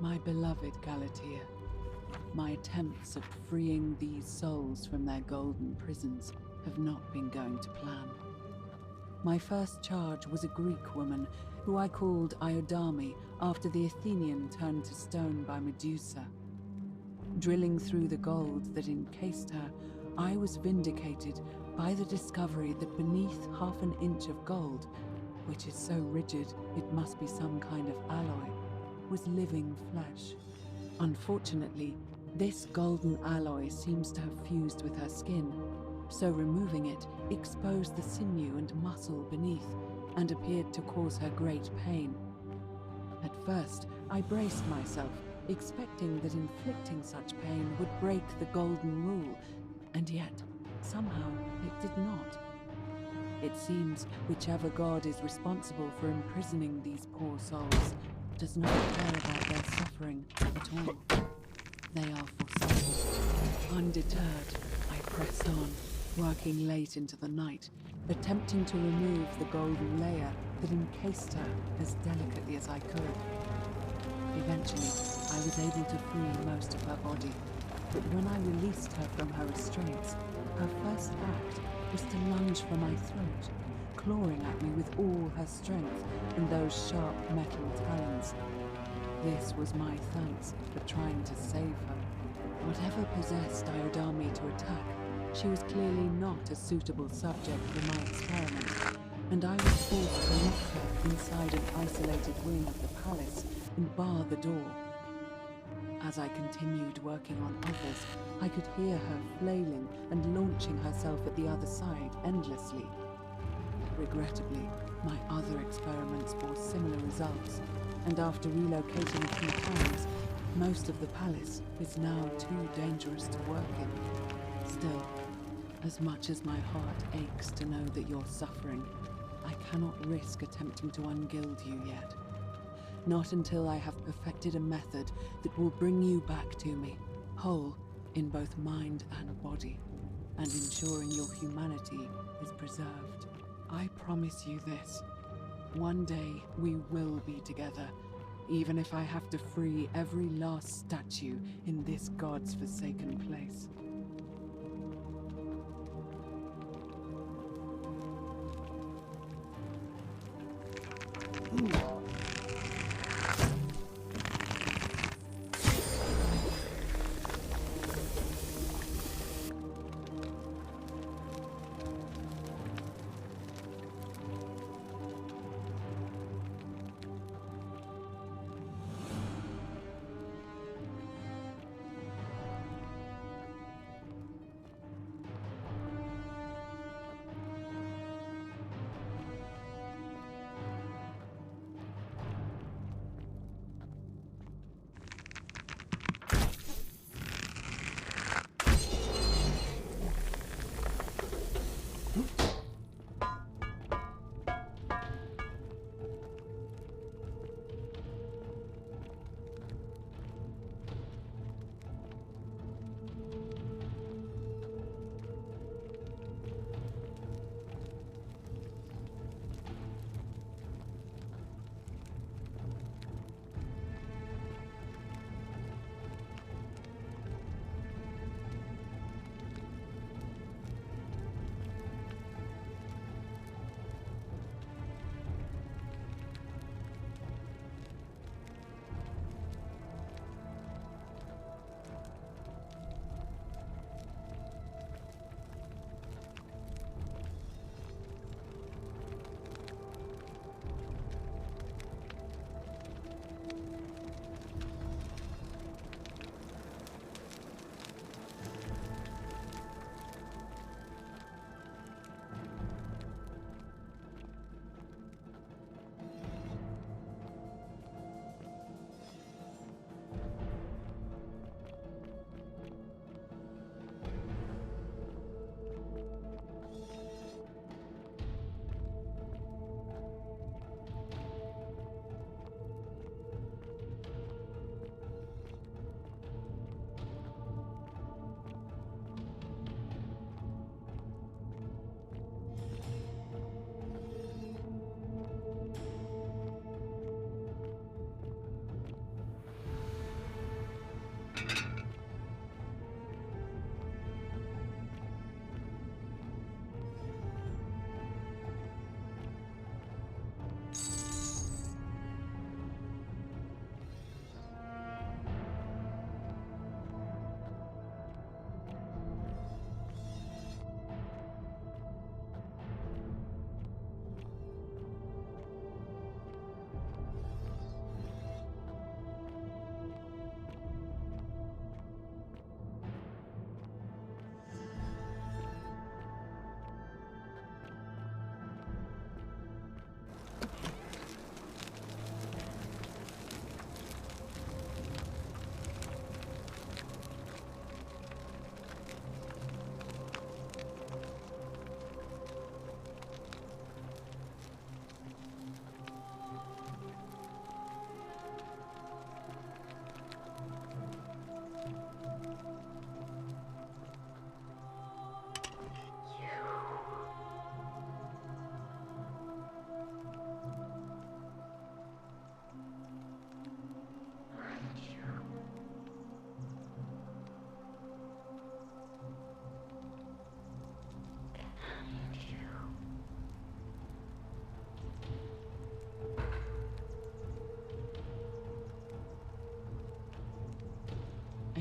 My beloved Galatea, my attempts at freeing these souls from their golden prisons have not been going to plan. My first charge was a Greek woman who I called Iodame after the Athenian turned to stone by Medusa. Drilling through the gold that encased her, I was vindicated by the discovery that beneath half an inch of gold, which is so rigid it must be some kind of alloy, was living flesh. Unfortunately, this golden alloy seems to have fused with her skin, so removing it exposed the sinew and muscle beneath and appeared to cause her great pain. At first, I braced myself, expecting that inflicting such pain would break the golden rule, and yet, somehow, it did not. It seems whichever god is responsible for imprisoning these poor souls does not care about their suffering at all. They are forsaken. Undeterred, I pressed on, working late into the night, attempting to remove the golden layer that encased her as delicately as I could. Eventually, I was able to free most of her body, but when I released her from her restraints, her first act was to lunge for my throat, clawing at me with all her strength and those sharp metal talons. This was my thanks for trying to save her. Whatever possessed Iodame to attack, she was clearly not a suitable subject for my experiment, and I was forced to lock her inside an isolated wing of the palace and bar the door. As I continued working on others, I could hear her flailing and launching herself at the other side endlessly. Regrettably, my other experiments bore similar results, and after relocating a few times, most of the palace is now too dangerous to work in. Still, as much as my heart aches to know that you're suffering, I cannot risk attempting to ungild you yet. Not until I have perfected a method that will bring you back to me, whole in both mind and body, and ensuring your humanity is preserved. I promise you this. One day we will be together, even if I have to free every last statue in this god's forsaken place.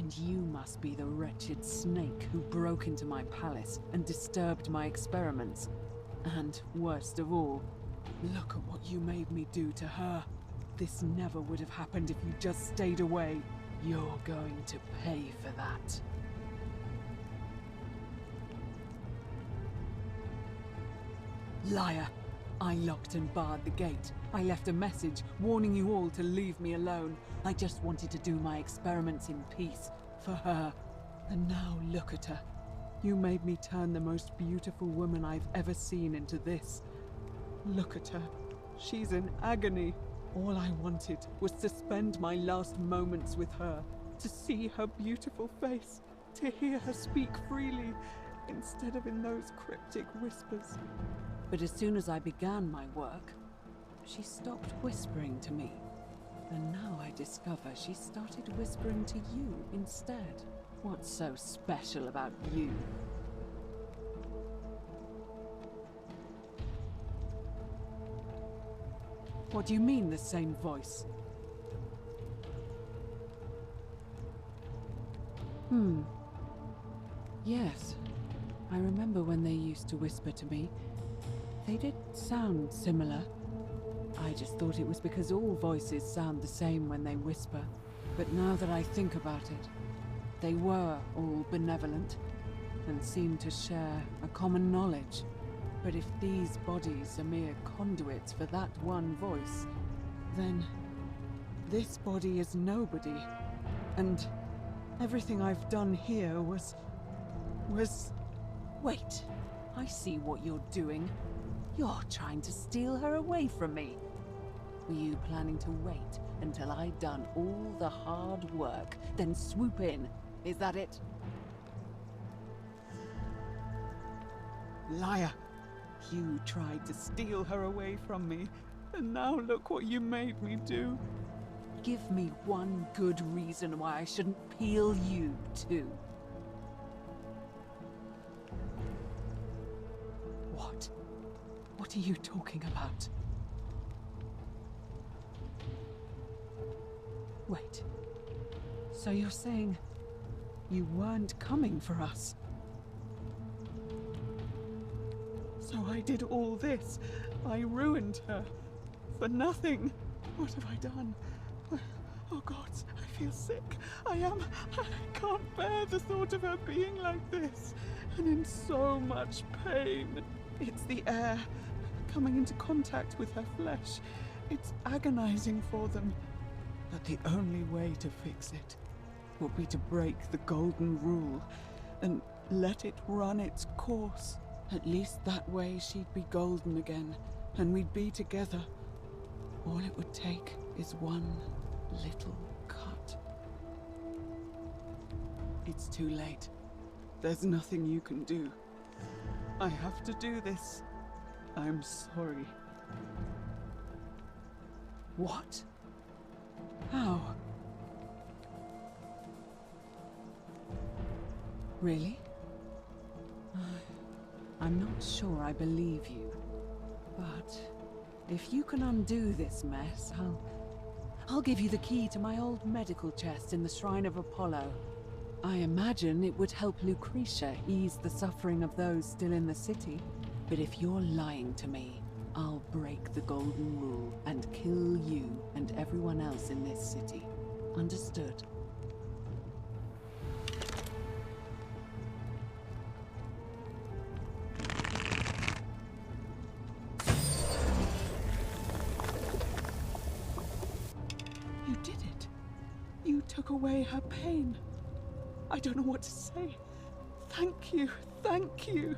And you must be the wretched snake who broke into my palace and disturbed my experiments. And worst of all, look at what you made me do to her. This never would have happened if you just stayed away. You're going to pay for that. Liar! I locked and barred the gate. I left a message warning you all to leave me alone. I just wanted to do my experiments in peace, for her. And now look at her. You made me turn the most beautiful woman I've ever seen into this. Look at her. She's in agony. All I wanted was to spend my last moments with her, to see her beautiful face, to hear her speak freely, instead of in those cryptic whispers. But as soon as I began my work, she stopped whispering to me. And now I discover she started whispering to you instead. What's so special about you? What do you mean, the same voice? Yes. I remember when they used to whisper to me. They did sound similar. I just thought it was because all voices sound the same when they whisper. But now that I think about it, they were all benevolent and seemed to share a common knowledge. But if these bodies are mere conduits for that one voice, then this body is nobody. And everything I've done here was... Wait, I see what you're doing. You're trying to steal her away from me. Were you planning to wait until I'd done all the hard work, then swoop in? Is that it? Liar! You tried to steal her away from me, and now look what you made me do. Give me one good reason why I shouldn't peel you too. What? What are you talking about? Wait. So you're saying you weren't coming for us? So I did all this. I ruined her. For nothing. What have I done? Oh God, I feel sick. I can't bear the thought of her being like this. And in so much pain. It's the air. Coming into contact with her flesh. It's agonizing for them. But the only way to fix it will be to break the golden rule and let it run its course. At least that way she'd be golden again, and we'd be together. All it would take is one little cut. It's too late. There's nothing you can do. I have to do this. I'm sorry. What? How? Really? I'm not sure I believe you. But if you can undo this mess, I'll give you the key to my old medical chest in the Shrine of Apollo. I imagine it would help Lucretia ease the suffering of those still in the city. But if you're lying to me, I'll break the golden rule and kill you and everyone else in this city. Understood? You did it. You took away her pain. I don't know what to say. Thank you, thank you.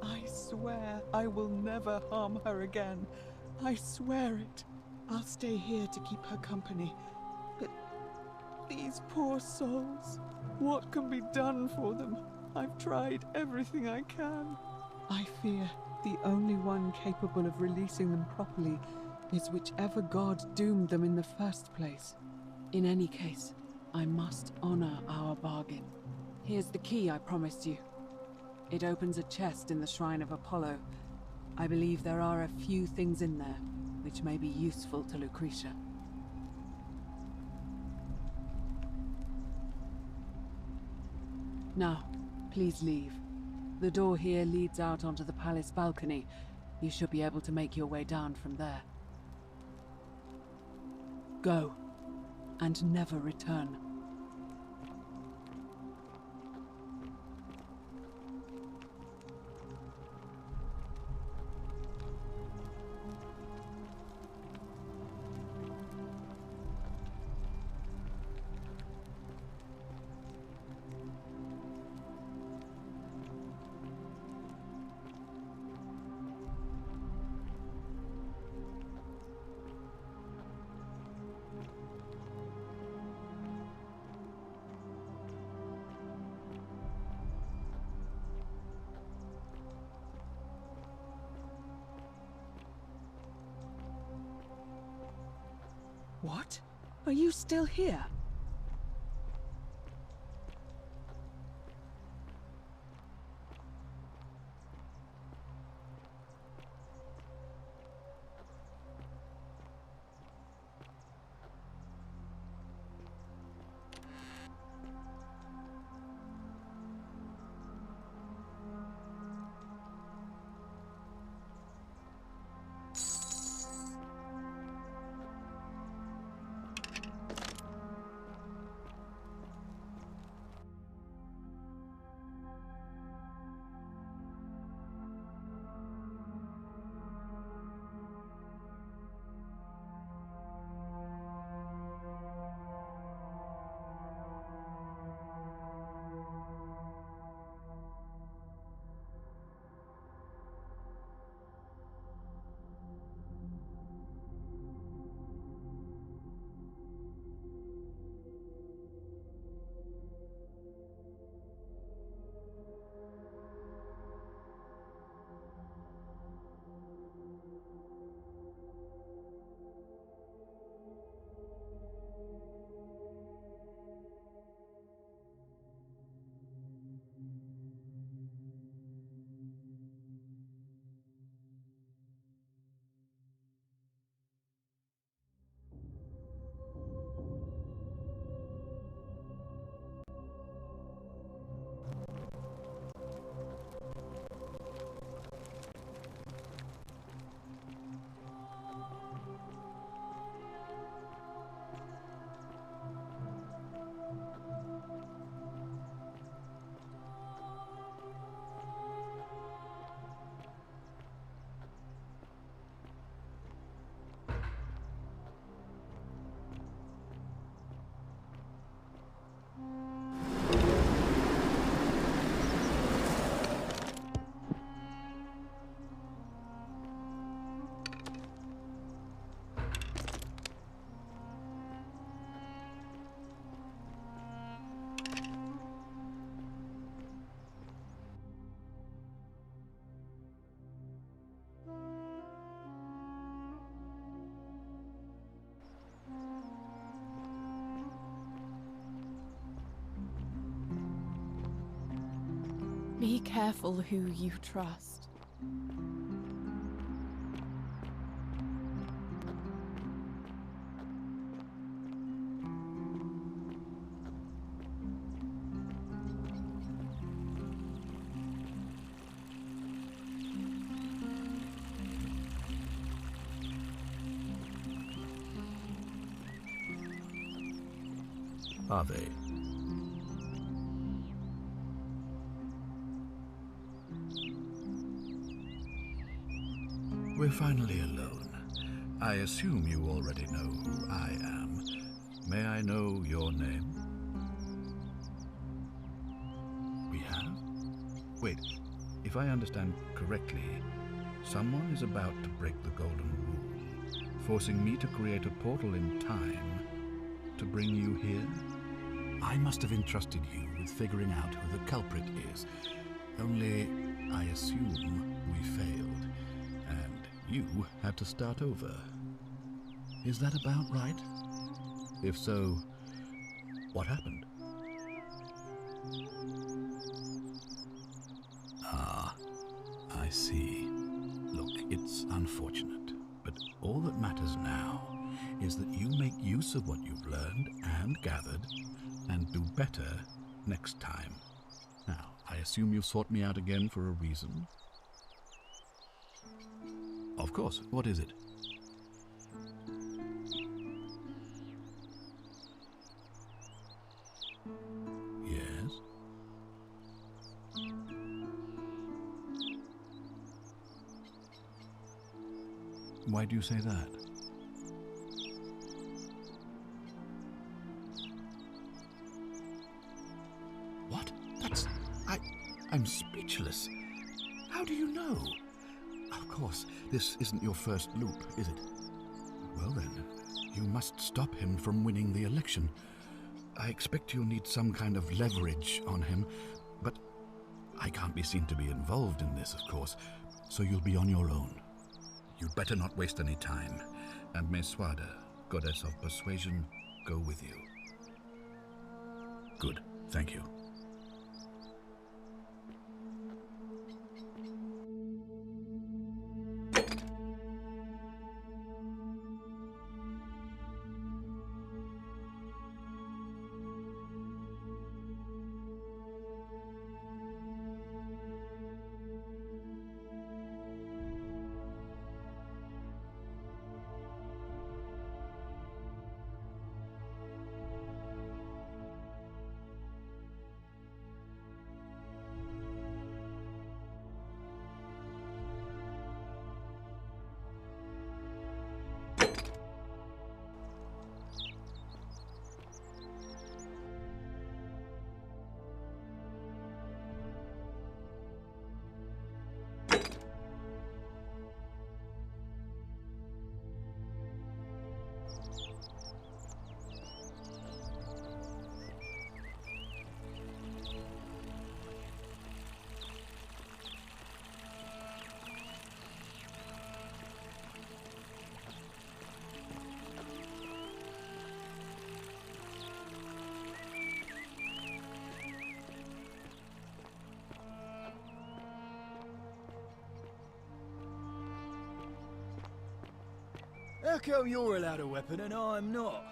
I swear I will never harm her again. I swear it. I'll stay here to keep her company. But these poor souls, what can be done for them? I've tried everything I can. I fear the only one capable of releasing them properly is whichever god doomed them in the first place. In any case, I must honor our bargain. Here's the key I promised you. It opens a chest in the Shrine of Apollo. I believe there are a few things in there which may be useful to Lucretia. Now, please leave. The door here leads out onto the palace balcony. You should be able to make your way down from there. Go, and never return. What? Are you still here? Be careful who you trust. Are they? We're finally alone. I assume you already know who I am. May I know your name? We have? Wait, if I understand correctly, someone is about to break the Golden Rule, forcing me to create a portal in time to bring you here? I must have entrusted you with figuring out who the culprit is. Only, I assume we failed. You had to start over. Is that about right? If so, what happened? Ah, I see. Look, it's unfortunate, but all that matters now is that you make use of what you've learned and gathered and do better next time. I assume you sought me out again for a reason? Of course. What is it? Yes? Why do you say that? What? I'm speechless. How do you know? Of course, this isn't your first loop, is it? Well then, you must stop him from winning the election. I expect you'll need some kind of leverage on him, but I can't be seen to be involved in this, of course, so you'll be on your own. You'd better not waste any time, and may Swada, goddess of persuasion, go with you. Good, thank you. How come you're allowed a weapon and I'm not?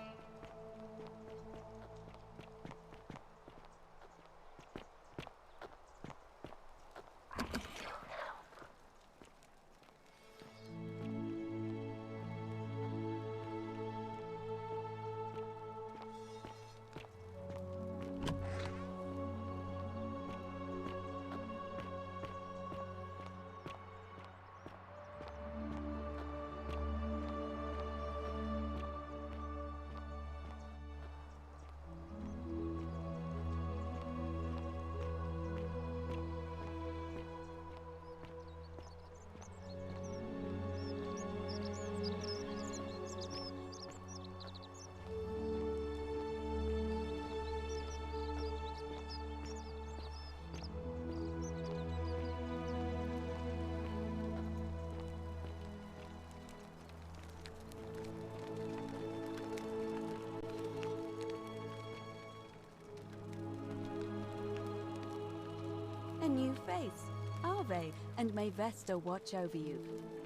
A new face. Ave, and may Vesta watch over you.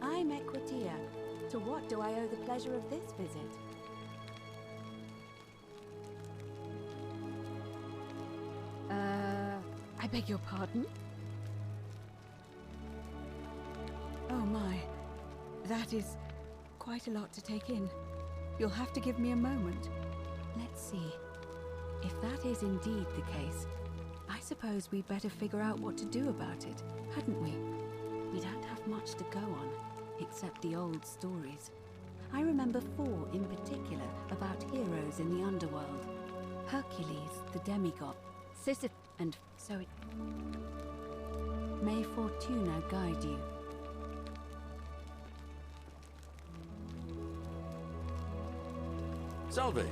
I'm Equitia. To what do I owe the pleasure of this visit? I beg your pardon? Oh my. That is quite a lot to take in. You'll have to give me a moment. Let's see. If that is indeed the case, I suppose we'd better figure out what to do about it, hadn't we? We don't have much to go on, except the old stories. I remember 4 in particular about heroes in the underworld. Hercules, the demigod, Sisyphus, and so it... May Fortuna guide you. Salve!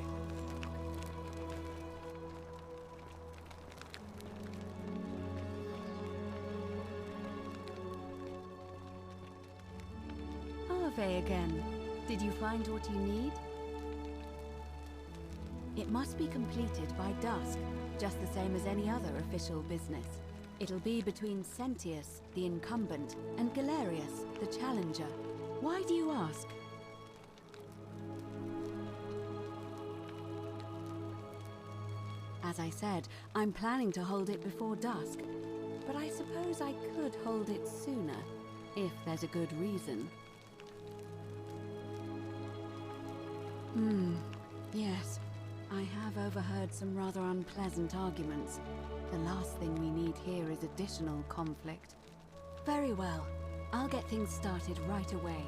Ave again. Did you find what you need? It must be completed by dusk, just the same as any other official business. It'll be between Sentius, the incumbent, and Galerius, the challenger. Why do you ask? As I said, I'm planning to hold it before dusk. but I suppose I could hold it sooner, if there's a good reason. Yes. I have overheard some rather unpleasant arguments. The last thing we need here is additional conflict. Very well. I'll get things started right away.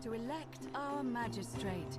To elect our magistrate.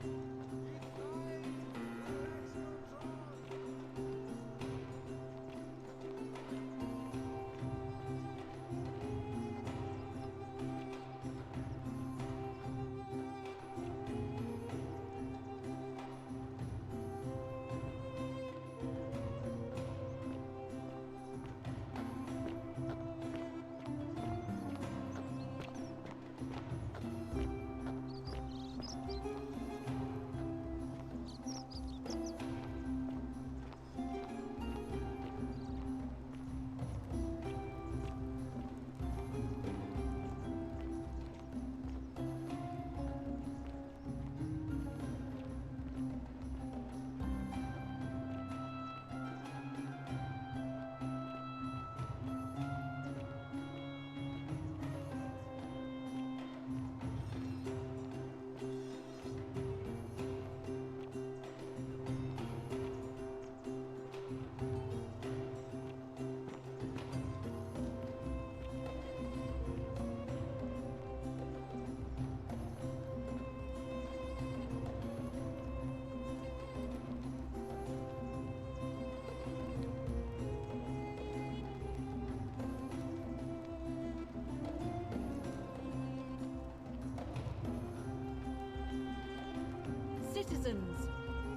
Citizens,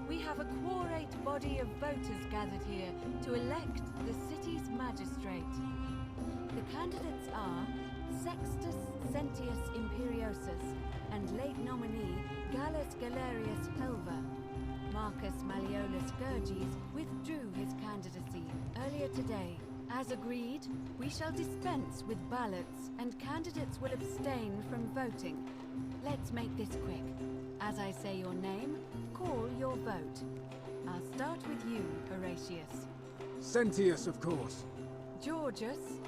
we have a quorate body of voters gathered here to elect the city's magistrate. The candidates are Sextus Sentius Imperiosus and late nominee Gallus Galerius Helver. Marcus Malleolus Gurges withdrew his candidacy earlier today. As agreed, we shall dispense with ballots and candidates will abstain from voting. Let's make this quick. As I say your name, call your vote. I'll start with you, Horatius. Sentius, of course. Georgius.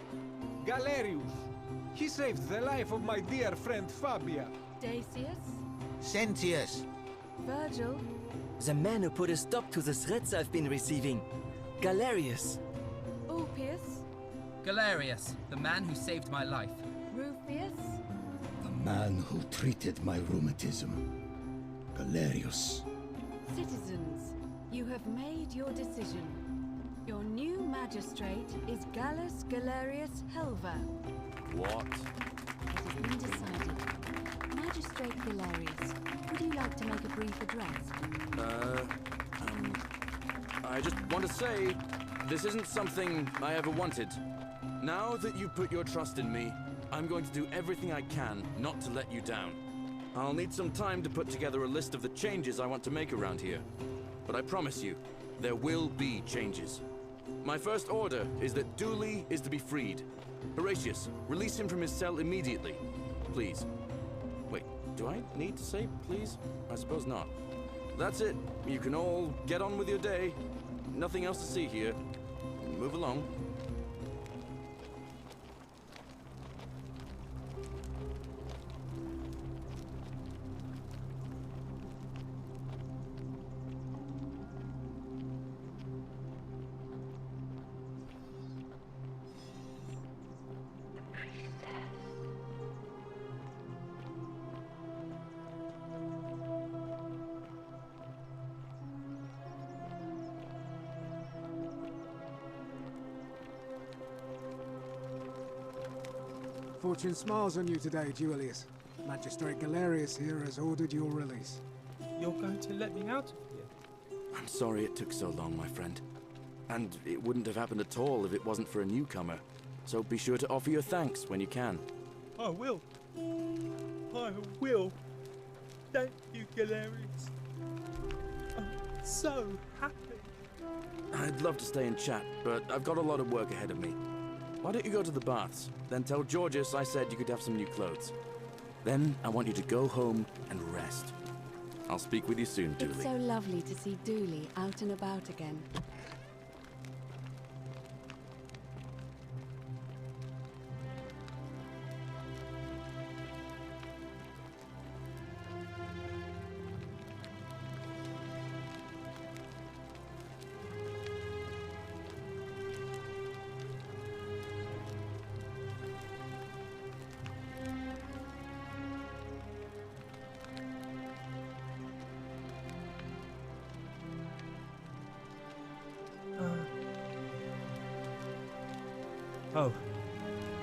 Galerius. He saved the life of my dear friend Fabia. Dacius. Sentius. Virgil. The man who put a stop to the threats I've been receiving. Galerius. Ulpius. Galerius, the man who saved my life. Rufius. The man who treated my rheumatism. Galerius. Citizens, you have made your decision. Your new magistrate is Gallus Galerius Helver. What? It has been decided. Magistrate Galerius, would you like to make a brief address? I just want to say, this isn't something I ever wanted. Now that you put your trust in me, I'm going to do everything I can not to let you down. I'll need some time to put together a list of the changes I want to make around here. But I promise you, there will be changes. My first order is that Dooley is to be freed. Horatius, release him from his cell immediately. Please. Wait, do I need to say please? I suppose not. That's it. You can all get on with your day. Nothing else to see here. Move along. Fortune smiles on you today, Julius. Magistrate Galerius here has ordered your release. You're going to let me out of here? I'm sorry it took so long, my friend. And it wouldn't have happened at all if it wasn't for a newcomer. So be sure to offer your thanks when you can. I will. I will. Thank you, Galerius. I'm so happy. I'd love to stay and chat, but I've got a lot of work ahead of me. Why don't you go to the baths? Then tell Georges I said you could have some new clothes. Then I want you to go home and rest. I'll speak with you soon, Dooley. It's so lovely to see Dooley out and about again. Oh,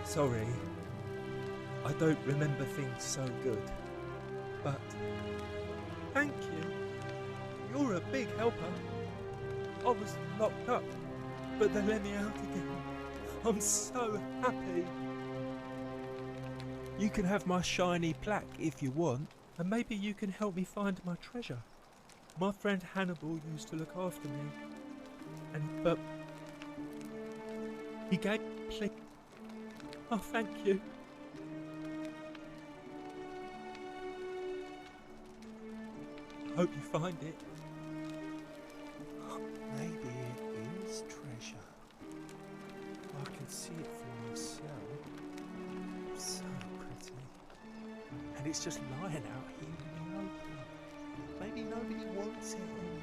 sorry. I don't remember things so good. But thank you. You're a big helper. I was locked up, but they let me out again. I'm so happy. You can have my shiny plaque if you want, and maybe you can help me find my treasure. My friend Hannibal used to look after me, but he gave me. Oh, thank you. Hope you find it. Maybe it is treasure. I can see it for myself. So pretty. And it's just lying out here in the open. Maybe nobody wants it anymore.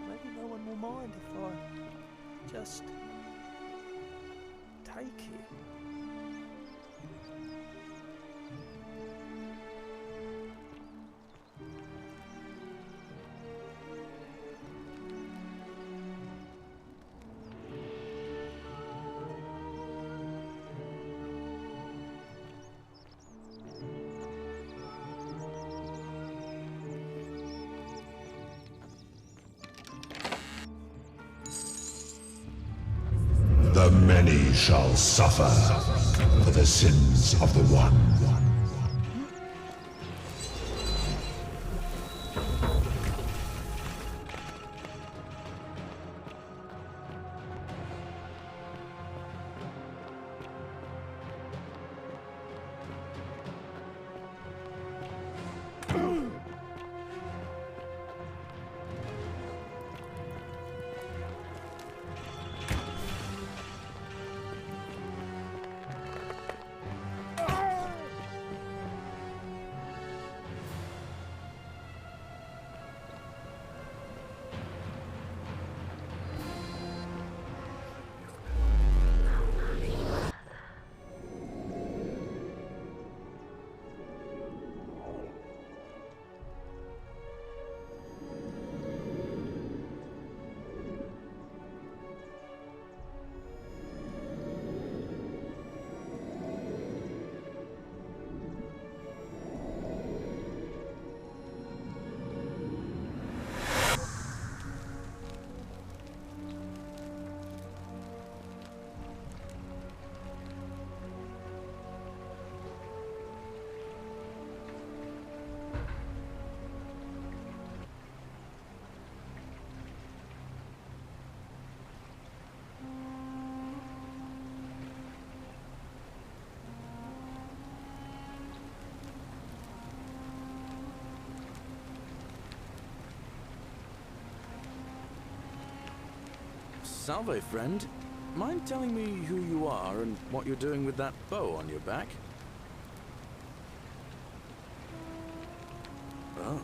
Maybe no one will mind if I just take it. The many shall suffer for the sins of the one. Salve, friend. Mind telling me who you are and what you're doing with that bow on your back? Oh,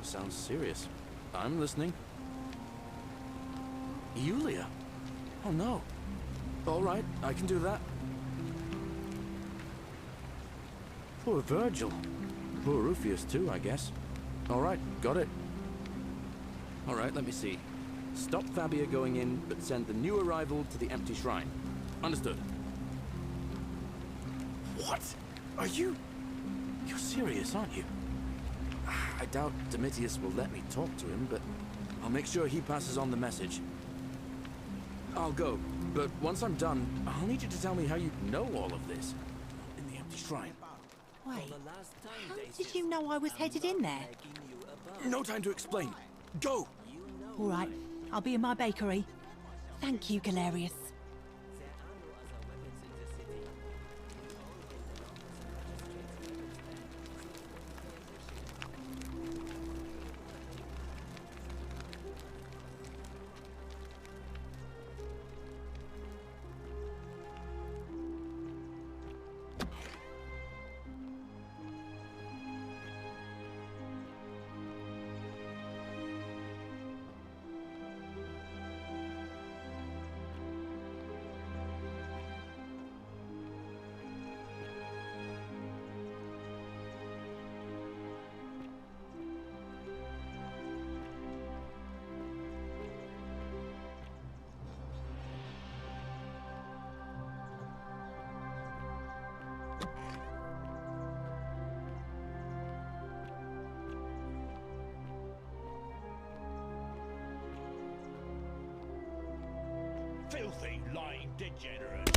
sounds serious. I'm listening. Yulia? Oh no. All right, I can do that. Poor Virgil. Poor Rufius too, I guess. All right, got it. All right, let me see. Stop Fabia going in, but send the new arrival to the empty shrine. Understood. What? Are you... You're serious, aren't you? I doubt Domitius will let me talk to him, but I'll make sure he passes on the message. I'll go, but once I'm done, I'll need you to tell me how you know all of this. In the empty shrine. Wait, how did you know I was headed in there? No time to explain. Go! All right, I'll be in my bakery. Thank you, Galerius. Filthy, lying degenerate.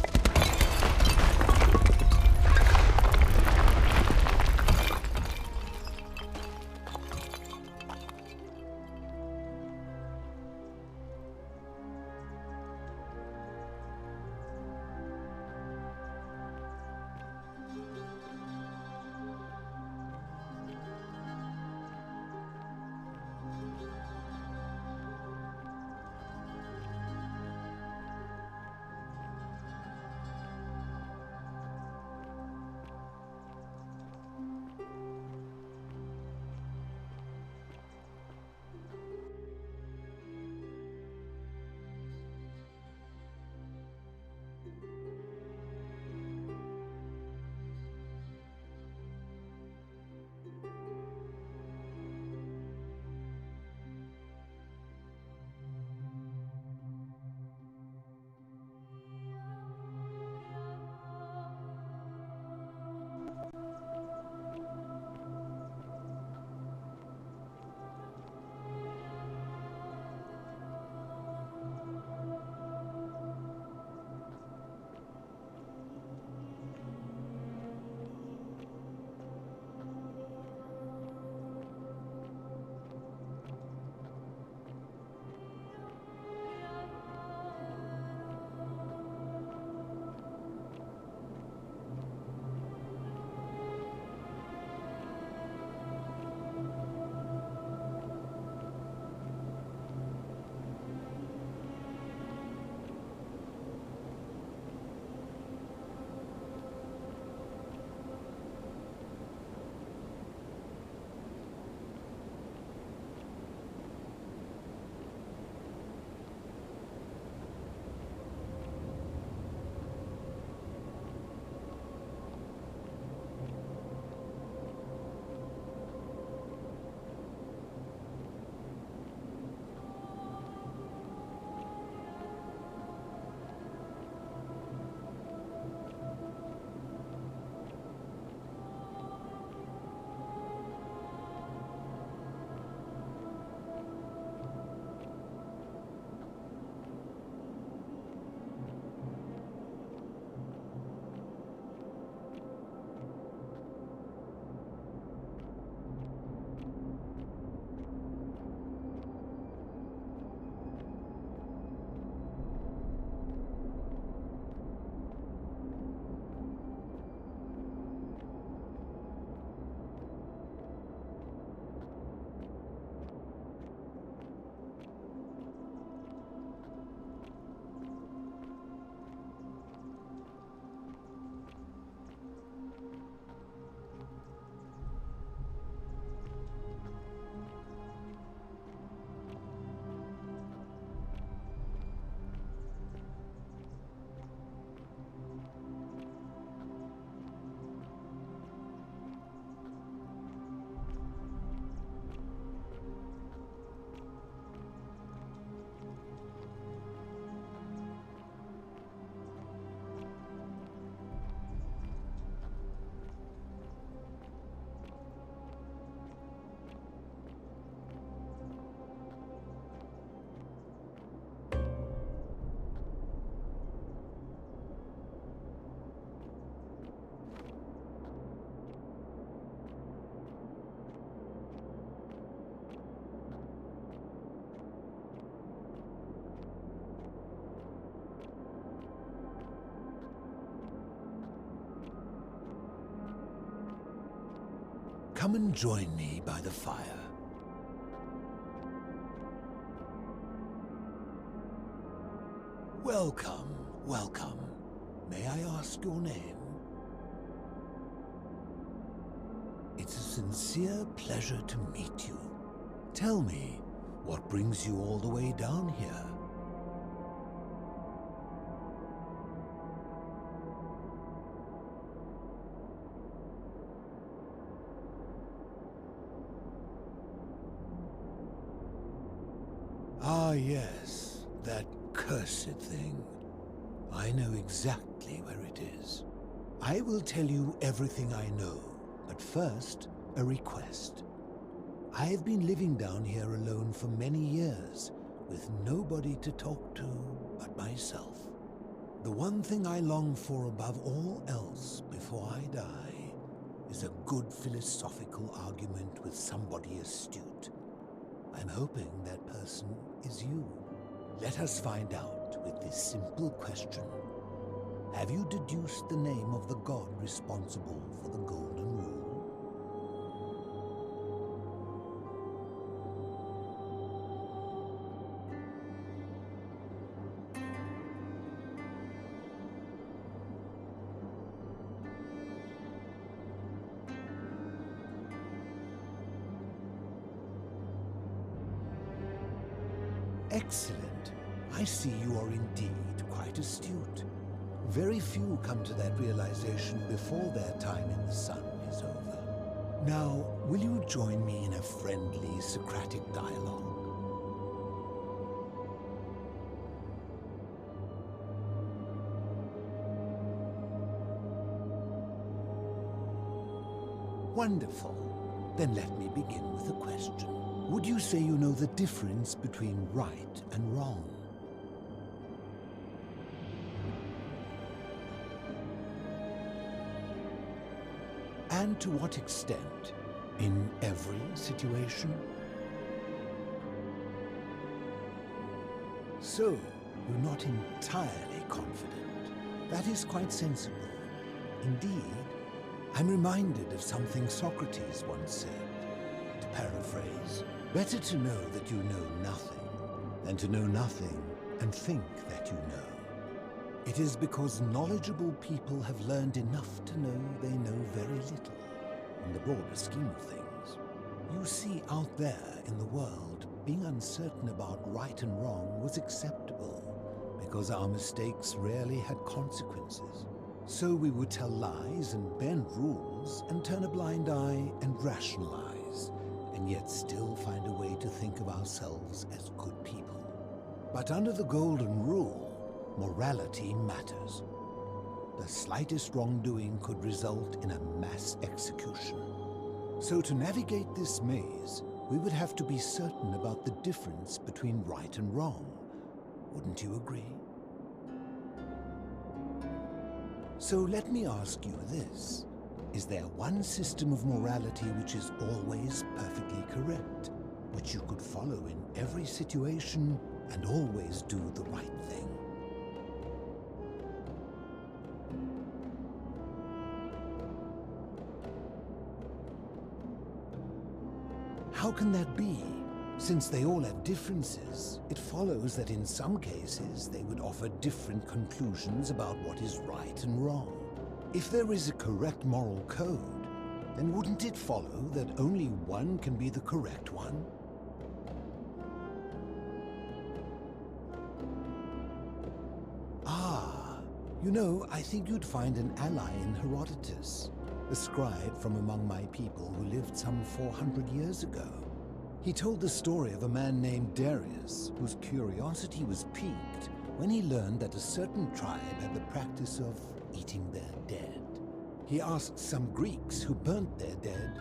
Come and join me by the fire. Welcome, welcome. May I ask your name? It's a sincere pleasure to meet you. Tell me, what brings you all the way down here? Ah, yes, that cursed thing. I know exactly where it is. I will tell you everything I know, but first, a request. I have been living down here alone for many years, with nobody to talk to but myself. The one thing I long for above all else before I die is a good philosophical argument with somebody astute. I'm hoping that person is you. Let us find out with this simple question. Have you deduced the name of the god responsible for the Golden Rule? Excellent. I see you are indeed quite astute. Very few come to that realization before their time in the sun is over. Now, will you join me in a friendly Socratic dialogue? Wonderful. Then let me begin with a question. Would you say you know the difference between right and wrong? And to what extent? In every situation? So, you're not entirely confident. That is quite sensible. Indeed, I'm reminded of something Socrates once said. To paraphrase, better to know that you know nothing than to know nothing and think that you know. It is because knowledgeable people have learned enough to know they know very little in the broader scheme of things. You see, out there in the world, being uncertain about right and wrong was acceptable because our mistakes rarely had consequences. So we would tell lies and bend rules and turn a blind eye and rationalize, and yet still find a way to think of ourselves as good people. But under the Golden Rule, morality matters. The slightest wrongdoing could result in a mass execution. So to navigate this maze, we would have to be certain about the difference between right and wrong. Wouldn't you agree? So let me ask you this. Is there one system of morality which is always perfectly correct, which you could follow in every situation and always do the right thing? How can that be? Since they all have differences, it follows that in some cases they would offer different conclusions about what is right and wrong. If there is a correct moral code, then wouldn't it follow that only one can be the correct one? Ah, you know, I think you'd find an ally in Herodotus, a scribe from among my people who lived some 400 years ago. He told the story of a man named Darius, whose curiosity was piqued when he learned that a certain tribe had the practice of eating their dead. He asked some Greeks who burnt their dead,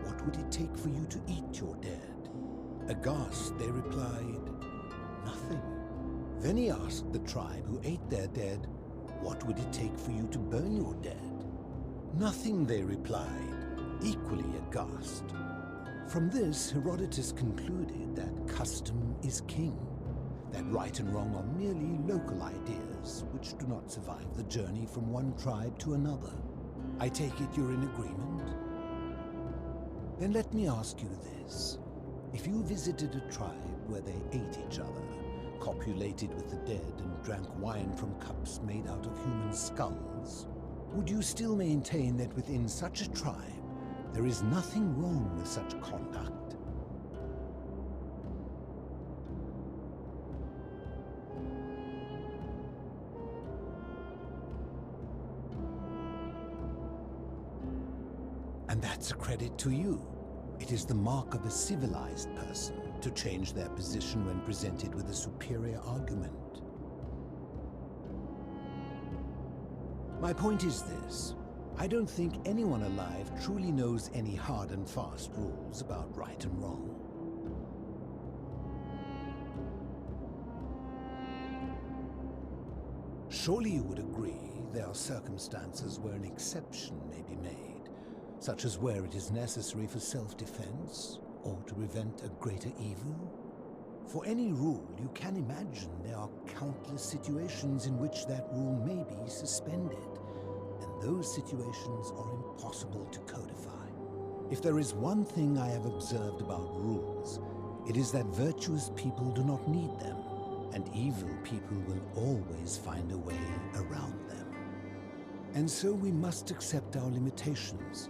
"What would it take for you to eat your dead?" Aghast, they replied, "Nothing." Then he asked the tribe who ate their dead, "What would it take for you to burn your dead?" "Nothing," they replied, equally aghast. From this, Herodotus concluded that custom is king, that right and wrong are merely local ideas which do not survive the journey from one tribe to another. I take it you're in agreement? Then let me ask you this. If you visited a tribe where they ate each other, copulated with the dead, and drank wine from cups made out of human skulls, would you still maintain that within such a tribe there is nothing wrong with such conduct? And that's a credit to you. It is the mark of a civilized person to change their position when presented with a superior argument. My point is this. I don't think anyone alive truly knows any hard and fast rules about right and wrong. Surely you would agree there are circumstances where an exception may be made, such as where it is necessary for self-defense or to prevent a greater evil? For any rule, you can imagine there are countless situations in which that rule may be suspended, and those situations are impossible to codify. If there is one thing I have observed about rules, it is that virtuous people do not need them, and evil people will always find a way around them. And so we must accept our limitations,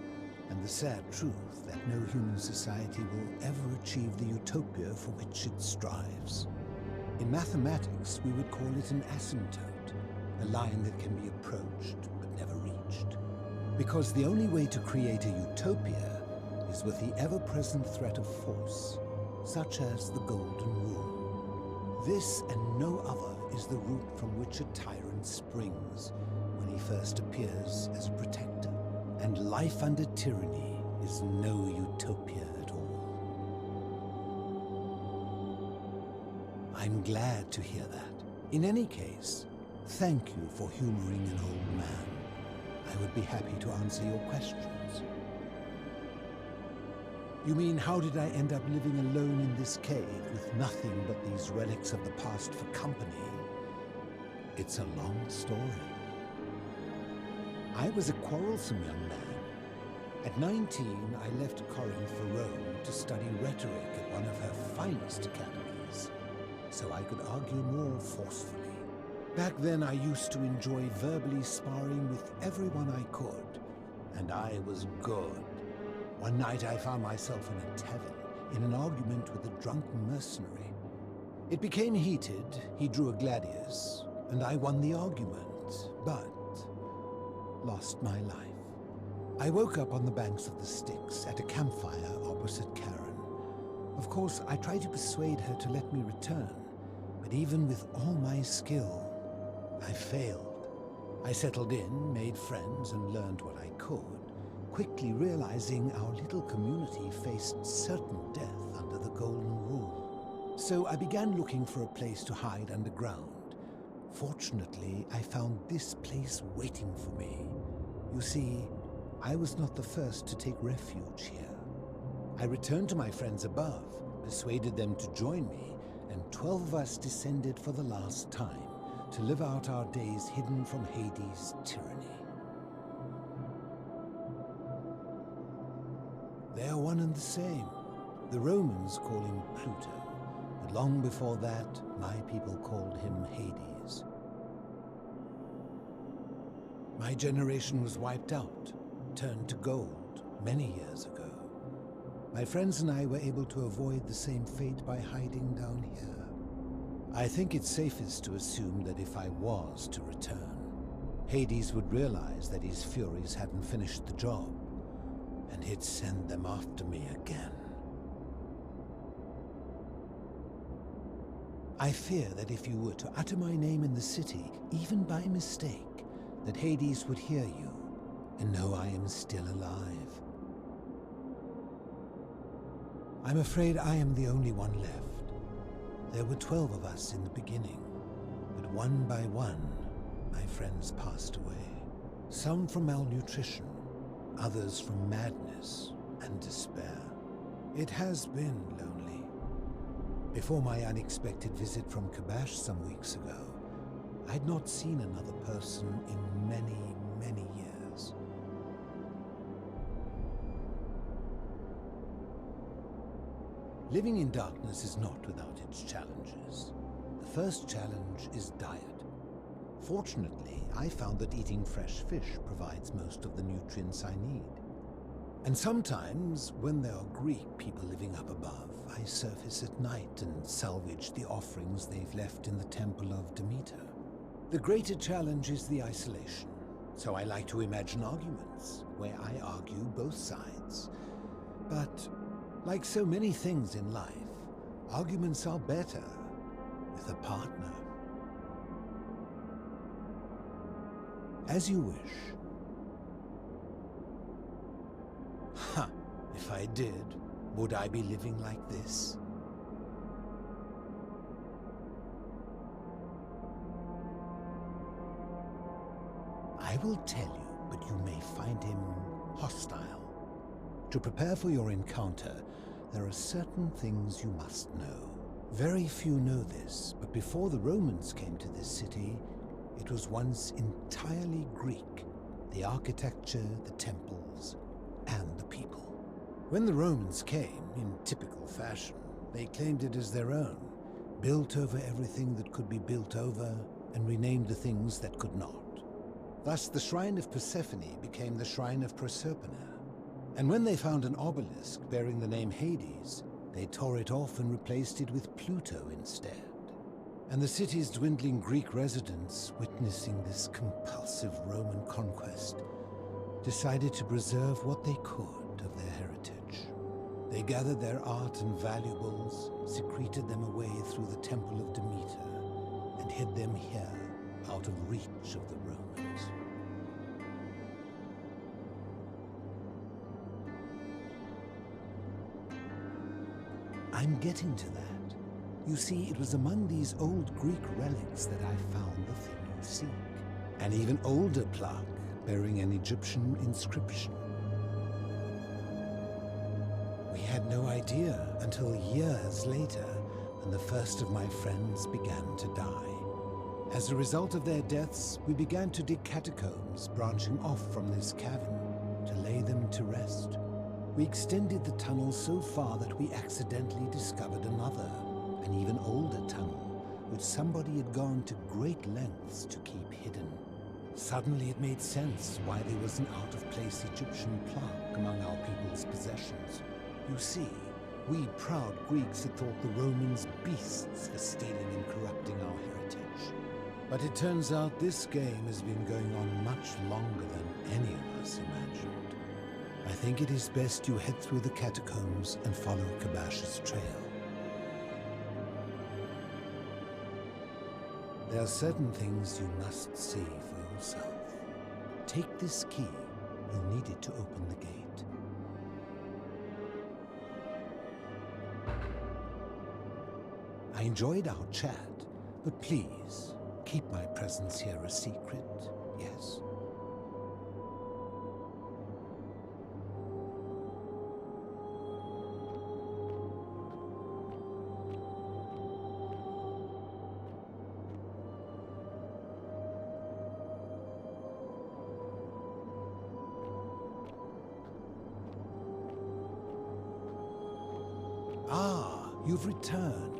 and the sad truth that no human society will ever achieve the utopia for which it strives. In mathematics, we would call it an asymptote, a line that can be approached but never reached. Because the only way to create a utopia is with the ever-present threat of force, such as the Golden Rule. This and no other is the root from which a tyrant springs when he first appears as a protector. And life under tyranny is no utopia at all. I'm glad to hear that. In any case, thank you for humoring an old man. I would be happy to answer your questions. You mean, how did I end up living alone in this cave with nothing but these relics of the past for company? It's a long story. I was a quarrelsome young man. At 19, I left Corinth for Rome to study rhetoric at one of her finest academies, so I could argue more forcefully. Back then, I used to enjoy verbally sparring with everyone I could, and I was good. One night, I found myself in a tavern, in an argument with a drunken mercenary. It became heated, he drew a gladius, and I won the argument, but lost my life. I woke up on the banks of the Styx at a campfire opposite Karen. Of course, I tried to persuade her to let me return, but even with all my skill, I failed. I settled in, made friends, and learned what I could, quickly realizing our little community faced certain death under the Golden Rule. So I began looking for a place to hide underground. Fortunately, I found this place waiting for me. You see, I was not the first to take refuge here. I returned to my friends above, persuaded them to join me, and 12 of us descended for the last time to live out our days hidden from Hades' tyranny. They are one and the same. The Romans call him Pluto, but long before that, my people called him Hades. My generation was wiped out, turned to gold, many years ago. My friends and I were able to avoid the same fate by hiding down here. I think it's safest to assume that if I was to return, Hades would realize that his furies hadn't finished the job, and he'd send them after me again. I fear that if you were to utter my name in the city, even by mistake, that Hades would hear you and know I am still alive. I'm afraid I am the only one left. There were 12 of us in the beginning, but one by one, my friends passed away. Some from malnutrition, others from madness and despair. It has been lonely. Before my unexpected visit from Kabash some weeks ago, I'd not seen another person in many, many years. Living in darkness is not without its challenges. The first challenge is diet. Fortunately, I found that eating fresh fish provides most of the nutrients I need. And sometimes, when there are Greek people living up above, I surface at night and salvage the offerings they've left in the temple of Demeter. The greater challenge is the isolation, so I like to imagine arguments, where I argue both sides. But, like so many things in life, arguments are better with a partner. As you wish. Ha! If I did, would I be living like this? I will tell you, but you may find him hostile. To prepare for your encounter, there are certain things you must know. Very few know this, but before the Romans came to this city, it was once entirely Greek. The architecture, the temples, and the people. When the Romans came, in typical fashion, they claimed it as their own, built over everything that could be built over, and renamed the things that could not. Thus, the shrine of Persephone became the shrine of Proserpina. And when they found an obelisk bearing the name Hades, they tore it off and replaced it with Pluto instead. And the city's dwindling Greek residents, witnessing this compulsive Roman conquest, decided to preserve what they could of their heritage. They gathered their art and valuables, secreted them away through the temple of Demeter, and hid them here, out of reach of the Romans. I'm getting to that. You see, it was among these old Greek relics that I found the thing you seek. An even older plaque bearing an Egyptian inscription. We had no idea until years later when the first of my friends began to die. As a result of their deaths, we began to dig catacombs branching off from this cavern to lay them to rest. We extended the tunnel so far that we accidentally discovered another, an even older tunnel, which somebody had gone to great lengths to keep hidden. Suddenly it made sense why there was an out-of-place Egyptian plaque among our people's possessions. You see, we proud Greeks had thought the Romans beasts for stealing and corrupting our heritage. But it turns out this game has been going on much longer than any of us imagined. I think it is best you head through the catacombs and follow Kabash's trail. There are certain things you must see for yourself. Take this key. You'll need it to open the gate. I enjoyed our chat, but please, keep my presence here a secret, yes? Ah, you've returned.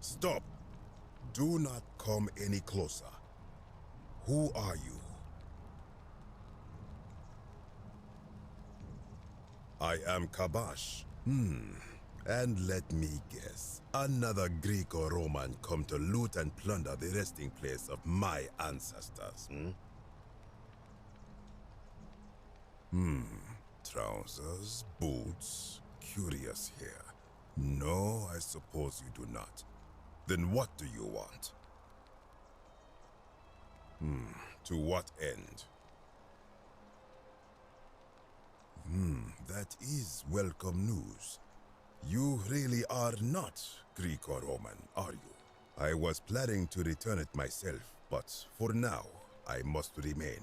Stop! Do not come any closer. Who are you? I am Kabash. And let me guess, another Greek or Roman come to loot and plunder the resting place of my ancestors, Trousers, boots, curious here. No, I suppose you do not. Then what do you want? To what end? That is welcome news. You really are not Greek or Roman, are you? I was planning to return it myself, but for now, I must remain.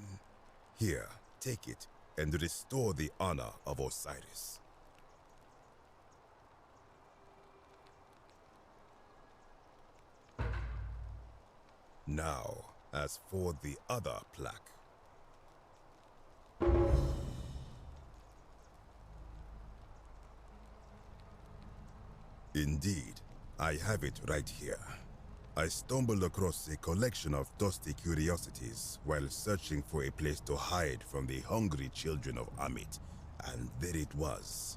Here, take it, and restore the honor of Osiris. Now, as for the other plaque. Indeed, I have it right here. I stumbled across a collection of dusty curiosities while searching for a place to hide from the hungry children of Amit, and there it was.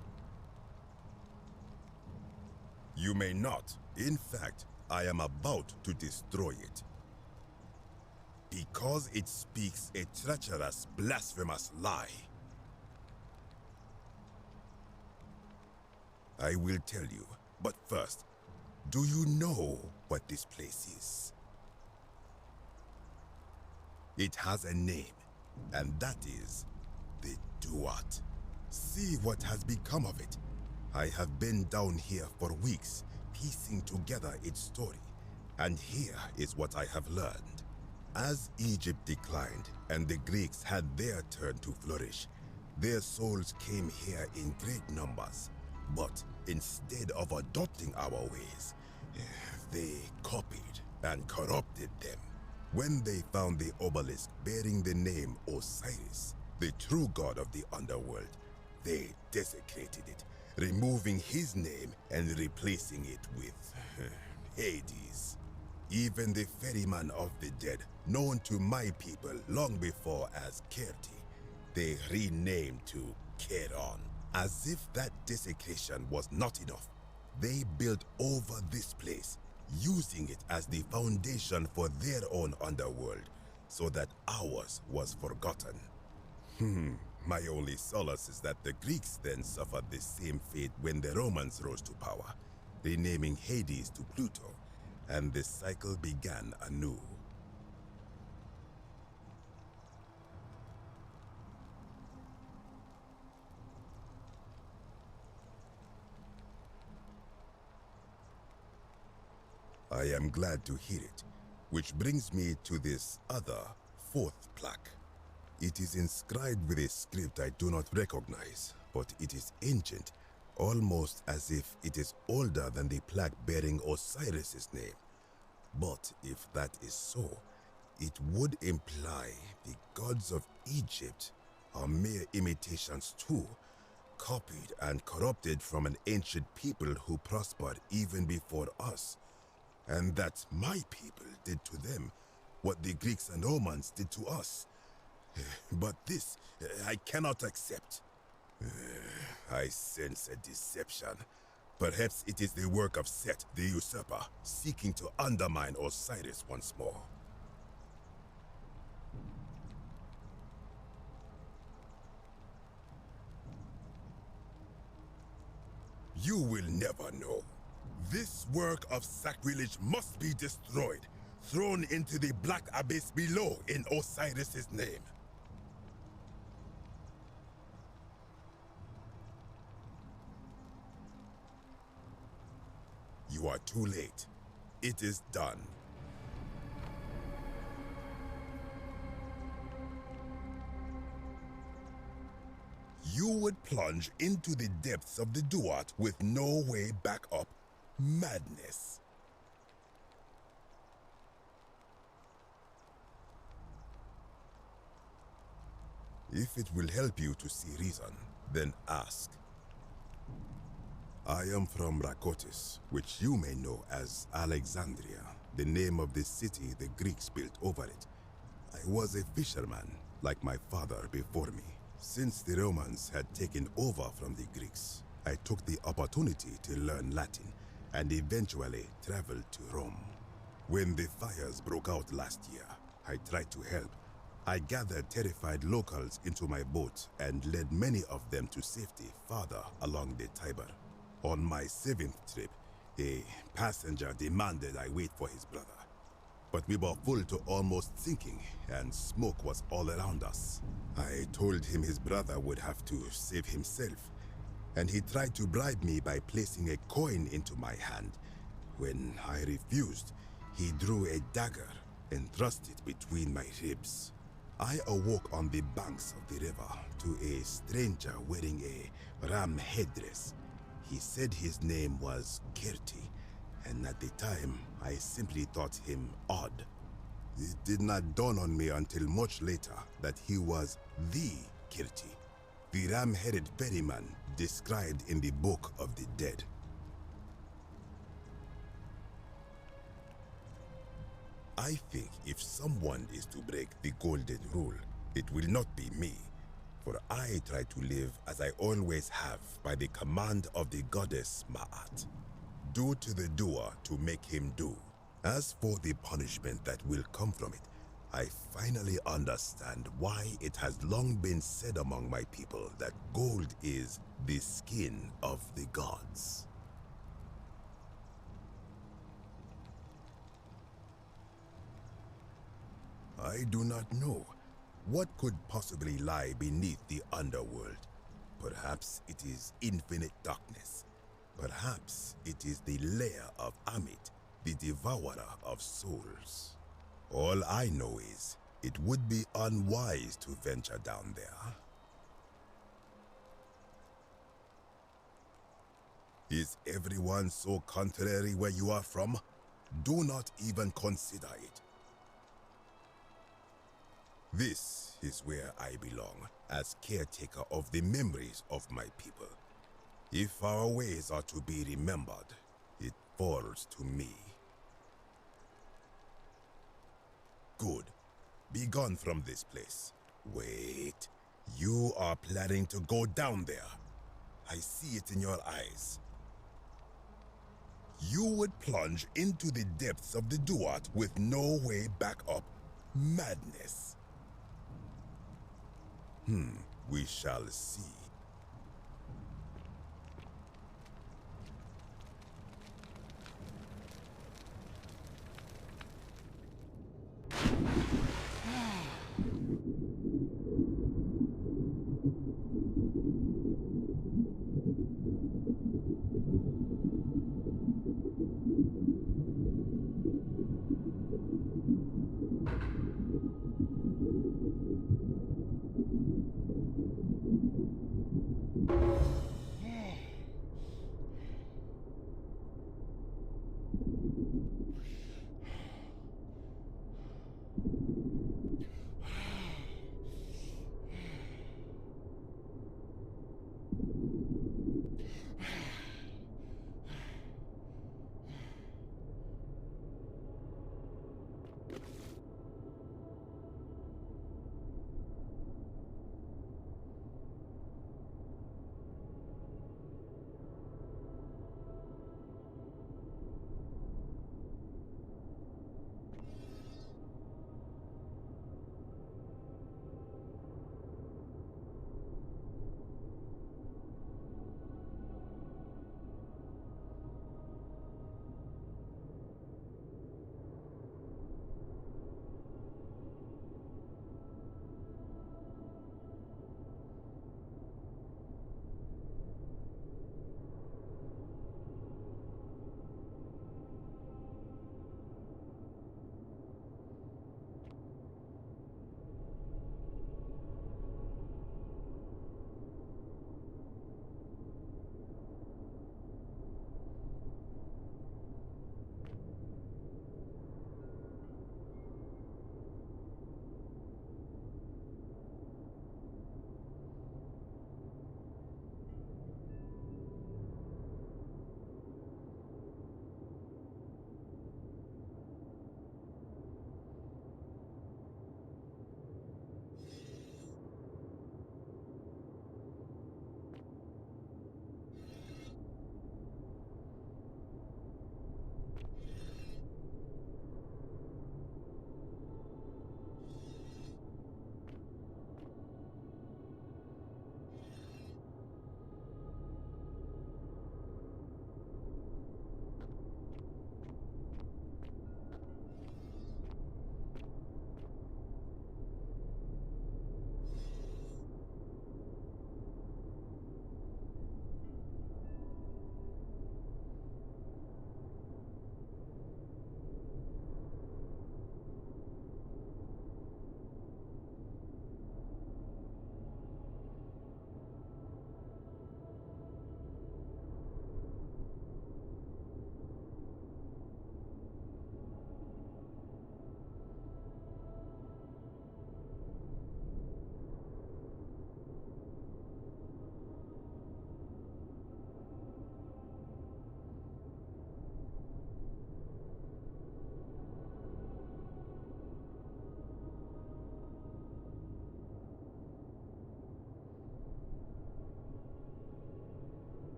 You may not. In fact, I am about to destroy it. Because it speaks a treacherous, blasphemous lie. I will tell you, but first, do you know what this place is? It has a name, and that is the Duat. See what has become of it. I have been down here for weeks, piecing together its story, and here is what I have learned. As Egypt declined and the Greeks had their turn to flourish, their souls came here in great numbers. But instead of adopting our ways, they copied and corrupted them. When they found the obelisk bearing the name Osiris, the true god of the underworld, they desecrated it, removing his name and replacing it with Hades. Even the ferryman of the dead, known to my people long before as Kerti, they renamed to Keron. As if that desecration was not enough, they built over this place, using it as the foundation for their own underworld, so that ours was forgotten. My only solace is that the Greeks then suffered the same fate when the Romans rose to power, renaming Hades to Pluto, and the cycle began anew. I am glad to hear it, which brings me to this other, fourth plaque. It is inscribed with a script I do not recognize, but it is ancient, almost as if it is older than the plaque bearing Osiris's name. But if that is so, it would imply the gods of Egypt are mere imitations too, copied and corrupted from an ancient people who prospered even before us. And that my people did to them what the Greeks and Romans did to us. But this, I cannot accept. I sense a deception. Perhaps it is the work of Set, the usurper, seeking to undermine Osiris once more. You will never know. This work of sacrilege must be destroyed, thrown into the black abyss below in Osiris's name. You are too late. It is done. You would plunge into the depths of the Duat with no way back up. Madness. If it will help you to see reason, then ask. I am from Rakotis, which you may know as Alexandria, the name of the city the Greeks built over it. I was a fisherman, like my father before me. Since the Romans had taken over from the Greeks, I took the opportunity to learn Latin and eventually traveled to Rome. When the fires broke out last year, I tried to help. I gathered terrified locals into my boat and led many of them to safety farther along the Tiber. On my 7th trip, a passenger demanded I wait for his brother. But we were full to almost sinking, and smoke was all around us. I told him his brother would have to save himself, and he tried to bribe me by placing a coin into my hand. When I refused, he drew a dagger and thrust it between my ribs. I awoke on the banks of the river to a stranger wearing a ram headdress. He said his name was Kirti, and at the time, I simply thought him odd. It did not dawn on me until much later that he was the Kirti, the ram-headed ferryman described in the Book of the Dead. I think if someone is to break the golden rule, it will not be me, for I try to live as I always have by the command of the goddess Ma'at. Do to the doer to make him do. As for the punishment that will come from it, I finally understand why it has long been said among my people that gold is the skin of the gods. I do not know. What could possibly lie beneath the underworld? Perhaps it is infinite darkness. Perhaps it is the lair of Amit, the devourer of souls. All I know is, it would be unwise to venture down there. Is everyone so contrary where you are from? Do not even consider it. This is where I belong, as caretaker of the memories of my people. If our ways are to be remembered, it falls to me. Good. Be gone from this place. Wait. You are planning to go down there. I see it in your eyes. You would plunge into the depths of the Duat with no way back up. Madness. We shall see.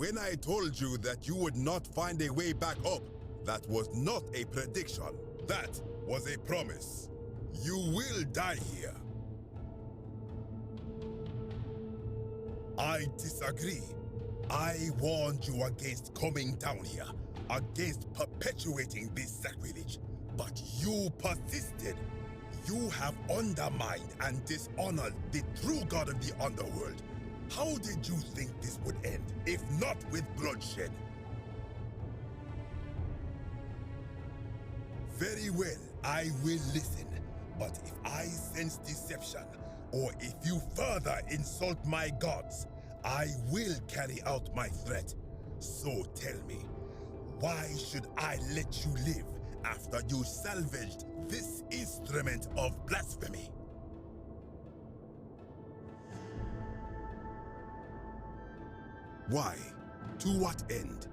When I told you that you would not find a way back up, that was not a prediction. That was a promise. You will die here. I disagree. I warned you against coming down here, against perpetuating this sacrilege, but you persisted. You have undermined and dishonored the true god of the underworld. How did you think this would end, if not with bloodshed? Very well, I will listen. But if I sense deception, or if you further insult my gods, I will carry out my threat. So tell me, why should I let you live after you salvaged this instrument of blasphemy? Why? To what end?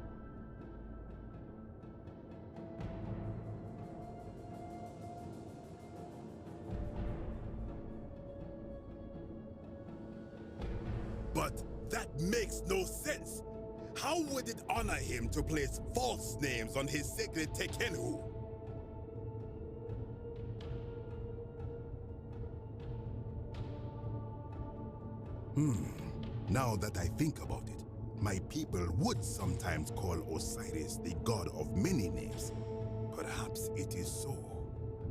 But that makes no sense. How would it honor him to place false names on his sacred Tekenu? Now that I think about it, my people would sometimes call Osiris the god of many names. Perhaps it is so.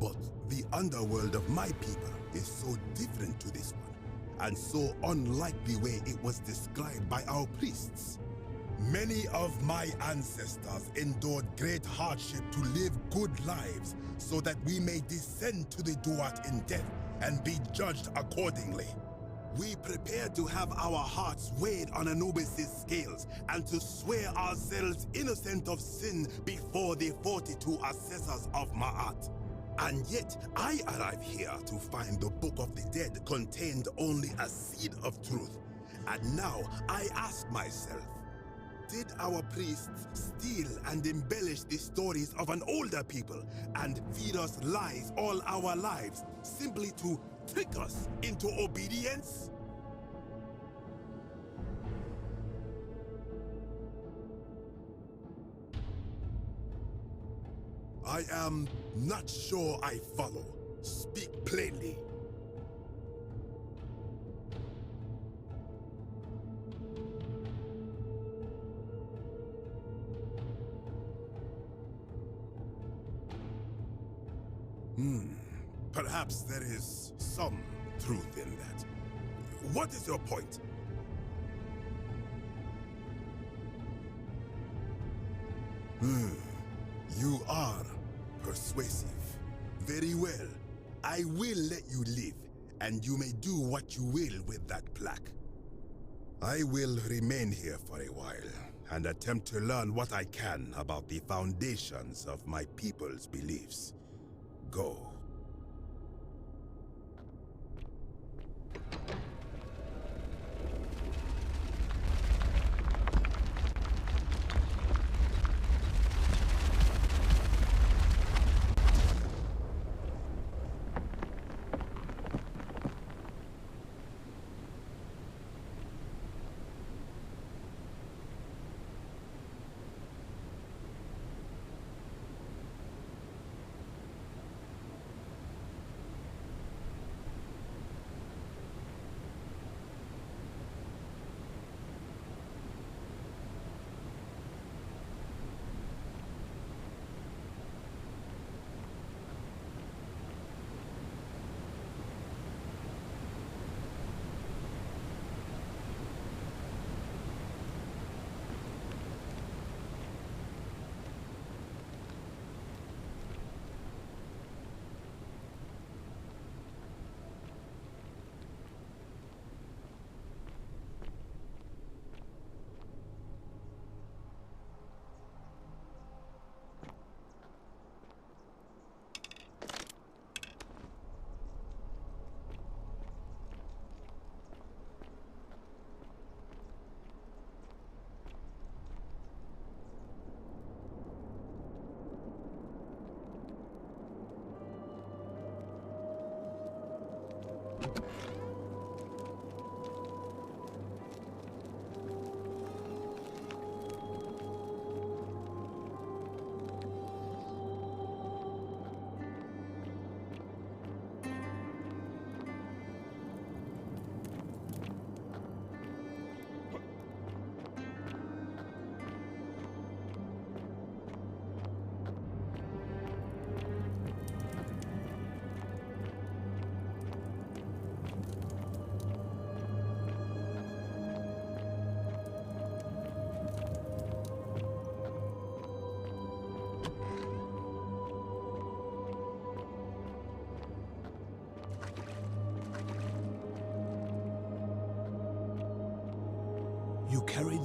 But the underworld of my people is so different to this one, and so unlike the way it was described by our priests. Many of my ancestors endured great hardship to live good lives so that we may descend to the Duat in death and be judged accordingly. We prepared to have our hearts weighed on Anubis' scales and to swear ourselves innocent of sin before the 42 assessors of Ma'at. And yet, I arrive here to find the Book of the Dead contained only a seed of truth. And now, I ask myself, did our priests steal and embellish the stories of an older people and feed us lies all our lives simply to trick us into obedience? I am not sure I follow. Speak plainly. Perhaps there is some truth in that. What is your point? You are persuasive. Very well. I will let you live, and you may do what you will with that plaque. I will remain here for a while, and attempt to learn what I can about the foundations of my people's beliefs. Go.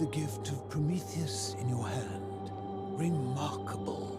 the gift of Prometheus in your hand. Remarkable.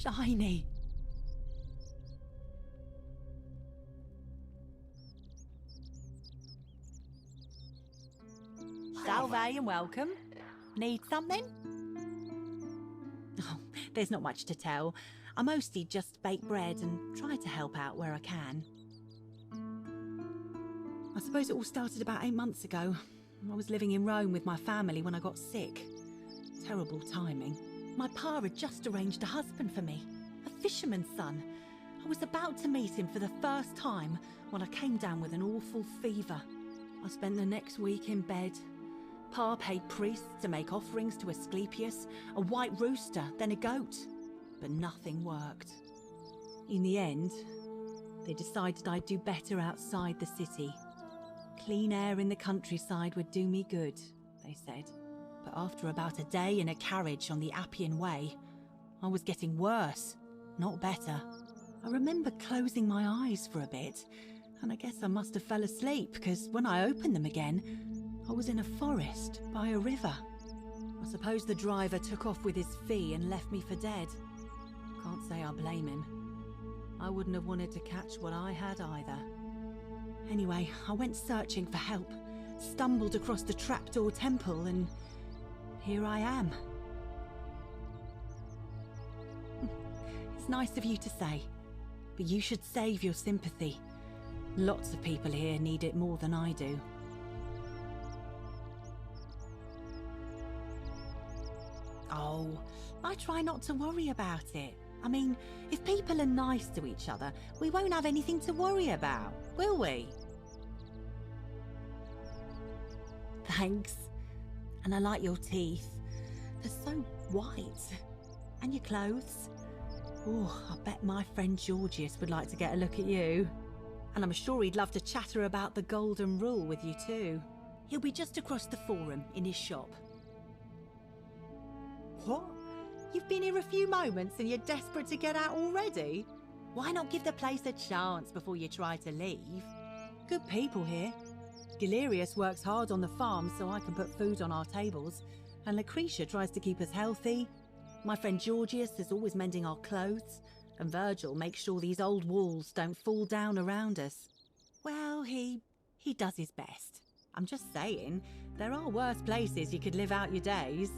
Shiny. Salve and welcome. Need something? Oh, there's not much to tell. I mostly just bake bread and try to help out where I can. I suppose it all started about 8 months ago. I was living in Rome with my family when I got sick. Terrible timing. My pa had just arranged a husband for me, a fisherman's son. I was about to meet him for the first time when I came down with an awful fever. I spent the next week in bed. Pa paid priests to make offerings to Asclepius, a white rooster, then a goat. But nothing worked. In the end, they decided I'd do better outside the city. Clean air in the countryside would do me good, they said. But after about a day in a carriage on the Appian Way, I was getting worse, not better. I remember closing my eyes for a bit, and I guess I must have fell asleep, because when I opened them again, I was in a forest by a river. I suppose the driver took off with his fee and left me for dead. Can't say I blame him. I wouldn't have wanted to catch what I had either. Anyway, I went searching for help, stumbled across the trapdoor temple, and here I am. It's nice of you to say, but you should save your sympathy. Lots of people here need it more than I do. Oh, I try not to worry about it. I mean, if people are nice to each other, we won't have anything to worry about, will we? Thanks. And I like your teeth. They're so white. And your clothes. Oh, I bet my friend Georgius would like to get a look at you. And I'm sure he'd love to chatter about the golden rule with you too. He'll be just across the forum in his shop. What? You've been here a few moments and you're desperate to get out already? Why not give the place a chance before you try to leave? Good people here. Galerius works hard on the farm so I can put food on our tables, and Lucretia tries to keep us healthy. My friend Georgius is always mending our clothes, and Virgil makes sure these old walls don't fall down around us. Well, he does his best. I'm just saying, there are worse places you could live out your days.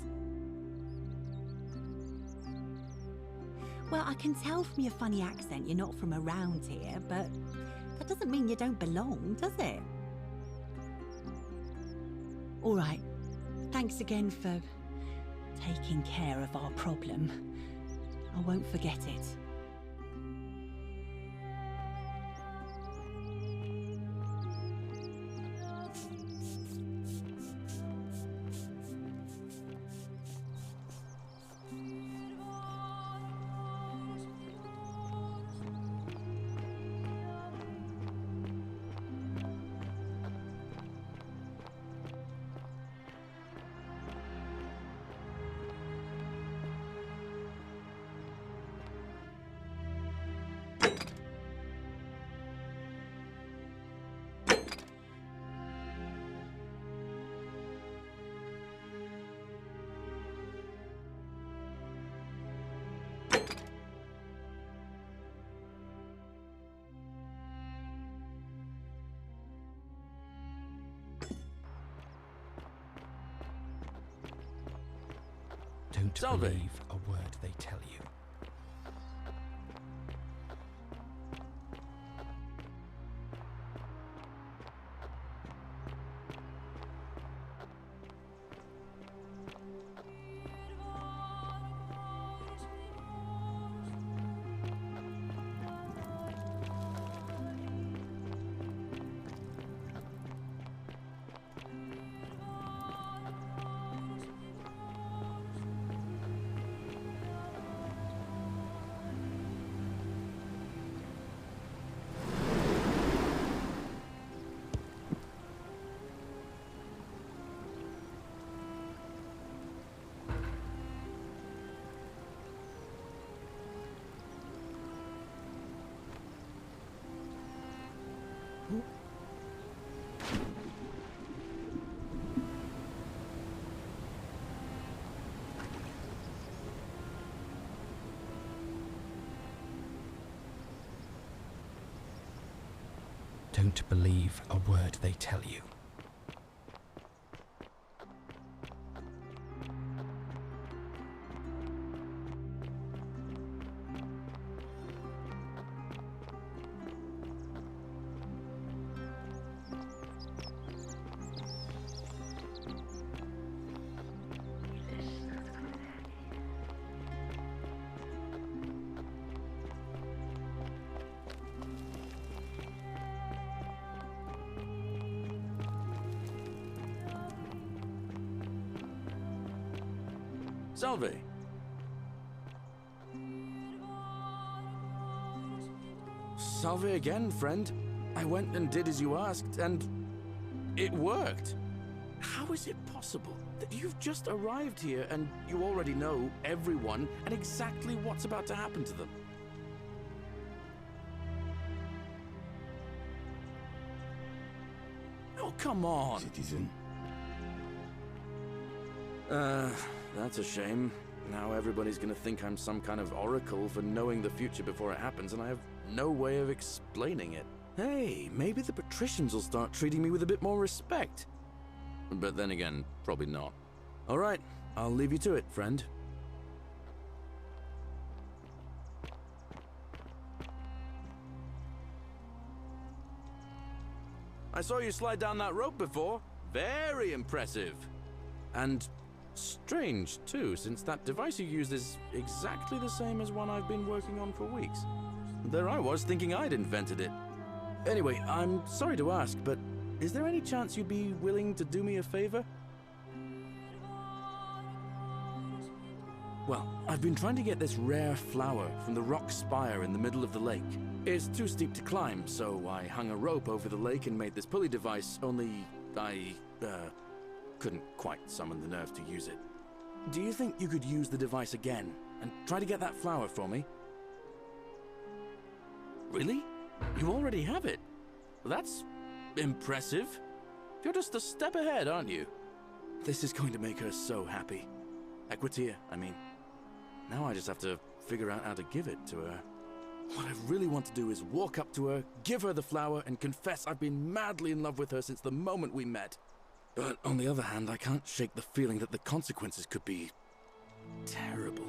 Well, I can tell from your funny accent you're not from around here, but that doesn't mean you don't belong, does it? All right. Thanks again for taking care of our problem. I won't forget it. Don't Salve. believe a word they tell you. Don't believe a word they tell you. Salve. Salve again, friend. I went and did as you asked, and it worked. How is it possible that you've just arrived here and you already know everyone and exactly what's about to happen to them? Oh, come on. Citizen. That's a shame. Now everybody's gonna think I'm some kind of oracle for knowing the future before it happens, and I have no way of explaining it. Hey, maybe the patricians will start treating me with a bit more respect. But then again, probably not. All right, I'll leave you to it, friend. I saw you slide down that rope before. Very impressive. And strange, too, since that device you used is exactly the same as one I've been working on for weeks. There I was, thinking I'd invented it. Anyway, I'm sorry to ask, but is there any chance you'd be willing to do me a favor? Well, I've been trying to get this rare flower from the rock spire in the middle of the lake. It's too steep to climb, so I hung a rope over the lake and made this pulley device, only I couldn't quite summon the nerve to use it. Do you think you could use the device again and try to get that flower for me? Really? You already have it? Well, that's impressive. You're just a step ahead, aren't you? This is going to make her so happy. Equitia, I mean. Now I just have to figure out how to give it to her. What I really want to do is walk up to her, give her the flower, and confess I've been madly in love with her since the moment we met. But on the other hand, I can't shake the feeling that the consequences could be terrible.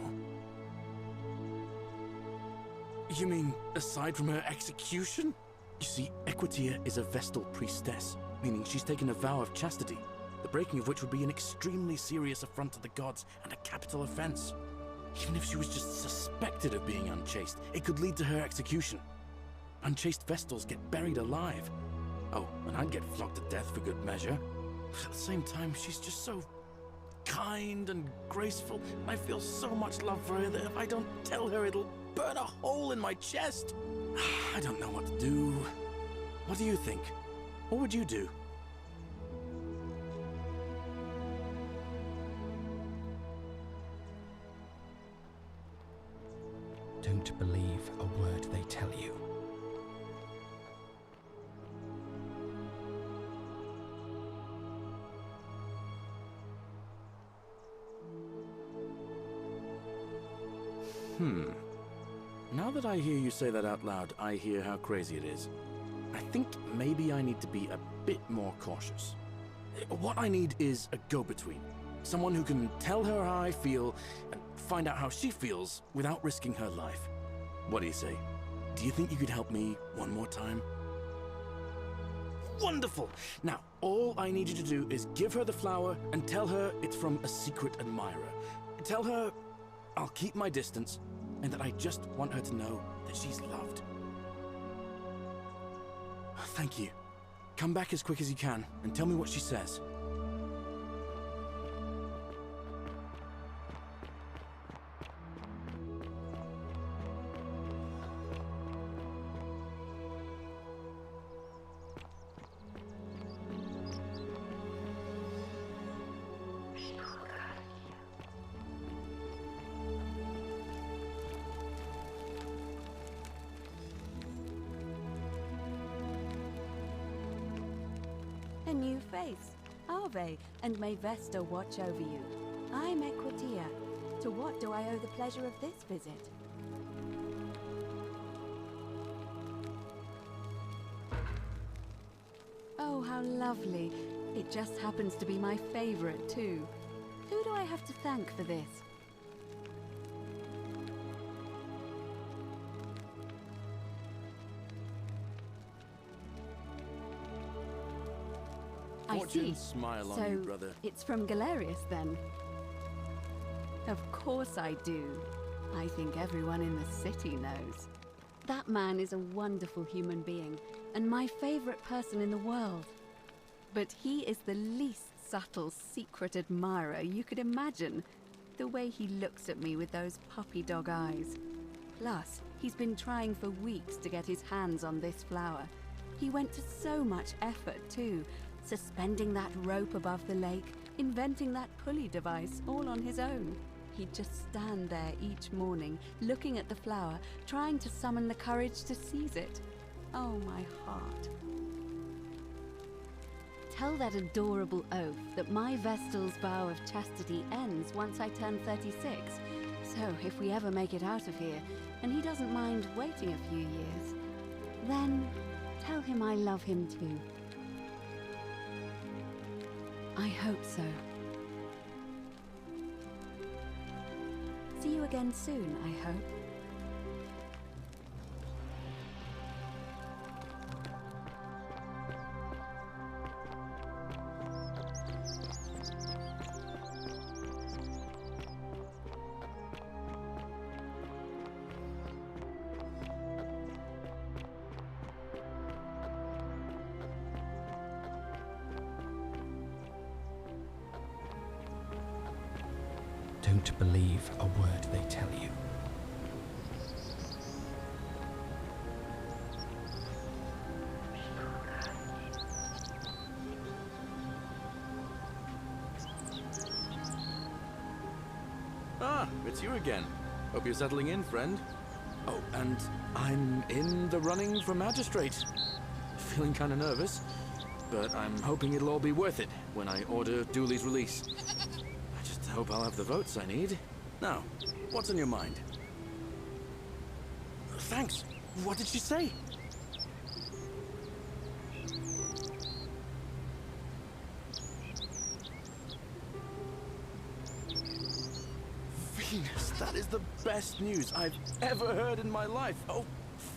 You mean, aside from her execution? You see, Equitia is a Vestal priestess, meaning she's taken a vow of chastity, the breaking of which would be an extremely serious affront to the gods and a capital offense. Even if she was just suspected of being unchaste, it could lead to her execution. Unchaste Vestals get buried alive. Oh, and I'd get flogged to death for good measure. But at the same time, she's just so kind and graceful, and I feel so much love for her that if I don't tell her, it'll burn a hole in my chest. I don't know what to do. What do you think? What would you do? Don't believe a word they tell you. Now that I hear you say that out loud, I hear how crazy it is. I think maybe I need to be a bit more cautious. What I need is a go-between. Someone who can tell her how I feel and find out how she feels without risking her life. What do you say? Do you think you could help me one more time? Wonderful! Now, all I need you to do is give her the flower and tell her it's from a secret admirer. Tell her I'll keep my distance and that I just want her to know that she's loved. Thank you. Come back as quick as you can and tell me what she says. A new face. Ave, and may Vesta watch over you. I'm Equitia. To what do I owe the pleasure of this visit? Oh, how lovely. It just happens to be my favorite, too. Who do I have to thank for this? I see. Smile on So, you, brother. it's from Galerius, then? Of course I do. I think everyone in the city knows. That man is a wonderful human being, and my favorite person in the world. But he is the least subtle secret admirer you could imagine. The way he looks at me with those puppy dog eyes. Plus, he's been trying for weeks to get his hands on this flower. He went to so much effort, too. Suspending that rope above the lake, inventing that pulley device all on his own. He'd just stand there each morning, looking at the flower, trying to summon the courage to seize it. Oh, my heart. Tell that adorable oaf that my Vestal's vow of chastity ends once I turn 36. So if we ever make it out of here, and he doesn't mind waiting a few years, then tell him I love him too. I hope so. See you again soon, I hope. Don't believe a word they tell you. Ah, it's you again. Hope you're settling in, friend. Oh, and I'm in the running for magistrate. Feeling kind of nervous, but I'm hoping it'll all be worth it when I order Dooley's release. I just hope I'll have the votes I need. Now, what's on your mind? Thanks. What did she say? Venus, that is the best news I've ever heard in my life. Oh,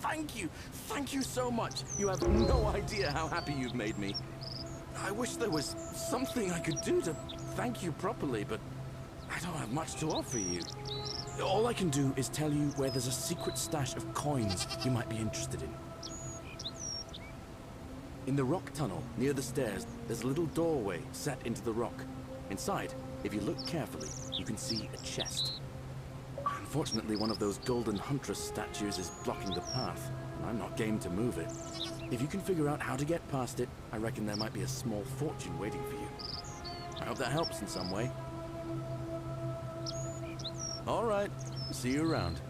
thank you. Thank you so much. You have no idea how happy you've made me. I wish there was something I could do to thank you properly, but I don't have much to offer you. All I can do is tell you where there's a secret stash of coins you might be interested in. In the rock tunnel, near the stairs, there's a little doorway set into the rock. Inside, if you look carefully, you can see a chest. Unfortunately, one of those golden huntress statues is blocking the path, and I'm not game to move it. If you can figure out how to get past it, I reckon there might be a small fortune waiting for you. I hope that helps in some way. All right, see you around.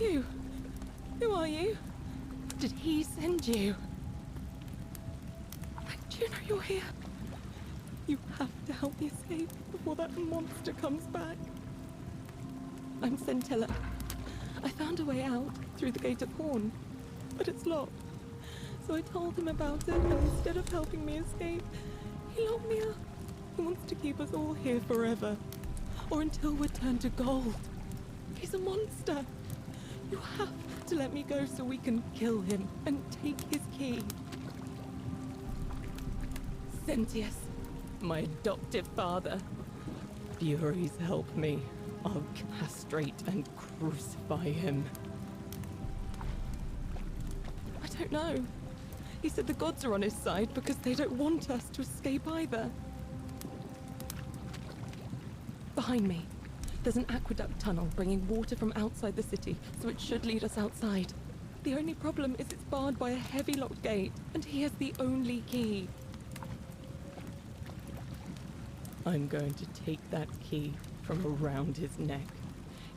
You? Who are you? Did he send you? Do you know you're here? You have to help me escape before that monster comes back. I'm Centilla. I found a way out through the Gate of Horn, but it's locked. So I told him about it, and instead of helping me escape, he locked me up. He wants to keep us all here forever, or until we're turned to gold. He's a monster. You have to let me go so we can kill him and take his key. Sentius, my adoptive father. Furies help me. I'll castrate and crucify him. I don't know. He said the gods are on his side because they don't want us to escape either. Behind me, there's an aqueduct tunnel bringing water from outside the city, so it should lead us outside. The only problem is it's barred by a heavy locked gate, and he has the only key. I'm going to take that key from around his neck,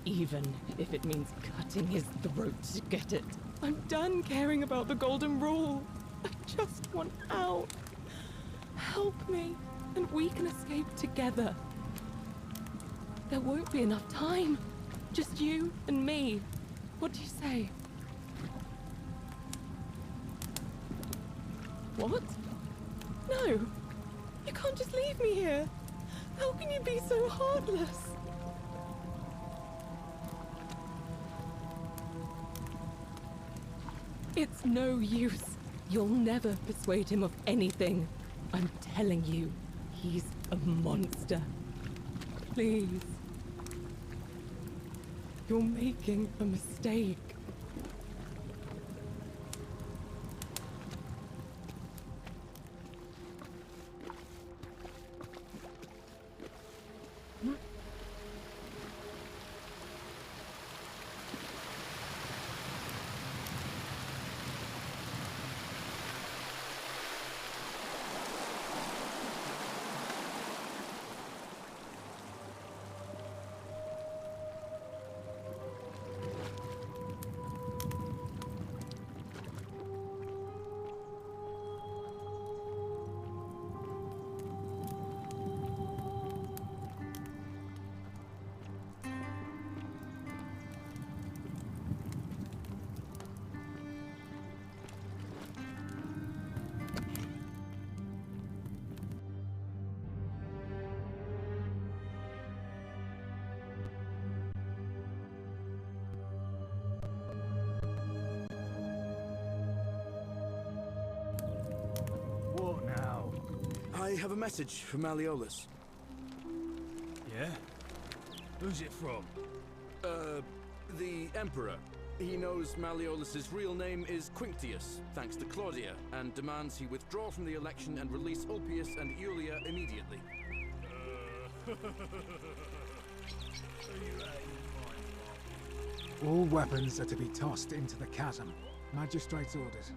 even if it means cutting his throat to get it. I'm done caring about the golden rule. I just want out. Help me, and we can escape together. There won't be enough time. Just you and me. What do you say? What? No. You can't just leave me here. How can you be so heartless? It's no use. You'll never persuade him of anything. I'm telling you, he's a monster. Please. You're making a mistake. What now? I have a message from Malleolus. Yeah? Who's it from? The Emperor. He knows Malleolus's real name is Quinctius, thanks to Claudia, and demands he withdraw from the election and release Ulpius and Iulia immediately. All weapons are to be tossed into the chasm. Magistrate's orders.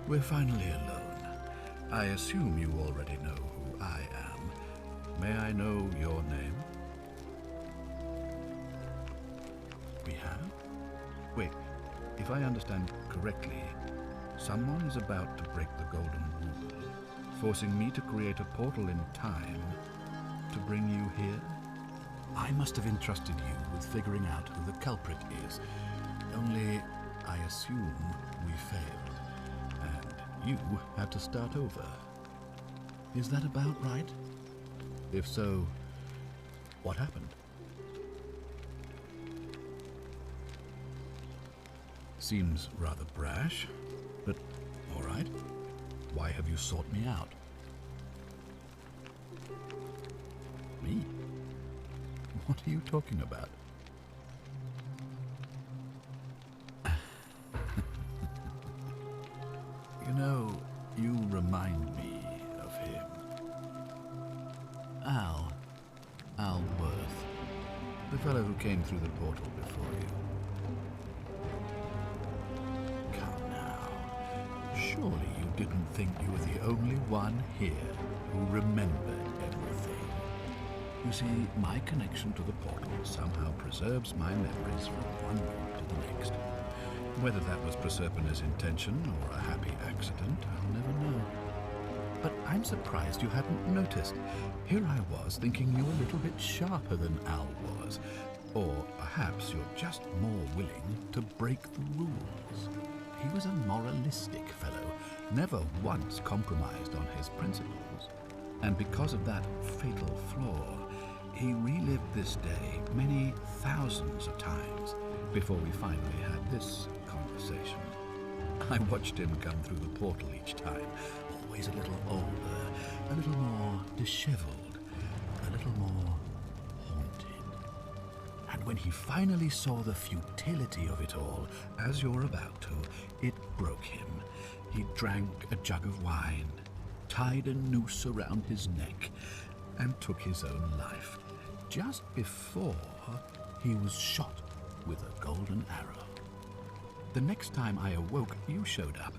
We're finally alone. I assume you already know who I am. May I know your name? We have? Wait, if I understand correctly, someone is about to break the Golden Rule, forcing me to create a portal in time to bring you here? I must have entrusted you with figuring out who the culprit is. Only, I assume we failed. You had to start over. Is that about right? If so, what happened? seems rather brash, but all right. Why have you sought me out? Me? What are you talking about? You know, you remind me of him. Al Worth, the fellow who came through the portal before you. Come now, surely you didn't think you were the only one here who remembered everything. You see, my connection to the portal somehow preserves my memories from one moment to the next. Whether that was Proserpina's intention or a happy accident, I'll never know. But I'm surprised you hadn't noticed. Here I was thinking you were a little bit sharper than Al was. Or perhaps you're just more willing to break the rules. He was a moralistic fellow, never once compromised on his principles. And because of that fatal flaw, he relived this day many thousands of times before we finally had this conversation. I watched him come through the portal each time, always a little older, a little more disheveled, a little more haunted. And when he finally saw the futility of it all, as you're about to, it broke him. He drank a jug of wine, tied a noose around his neck, and took his own life, just before he was shot with a golden arrow. The next time I awoke, you showed up,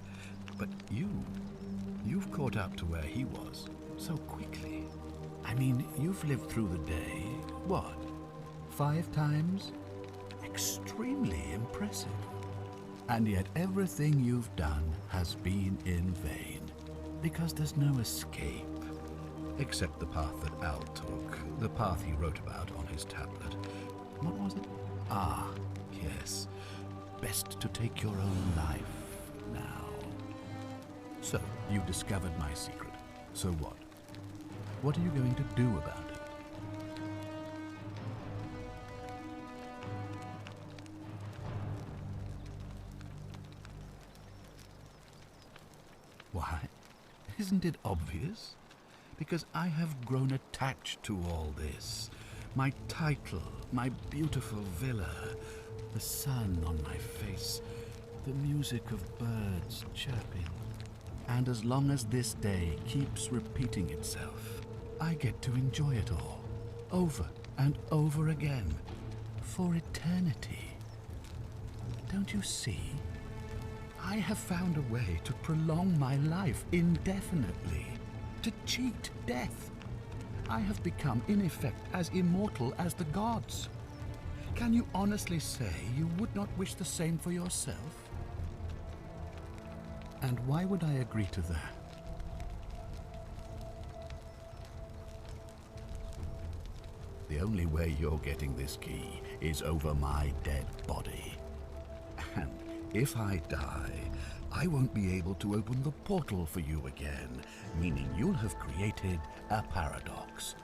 but you've caught up to where he was so quickly. I mean, you've lived through the day, what, 5 times? Extremely impressive. And yet everything you've done has been in vain, because there's no escape. Except the path that Al took, the path he wrote about on his tablet. What was it? Ah, yes. Best to take your own life now. So, you discovered my secret. So what? What are you going to do about it? Why? Isn't it obvious? Because I have grown attached to all this. My title, my beautiful villa, the sun on my face, the music of birds chirping. And as long as this day keeps repeating itself, I get to enjoy it all, over and over again, for eternity. Don't you see? I have found a way to prolong my life indefinitely, to cheat death. I have become, in effect, as immortal as the gods. Can you honestly say you would not wish the same for yourself? And why would I agree to that? The only way you're getting this key is over my dead body. And if I die, I won't be able to open the portal for you again, meaning you'll have created a paradox.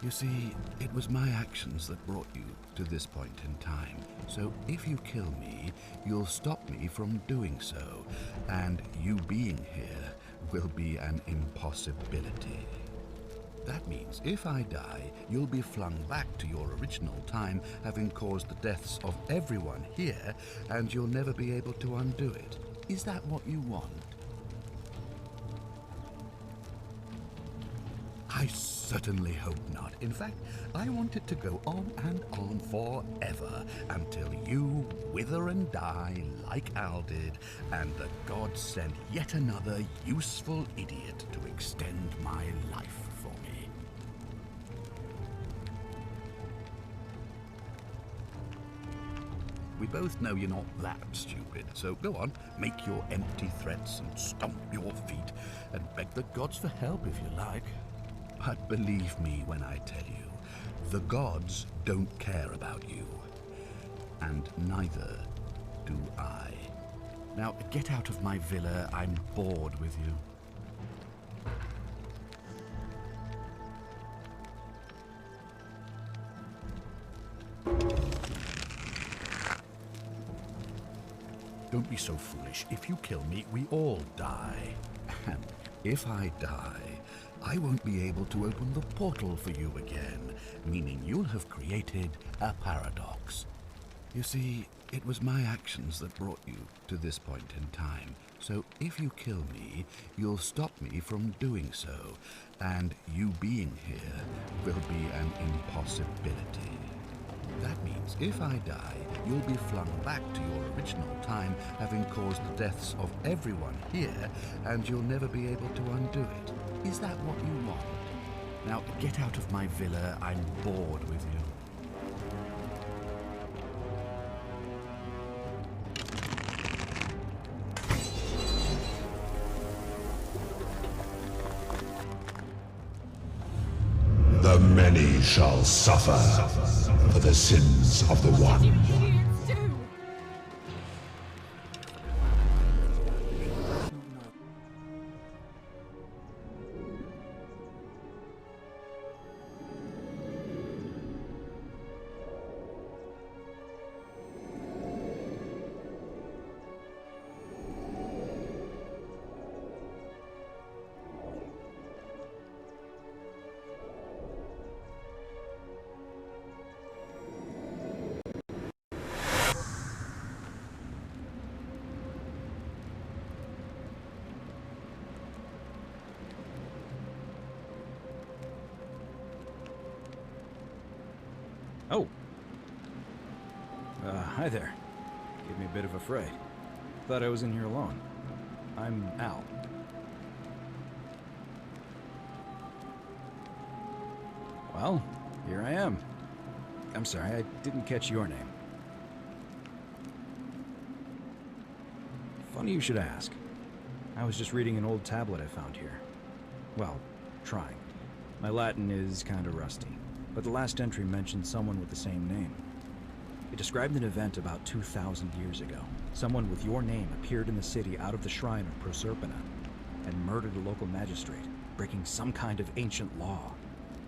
You see, it was my actions that brought you to this point in time. So if you kill me, you'll stop me from doing so, and you being here will be an impossibility. That means if I die, you'll be flung back to your original time, having caused the deaths of everyone here, and you'll never be able to undo it. Is that what you want? I certainly hope not. In fact, I want it to go on and on forever, until you wither and die like Al did, and the gods send yet another useful idiot to extend my life for me. We both know you're not that stupid, so go on, make your empty threats and stomp your feet, and beg the gods for help if you like. But believe me when I tell you, the gods don't care about you. And neither do I. Now, get out of my villa. I'm bored with you. Don't be so foolish. If you kill me, we all die. And if I die, I won't be able to open the portal for you again, meaning you'll have created a paradox. You see, it was my actions that brought you to this point in time. So if you kill me, you'll stop me from doing so, and you being here will be an impossibility. That means if I die, you'll be flung back to your original time, having caused the deaths of everyone here, and you'll never be able to undo it. Is that what you want? Now get out of my villa, I'm bored with you. The many shall suffer for the sins of the one. Oh. Hi there. Gave me a bit of a fright. Thought I was in here alone. I'm Al. Well, here I am. I'm sorry, I didn't catch your name. Funny you should ask. I was just reading an old tablet I found here. Well, trying. My Latin is kinda rusty, but the last entry mentioned someone with the same name. It described an event about 2,000 years ago. Someone with your name appeared in the city out of the shrine of Proserpina and murdered a local magistrate, breaking some kind of ancient law.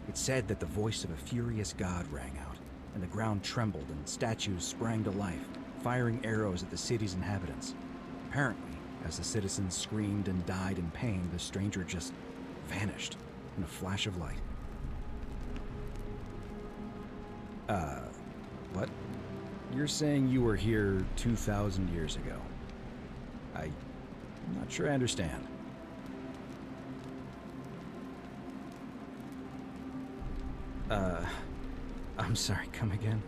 It said that the voice of a furious god rang out, and the ground trembled and statues sprang to life, firing arrows at the city's inhabitants. Apparently, as the citizens screamed and died in pain, the stranger just vanished in a flash of light. What? You're saying you were here 2,000 years ago? I'm not sure I understand. I'm sorry, come again?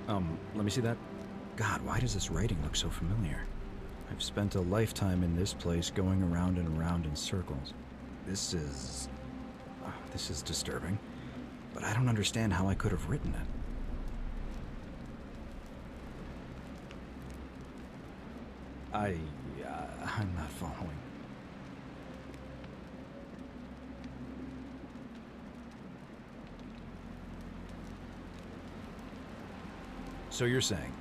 Let me see that. God, why does this writing look so familiar? I've spent a lifetime in this place going around and around in circles. This is disturbing, but I don't understand how I could have written it. I'm not following. So you're saying,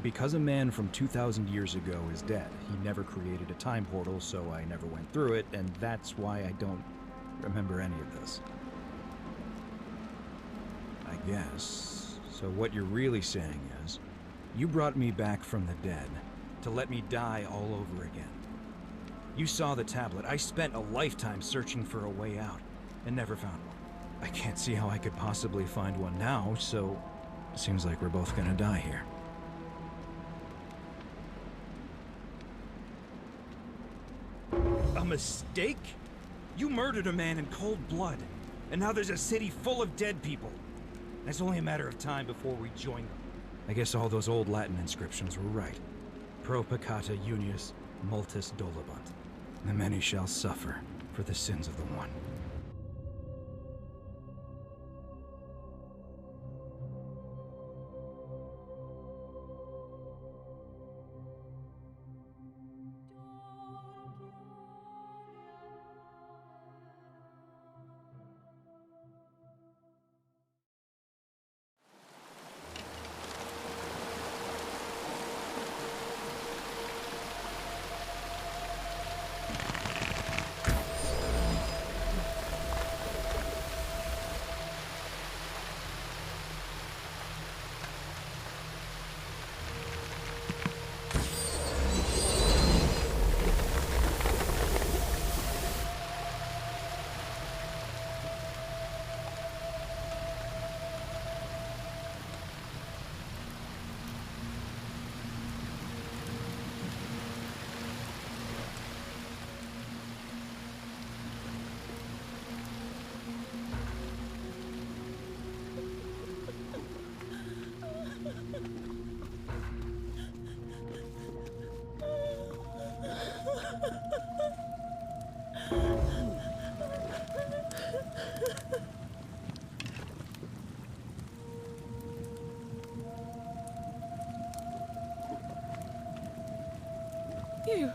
because a man from 2,000 years ago is dead, he never created a time portal, so I never went through it, and that's why I don't remember any of this. I guess. So what you're really saying is, you brought me back from the dead to let me die all over again. You saw the tablet. I spent a lifetime searching for a way out, and never found one. I can't see how I could possibly find one now, so it seems like we're both gonna die here. A mistake? You murdered a man in cold blood, and now there's a city full of dead people. It's only a matter of time before we join them. I guess all those old Latin inscriptions were right. Pro peccata unius multis dolabunt. The many shall suffer for the sins of the one. you?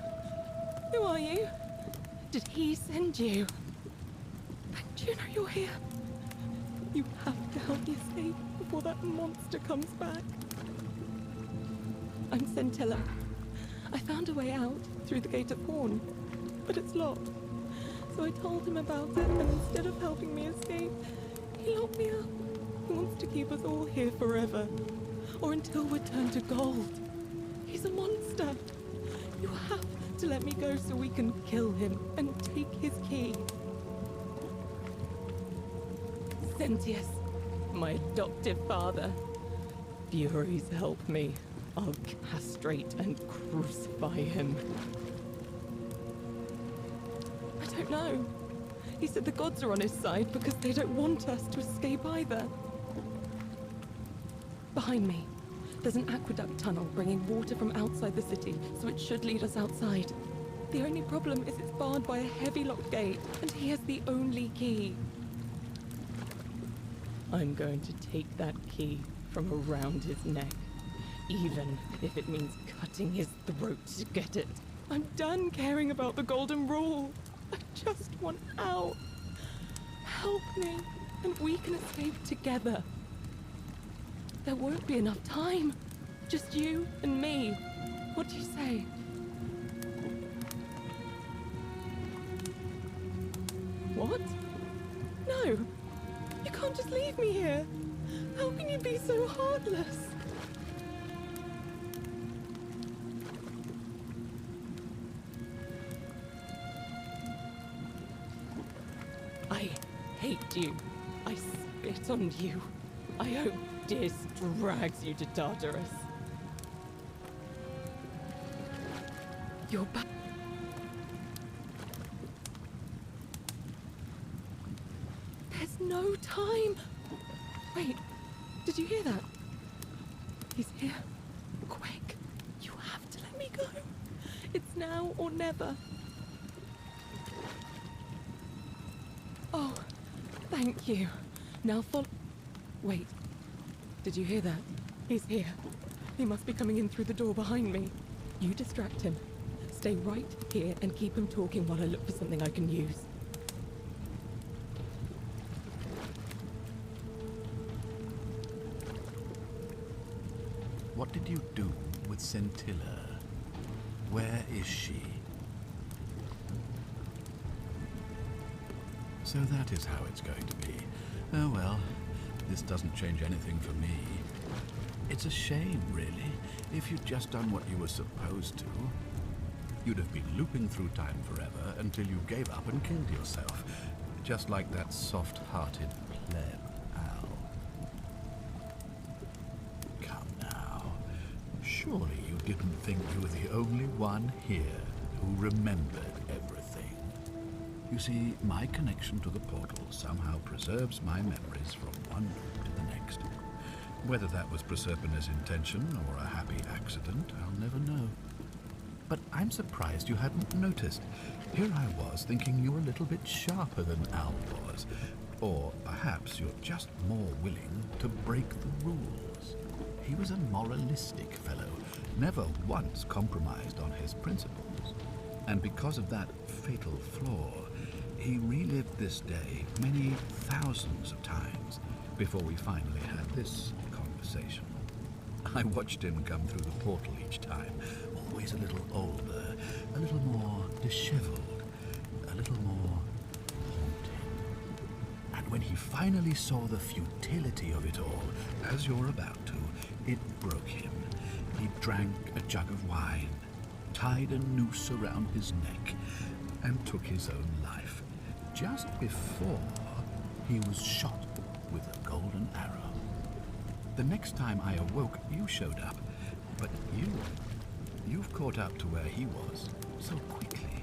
Who are you? Did he send you? And do you know you're here? You have to help me escape before that monster comes back. I'm Centilla. I found a way out through the Gate of Horn, but it's locked. So I told him about it, and instead of helping me escape, he locked me up. He wants to keep us all here forever, or until we're turned to gold. He's a monster. You have to let me go so we can kill him and take his key. Sentius, my adoptive father. Furies help me. I'll castrate and crucify him. I don't know. He said the gods are on his side because they don't want us to escape either. Behind me, there's an aqueduct tunnel bringing water from outside the city, so it should lead us outside. The only problem is it's barred by a heavy locked gate, and he has the only key. I'm going to take that key from around his neck, even if it means cutting his throat to get it. I'm done caring about the golden rule. I just want out. Help me, and we can escape together. There won't be enough time. Just you and me. What do you say? What? No. You can't just leave me here. How can you be so heartless? I hate you. I spit on you. I hope Dis drags you to Tartarus. You're back. There's no time. Wait, did you hear that? He's here. Quick, you have to let me go. It's now or never. Oh, thank you. Now follow. Wait, did you hear that? He's here. He must be coming in through the door behind me. You distract him. Stay right here and keep him talking while I look for something I can use. What did you do with Centilla? Where is she? So that is how it's going to be. Oh well, this doesn't change anything for me. It's a shame, really. If you'd just done what you were supposed to, you'd have been looping through time forever until you gave up and killed yourself. Just like that soft-hearted pleb, Al. Come now. Surely you didn't think you were the only one here who remembered everything. You see, my connection to the portal somehow preserves my memories from one loop to the next. Whether that was Proserpina's intention or a happy accident, I'll never know. But I'm surprised you hadn't noticed. Here I was thinking you were a little bit sharper than Al was. Or perhaps you're just more willing to break the rules. He was a moralistic fellow, never once compromised on his principles. And because of that fatal flaw, he relived this day many thousands of times before we finally had this conversation. I watched him come through the portal each time, always a little older, a little more disheveled, a little more haunting. And when he finally saw the futility of it all, as you're about to, it broke him. He drank a jug of wine, tied a noose around his neck, and took his own life, just before he was shot with a golden arrow. The next time I awoke, you showed up, but you've caught up to where he was so quickly.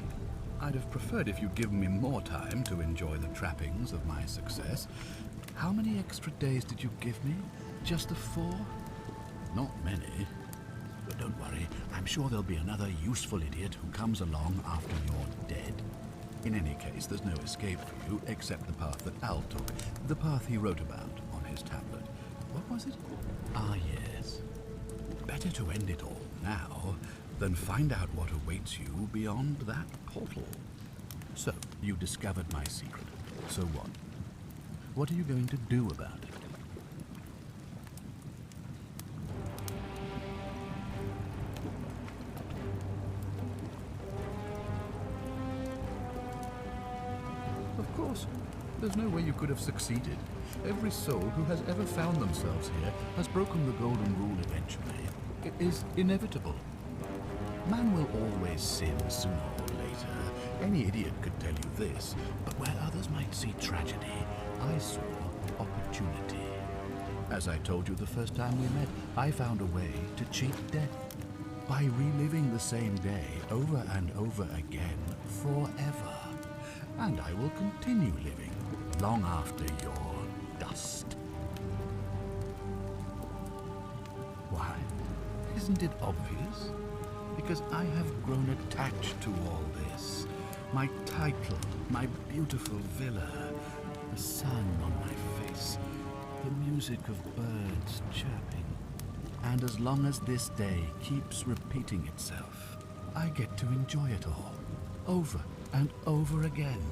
I'd have preferred if you'd given me more time to enjoy the trappings of my success. How many extra days did you give me? Just the 4? Not many. But don't worry, I'm sure there'll be another useful idiot who comes along after you're dead. In any case, there's no escape for you except the path that Al took, the path he wrote about on his tablet. What was it? Ah, yes. Better to end it all now, then find out what awaits you beyond that portal. So, you discovered my secret. So what? What are you going to do about it? Of course. There's no way you could have succeeded. Every soul who has ever found themselves here has broken the golden rule eventually. It is inevitable. Man will always sin sooner or later. Any idiot could tell you this, but where others might see tragedy, I saw opportunity. As I told you the first time we met, I found a way to cheat death. By reliving the same day over and over again forever. And I will continue living long after your dust. Why? Isn't it obvious? Because I have grown attached to all this. My title, my beautiful villa, the sun on my face, the music of birds chirping. And as long as this day keeps repeating itself, I get to enjoy it all, over and over again,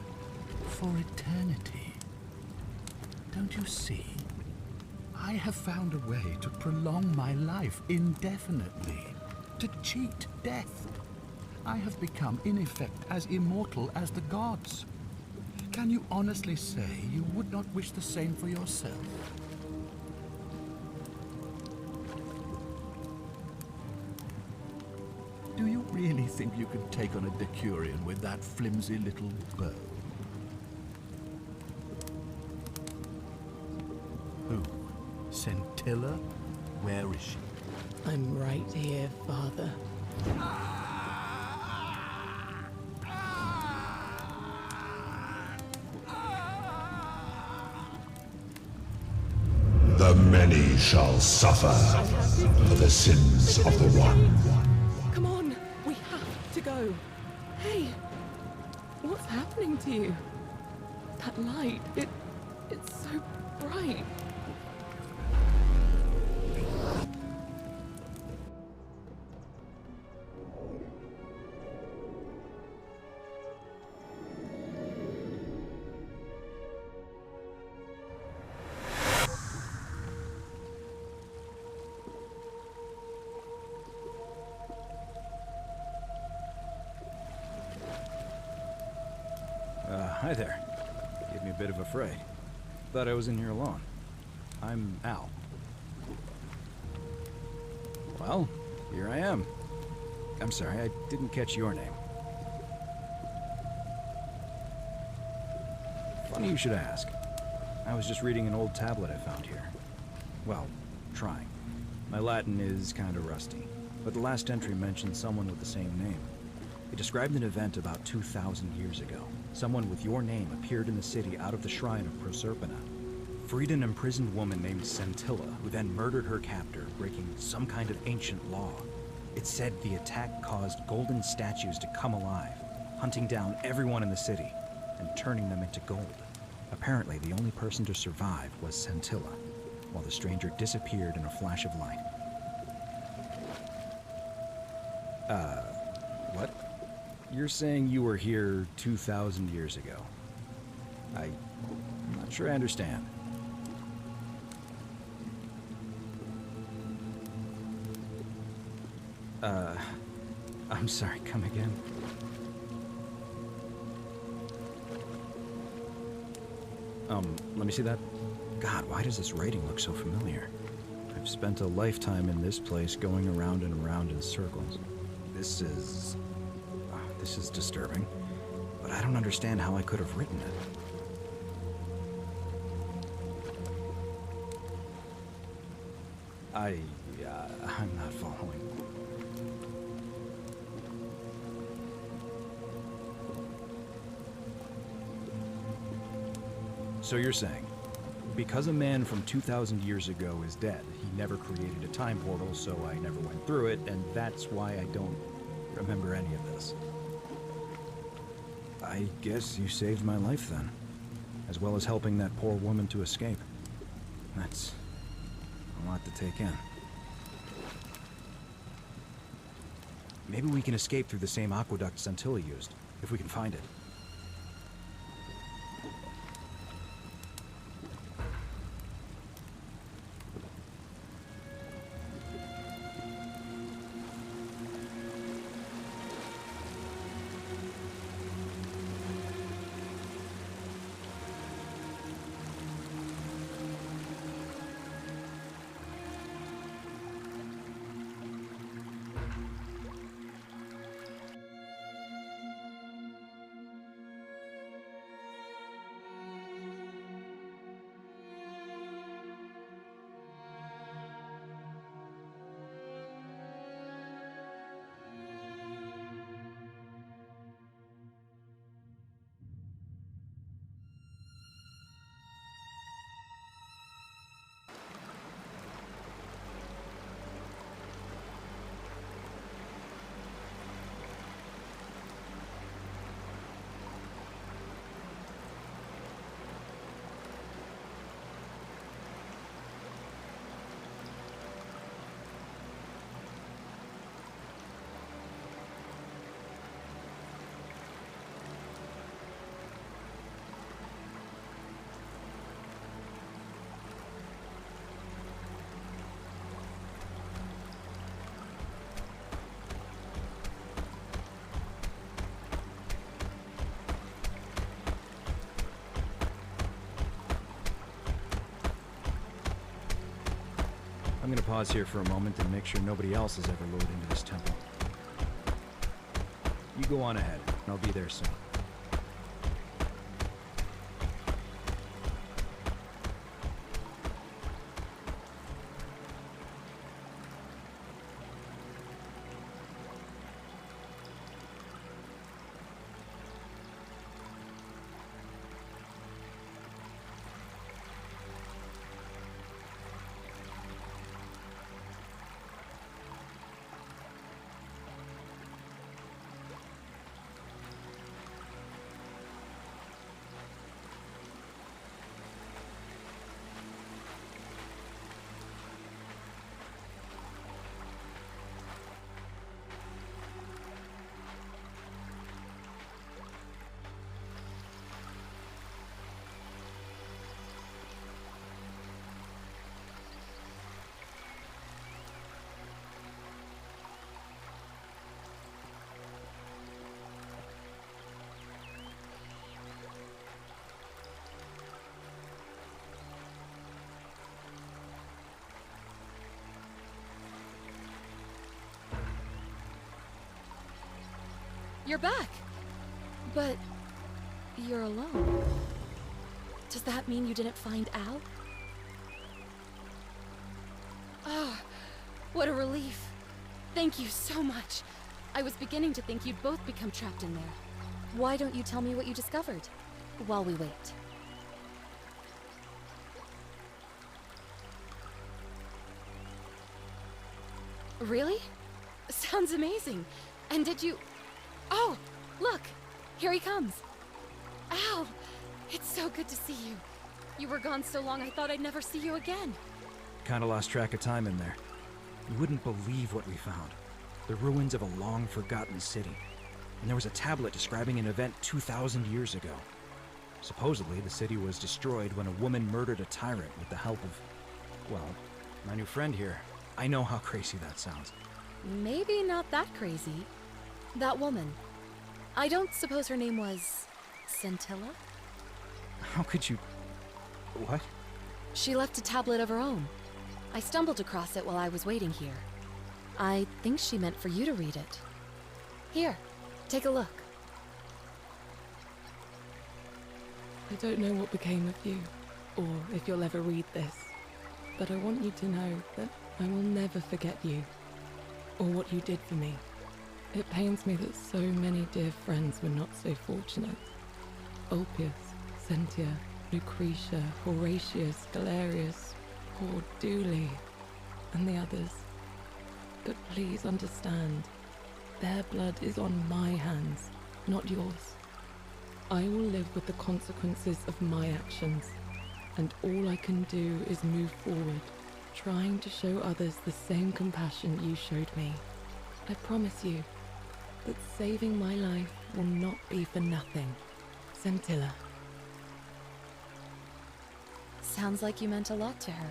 for eternity. Don't you see? I have found a way to prolong my life indefinitely, to cheat death. I have become, in effect, as immortal as the gods. Can you honestly say you would not wish the same for yourself? Do you really think you can take on a Decurion with that flimsy little bow? Who? Scintilla? Where is she? I'm right here, Father. The many shall suffer for the sins of the one. Come on, we have to go. Hey, what's happening to you? That light, it's so bright. Hi there. Gave me a bit of a fright. Thought I was in here alone. I'm Al. Well, here I am. I'm sorry, I didn't catch your name. Funny you should ask. I was just reading an old tablet I found here. Well, trying. My Latin is kinda rusty, but the last entry mentioned someone with the same name. It described an event about 2,000 years ago. Someone with your name appeared in the city out of the shrine of Proserpina. Freed an imprisoned woman named Scintilla, who then murdered her captor, breaking some kind of ancient law. It said the attack caused golden statues to come alive, hunting down everyone in the city and turning them into gold. Apparently, the only person to survive was Scintilla, while the stranger disappeared in a flash of light. What? You're saying you were here 2,000 years ago? I'm not sure I understand. I'm sorry, come again? Let me see that. God, why does this writing look so familiar? I've spent a lifetime in this place going around and around in circles. This is disturbing, but I don't understand how I could have written it. I'm not following. So you're saying, because a man from 2,000 years ago is dead, he never created a time portal, so I never went through it, and that's why I don't remember any of this. I guess you saved my life then, as well as helping that poor woman to escape. That's a lot to take in. Maybe we can escape through the same aqueduct Scintilla used, if we can find it. I'm gonna pause here for a moment and make sure nobody else has ever lured into this temple. You go on ahead, and I'll be there soon. You're back! But you're alone. Does that mean you didn't find Al? Oh, what a relief. Thank you so much. I was beginning to think you'd both become trapped in there. Why don't you tell me what you discovered while we wait? Really? Sounds amazing. And did you... Oh, look! Here he comes. Al! It's so good to see you. You were gone so long I thought I'd never see you again. Kinda lost track of time in there. You wouldn't believe what we found. The ruins of a long-forgotten city. And there was a tablet describing an event 2,000 years ago. Supposedly, the city was destroyed when a woman murdered a tyrant with the help of... well, my new friend here. I know how crazy that sounds. Maybe not that crazy. That woman. I don't suppose her name was... Scintilla? How could you... what? She left a tablet of her own. I stumbled across it while I was waiting here. I think she meant for you to read it. Here, take a look. I don't know what became of you, or if you'll ever read this, but I want you to know that I will never forget you, or what you did for me. It pains me that so many dear friends were not so fortunate. Ulpius, Sentia, Lucretia, Horatius, Galerius, poor Dooley, and the others. But please understand, their blood is on my hands, not yours. I will live with the consequences of my actions, and all I can do is move forward, trying to show others the same compassion you showed me. I promise you, that saving my life will not be for nothing. Scintilla. Sounds like you meant a lot to her.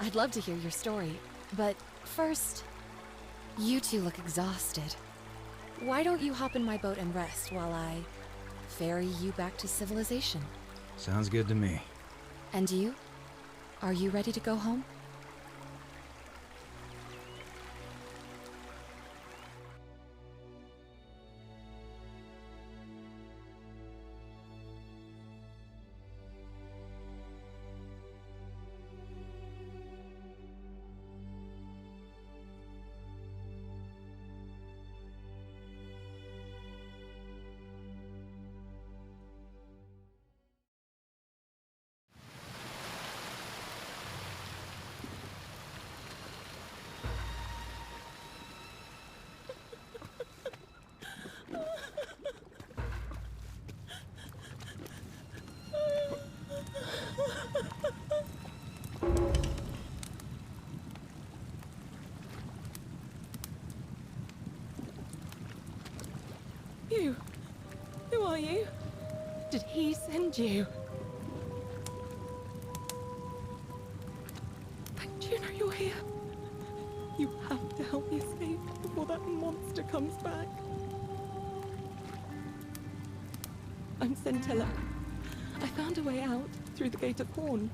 I'd love to hear your story, but first, you two look exhausted. Why don't you hop in my boat and rest while I ferry you back to civilization? Sounds good to me. And you? Are you ready to go home? You? Who are you? Did he send you? Thank Juno you're here. You have to help me escape before that monster comes back. I'm Scintilla. I found a way out through the Gate of Horn,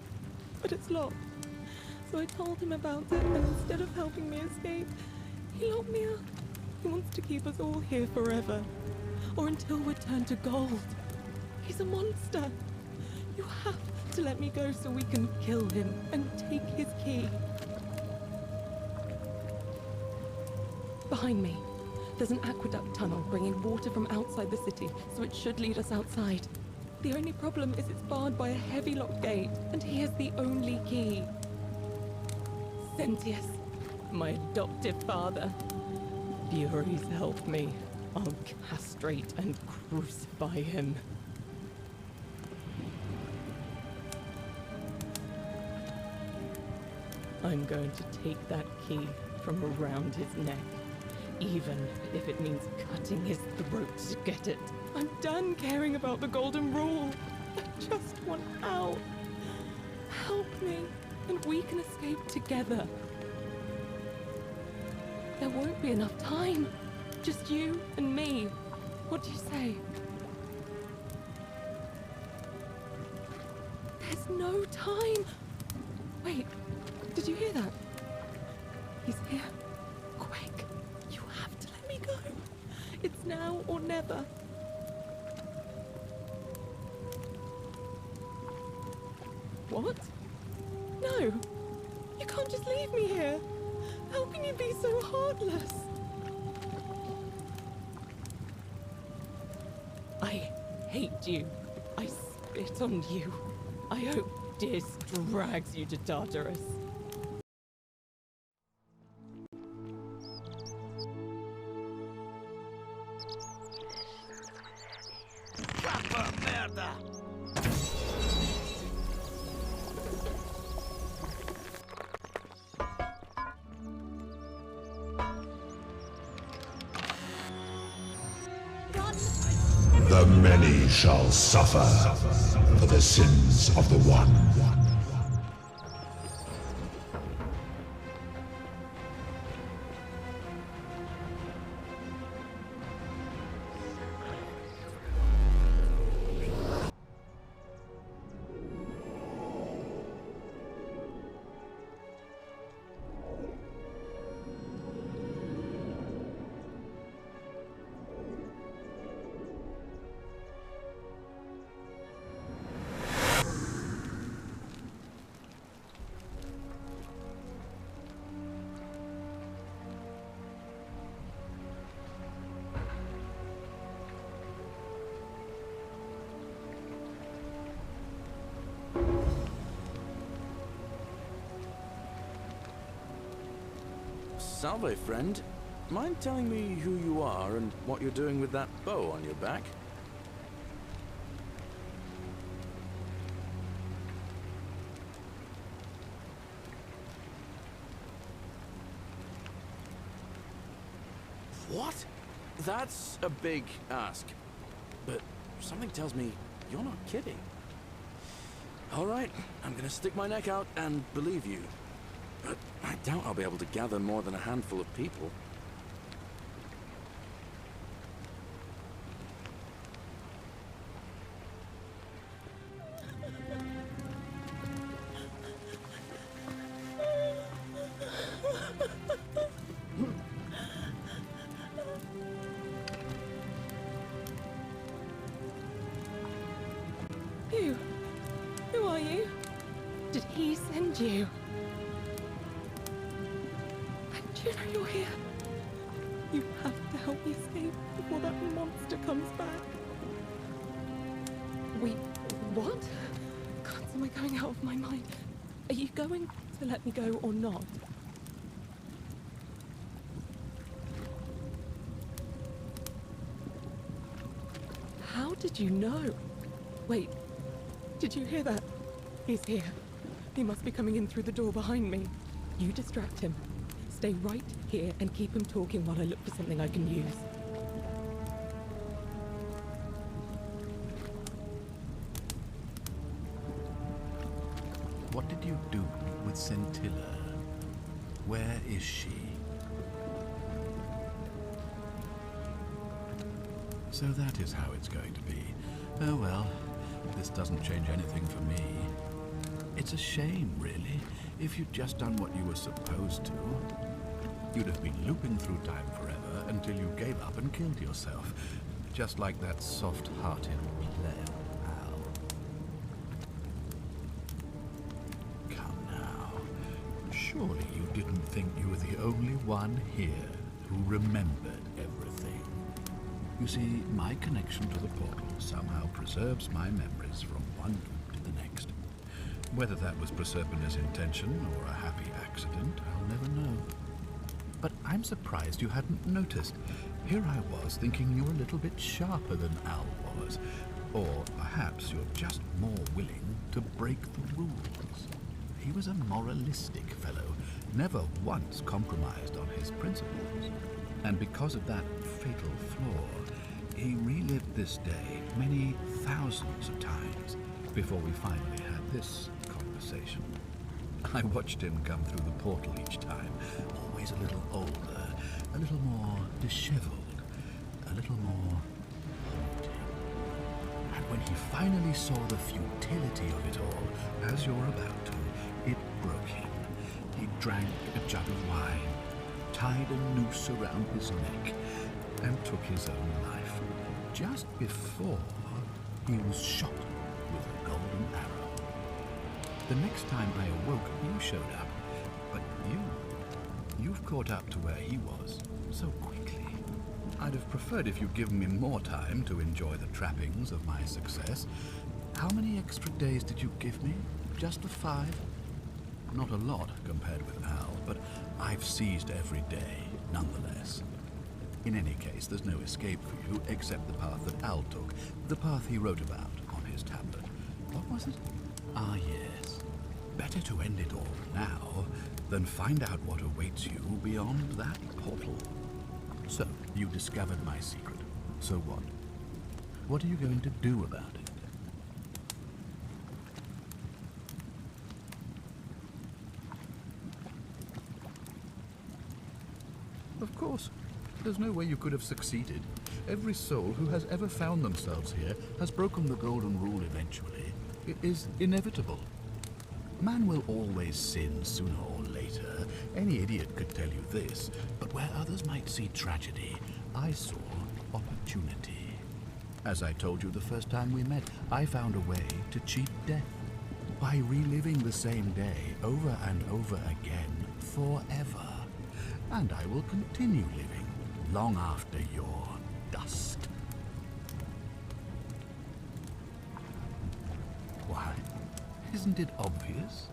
but it's locked. So I told him about it, and instead of helping me escape, he locked me up. He wants to keep us all here forever. Or until we're turned to gold. He's a monster. You have to let me go so we can kill him and take his key. Behind me, there's an aqueduct tunnel bringing water from outside the city, so it should lead us outside. The only problem is it's barred by a heavy locked gate, and he has the only key. Sentius, my adoptive father. Furies help me. I'll castrate and crucify him. I'm going to take that key from around his neck, even if it means cutting his throat to get it. I'm done caring about the golden rule. I just want out. Help me, and we can escape together. There won't be enough time. Just you and me. What do you say? There's no time. Wait, did you hear that? He's here. Quick, you have to let me go. It's now or never. What? No, you can't just leave me here. How can you be so heartless? I hate you. I spit on you. I hope Dis drags you to Tartarus. Capa merda! The many shall suffer for the sins of the one. Salve, friend. Mind telling me who you are and what you're doing with that bow on your back? What? That's a big ask. But something tells me you're not kidding. All right, I'm gonna stick my neck out and believe you. But I doubt I'll be able to gather more than a handful of people. Who are you? Did he send you? And do you know you're here? You have to help me escape before that monster comes back. Wait, what? God, am I going out of my mind? Are you going to let me go or not? How did you know? Wait, did you hear that? He's here. He must be coming in through the door behind me. You distract him. Stay right here and keep him talking while I look for something I can use. What did you do with Scintilla? Where is she? So that is how it's going to be. Oh well, this doesn't change anything for me. It's a shame, really. If you'd just done what you were supposed to, you'd have been looping through time forever until you gave up and killed yourself. Just like that soft-hearted player, Al. Come now. Surely you didn't think you were the only one here who remembered everything. You see, my connection to the portal somehow preserves my memories from one loop to the next. Whether that was Proserpina's intention or a happy accident, I'll never know. But I'm surprised you hadn't noticed. Here I was thinking you were a little bit sharper than Al was. Or perhaps you're just more willing to break the rules. He was a moralistic fellow, never once compromised on his principles. And because of that fatal flaw, he relived this day many thousands of times before we finally had this conversation. I watched him come through the portal each time, always a little older, a little more disheveled, a little more haunting. And when he finally saw the futility of it all, as you're about to, it broke him. He drank a jug of wine, tied a noose around his neck, and took his own life, just before he was shot with a golden arrow. The next time I awoke, you showed up, but you've caught up to where he was so quickly. I'd have preferred if you'd given me more time to enjoy the trappings of my success. How many extra days did you give me? Just the 5? Not a lot compared with Al, but I've seized every day, nonetheless. In any case, there's no escape for you except the path that Al took, the path he wrote about on his tablet. What was it? Ah, yes. Better to end it all now than find out what awaits you beyond that portal. So, you discovered my secret. So what? What are you going to do about it? Of course. There's no way you could have succeeded. Every soul who has ever found themselves here has broken the golden rule eventually. It is inevitable. Man will always sin sooner or later. Any idiot could tell you this. But where others might see tragedy, I saw opportunity. As I told you the first time we met, I found a way to cheat death. By reliving the same day over and over again, forever. And I will continue living long after your dust. Why? Isn't it obvious?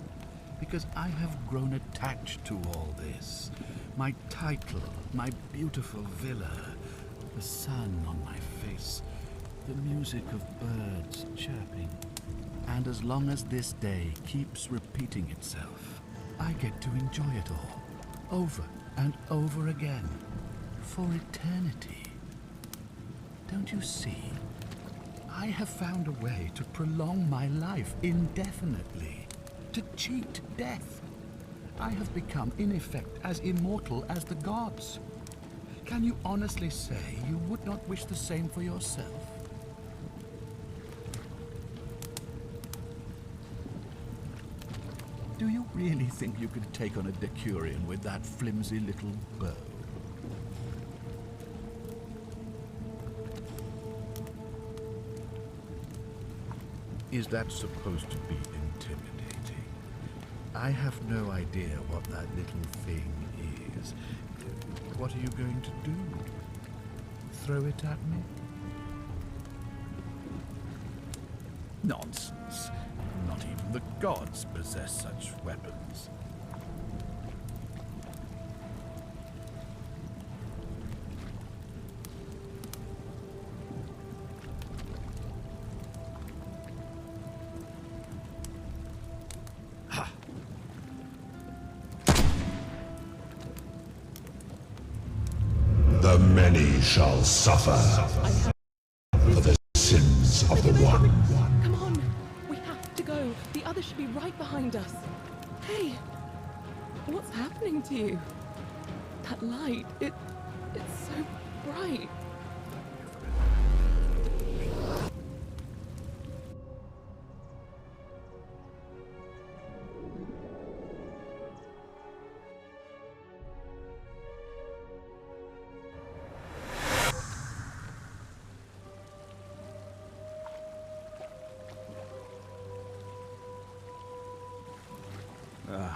Because I have grown attached to all this. My title, my beautiful villa, the sun on my face, the music of birds chirping. And as long as this day keeps repeating itself, I get to enjoy it all, over and over again, for eternity. Don't you see? I have found a way to prolong my life indefinitely, to cheat death. I have become, in effect, as immortal as the gods. Can you honestly say you would not wish the same for yourself? Do you really think you could take on a Decurion with that flimsy little bow? Is that supposed to be intimidating? I have no idea what that little thing is. What are you going to do? Throw it at me? Nonsense. Not even the gods possess such weapons. The many shall suffer for the sins of the one. Come on! We have to go. The others should be right behind us. Hey! What's happening to you? That light, it's so bright.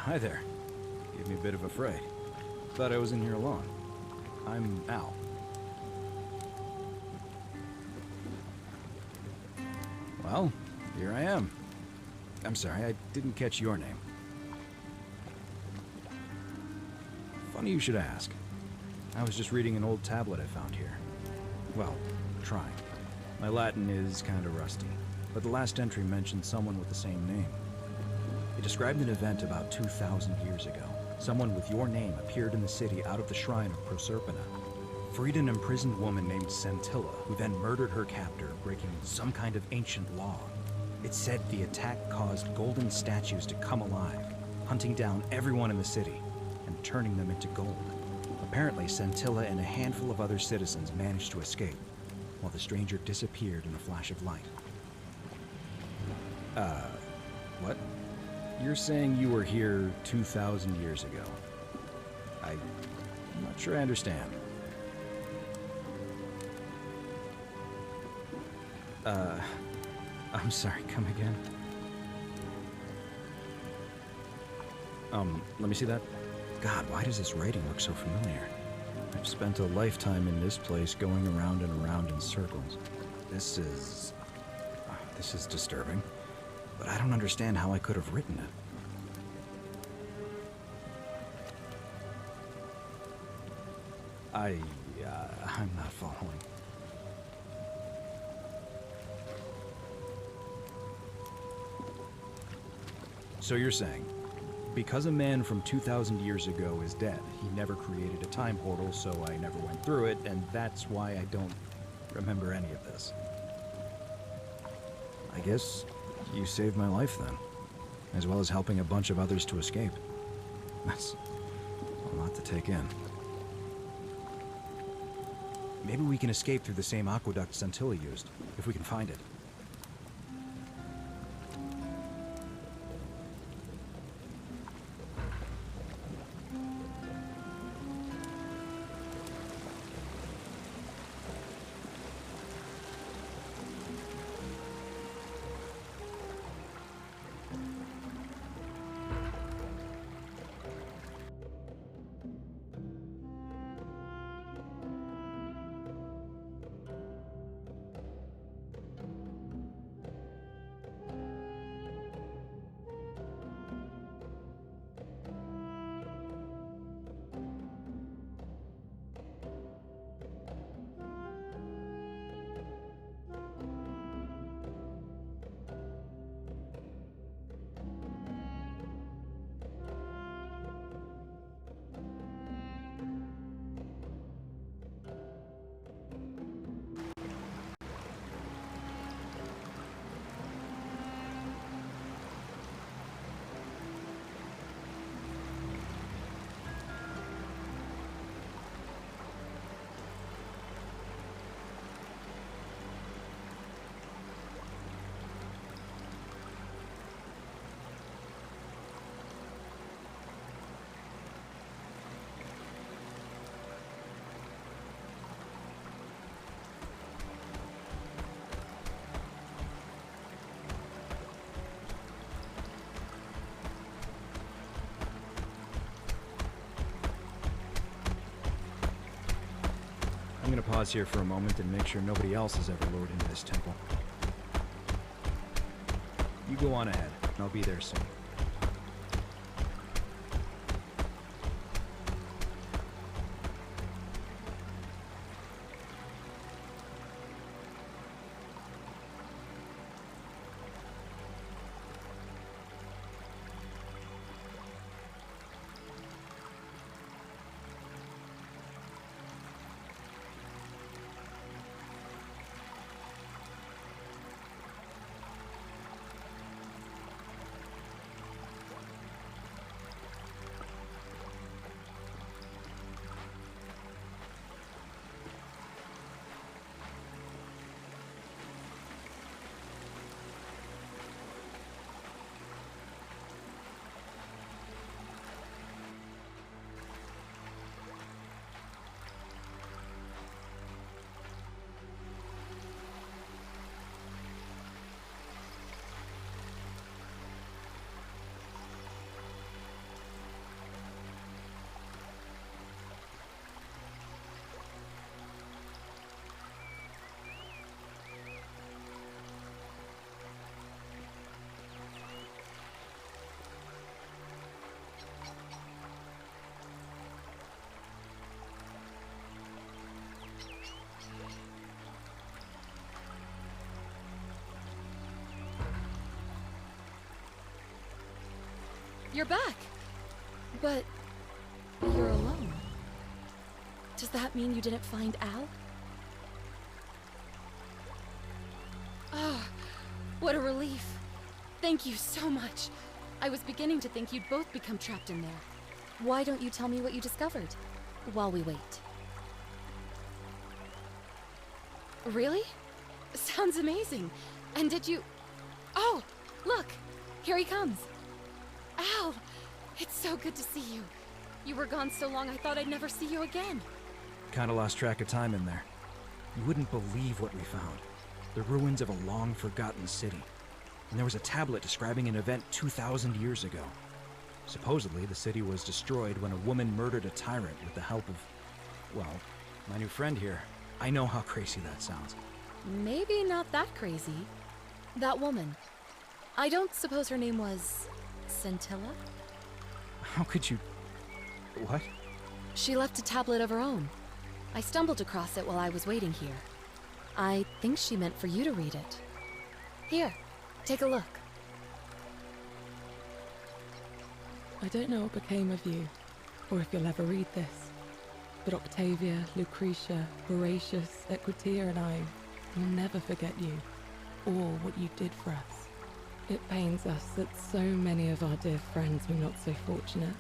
Hi there. Gave me a bit of a fright. Thought I was in here alone. I'm Al. Well, here I am. I'm sorry, I didn't catch your name. Funny you should ask. I was just reading an old tablet I found here. Well, trying. My Latin is kinda rusty, but the last entry mentioned someone with the same name. It described an event about 2,000 years ago. Someone with your name appeared in the city out of the shrine of Proserpina. Freed an imprisoned woman named Scintilla, who then murdered her captor, breaking some kind of ancient law. It said the attack caused golden statues to come alive, hunting down everyone in the city and turning them into gold. Apparently, Scintilla and a handful of other citizens managed to escape, while the stranger disappeared in a flash of light. What? You're saying you were here 2,000 years ago? I'm not sure I understand. I'm sorry, come again? Let me see that. God, why does this writing look so familiar? I've spent a lifetime in this place going around and around in circles. This is disturbing. But I don't understand how I could have written it. I'm not following. So you're saying, because a man from 2,000 years ago is dead, he never created a time portal, so I never went through it, and that's why I don't remember any of this. I guess you saved my life then, as well as helping a bunch of others to escape. That's a lot to take in. Maybe we can escape through the same aqueduct Scintilla used, if we can find it. I'm gonna pause here for a moment and make sure nobody else has ever lured into this temple. You go on ahead, and I'll be there soon. You're back! But you're alone. Does that mean you didn't find Al? Ah, what a relief. Thank you so much. I was beginning to think you'd both become trapped in there. Why don't you tell me what you discovered while we wait? Really? Sounds amazing. And did you... Oh, look! Here he comes. Al! It's so good to see you. You were gone so long I thought I'd never see you again. Kinda lost track of time in there. You wouldn't believe what we found. The ruins of a long-forgotten city. And there was a tablet describing an event 2,000 years ago. Supposedly, the city was destroyed when a woman murdered a tyrant with the help of... well, my new friend here. I know how crazy that sounds. Maybe not that crazy. That woman. I don't suppose her name was... Scintilla? How could you... what? She left a tablet of her own. I stumbled across it while I was waiting here. I think she meant for you to read it. Here, take a look. I don't know what became of you, or if you'll ever read this, but Octavia, Lucretia, Horatius, Equitia and I will never forget you, or what you did for us. It pains us that so many of our dear friends were not so fortunate,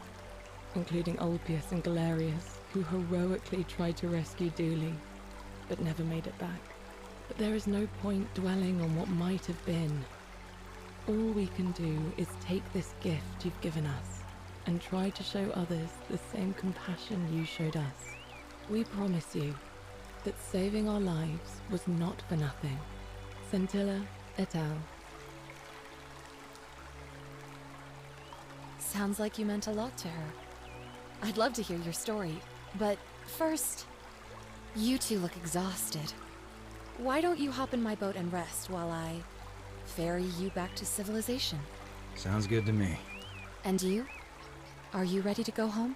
including Ulpius and Galerius, who heroically tried to rescue Dooley, but never made it back. But there is no point dwelling on what might have been. All we can do is take this gift you've given us, and try to show others the same compassion you showed us. We promise you that saving our lives was not for nothing. Scintilla et al. Sounds like you meant a lot to her. I'd love to hear your story, but first, you two look exhausted. Why don't you hop in my boat and rest while I ferry you back to civilization? Sounds good to me. And you? Are you ready to go home?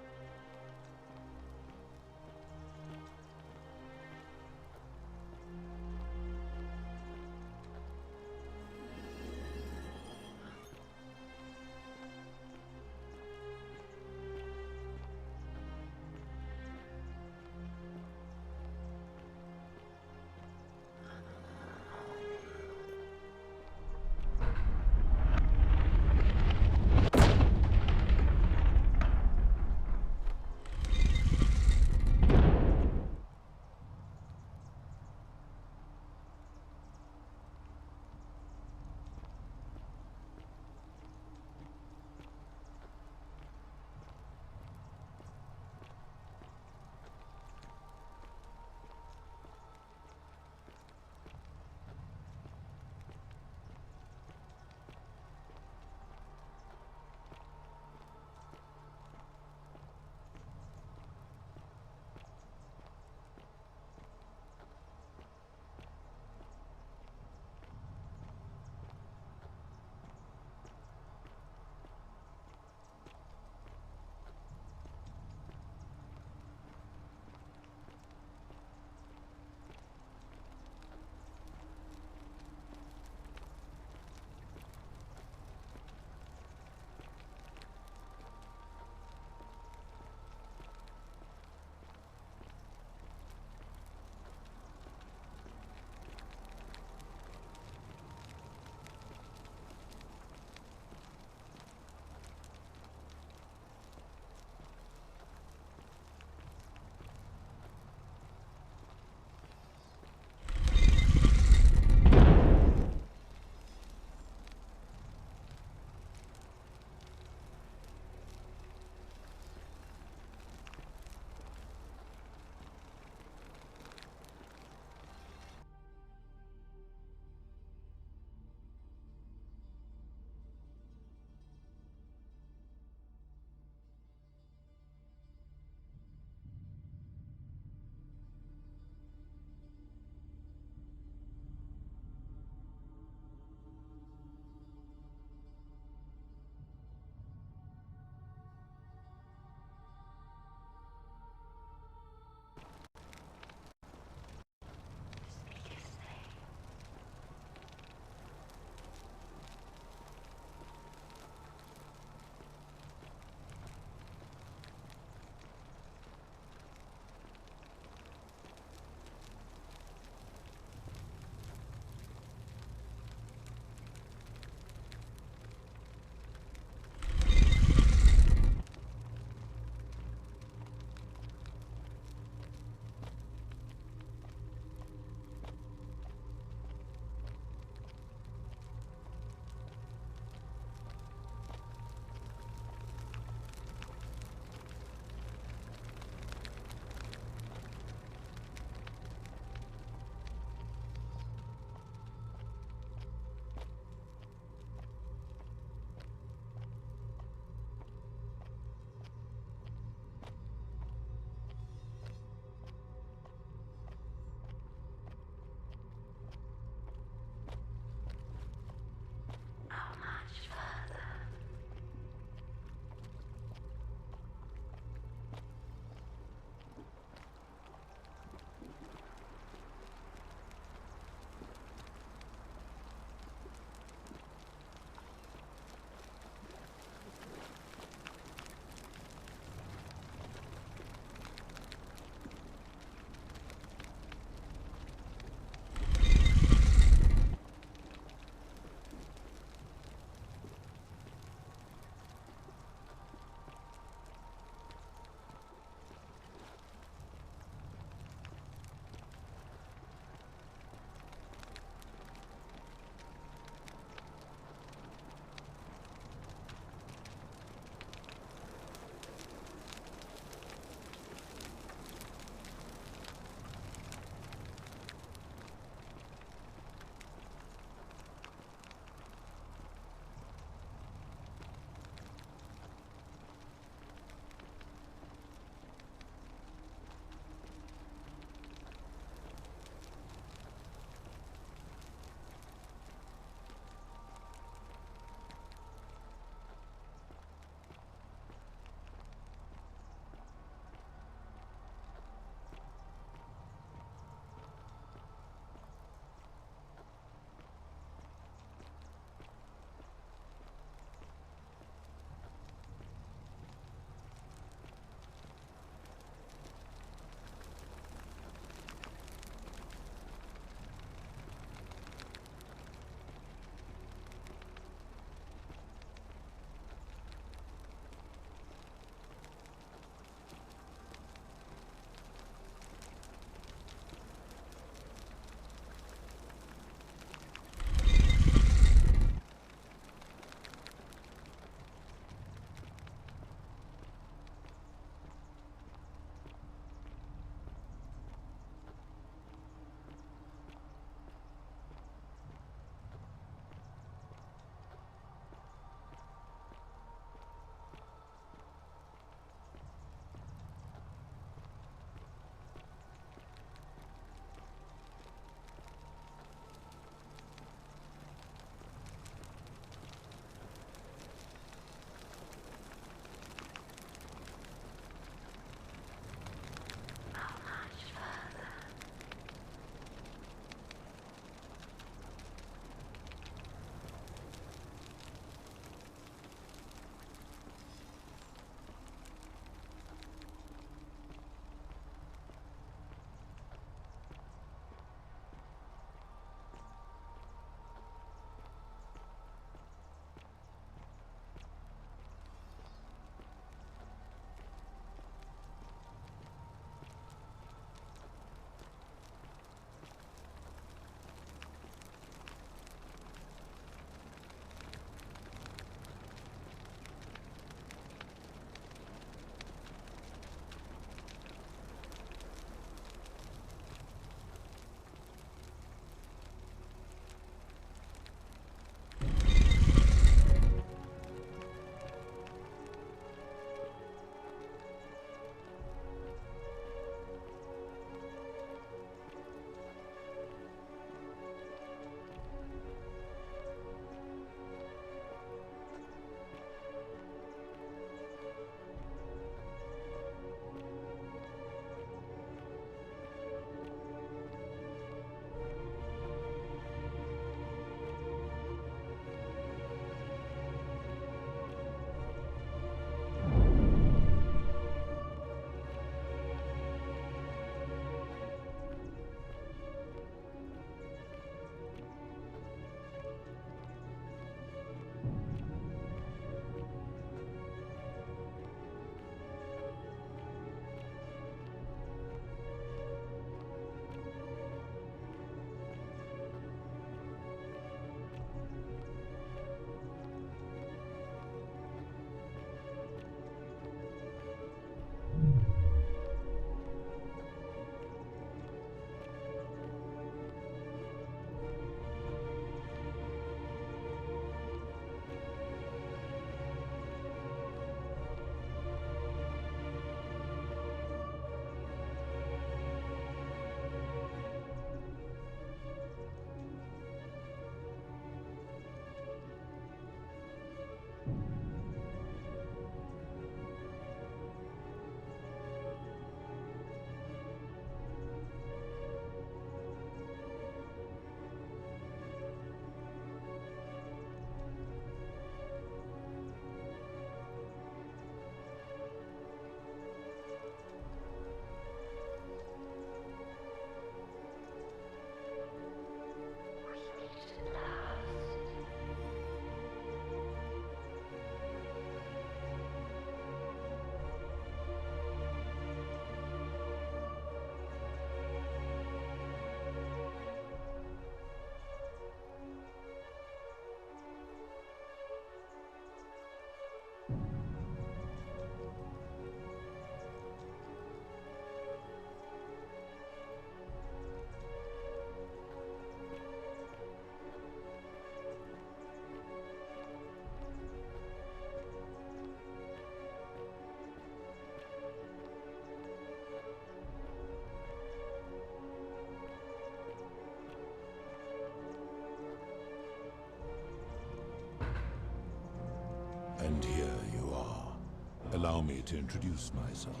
Allow me to introduce myself.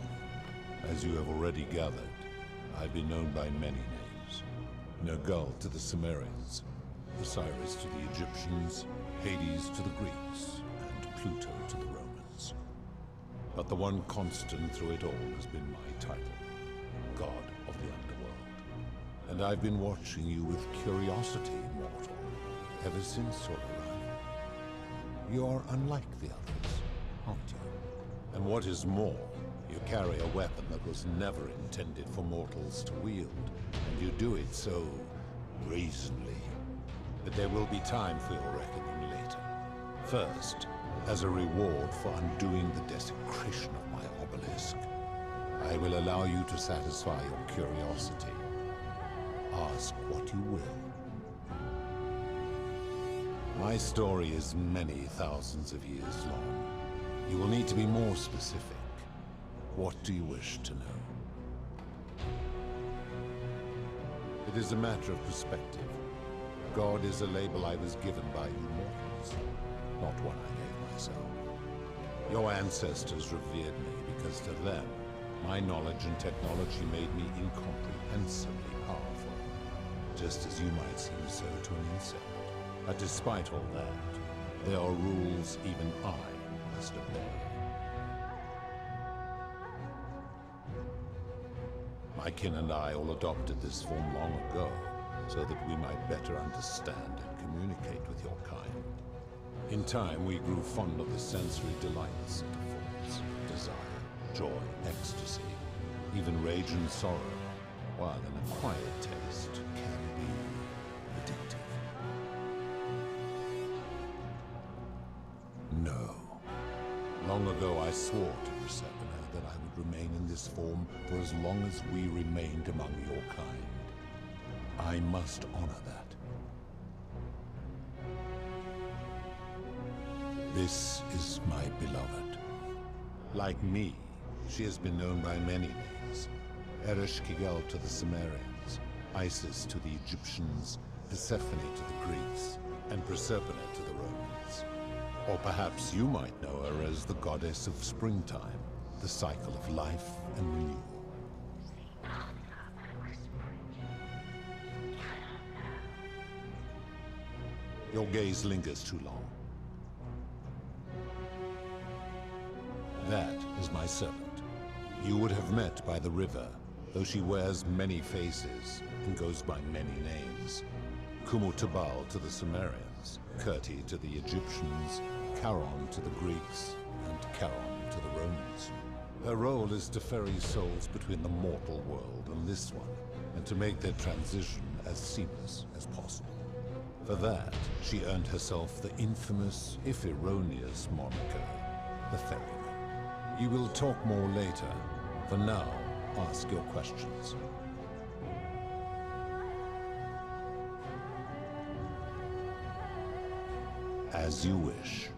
As you have already gathered, I've been known by many names. Nergal to the Sumerians, Osiris to the Egyptians, Hades to the Greeks, and Pluto to the Romans. But the one constant through it all has been my title, God of the Underworld. And I've been watching you with curiosity, mortal, ever since your arrival. You're unlike the others, aren't you? And what is more, you carry a weapon that was never intended for mortals to wield, and you do it so brazenly. But there will be time for your reckoning later. First, as a reward for undoing the desecration of my obelisk, I will allow you to satisfy your curiosity. Ask what you will. My story is many thousands of years long. You will need to be more specific. What do you wish to know? It is a matter of perspective. God is a label I was given by you mortals, not one I gave myself. Your ancestors revered me because to them, my knowledge and technology made me incomprehensibly powerful, just as you might seem so to an insect. But despite all that, there are rules even I must obey. My kin and I all adopted this form long ago, so that we might better understand and communicate with your kind. In time, we grew fond of the sensory delights it affords: desire, joy, ecstasy, even rage and sorrow, while an acquired taste can be addictive. No. Long ago I swore to Persephone that I would remain in this form for as long as we remained among your kind. I must honor that. This is my beloved. Like me, she has been known by many names. Ereshkigal to the Sumerians, Isis to the Egyptians, Persephone to the Greeks, and Proserpine to the Romans. Or perhaps you might know her as the goddess of springtime, the cycle of life and renewal. Your gaze lingers too long. That is my servant. You would have met by the river, though she wears many faces and goes by many names. Kumutubal to the Sumerians, Kirti to the Egyptians, Charon to the Greeks, and Charon to the Romans. Her role is to ferry souls between the mortal world and this one, and to make their transition as seamless as possible. For that, she earned herself the infamous, if erroneous, moniker, the Ferryman. You will talk more later. For now, ask your questions. As you wish.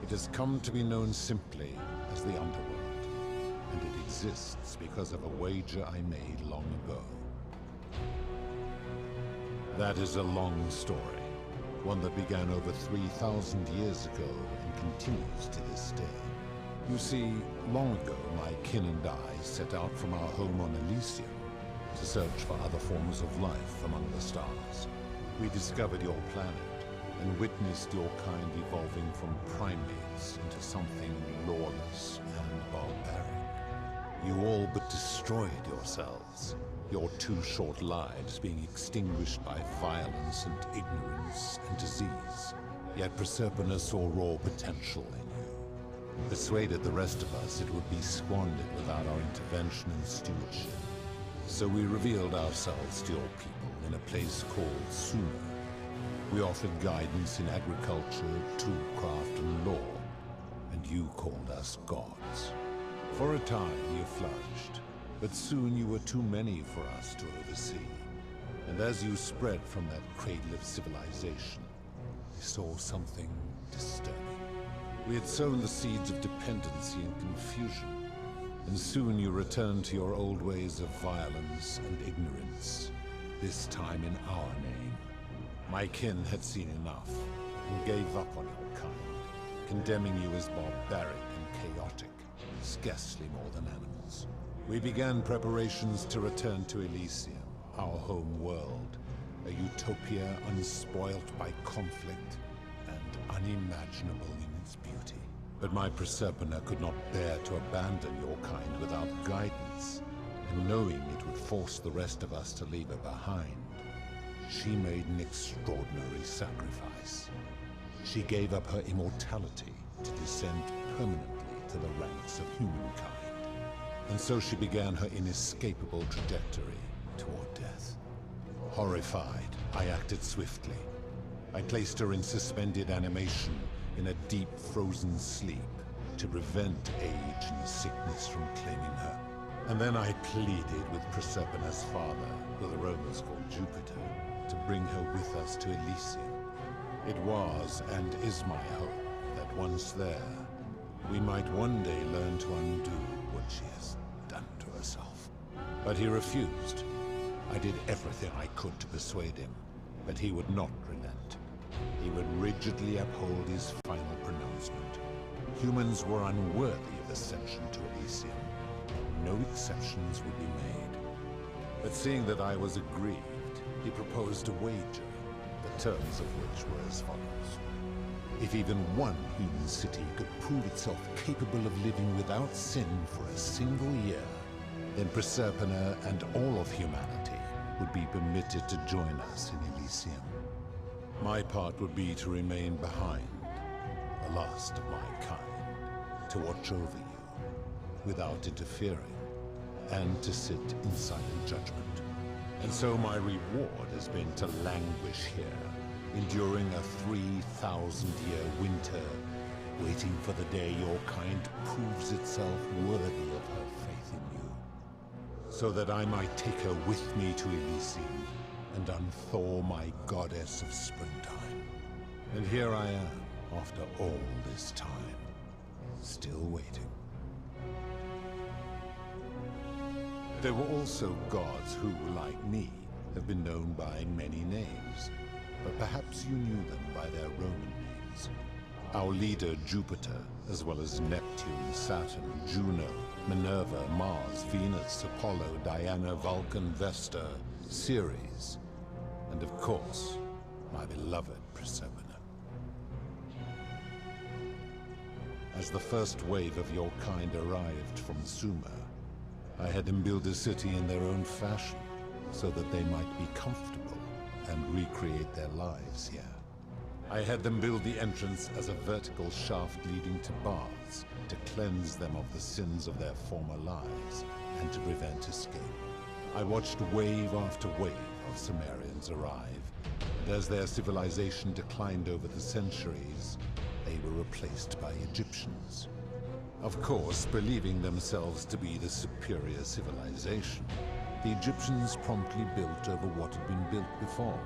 It has come to be known simply as the Underworld, and it exists because of a wager I made long ago. That is a long story, one that began over 3,000 years ago and continues to this day. You see, long ago my kin and I set out from our home on Elysium to search for other forms of life among the stars. We discovered your planet and witnessed your kind evolving from primates into something lawless and barbaric. You all but destroyed yourselves, your 2 short lives being extinguished by violence and ignorance and disease. Yet Proserpine saw raw potential in you, persuaded the rest of us it would be squandered without our intervention and stewardship. So we revealed ourselves to your people in a place called Sumer. We offered guidance in agriculture, toolcraft, and law, and you called us gods. For a time you flourished, but soon you were too many for us to oversee. And as you spread from that cradle of civilization, we saw something disturbing. We had sown the seeds of dependency and confusion, and soon you returned to your old ways of violence and ignorance, this time in our name. My kin had seen enough, and gave up on your kind. condemning you as barbaric and chaotic, scarcely more than animals. We began preparations to return to Elysium, our home world, a utopia unspoilt by conflict and unimaginable in its beauty. But my Proserpina could not bear to abandon your kind without guidance, and knowing it would force the rest of us to leave her behind, she made an extraordinary sacrifice. She gave up her immortality to descend permanently to the ranks of humankind. And so she began her inescapable trajectory toward death. Horrified, I acted swiftly. I placed her in suspended animation in a deep frozen sleep to prevent age and sickness from claiming her. And then I pleaded with Proserpina's father, who the Romans called Jupiter, to bring her with us to Elysium. It was and is my hope that once there, we might one day learn to undo what she has done to herself. But he refused. I did everything I could to persuade him, but he would not relent. He would rigidly uphold his final pronouncement. Humans were unworthy of ascension to Elysium. No exceptions would be made. But seeing that I was aggrieved, he proposed a wager, the terms of which were as follows. If even one human city could prove itself capable of living without sin for a single year, then Proserpina and all of humanity would be permitted to join us in Elysium. My part would be to remain behind, the last of my kind, to watch over you, without interfering, and to sit in silent judgment. And so my reward has been to languish here, enduring a 3,000-year winter, waiting for the day your kind proves itself worthy of her faith in you, so that I might take her with me to Elysium and unthaw my goddess of springtime. And here I am, after all this time, still waiting. There were also gods who, like me, have been known by many names, but perhaps you knew them by their Roman names. Our leader, Jupiter, as well as Neptune, Saturn, Juno, Minerva, Mars, Venus, Apollo, Diana, Vulcan, Vesta, Ceres, and of course, my beloved Proserpina. As the first wave of your kind arrived from Sumer, I had them build a city in their own fashion, so that they might be comfortable and recreate their lives here. I had them build the entrance as a vertical shaft leading to baths, to cleanse them of the sins of their former lives, and to prevent escape. I watched wave after wave of Sumerians arrive, and as their civilization declined over the centuries, they were replaced by Egyptians. Of course, believing themselves to be the superior civilization, the Egyptians promptly built over what had been built before,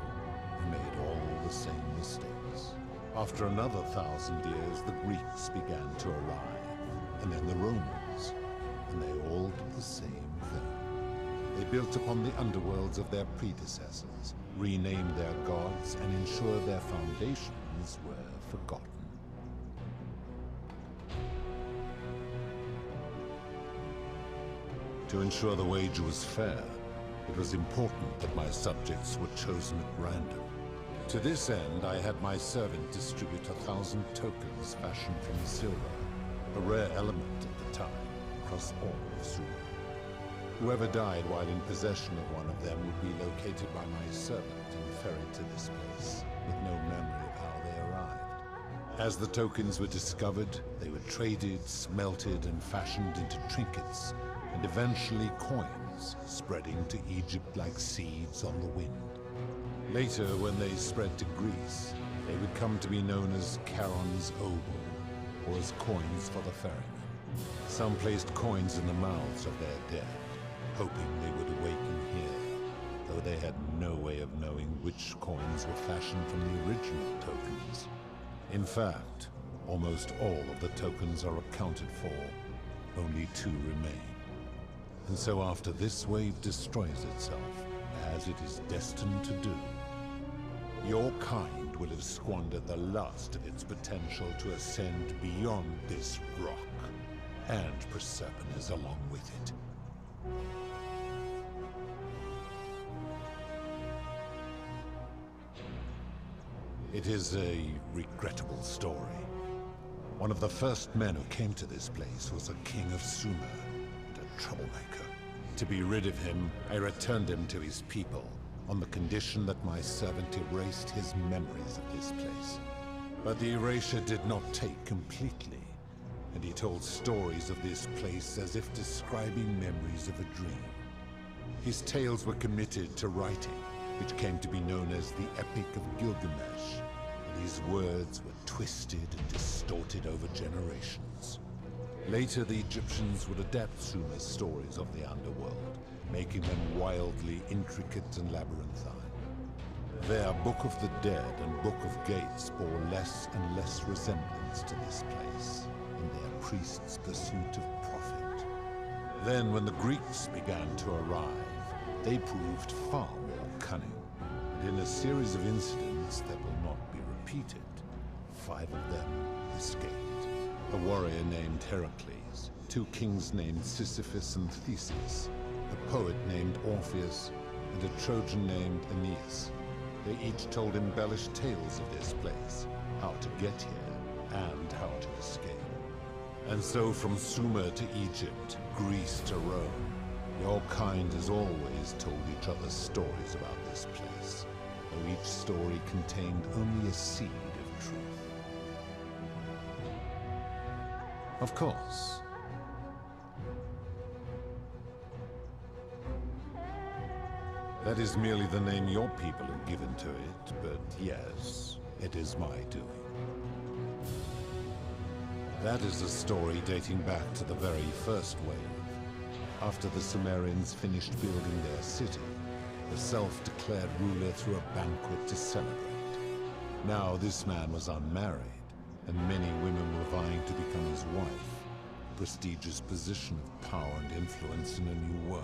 and made all the same mistakes. After another 1,000 years, the Greeks began to arrive, and then the Romans, and they all did the same thing. They built upon the underworlds of their predecessors, renamed their gods, and ensured their foundations were forgotten. To ensure the wager was fair, it was important that my subjects were chosen at random. To this end, I had my servant distribute 1,000 tokens fashioned from silver, a rare element at the time, across all of Sumer. Whoever died while in possession of one of them would be located by my servant and ferried to this place, with no memory of how they arrived. As the tokens were discovered, they were traded, smelted, and fashioned into trinkets, and eventually coins, spreading to Egypt like seeds on the wind. Later, when they spread to Greece, they would come to be known as Charon's obol, or as coins for the ferryman. Some placed coins in the mouths of their dead, hoping they would awaken here, though they had no way of knowing which coins were fashioned from the original tokens. In fact, almost all of the tokens are accounted for, only 2 remain. And so after this wave destroys itself, as it is destined to do, Your kind will have squandered the last of its potential to ascend beyond this rock, and Persepolis along with it. It is a regrettable story. One of the first men who came to this place was a king of Sumer, and a troublemaker. To be rid of him, I returned him to his people, on the condition that my servant erased his memories of this place. But the erasure did not take completely, and he told stories of this place as if describing memories of a dream. His tales were committed to writing, which came to be known as the Epic of Gilgamesh, and his words were twisted and distorted over generations. Later, the Egyptians would adapt Sumer's stories of the underworld, making them wildly intricate and labyrinthine. Their Book of the Dead and Book of Gates bore less and less resemblance to this place, in their priests' pursuit of profit. Then, when the Greeks began to arrive, they proved far more cunning, and in a series of incidents that will not be repeated, 5 of them escaped. A warrior named Heracles, 2 kings named Sisyphus and Theseus, a poet named Orpheus, and a Trojan named Aeneas. They each told embellished tales of this place, how to get here, and how to escape. And so from Sumer to Egypt, Greece to Rome, your kind has always told each other stories about this place, though each story contained only a seed of truth. Of course. That is merely the name your people have given to it, but yes, it is my doing. That is a story dating back to the very first wave. After the Sumerians finished building their city, the self-declared ruler threw a banquet to celebrate. Now this man was unmarried, and many women were vying to become his wife, a prestigious position of power and influence in a new world.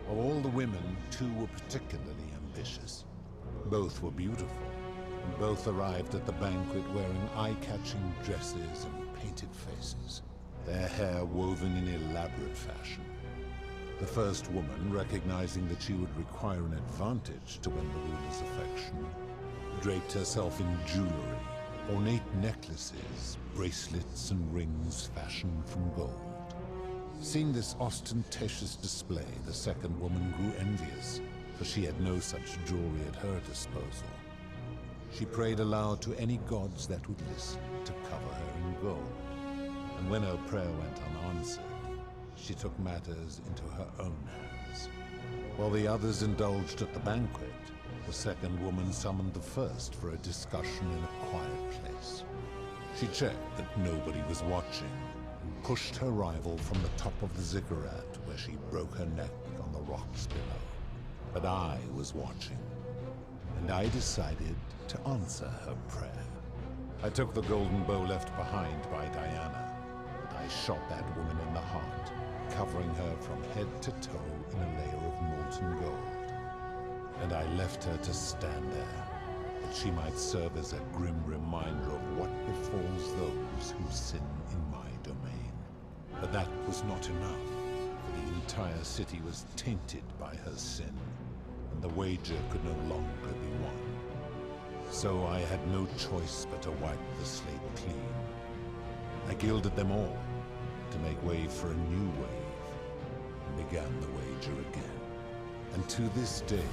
Of all the women, 2 were particularly ambitious. Both were beautiful, and both arrived at the banquet wearing eye-catching dresses and painted faces, their hair woven in elaborate fashion. The first woman, recognizing that she would require an advantage to win the ruler's affection, draped herself in jewelry, ornate necklaces, bracelets, and rings fashioned from gold. Seeing this ostentatious display, the second woman grew envious, for she had no such jewelry at her disposal. She prayed aloud to any gods that would listen to cover her in gold. And when her prayer went unanswered, she took matters into her own hands. While the others indulged at the banquet, the second woman summoned the first for a discussion in a quiet place. She checked that nobody was watching, and pushed her rival from the top of the ziggurat, where she broke her neck on the rocks below. But I was watching, and I decided to answer her prayer. I took the golden bow left behind by Diana, and I shot that woman in the heart, covering her from head to toe in a layer of molten gold. And I left her to stand there, that she might serve as a grim reminder of what befalls those who sin in my domain. But that was not enough, for the entire city was tainted by her sin, and the wager could no longer be won. So I had no choice but to wipe the slate clean. I gilded them all, to make way for a new wave, and began the wager again. And to this day,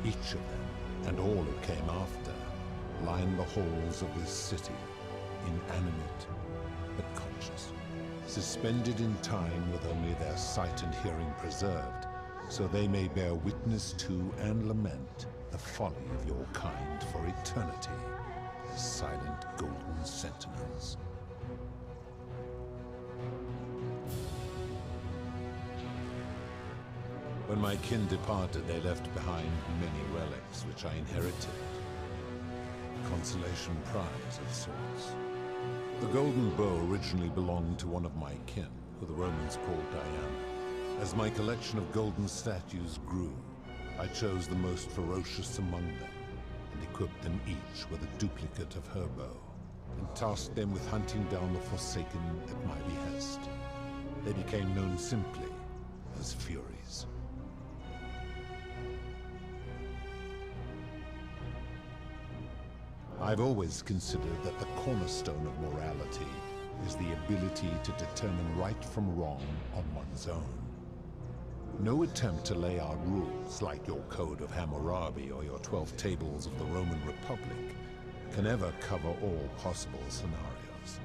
each of them, and all who came after, line the halls of this city, inanimate but conscious, suspended in time with only their sight and hearing preserved, so they may bear witness to and lament the folly of your kind for eternity, the silent golden sentinels. When my kin departed, they left behind many relics which I inherited. Consolation prize of sorts. The golden bow originally belonged to one of my kin, who the Romans called Diana. As my collection of golden statues grew, I chose the most ferocious among them and equipped them each with a duplicate of her bow, and tasked them with hunting down the Forsaken at my behest. They became known simply as Furies. I've always considered that the cornerstone of morality is the ability to determine right from wrong on one's own. No attempt to lay out rules like your Code of Hammurabi or your 12 Tables of the Roman Republic can ever cover all possible scenarios.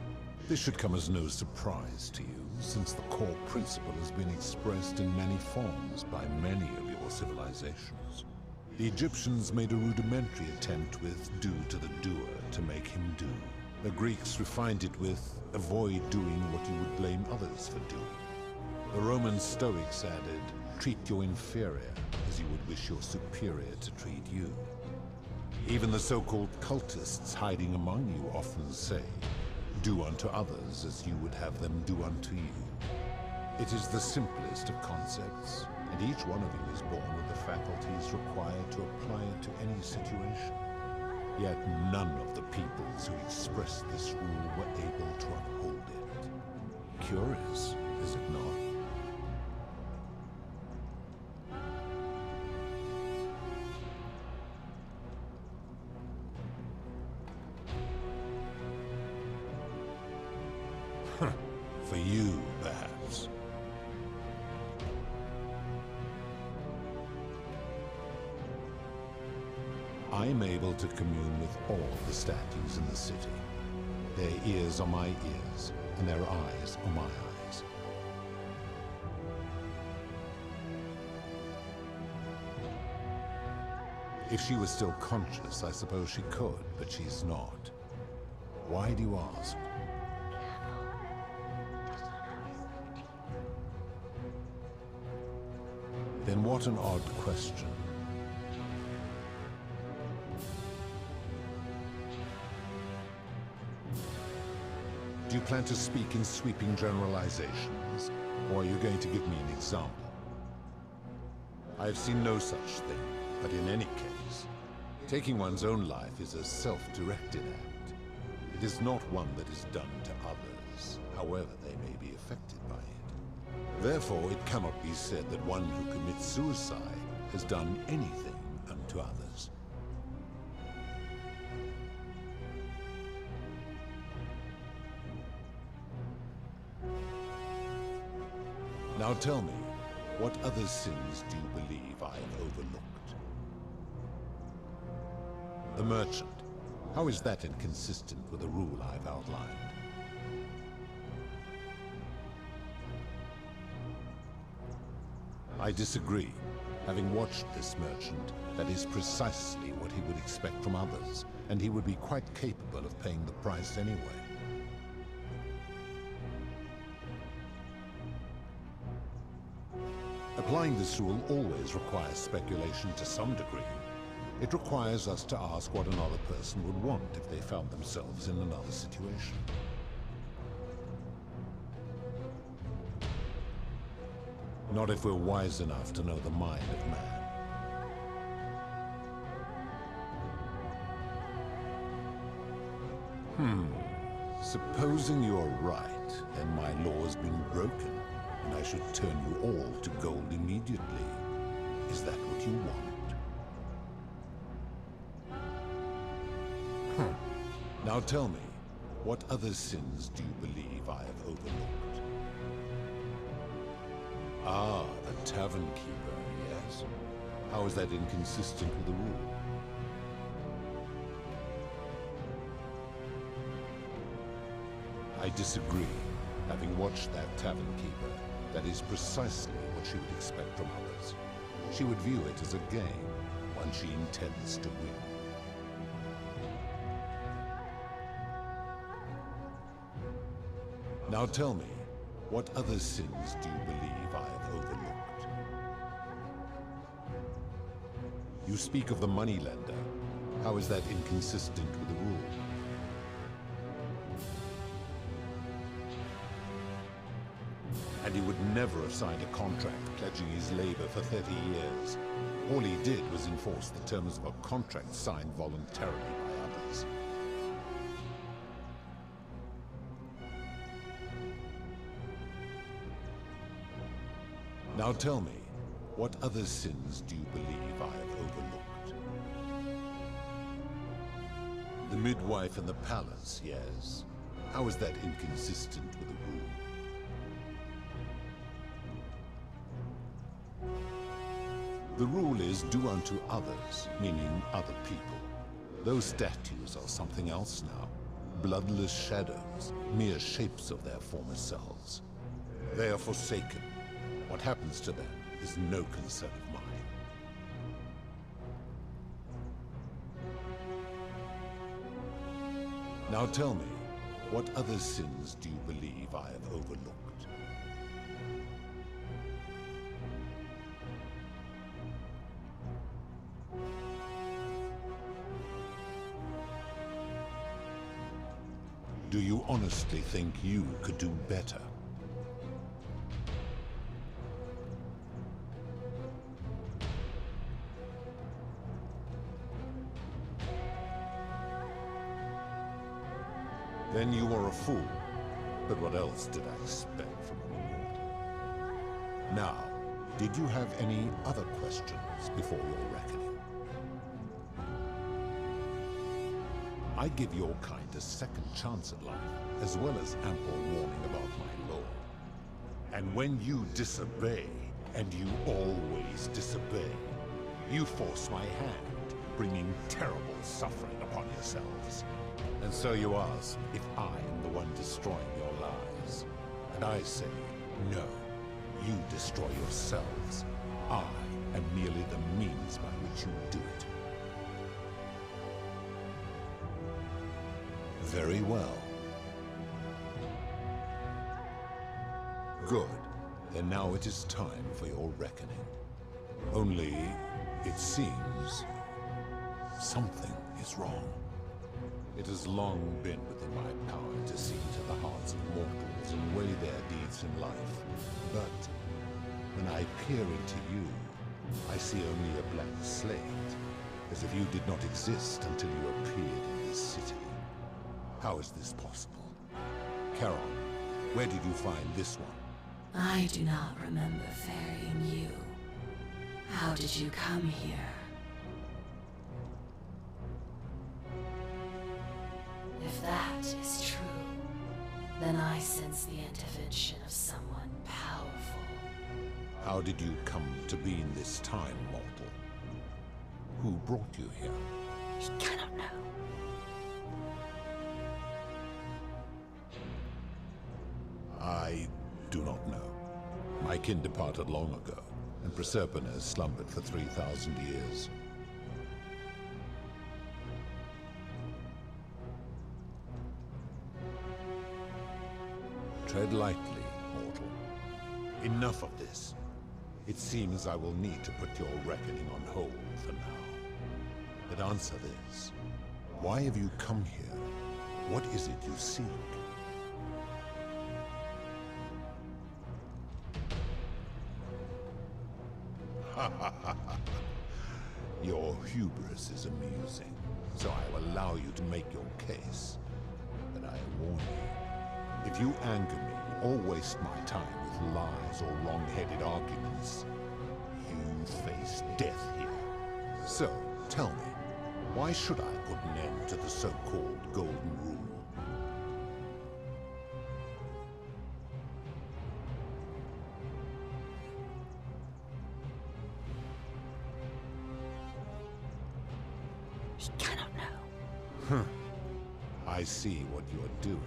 This should come as no surprise to you, since the core principle has been expressed in many forms by many of your civilizations. The Egyptians made a rudimentary attempt with do to the doer to make him do. The Greeks refined it with avoid doing what you would blame others for doing. The Roman Stoics added, treat your inferior as you would wish your superior to treat you. Even the so-called cultists hiding among you often say, do unto others as you would have them do unto you. It is the simplest of concepts, and each one of you is born with the faculties required to apply it to any situation. Yet none of the peoples who expressed this rule were able to uphold it. Curious, is it not? For you, perhaps. I am able to commune with all the statues in the city. Their ears are my ears, and their eyes are my eyes. If she was still conscious, I suppose she could, but she's not. Why do you ask? Then what an odd question. Do you plan to speak in sweeping generalizations, or are you going to give me an example? I have seen no such thing, but in any case, taking one's own life is a self-directed act. It is not one that is done to others, however they may be affected by it. Therefore, it cannot be said that one who commits suicide has done anything unto others. Now tell me, what other sins do you believe I've overlooked? The merchant. How is that inconsistent with the rule I've outlined? I disagree. Having watched this merchant, that is precisely what he would expect from others, and he would be quite capable of paying the price anyway. Applying this rule always requires speculation to some degree. It requires us to ask what another person would want if they found themselves in another situation. Not if we're wise enough to know the mind of man. Supposing you're right, then my law has been broken, and I should turn you all to gold immediately. Is that what you want? Now tell me, what other sins do you believe I have overlooked? Ah, the tavern keeper, yes. How is that inconsistent with the rule? I disagree. Having watched that tavern keeper, that is precisely what she would expect from others. She would view it as a game, one she intends to win. Now tell me, what other sins do you believe I have overlooked? You speak of the moneylender. How is that inconsistent with the rule? And he would never have signed a contract pledging his labor for 30 years. All he did was enforce the terms of a contract signed voluntarily by others. Now tell me, what other sins do you believe I have overlooked? The midwife and the palace, yes. How is that inconsistent with the rule? The rule is do unto others, meaning other people. Those statues are something else now. Bloodless shadows, mere shapes of their former selves. They are forsaken. What happens to them is no concern of mine. Now tell me, what other sins do you believe I have overlooked? Do you honestly think you could do better? Then you are a fool. But what else did I expect from a mortal? Now, did you have any other questions before your reckoning? I give your kind a second chance at life, as well as ample warning about my law. And when you disobey, and you always disobey, you force my hand, bringing terrible suffering upon yourselves. And so you ask if I am the one destroying your lives. And I say, no, you destroy yourselves. I am merely the means by which you do it. Very well. Good. Then now it is time for your reckoning. Only, it seems, something is wrong. It has long been within my power to see into the hearts of mortals and weigh their deeds in life. But when I peer into you, I see only a blank slate, as if you did not exist until you appeared in this city. How is this possible? Charon, where did you find this one? I do not remember ferrying you. How did you come here? If that is true, then I sense the intervention of someone powerful. How did you come to be in this time, mortal? Who brought you here? You cannot know. I do not know. My kin departed long ago, and Proserpine has slumbered for 3,000 years. Tread lightly, mortal. Enough of this. It seems I will need to put your reckoning on hold for now. But answer this. Why have you come here? What is it you seek? Your hubris is amusing, so I will allow you to make your case. But I warn you, if you anger me or waste my time with lies or wrong-headed arguments, you face death here. So, tell me, why should I put an end to the so-called Golden Rule? You cannot know. I see what you are doing.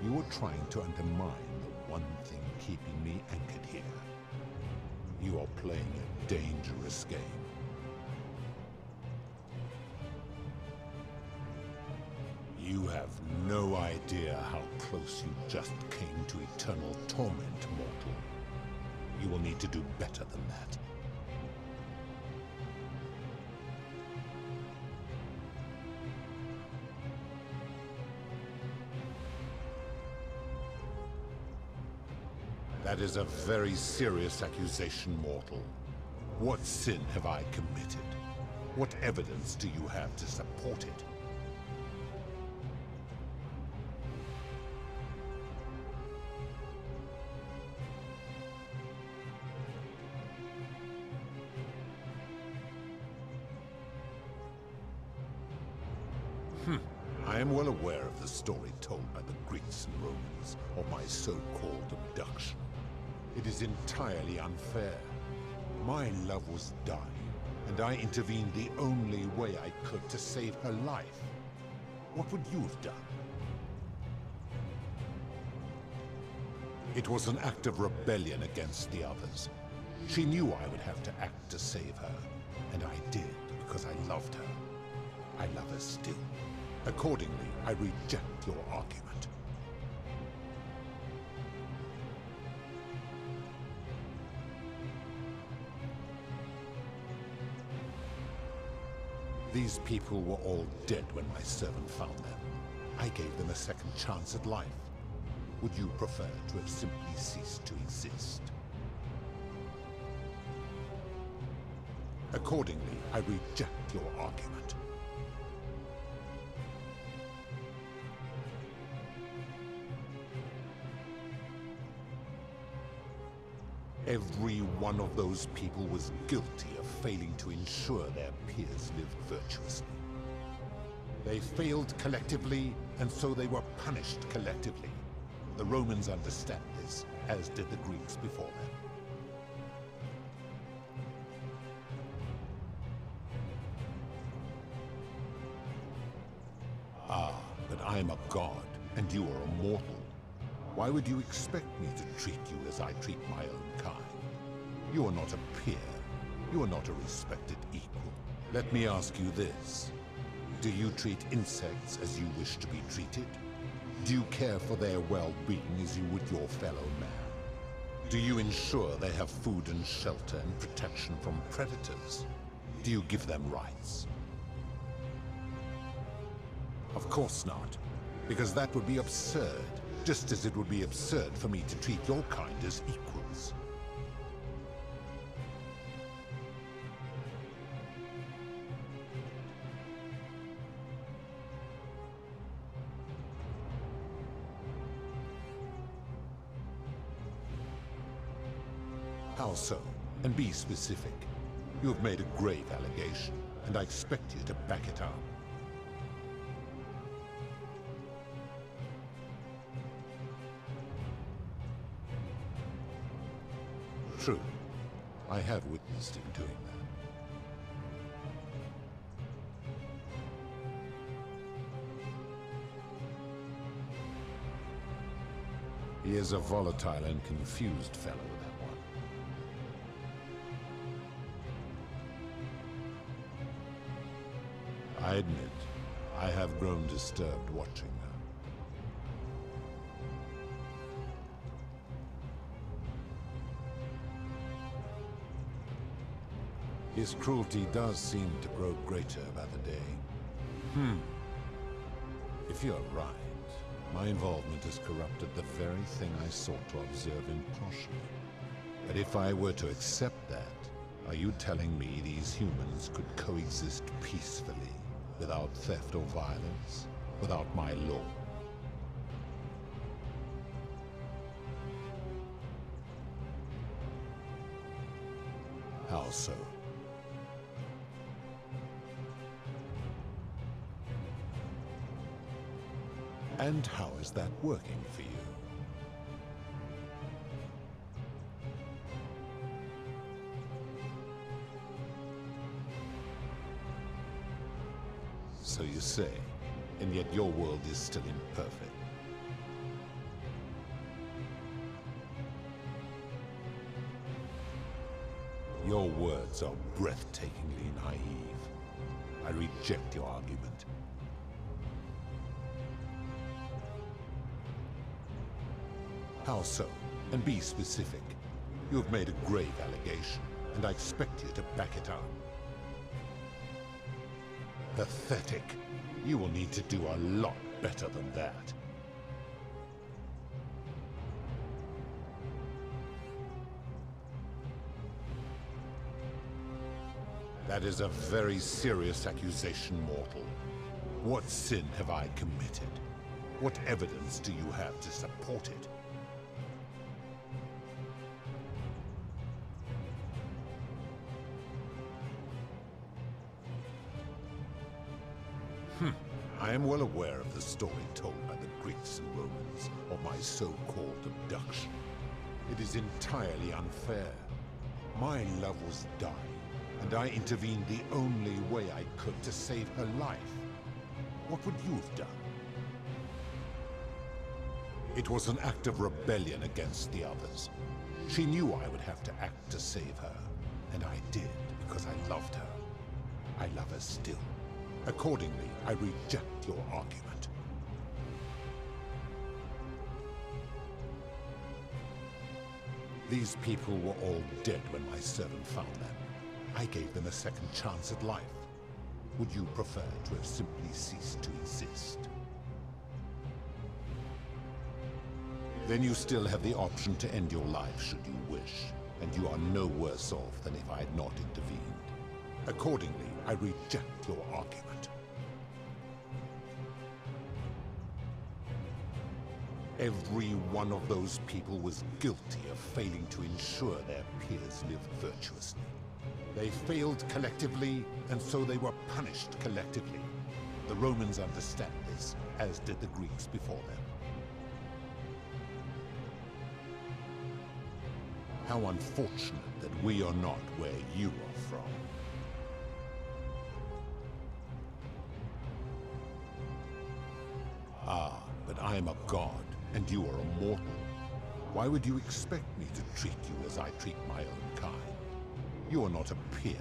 You are trying to undermine the one thing keeping me anchored here. You are playing a dangerous game. You have no idea how close you just came to eternal torment, mortal. You will need to do better than that. That is a very serious accusation, mortal. What sin have I committed? What evidence do you have to support it? I am well aware of the story told by the Greeks and Romans of my so-called abduction. It is entirely unfair. My love was dying, and I intervened the only way I could to save her life. What would you have done? It was an act of rebellion against the others. She knew I would have to act to save her, and I did because I loved her. I love her still. Accordingly, I reject your argument. These people were all dead when my servant found them. I gave them a second chance at life. Would you prefer to have simply ceased to exist? Accordingly, I reject your argument. Every one of those people was guilty of failing to ensure their peers lived virtuously. They failed collectively, and so they were punished collectively. The Romans understand this, as did the Greeks before them. Ah, but I am a god, and you are a mortal. Why would you expect me to treat you as I treat my own kind? You are not a peer. You are not a respected equal. Let me ask you this. Do you treat insects as you wish to be treated? Do you care for their well-being as you would your fellow man? Do you ensure they have food and shelter and protection from predators? Do you give them rights? Of course not, because that would be absurd. Just as it would be absurd for me to treat your kind as equals. How so? And be specific. You have made a grave allegation, and I expect you to back it up. True. I have witnessed him doing that. He is a volatile and confused fellow, that one. I admit, I have grown disturbed watching her. His cruelty does seem to grow greater by the day. If you're right, my involvement has corrupted the very thing I sought to observe impartially. But if I were to accept that, are you telling me these humans could coexist peacefully, without theft or violence, without my law? How so? And how is that working for you? So you say, and yet your world is still imperfect. Your words are breathtakingly naive. I reject your argument. How so? And be specific. You have made a grave allegation, and I expect you to back it up. Pathetic. You will need to do a lot better than that. That is a very serious accusation, mortal. What sin have I committed? What evidence do you have to support it? I am well aware of the story told by the Greeks and Romans of my so-called abduction. It is entirely unfair. My love was dying, and I intervened the only way I could to save her life. What would you have done? It was an act of rebellion against the others. She knew I would have to act to save her, and I did because I loved her. I love her still. Accordingly, I reject your argument. These people were all dead when my servant found them. I gave them a second chance at life. Would you prefer to have simply ceased to exist? Then you still have the option to end your life should you wish, and you are no worse off than if I had not intervened. Accordingly, I reject your argument. Every one of those people was guilty of failing to ensure their peers lived virtuously. They failed collectively, and so they were punished collectively. The Romans understand this, as did the Greeks before them. How unfortunate that we are not where you are from. Ah, but I am a god, and you are a mortal. Why would you expect me to treat you as I treat my own kind? You are not a peer.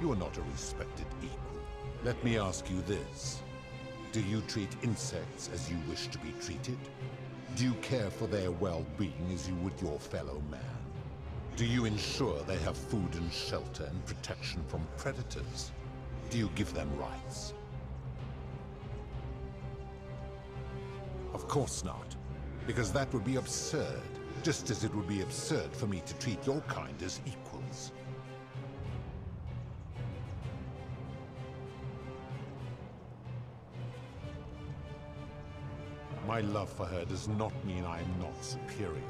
You are not a respected equal. Let me ask you this. Do you treat insects as you wish to be treated? Do you care for their well-being as you would your fellow man? Do you ensure they have food and shelter and protection from predators? Do you give them rights? Of course not, because that would be absurd, just as it would be absurd for me to treat your kind as equals. My love for her does not mean I am not superior,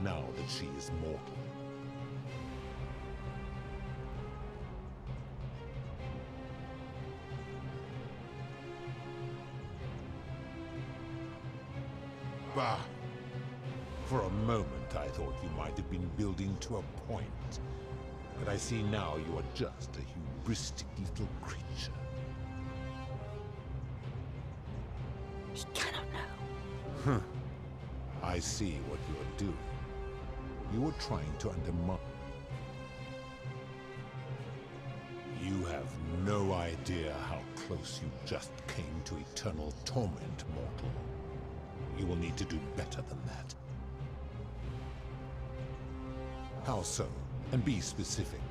now that she is mortal. Bah! For a moment I thought you might have been building to a point. But I see now you are just a hubristic little creature. She cannot know. Huh. I see what you are doing. You are trying to undermine. You have no idea how close you just came to eternal torment, mortal. You will need to do better than that. How so? And be specific.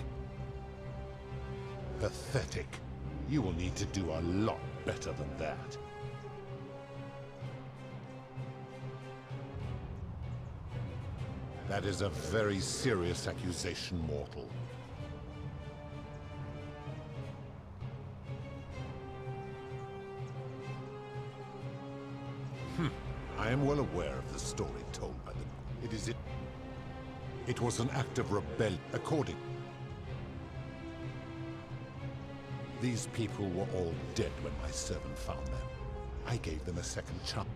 Pathetic. You will need to do a lot better than that. That is a very serious accusation, mortal. I am well aware of the story told by them. It was an act of rebellion, according. These people were all dead when my servant found them. I gave them a second chance.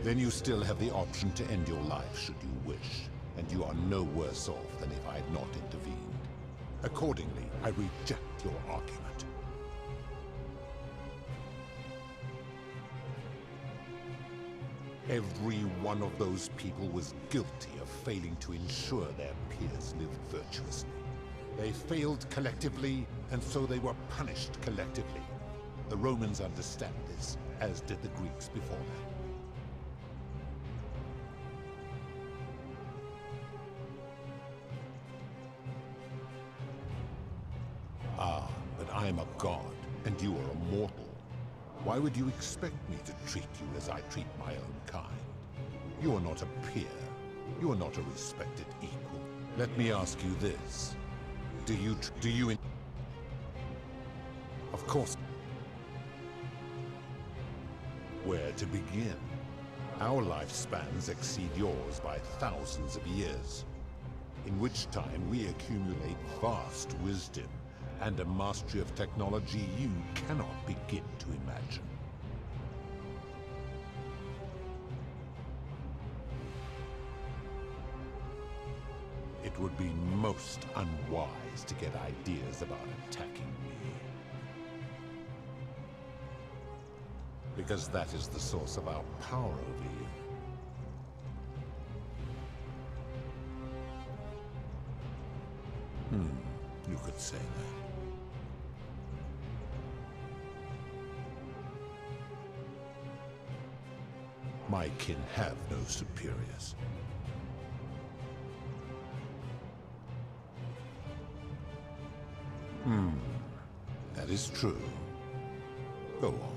Then you still have the option to end your life should you wish, and you are no worse off than if I had not intervened. Accordingly, I reject your argument. Every one of those people was guilty of failing to ensure their peers lived virtuously. They failed collectively, and so they were punished collectively. The Romans understand this, as did the Greeks before them. Ah, but I am a god, and you are a mortal. Why would you expect me to treat you as I treat my own kind? You are not a peer. You are not a respected equal. Let me ask you this. Do you Of course. Where to begin? Our lifespans exceed yours by thousands of years, in which time we accumulate vast wisdom and a mastery of technology you cannot begin to imagine. It would be most unwise to get ideas about attacking me. Because that is the source of our power over you. You could say that. My kin have no superiors. That is true. Go on.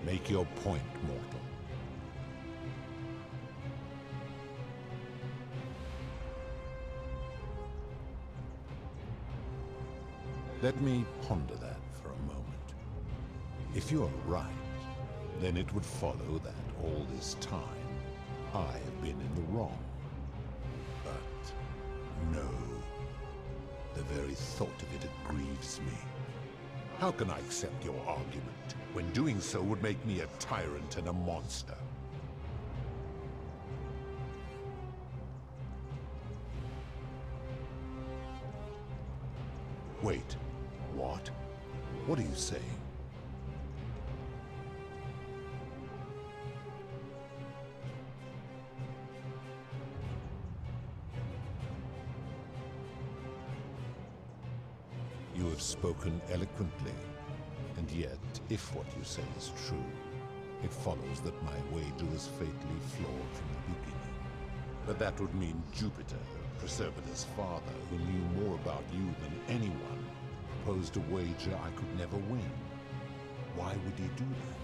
Make your point, mortal. Let me ponder that for a moment. If you are right, then it would follow that all this time I have been in the wrong. But no. The very thought of it grieves me. How can I accept your argument when doing so would make me a tyrant and a monster? Wait, what? What are you saying? You have spoken eloquently, and yet, if what you say is true, it follows that my wager was fatally flawed from the beginning. But that would mean Jupiter, Preservator's father, who knew more about you than anyone, proposed a wager I could never win. Why would he do that?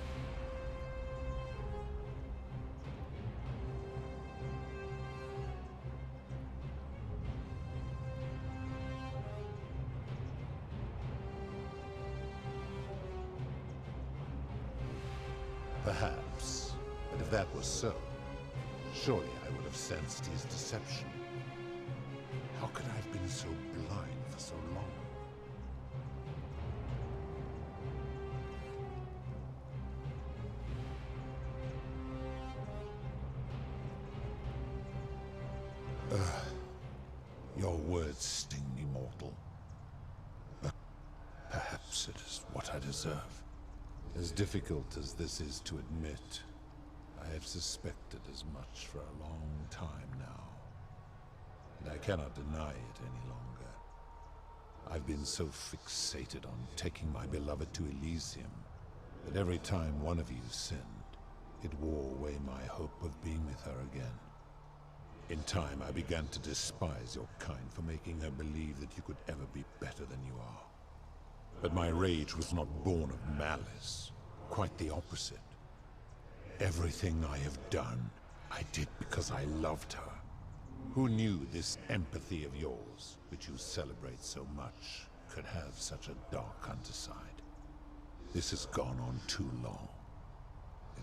Perhaps, but if that was so, surely I would have sensed his deception. How could I have been so blind for so long? Your words sting me, mortal. But perhaps it is what I deserve. As difficult as this is to admit, I have suspected as much for a long time now. And I cannot deny it any longer. I've been so fixated on taking my beloved to Elysium that every time one of you sinned, it wore away my hope of being with her again. In time, I began to despise your kind for making her believe that you could ever be better than you are. But my rage was not born of malice. Quite the opposite. Everything I have done, I did because I loved her. Who knew this empathy of yours, which you celebrate so much, could have such a dark underside? This has gone on too long.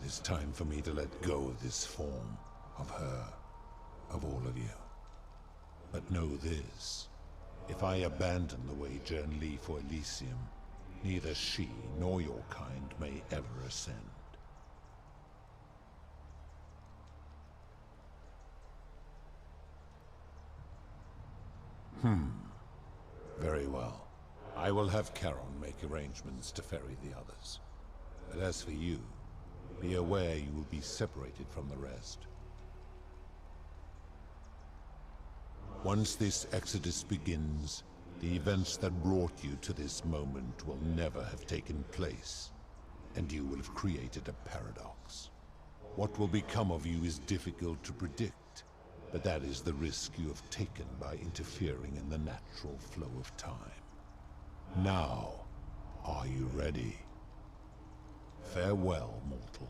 It is time for me to let go of this form, of her, of all of you. But know this. If I abandon the wager and leave for Elysium, neither she nor your kind may ever ascend. Very well. I will have Charon make arrangements to ferry the others. But as for you, be aware you will be separated from the rest. Once this exodus begins, the events that brought you to this moment will never have taken place, and you will have created a paradox. What will become of you is difficult to predict, but that is the risk you have taken by interfering in the natural flow of time. Now, are you ready? Farewell, mortal.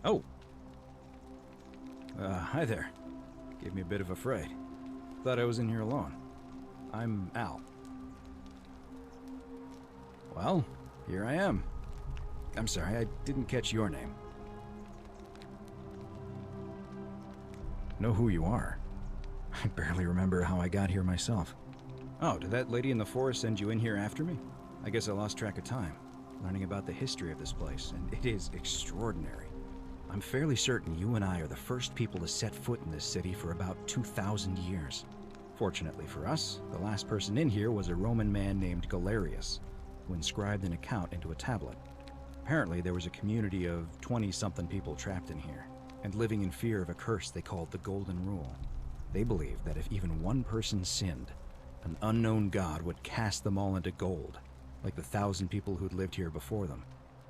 Oh. Hi there. Gave me a bit of a fright. Thought I was in here alone. I'm Al. Well, here I am. I'm sorry, I didn't catch your name. Know who you are? I barely remember how I got here myself. Oh, did that lady in the forest send you in here after me? I guess I lost track of time, learning about the history of this place, and it is extraordinary. I'm fairly certain you and I are the first people to set foot in this city for about 2,000 years. Fortunately for us, the last person in here was a Roman man named Galerius, who inscribed an account into a tablet. Apparently, there was a community of 20-something people trapped in here, and living in fear of a curse they called the Golden Rule. They believed that if even one person sinned, an unknown god would cast them all into gold, like the 1,000 people who'd lived here before them.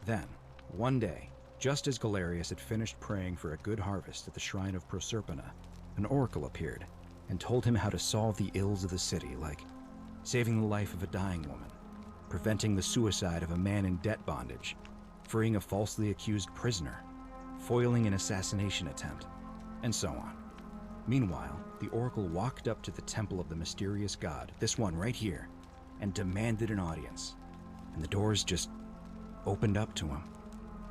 Then, one day, just as Galerius had finished praying for a good harvest at the shrine of Proserpina, an oracle appeared and told him how to solve the ills of the city, like saving the life of a dying woman, preventing the suicide of a man in debt bondage, freeing a falsely accused prisoner, foiling an assassination attempt, and so on. Meanwhile, the oracle walked up to the temple of the mysterious god, this one right here, and demanded an audience, and the doors just opened up to him.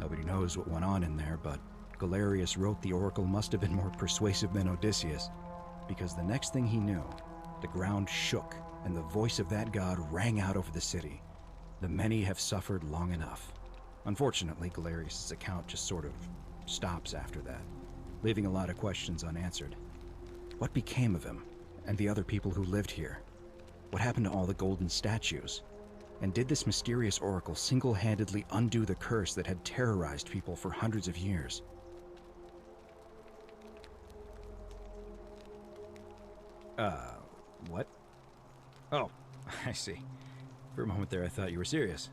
Nobody knows what went on in there, but Galerius wrote the oracle must have been more persuasive than Odysseus, because the next thing he knew, the ground shook and the voice of that god rang out over the city. The many have suffered long enough. Unfortunately, Galerius' account just sort of stops after that, leaving a lot of questions unanswered. What became of him and the other people who lived here? What happened to all the golden statues? And did this mysterious oracle single-handedly undo the curse that had terrorized people for hundreds of years? What? Oh, I see. For a moment there I thought you were serious.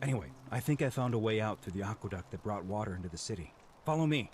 Anyway, I think I found a way out through the aqueduct that brought water into the city. Follow me.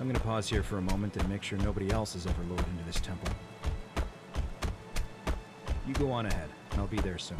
I'm gonna pause here for a moment and make sure nobody else is ever lured into this temple. You go on ahead. I'll be there soon.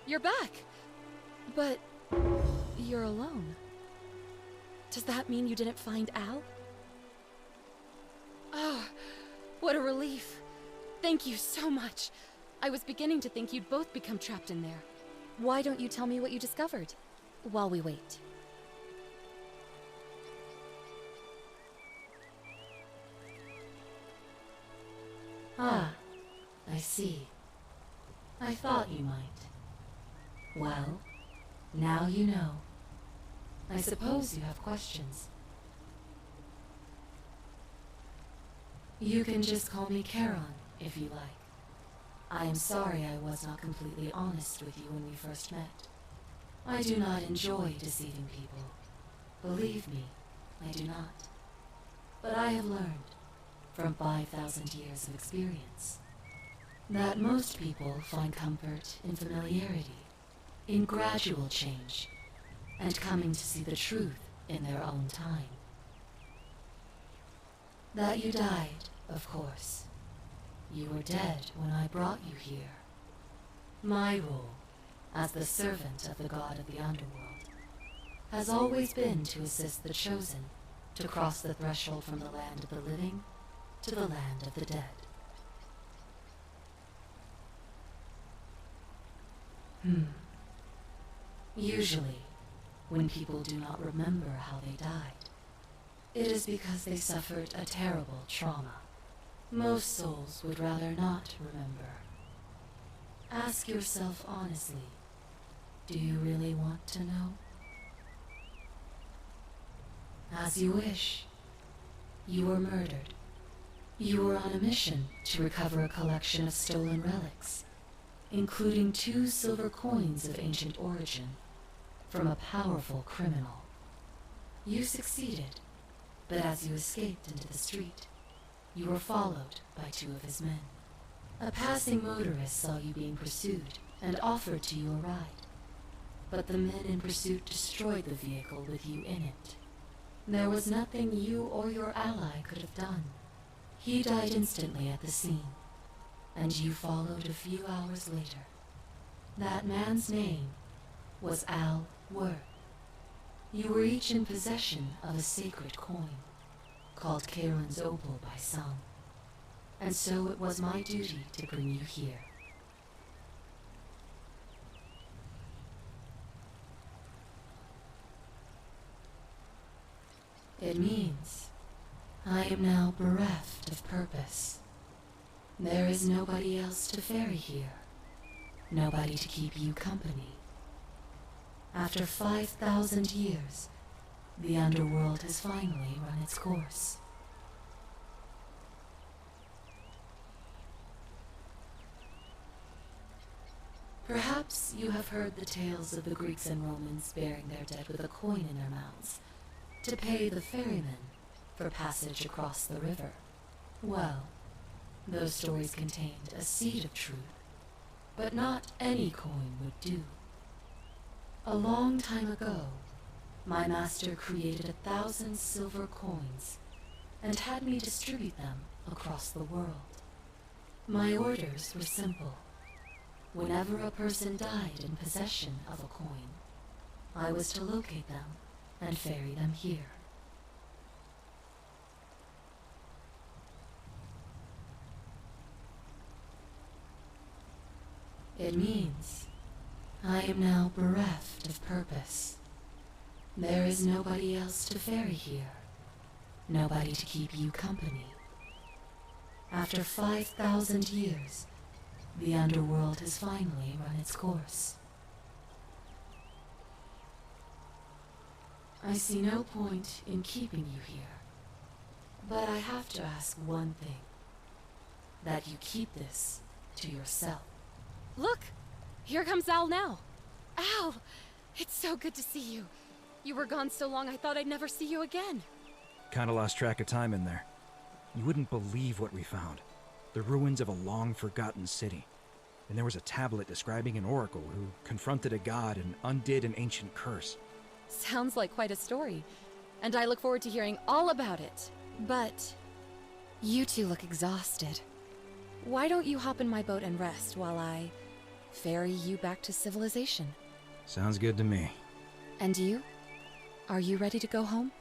You're back! But you're alone. Does that mean you didn't find Al? Oh, what a relief. Thank you so much. I was beginning to think you'd both become trapped in there. Why don't you tell me what you discovered while we wait? Ah, I see. I thought you might. Well, now you know. I suppose you have questions. You can just call me Charon, if you like. I am sorry I was not completely honest with you when we first met. I do not enjoy deceiving people. Believe me, I do not. But I have learned, from 5,000 years of experience, that most people find comfort in familiarity, in gradual change, and coming to see the truth in their own time. That you died, of course. You were dead when I brought you here. My role, as the servant of the god of the underworld, has always been to assist the chosen to cross the threshold from the land of the living to the land of the dead. Usually, when people do not remember how they died, it is because they suffered a terrible trauma. Most souls would rather not remember. Ask yourself honestly, do you really want to know? As you wish. You were murdered. You were on a mission to recover a collection of stolen relics, including 2 silver coins of ancient origin, from a powerful criminal. You succeeded, but as you escaped into the street, you were followed by 2 of his men. A passing motorist saw you being pursued and offered to you a ride, but the men in pursuit destroyed the vehicle with you in it. There was nothing you or your ally could have done. He died instantly at the scene, and you followed a few hours later. That man's name was Al Worth. You were each in possession of a sacred coin, called Charon's Opal by some, and so it was my duty to bring you here. It means I am now bereft of purpose. There is nobody else to ferry here, nobody to keep you company. After 5,000 years, The underworld has finally run its course. Perhaps you have heard the tales of the Greeks and Romans burying their dead with a coin in their mouths to pay the ferryman for passage across the river. Well, those stories contained a seed of truth, but not any coin would do. A long time ago, my master created 1,000 silver coins and had me distribute them across the world. My orders were simple. Whenever a person died in possession of a coin, I was to locate them and ferry them here. It means I am now bereft of purpose. There is nobody else to ferry here, nobody to keep you company. After 5,000 years, the underworld has finally run its course. I see no point in keeping you here, but I have to ask one thing. That you keep this to yourself. Look! Here comes Al now. Al! It's so good to see you. You were gone so long I thought I'd never see you again. Kinda lost track of time in there. You wouldn't believe what we found. The ruins of a long-forgotten city. And there was a tablet describing an oracle who confronted a god and undid an ancient curse. Sounds like quite a story, and I look forward to hearing all about it. But you two look exhausted. Why don't you hop in my boat and rest while I ferry you back to civilization? Sounds good to me. And you? Are you ready to go home?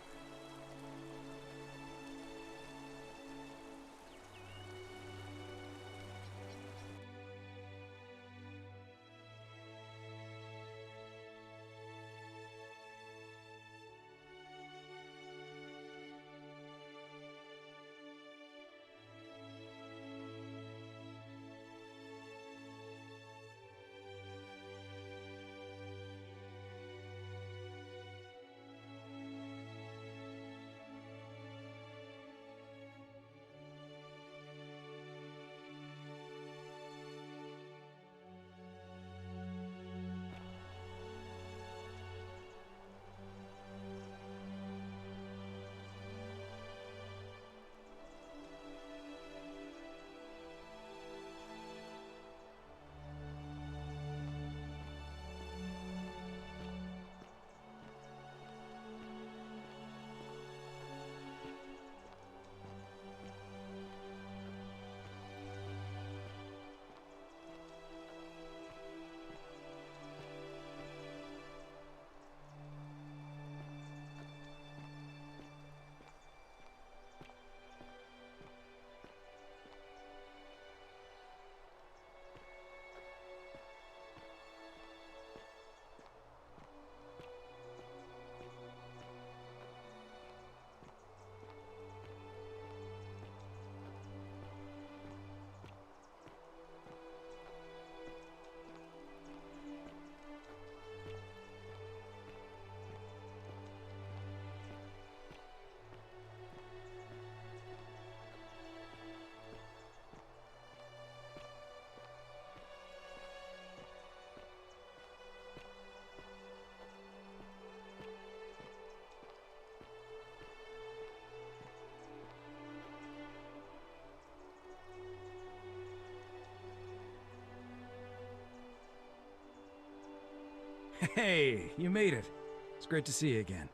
Hey, you made it. It's great to see you again.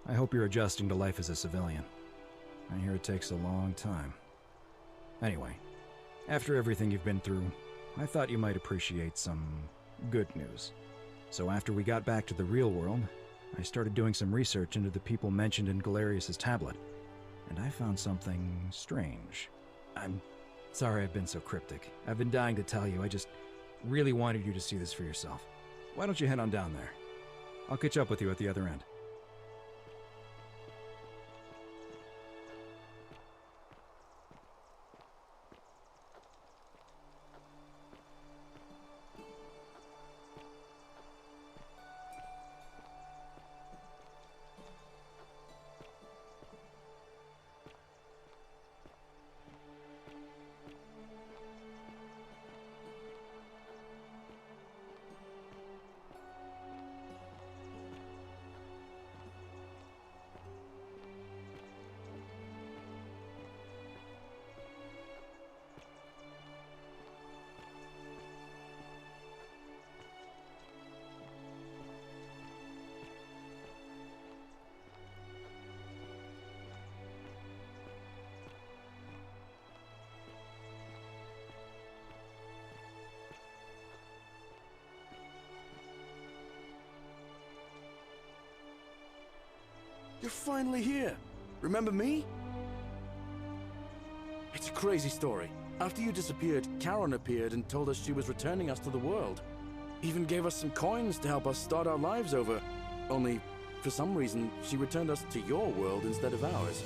I hope you're adjusting to life as a civilian. I hear it takes a long time. Anyway, after everything you've been through, I thought you might appreciate some good news. So after we got back to the real world, I started doing some research into the people mentioned in Galerius's tablet, and I found something strange. I'm sorry I've been so cryptic. I've been dying to tell you, I just really wanted you to see this for yourself. Why don't you head on down there? I'll catch up with you at the other end. You're finally here. Remember me? It's a crazy story. After you disappeared, Karen appeared and told us she was returning us to the world. Even gave us some coins to help us start our lives over. Only, for some reason, she returned us to your world instead of ours.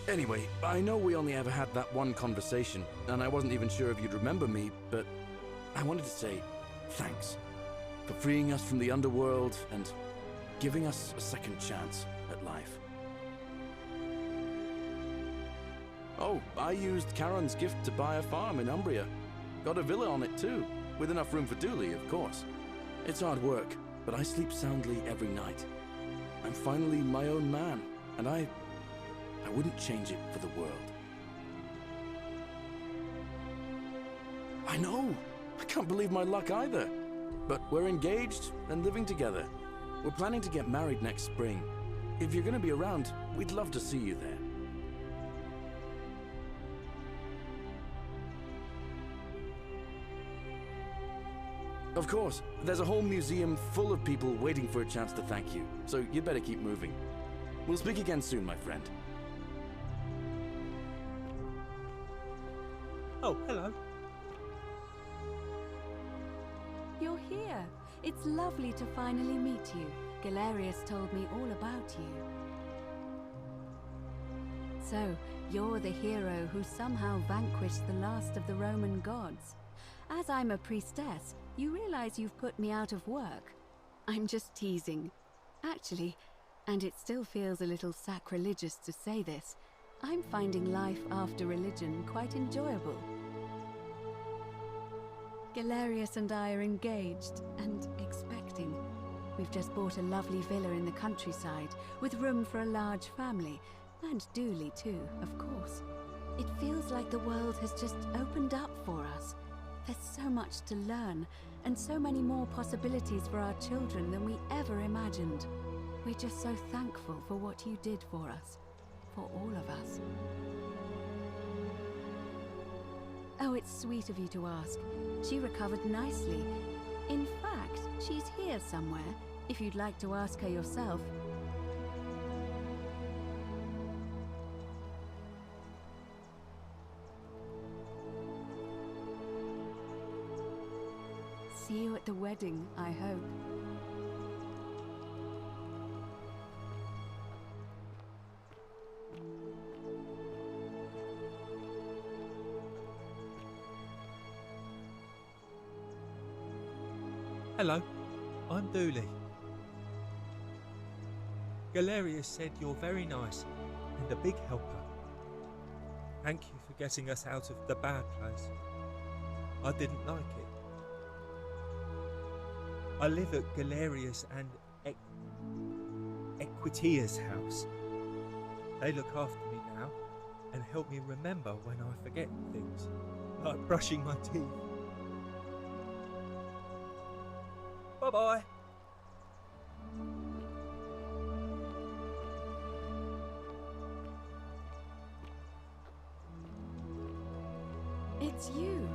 Anyway, I know we only ever had that one conversation, and I wasn't even sure if you'd remember me, but I wanted to say thanks for freeing us from the underworld and giving us a second chance at life. Oh, I used Karen's gift to buy a farm in Umbria. Got a villa on it too, with enough room for Dooley, of course. It's hard work, but I sleep soundly every night. I'm finally my own man, and I wouldn't change it for the world. I know! I can't believe my luck either. But we're engaged and living together. We're planning to get married next spring. If you're gonna be around, we'd love to see you there. Of course, there's a whole museum full of people waiting for a chance to thank you, so you'd better keep moving. We'll speak again soon, my friend. Oh, hello. You're here. It's lovely to finally meet you. Galerius told me all about you. So, you're the hero who somehow vanquished the last of the Roman gods. As I'm a priestess, you realize you've put me out of work. I'm just teasing. Actually, and it still feels a little sacrilegious to say this, I'm finding life after religion quite enjoyable. Galerius and I are engaged and expecting. We've just bought a lovely villa in the countryside, with room for a large family, and Dooley too, of course. It feels like the world has just opened up for us. There's so much to learn, and so many more possibilities for our children than we ever imagined. We're just so thankful for what you did for us. For all of us. Oh, it's sweet of you to ask. She recovered nicely. In fact, she's here somewhere, if you'd like to ask her yourself. See you at the wedding, I hope. Hello, I'm Dooley. Galerius said you're very nice and a big helper. Thank you for getting us out of the bad place. I didn't like it. I live at Galerius and Equitia's house. They look after me now and help me remember when I forget things, like brushing my teeth. Bye-bye. It's you.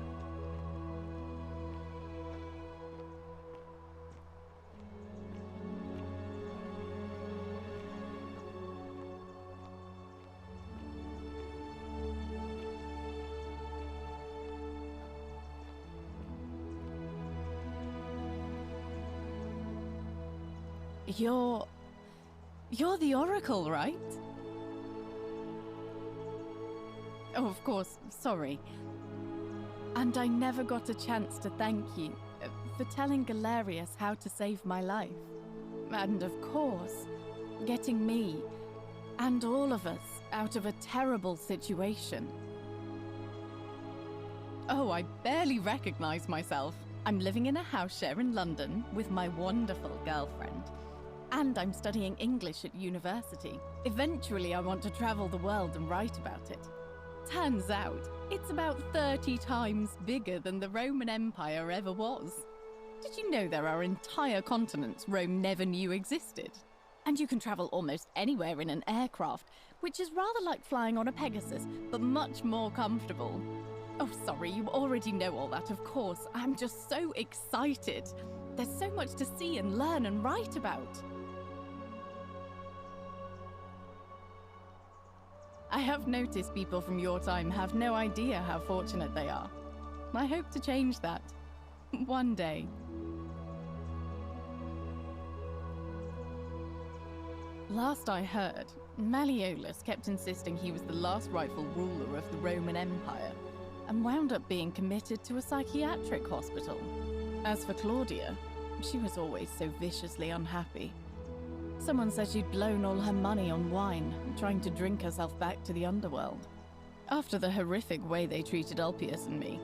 You're the Oracle, right? Oh, of course, sorry. And I never got a chance to thank you for telling Galerius how to save my life. And of course, getting me and all of us out of a terrible situation. Oh, I barely recognize myself. I'm living in a house share in London with my wonderful girlfriend. And I'm studying English at university. Eventually, I want to travel the world and write about it. Turns out, it's about 30 times bigger than the Roman Empire ever was. Did you know there are entire continents Rome never knew existed? And you can travel almost anywhere in an aircraft, which is rather like flying on a Pegasus, but much more comfortable. Oh, sorry, you already know all that, of course. I'm just so excited. There's so much to see and learn and write about. I have noticed people from your time have no idea how fortunate they are. I hope to change that. One day. Last I heard, Malleolus kept insisting he was the last rightful ruler of the Roman Empire, and wound up being committed to a psychiatric hospital. As for Claudia, she was always so viciously unhappy. Someone said she'd blown all her money on wine, trying to drink herself back to the underworld. After the horrific way they treated Ulpius and me,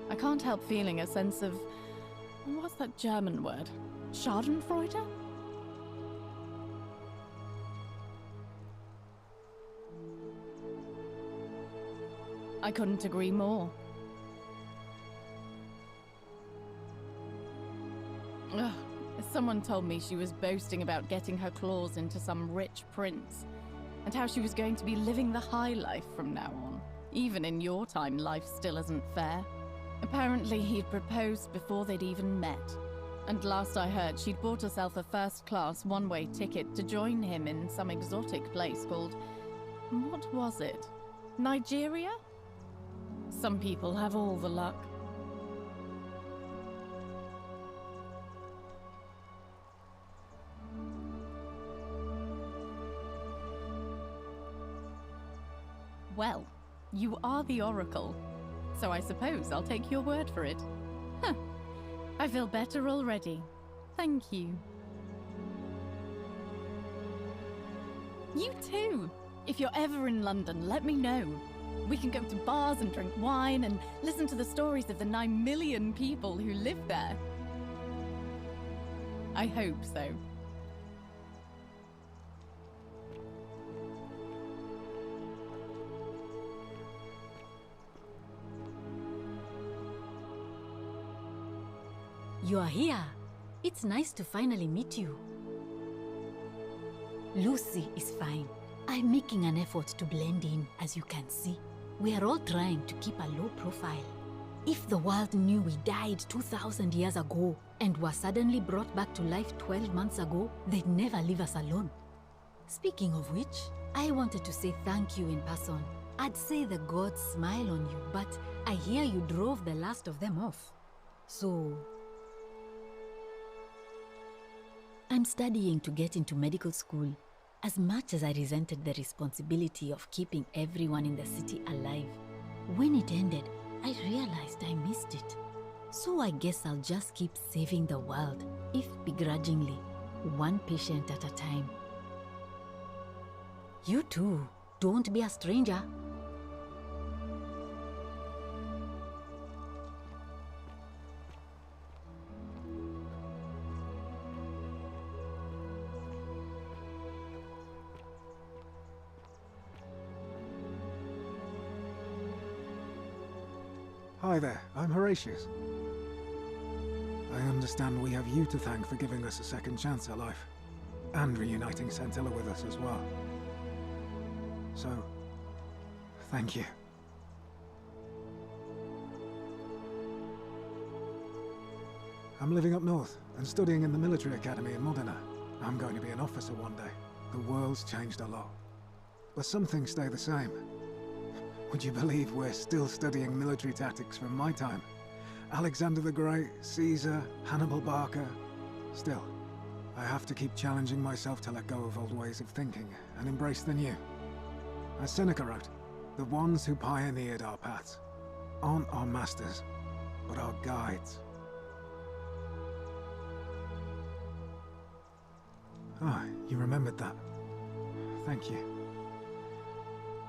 I can't help feeling a sense of... what's that German word? Schadenfreude? I couldn't agree more. Ugh. Someone told me she was boasting about getting her claws into some rich prince, and how she was going to be living the high life from now on. Even in your time, life still isn't fair. Apparently, he'd proposed before they'd even met. And last I heard, she'd bought herself a first-class one-way ticket to join him in some exotic place called... what was it? Nigeria? Some people have all the luck. Well, you are the Oracle, so I suppose I'll take your word for it. Huh. I feel better already. Thank you. You too! If you're ever in London, let me know. We can go to bars and drink wine and listen to the stories of the 9 million people who live there. I hope so. You are here. It's nice to finally meet you. Lucy is fine. I'm making an effort to blend in, as you can see. We are all trying to keep a low profile. If the world knew we died 2,000 years ago and were suddenly brought back to life 12 months ago, they'd never leave us alone. Speaking of which, I wanted to say thank you in person. I'd say the gods smile on you, but I hear you drove the last of them off. So... I'm studying to get into medical school. As much as I resented the responsibility of keeping everyone in the city alive, when it ended, I realized I missed it. So I guess I'll just keep saving the world, if begrudgingly, one patient at a time. You too, don't be a stranger. Hi there, I'm Horatius. I understand we have you to thank for giving us a second chance at life, and reuniting Scintilla with us as well. So, thank you. I'm living up north and studying in the military academy in Modena. I'm going to be an officer one day. The world's changed a lot, but some things stay the same. Would you believe we're still studying military tactics from my time? Alexander the Great, Caesar, Hannibal Barca. Still, I have to keep challenging myself to let go of old ways of thinking and embrace the new. As Seneca wrote, the ones who pioneered our paths aren't our masters, but our guides. Ah, you remembered that. Thank you.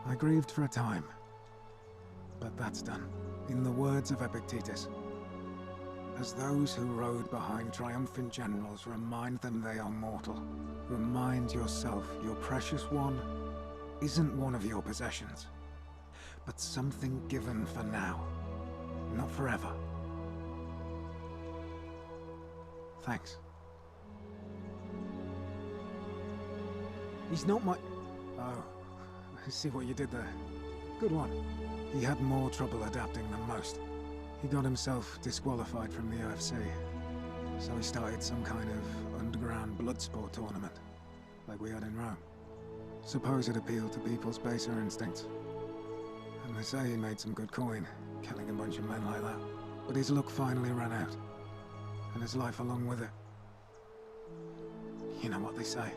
I grieved for a time. But that's done. In the words of Epictetus, as those who rode behind triumphant generals remind them they are mortal, remind yourself your precious one isn't one of your possessions, but something given for now, not forever. Thanks. He's not my... Oh, I see what you did there. Good one. He had more trouble adapting than most. He got himself disqualified from the UFC, so he started some kind of underground blood sport tournament, like we had in Rome. supposed appeal to people's baser instincts. And they say he made some good coin, killing a bunch of men like that. But his luck finally ran out, and his life along with it. You know what they say.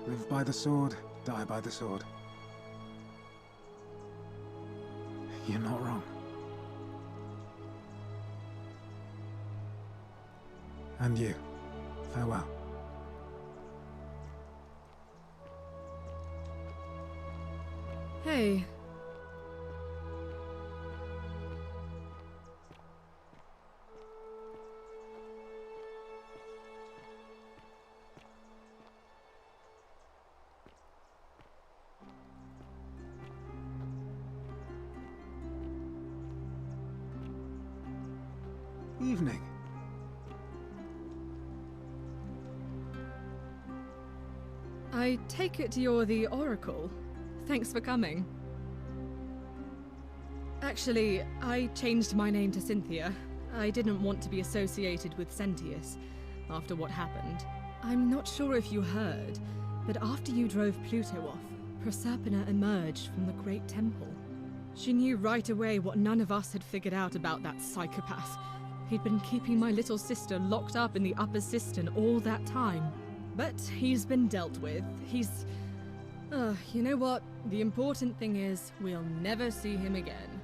Live by the sword, die by the sword. You're not wrong. And you, farewell. Hey. Evening. I take it you're the Oracle. Thanks for coming. Actually, I changed my name to Cynthia. I didn't want to be associated with Sentius after what happened. I'm not sure if you heard, but after you drove Pluto off, Proserpina emerged from the Great Temple. She knew right away what none of us had figured out about that psychopath. He'd been keeping my little sister locked up in the upper cistern all that time. But he's been dealt with. He's... you know what? The important thing is, we'll never see him again.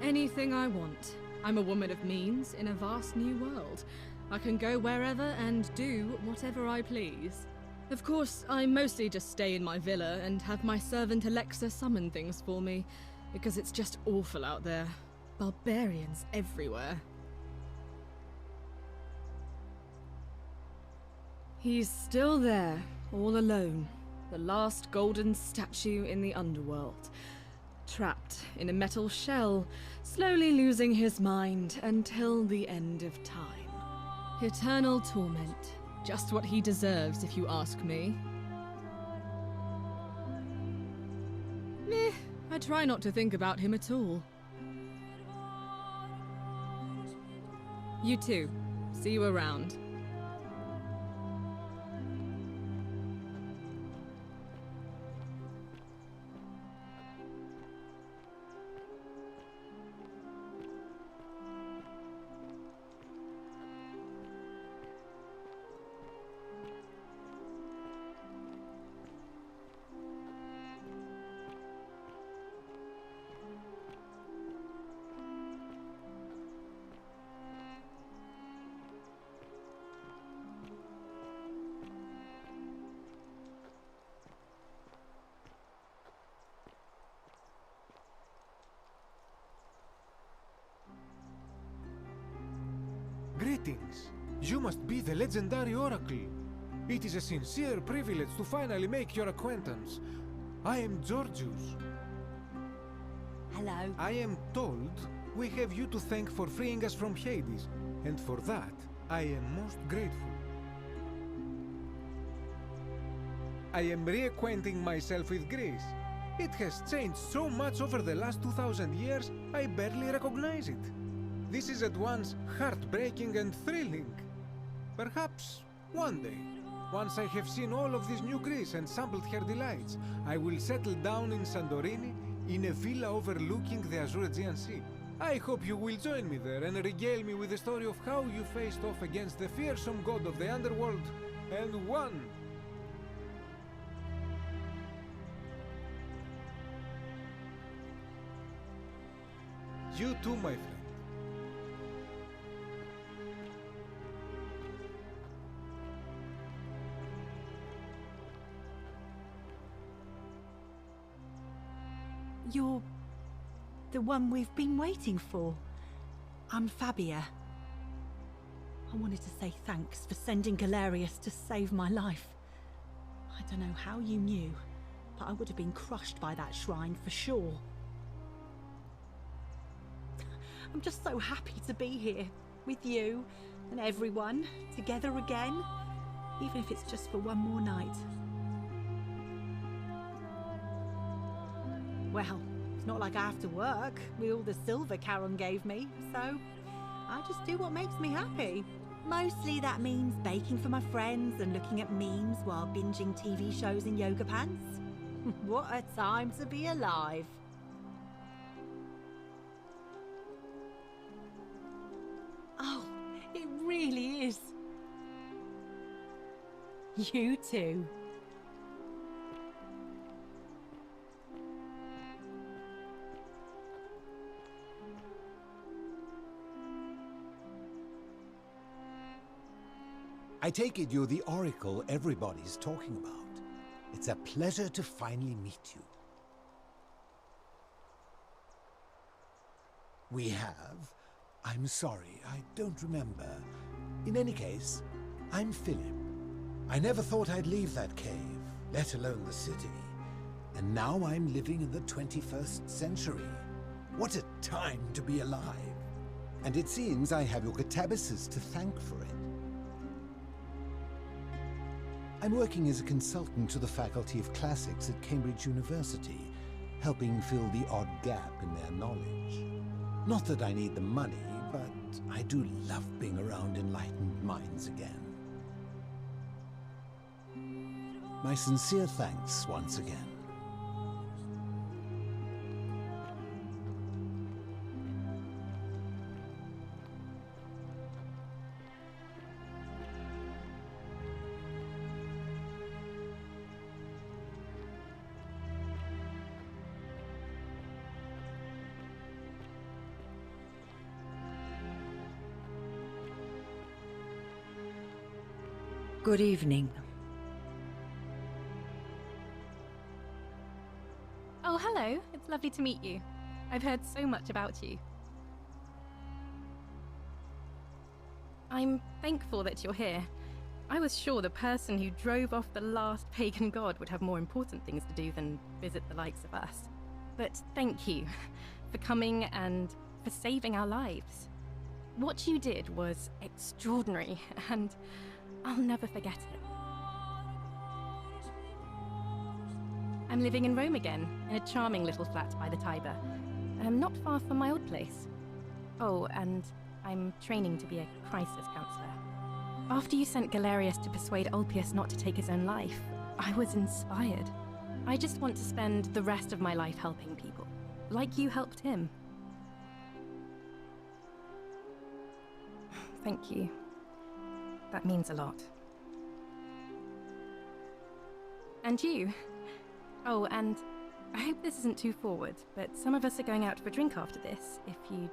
Anything I want. I'm a woman of means in a vast new world. I can go wherever and do whatever I please. Of course, I mostly just stay in my villa and have my servant Alexa summon things for me, because it's just awful out there. Barbarians everywhere. He's still there, all alone. The last golden statue in the underworld. Trapped in a metal shell, slowly losing his mind until the end of time. Eternal torment. Just what he deserves, if you ask me. Meh, I try not to think about him at all. You too. See you around. Greetings. You must be the legendary Oracle. It is a sincere privilege to finally make your acquaintance. I am Georgius. Hello. I am told we have you to thank for freeing us from Hades, and for that, I am most grateful. I am reacquainting myself with Greece. It has changed so much over the last 2,000 years, I barely recognize it. This is at once heartbreaking and thrilling. Perhaps one day, once I have seen all of this new Greece and sampled her delights, I will settle down in Santorini in a villa overlooking the Azure Aegean Sea. I hope you will join me there and regale me with the story of how you faced off against the fearsome god of the underworld and won. You too, my friend. You're the one we've been waiting for. I'm Fabia. I wanted to say thanks for sending Galerius to save my life. I don't know how you knew, but I would have been crushed by that shrine for sure. I'm just so happy to be here with you and everyone together again, even if it's just for one more night. Well, It's not like I have to work with all the silver Charon gave me, so I just do what makes me happy. Mostly that means baking for my friends and looking at memes while binging TV shows in yoga pants. What a time to be alive. Oh, it really is. You too. I take it you're the oracle everybody's talking about. It's a pleasure to finally meet you. We have? I'm sorry, I don't remember. In any case, I'm Philip. I never thought I'd leave that cave, let alone the city. And now I'm living in the 21st century. What a time to be alive. And it seems I have your catabasis to thank for it. I'm working as a consultant to the Faculty of Classics at Cambridge University, helping fill the odd gap in their knowledge. Not that I need the money, but I do love being around enlightened minds again. My sincere thanks once again. Good evening. Oh, hello. It's lovely to meet you. I've heard so much about you. I'm thankful that you're here. I was sure the person who drove off the last pagan god would have more important things to do than visit the likes of us. But thank you for coming and for saving our lives. What you did was extraordinary, and I'll never forget it. I'm living in Rome again, in a charming little flat by the Tiber. Not far from my old place. Oh, and I'm training to be a crisis counselor. After you sent Galerius to persuade Ulpius not to take his own life, I was inspired. I just want to spend the rest of my life helping people, like you helped him. Thank you. That means a lot. And you. Oh, and I hope this isn't too forward, but some of us are going out for a drink after this, if you'd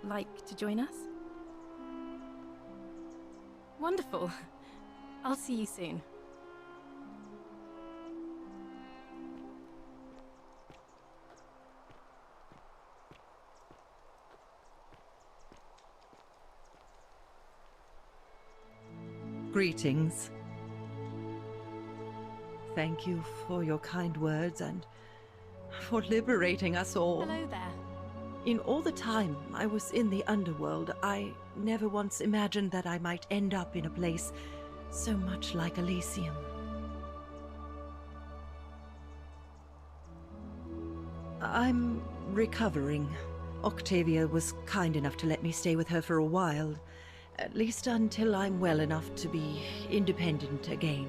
like to join us. Wonderful. I'll see you soon. Greetings. Thank you for your kind words and for liberating us all. Hello there. In all the time I was in the underworld, I never once imagined that I might end up in a place so much like Elysium. I'm recovering. Octavia was kind enough to let me stay with her for a while. At least until I'm well enough to be independent again.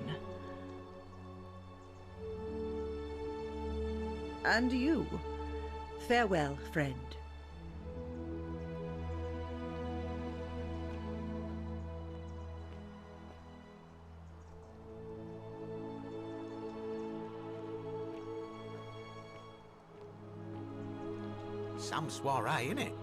And you. Farewell, friend. Some soiree, innit?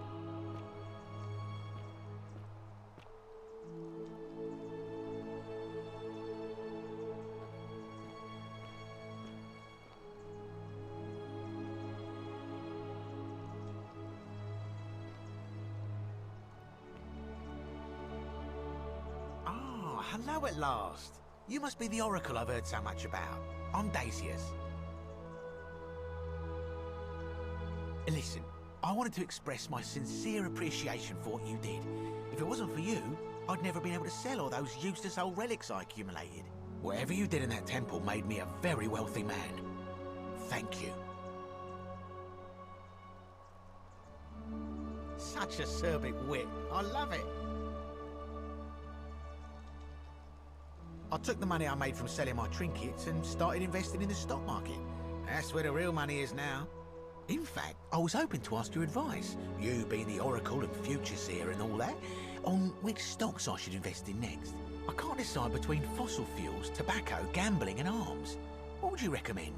Hello at last. You must be the oracle I've heard so much about. I'm Dacius. Listen, I wanted to express my sincere appreciation for what you did. If it wasn't for you, I'd never been able to sell all those useless old relics I accumulated. Whatever you did in that temple made me a very wealthy man. Thank you. such acerbic wit. I love it. I took the money I made from selling my trinkets and started investing in the stock market. That's where the real money is now. In fact, I was hoping to ask your advice, you being the Oracle and Future Seer and all that, on which stocks I should invest in next. I can't decide between fossil fuels, tobacco, gambling and arms. What would you recommend?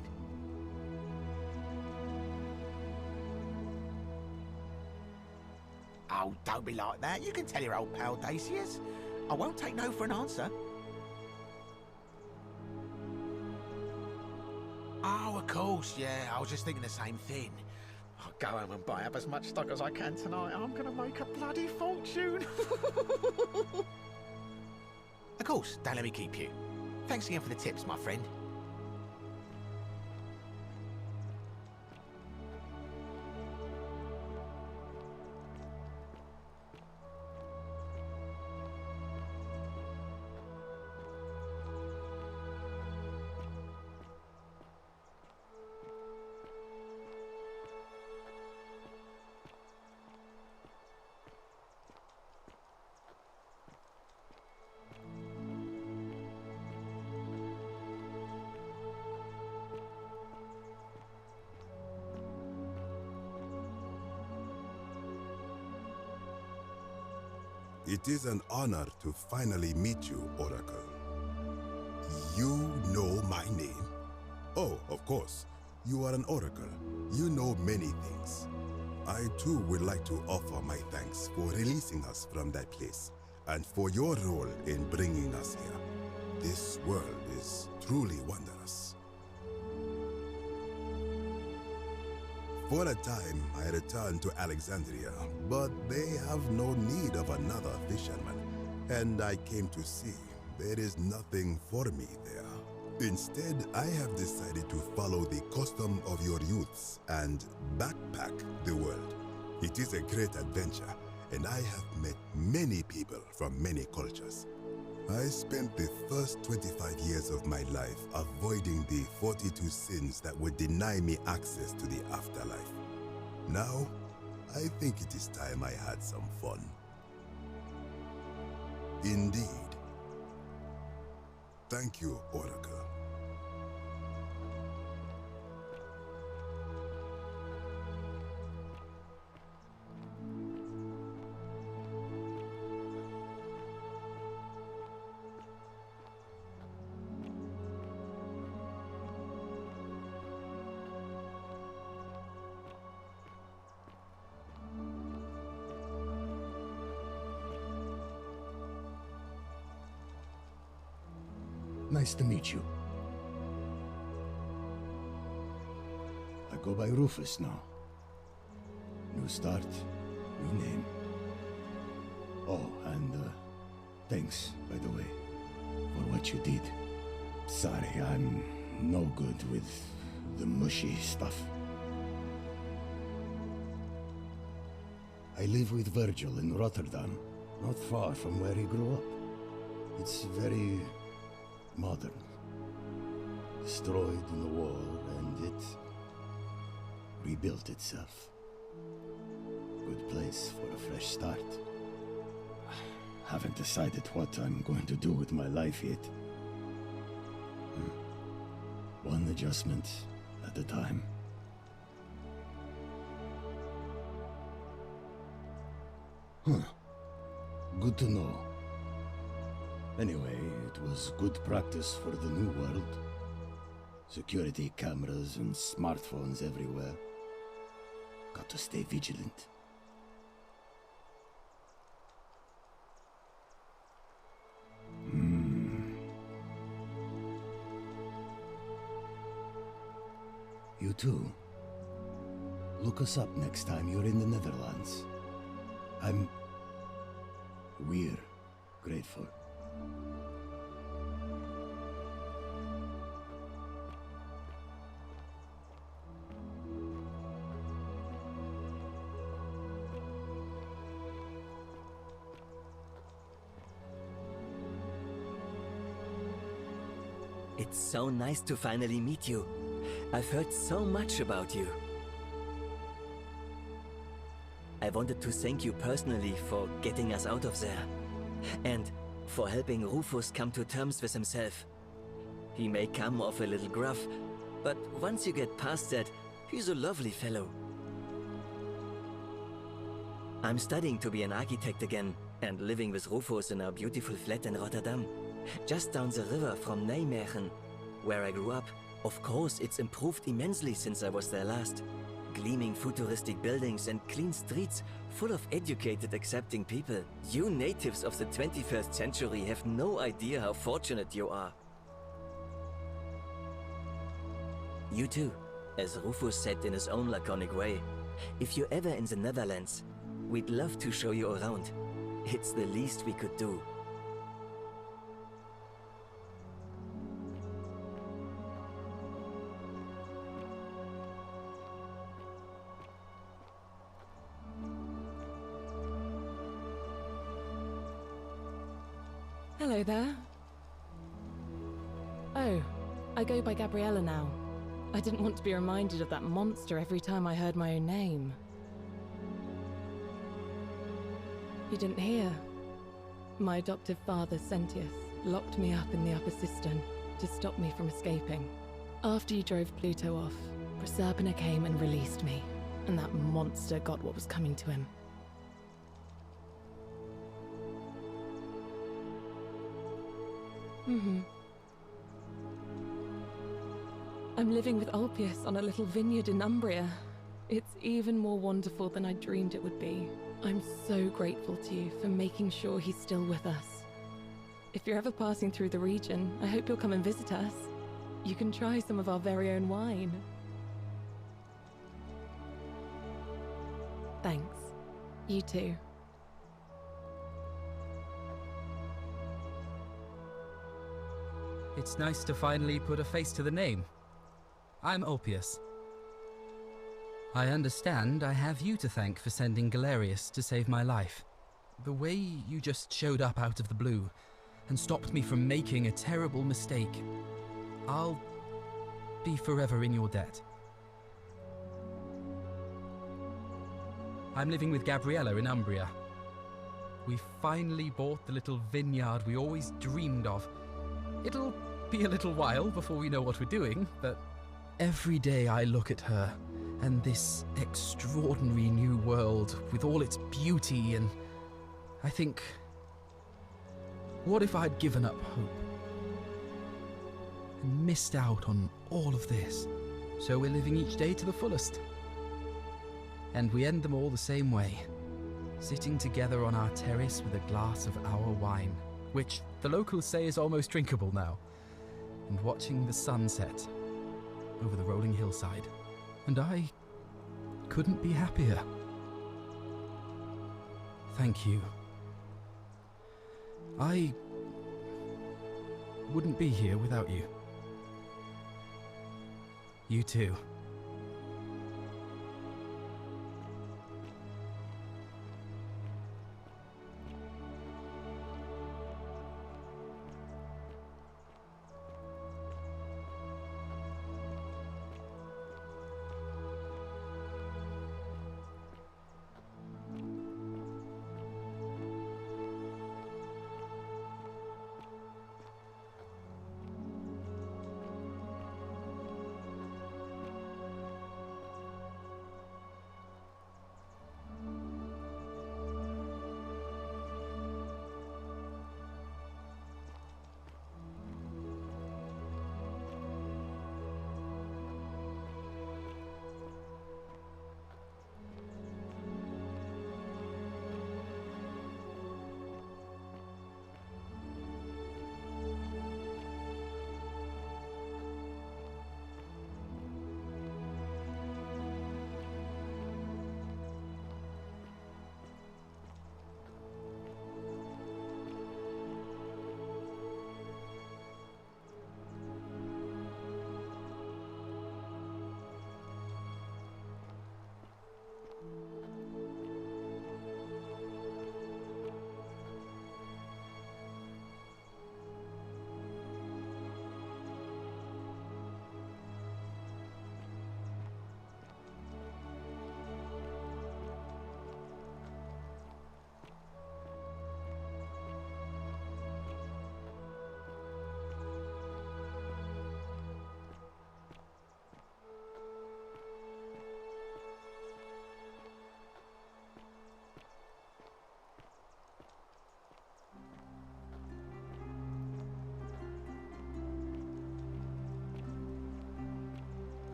Oh, don't be like that. You can tell your old pal Dacius. I won't take no for an answer. Oh, of course, yeah. I was just thinking the same thing. I'll go home and buy up as much stock as I can tonight. I'm going to make a bloody fortune. Of course, don't let me keep you. Thanks again for the tips, my friend. It is an honor to finally meet you, Oracle. You know my name? Oh, of course. You are an Oracle. You know many things. I too would like to offer my thanks for releasing us from that place, and for your role in bringing us here. This world is truly wondrous. For a time, I returned to Alexandria, but they have no need of another fisherman, and I came to see there is nothing for me there. Instead, I have decided to follow the custom of your youths and backpack the world. It is a great adventure, and I have met many people from many cultures. I spent the first 25 years of my life avoiding the 42 sins that would deny me access to the afterlife. Now, I think it is time I had some fun. Indeed. Thank you, Oracle. Nice to meet you. I go by Rufus now. New start, new name. Oh, and thanks, by the way, for what you did. Sorry, I'm no good with the mushy stuff. I live with Virgil in Rotterdam, not far from where he grew up. It's very modern. Destroyed in the war, and it rebuilt itself. Good place for a fresh start. Haven't decided what I'm going to do with my life yet. One adjustment at a time. Good to know. Anyway, it was good practice for the new world. Security cameras and smartphones everywhere. Got to stay vigilant. You too. Look us up next time you're in the Netherlands. We're grateful. It's so nice to finally meet you. I've heard so much about you. I wanted to thank you personally for getting us out of there. And for helping Rufus come to terms with himself. He may come off a little gruff, but once you get past that, he's a lovely fellow. I'm studying to be an architect again, and living with Rufus in our beautiful flat in Rotterdam, just down the river from Nijmegen, where I grew up. Of course, it's improved immensely since I was there last. Gleaming futuristic buildings and clean streets full of educated, accepting people. You natives of the 21st century have no idea how fortunate you are. You too, as Rufus said in his own laconic way. If you're ever in the Netherlands, we'd love to show you around. It's the least we could do. Hello there. Oh, I go by Gabriella now. I didn't want to be reminded of that monster every time I heard my own name. You didn't hear? My adoptive father, Sentius, locked me up in the upper cistern to stop me from escaping. After you drove Pluto off, Proserpina came and released me, and that monster got what was coming to him. I'm living with Ulpius on a little vineyard in Umbria. It's even more wonderful than I dreamed it would be. I'm so grateful to you for making sure he's still with us. If you're ever passing through the region, I hope you'll come and visit us. You can try some of our very own wine. Thanks. You too. It's nice to finally put a face to the name. I'm Ulpius. I understand I have you to thank for sending Galerius to save my life. The way you just showed up out of the blue and stopped me from making a terrible mistake, I'll be forever in your debt. I'm living with Gabriella in Umbria. We finally bought the little vineyard we always dreamed of. It'll be a little while before we know what we're doing, but every day I look at her and this extraordinary new world with all its beauty, and I think, what if I'd given up hope and missed out on all of this? So we're living each day to the fullest. And we end them all the same way, sitting together on our terrace with a glass of our wine, which the locals say is almost drinkable now, and watching the sunset over the rolling hillside. And I couldn't be happier. Thank you. I wouldn't be here without you. You too.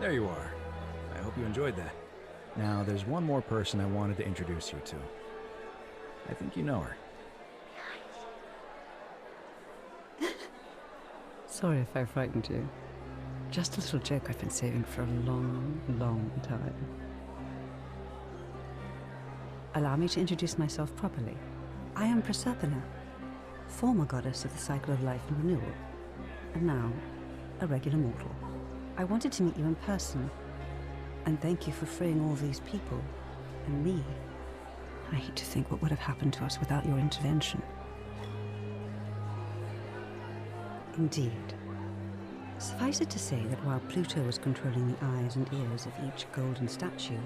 There you are. I hope you enjoyed that. Now, there's one more person I wanted to introduce you to. I think you know her. Sorry if I frightened you. Just a little joke I've been saving for a long, long time. Allow me to introduce myself properly. I am Proserpina, former goddess of the cycle of life and renewal, and now a regular mortal. I wanted to meet you in person, and thank you for freeing all these people, and me. I hate to think what would have happened to us without your intervention. Indeed. Suffice it to say that while Pluto was controlling the eyes and ears of each golden statue,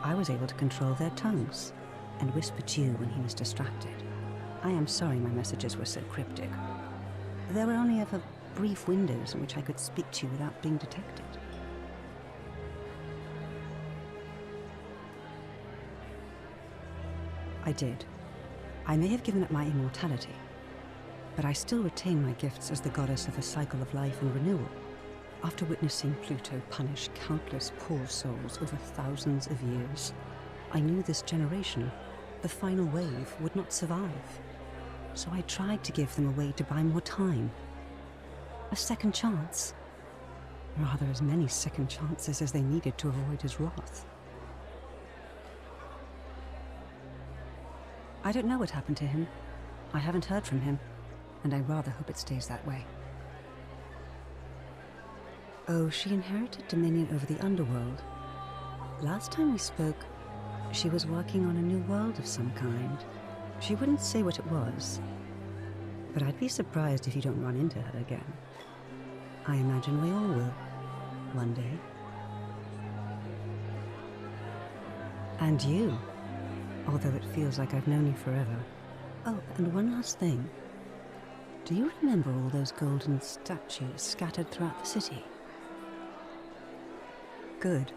I was able to control their tongues and whisper to you when he was distracted. I am sorry my messages were so cryptic. There were only ever brief windows in which I could speak to you without being detected. I did. I may have given up my immortality, but I still retain my gifts as the goddess of a cycle of life and renewal. After witnessing Pluto punish countless poor souls over thousands of years, I knew this generation, the final wave, would not survive. So I tried to give them a way to buy more time. A second chance. Rather, as many second chances as they needed to avoid his wrath. I don't know what happened to him. I haven't heard from him, and I rather hope it stays that way. Oh, she inherited dominion over the underworld. Last time we spoke, she was working on a new world of some kind. She wouldn't say what it was, but I'd be surprised if you don't run into her again. I imagine we all will, one day. And you, although it feels like I've known you forever. Oh, and one last thing. Do you remember all those golden statues scattered throughout the city? Good,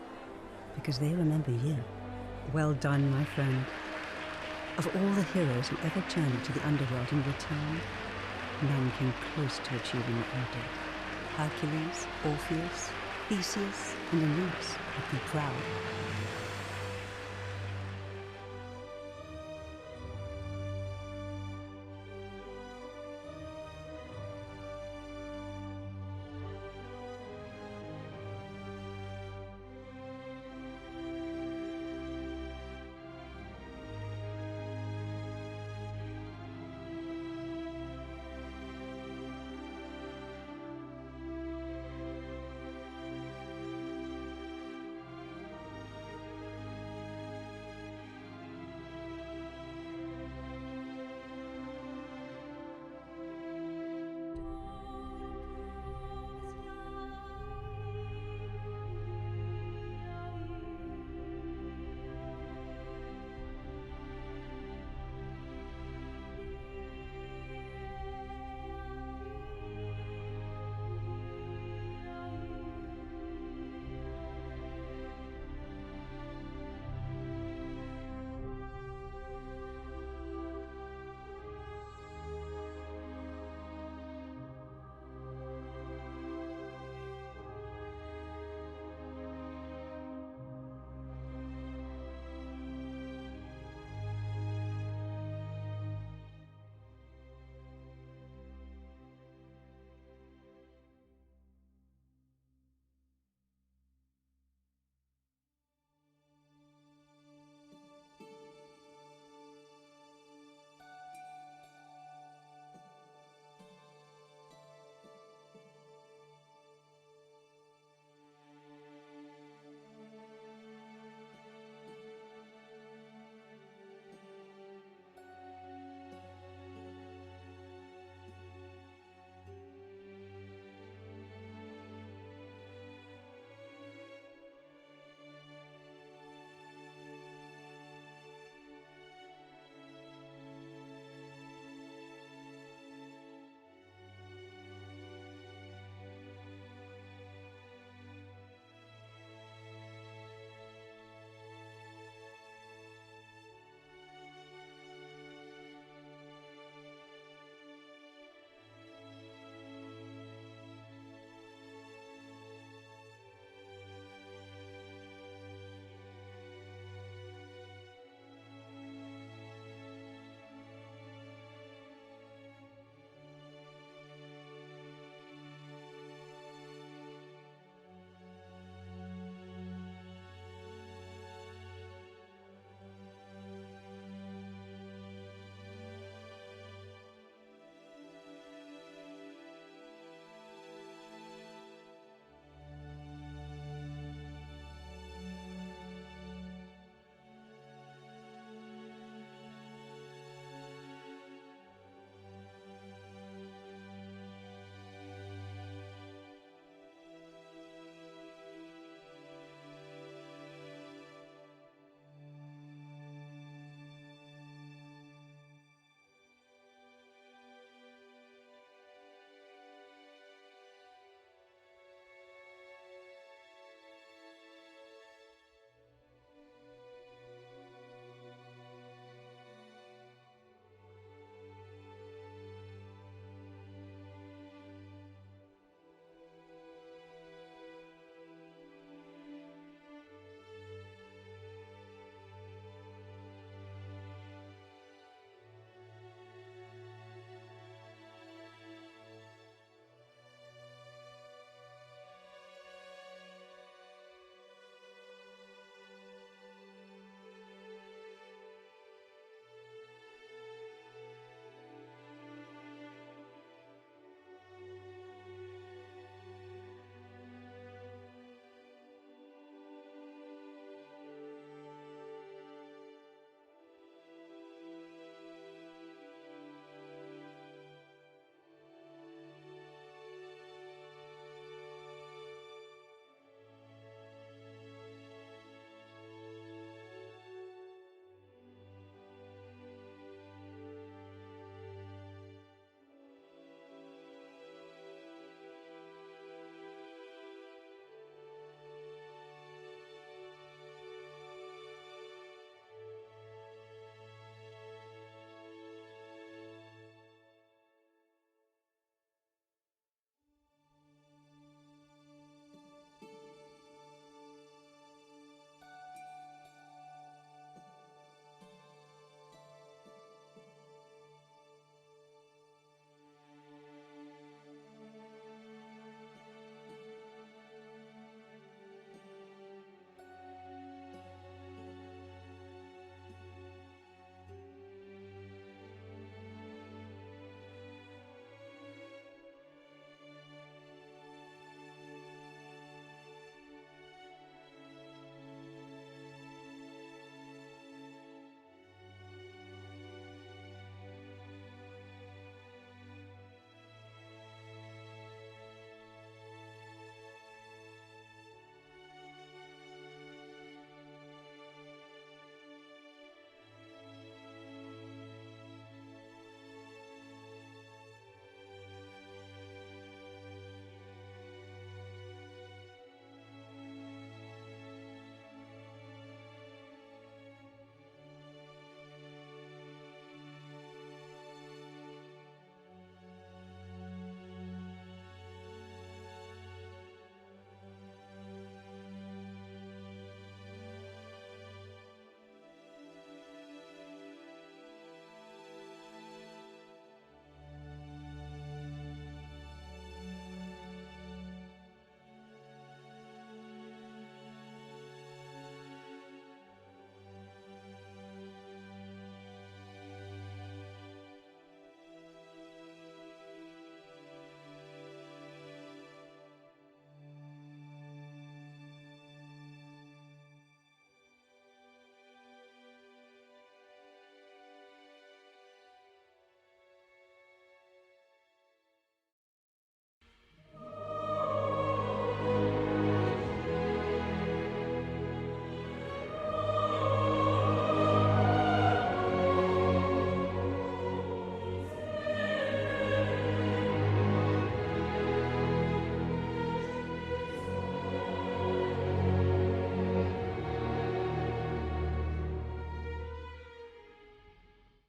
because they remember you. Well done, my friend. Of all the heroes who ever journeyed to the underworld and returned, none came close to achieving what you did. Hercules, Orpheus, Theseus, and Aeneas would be proud.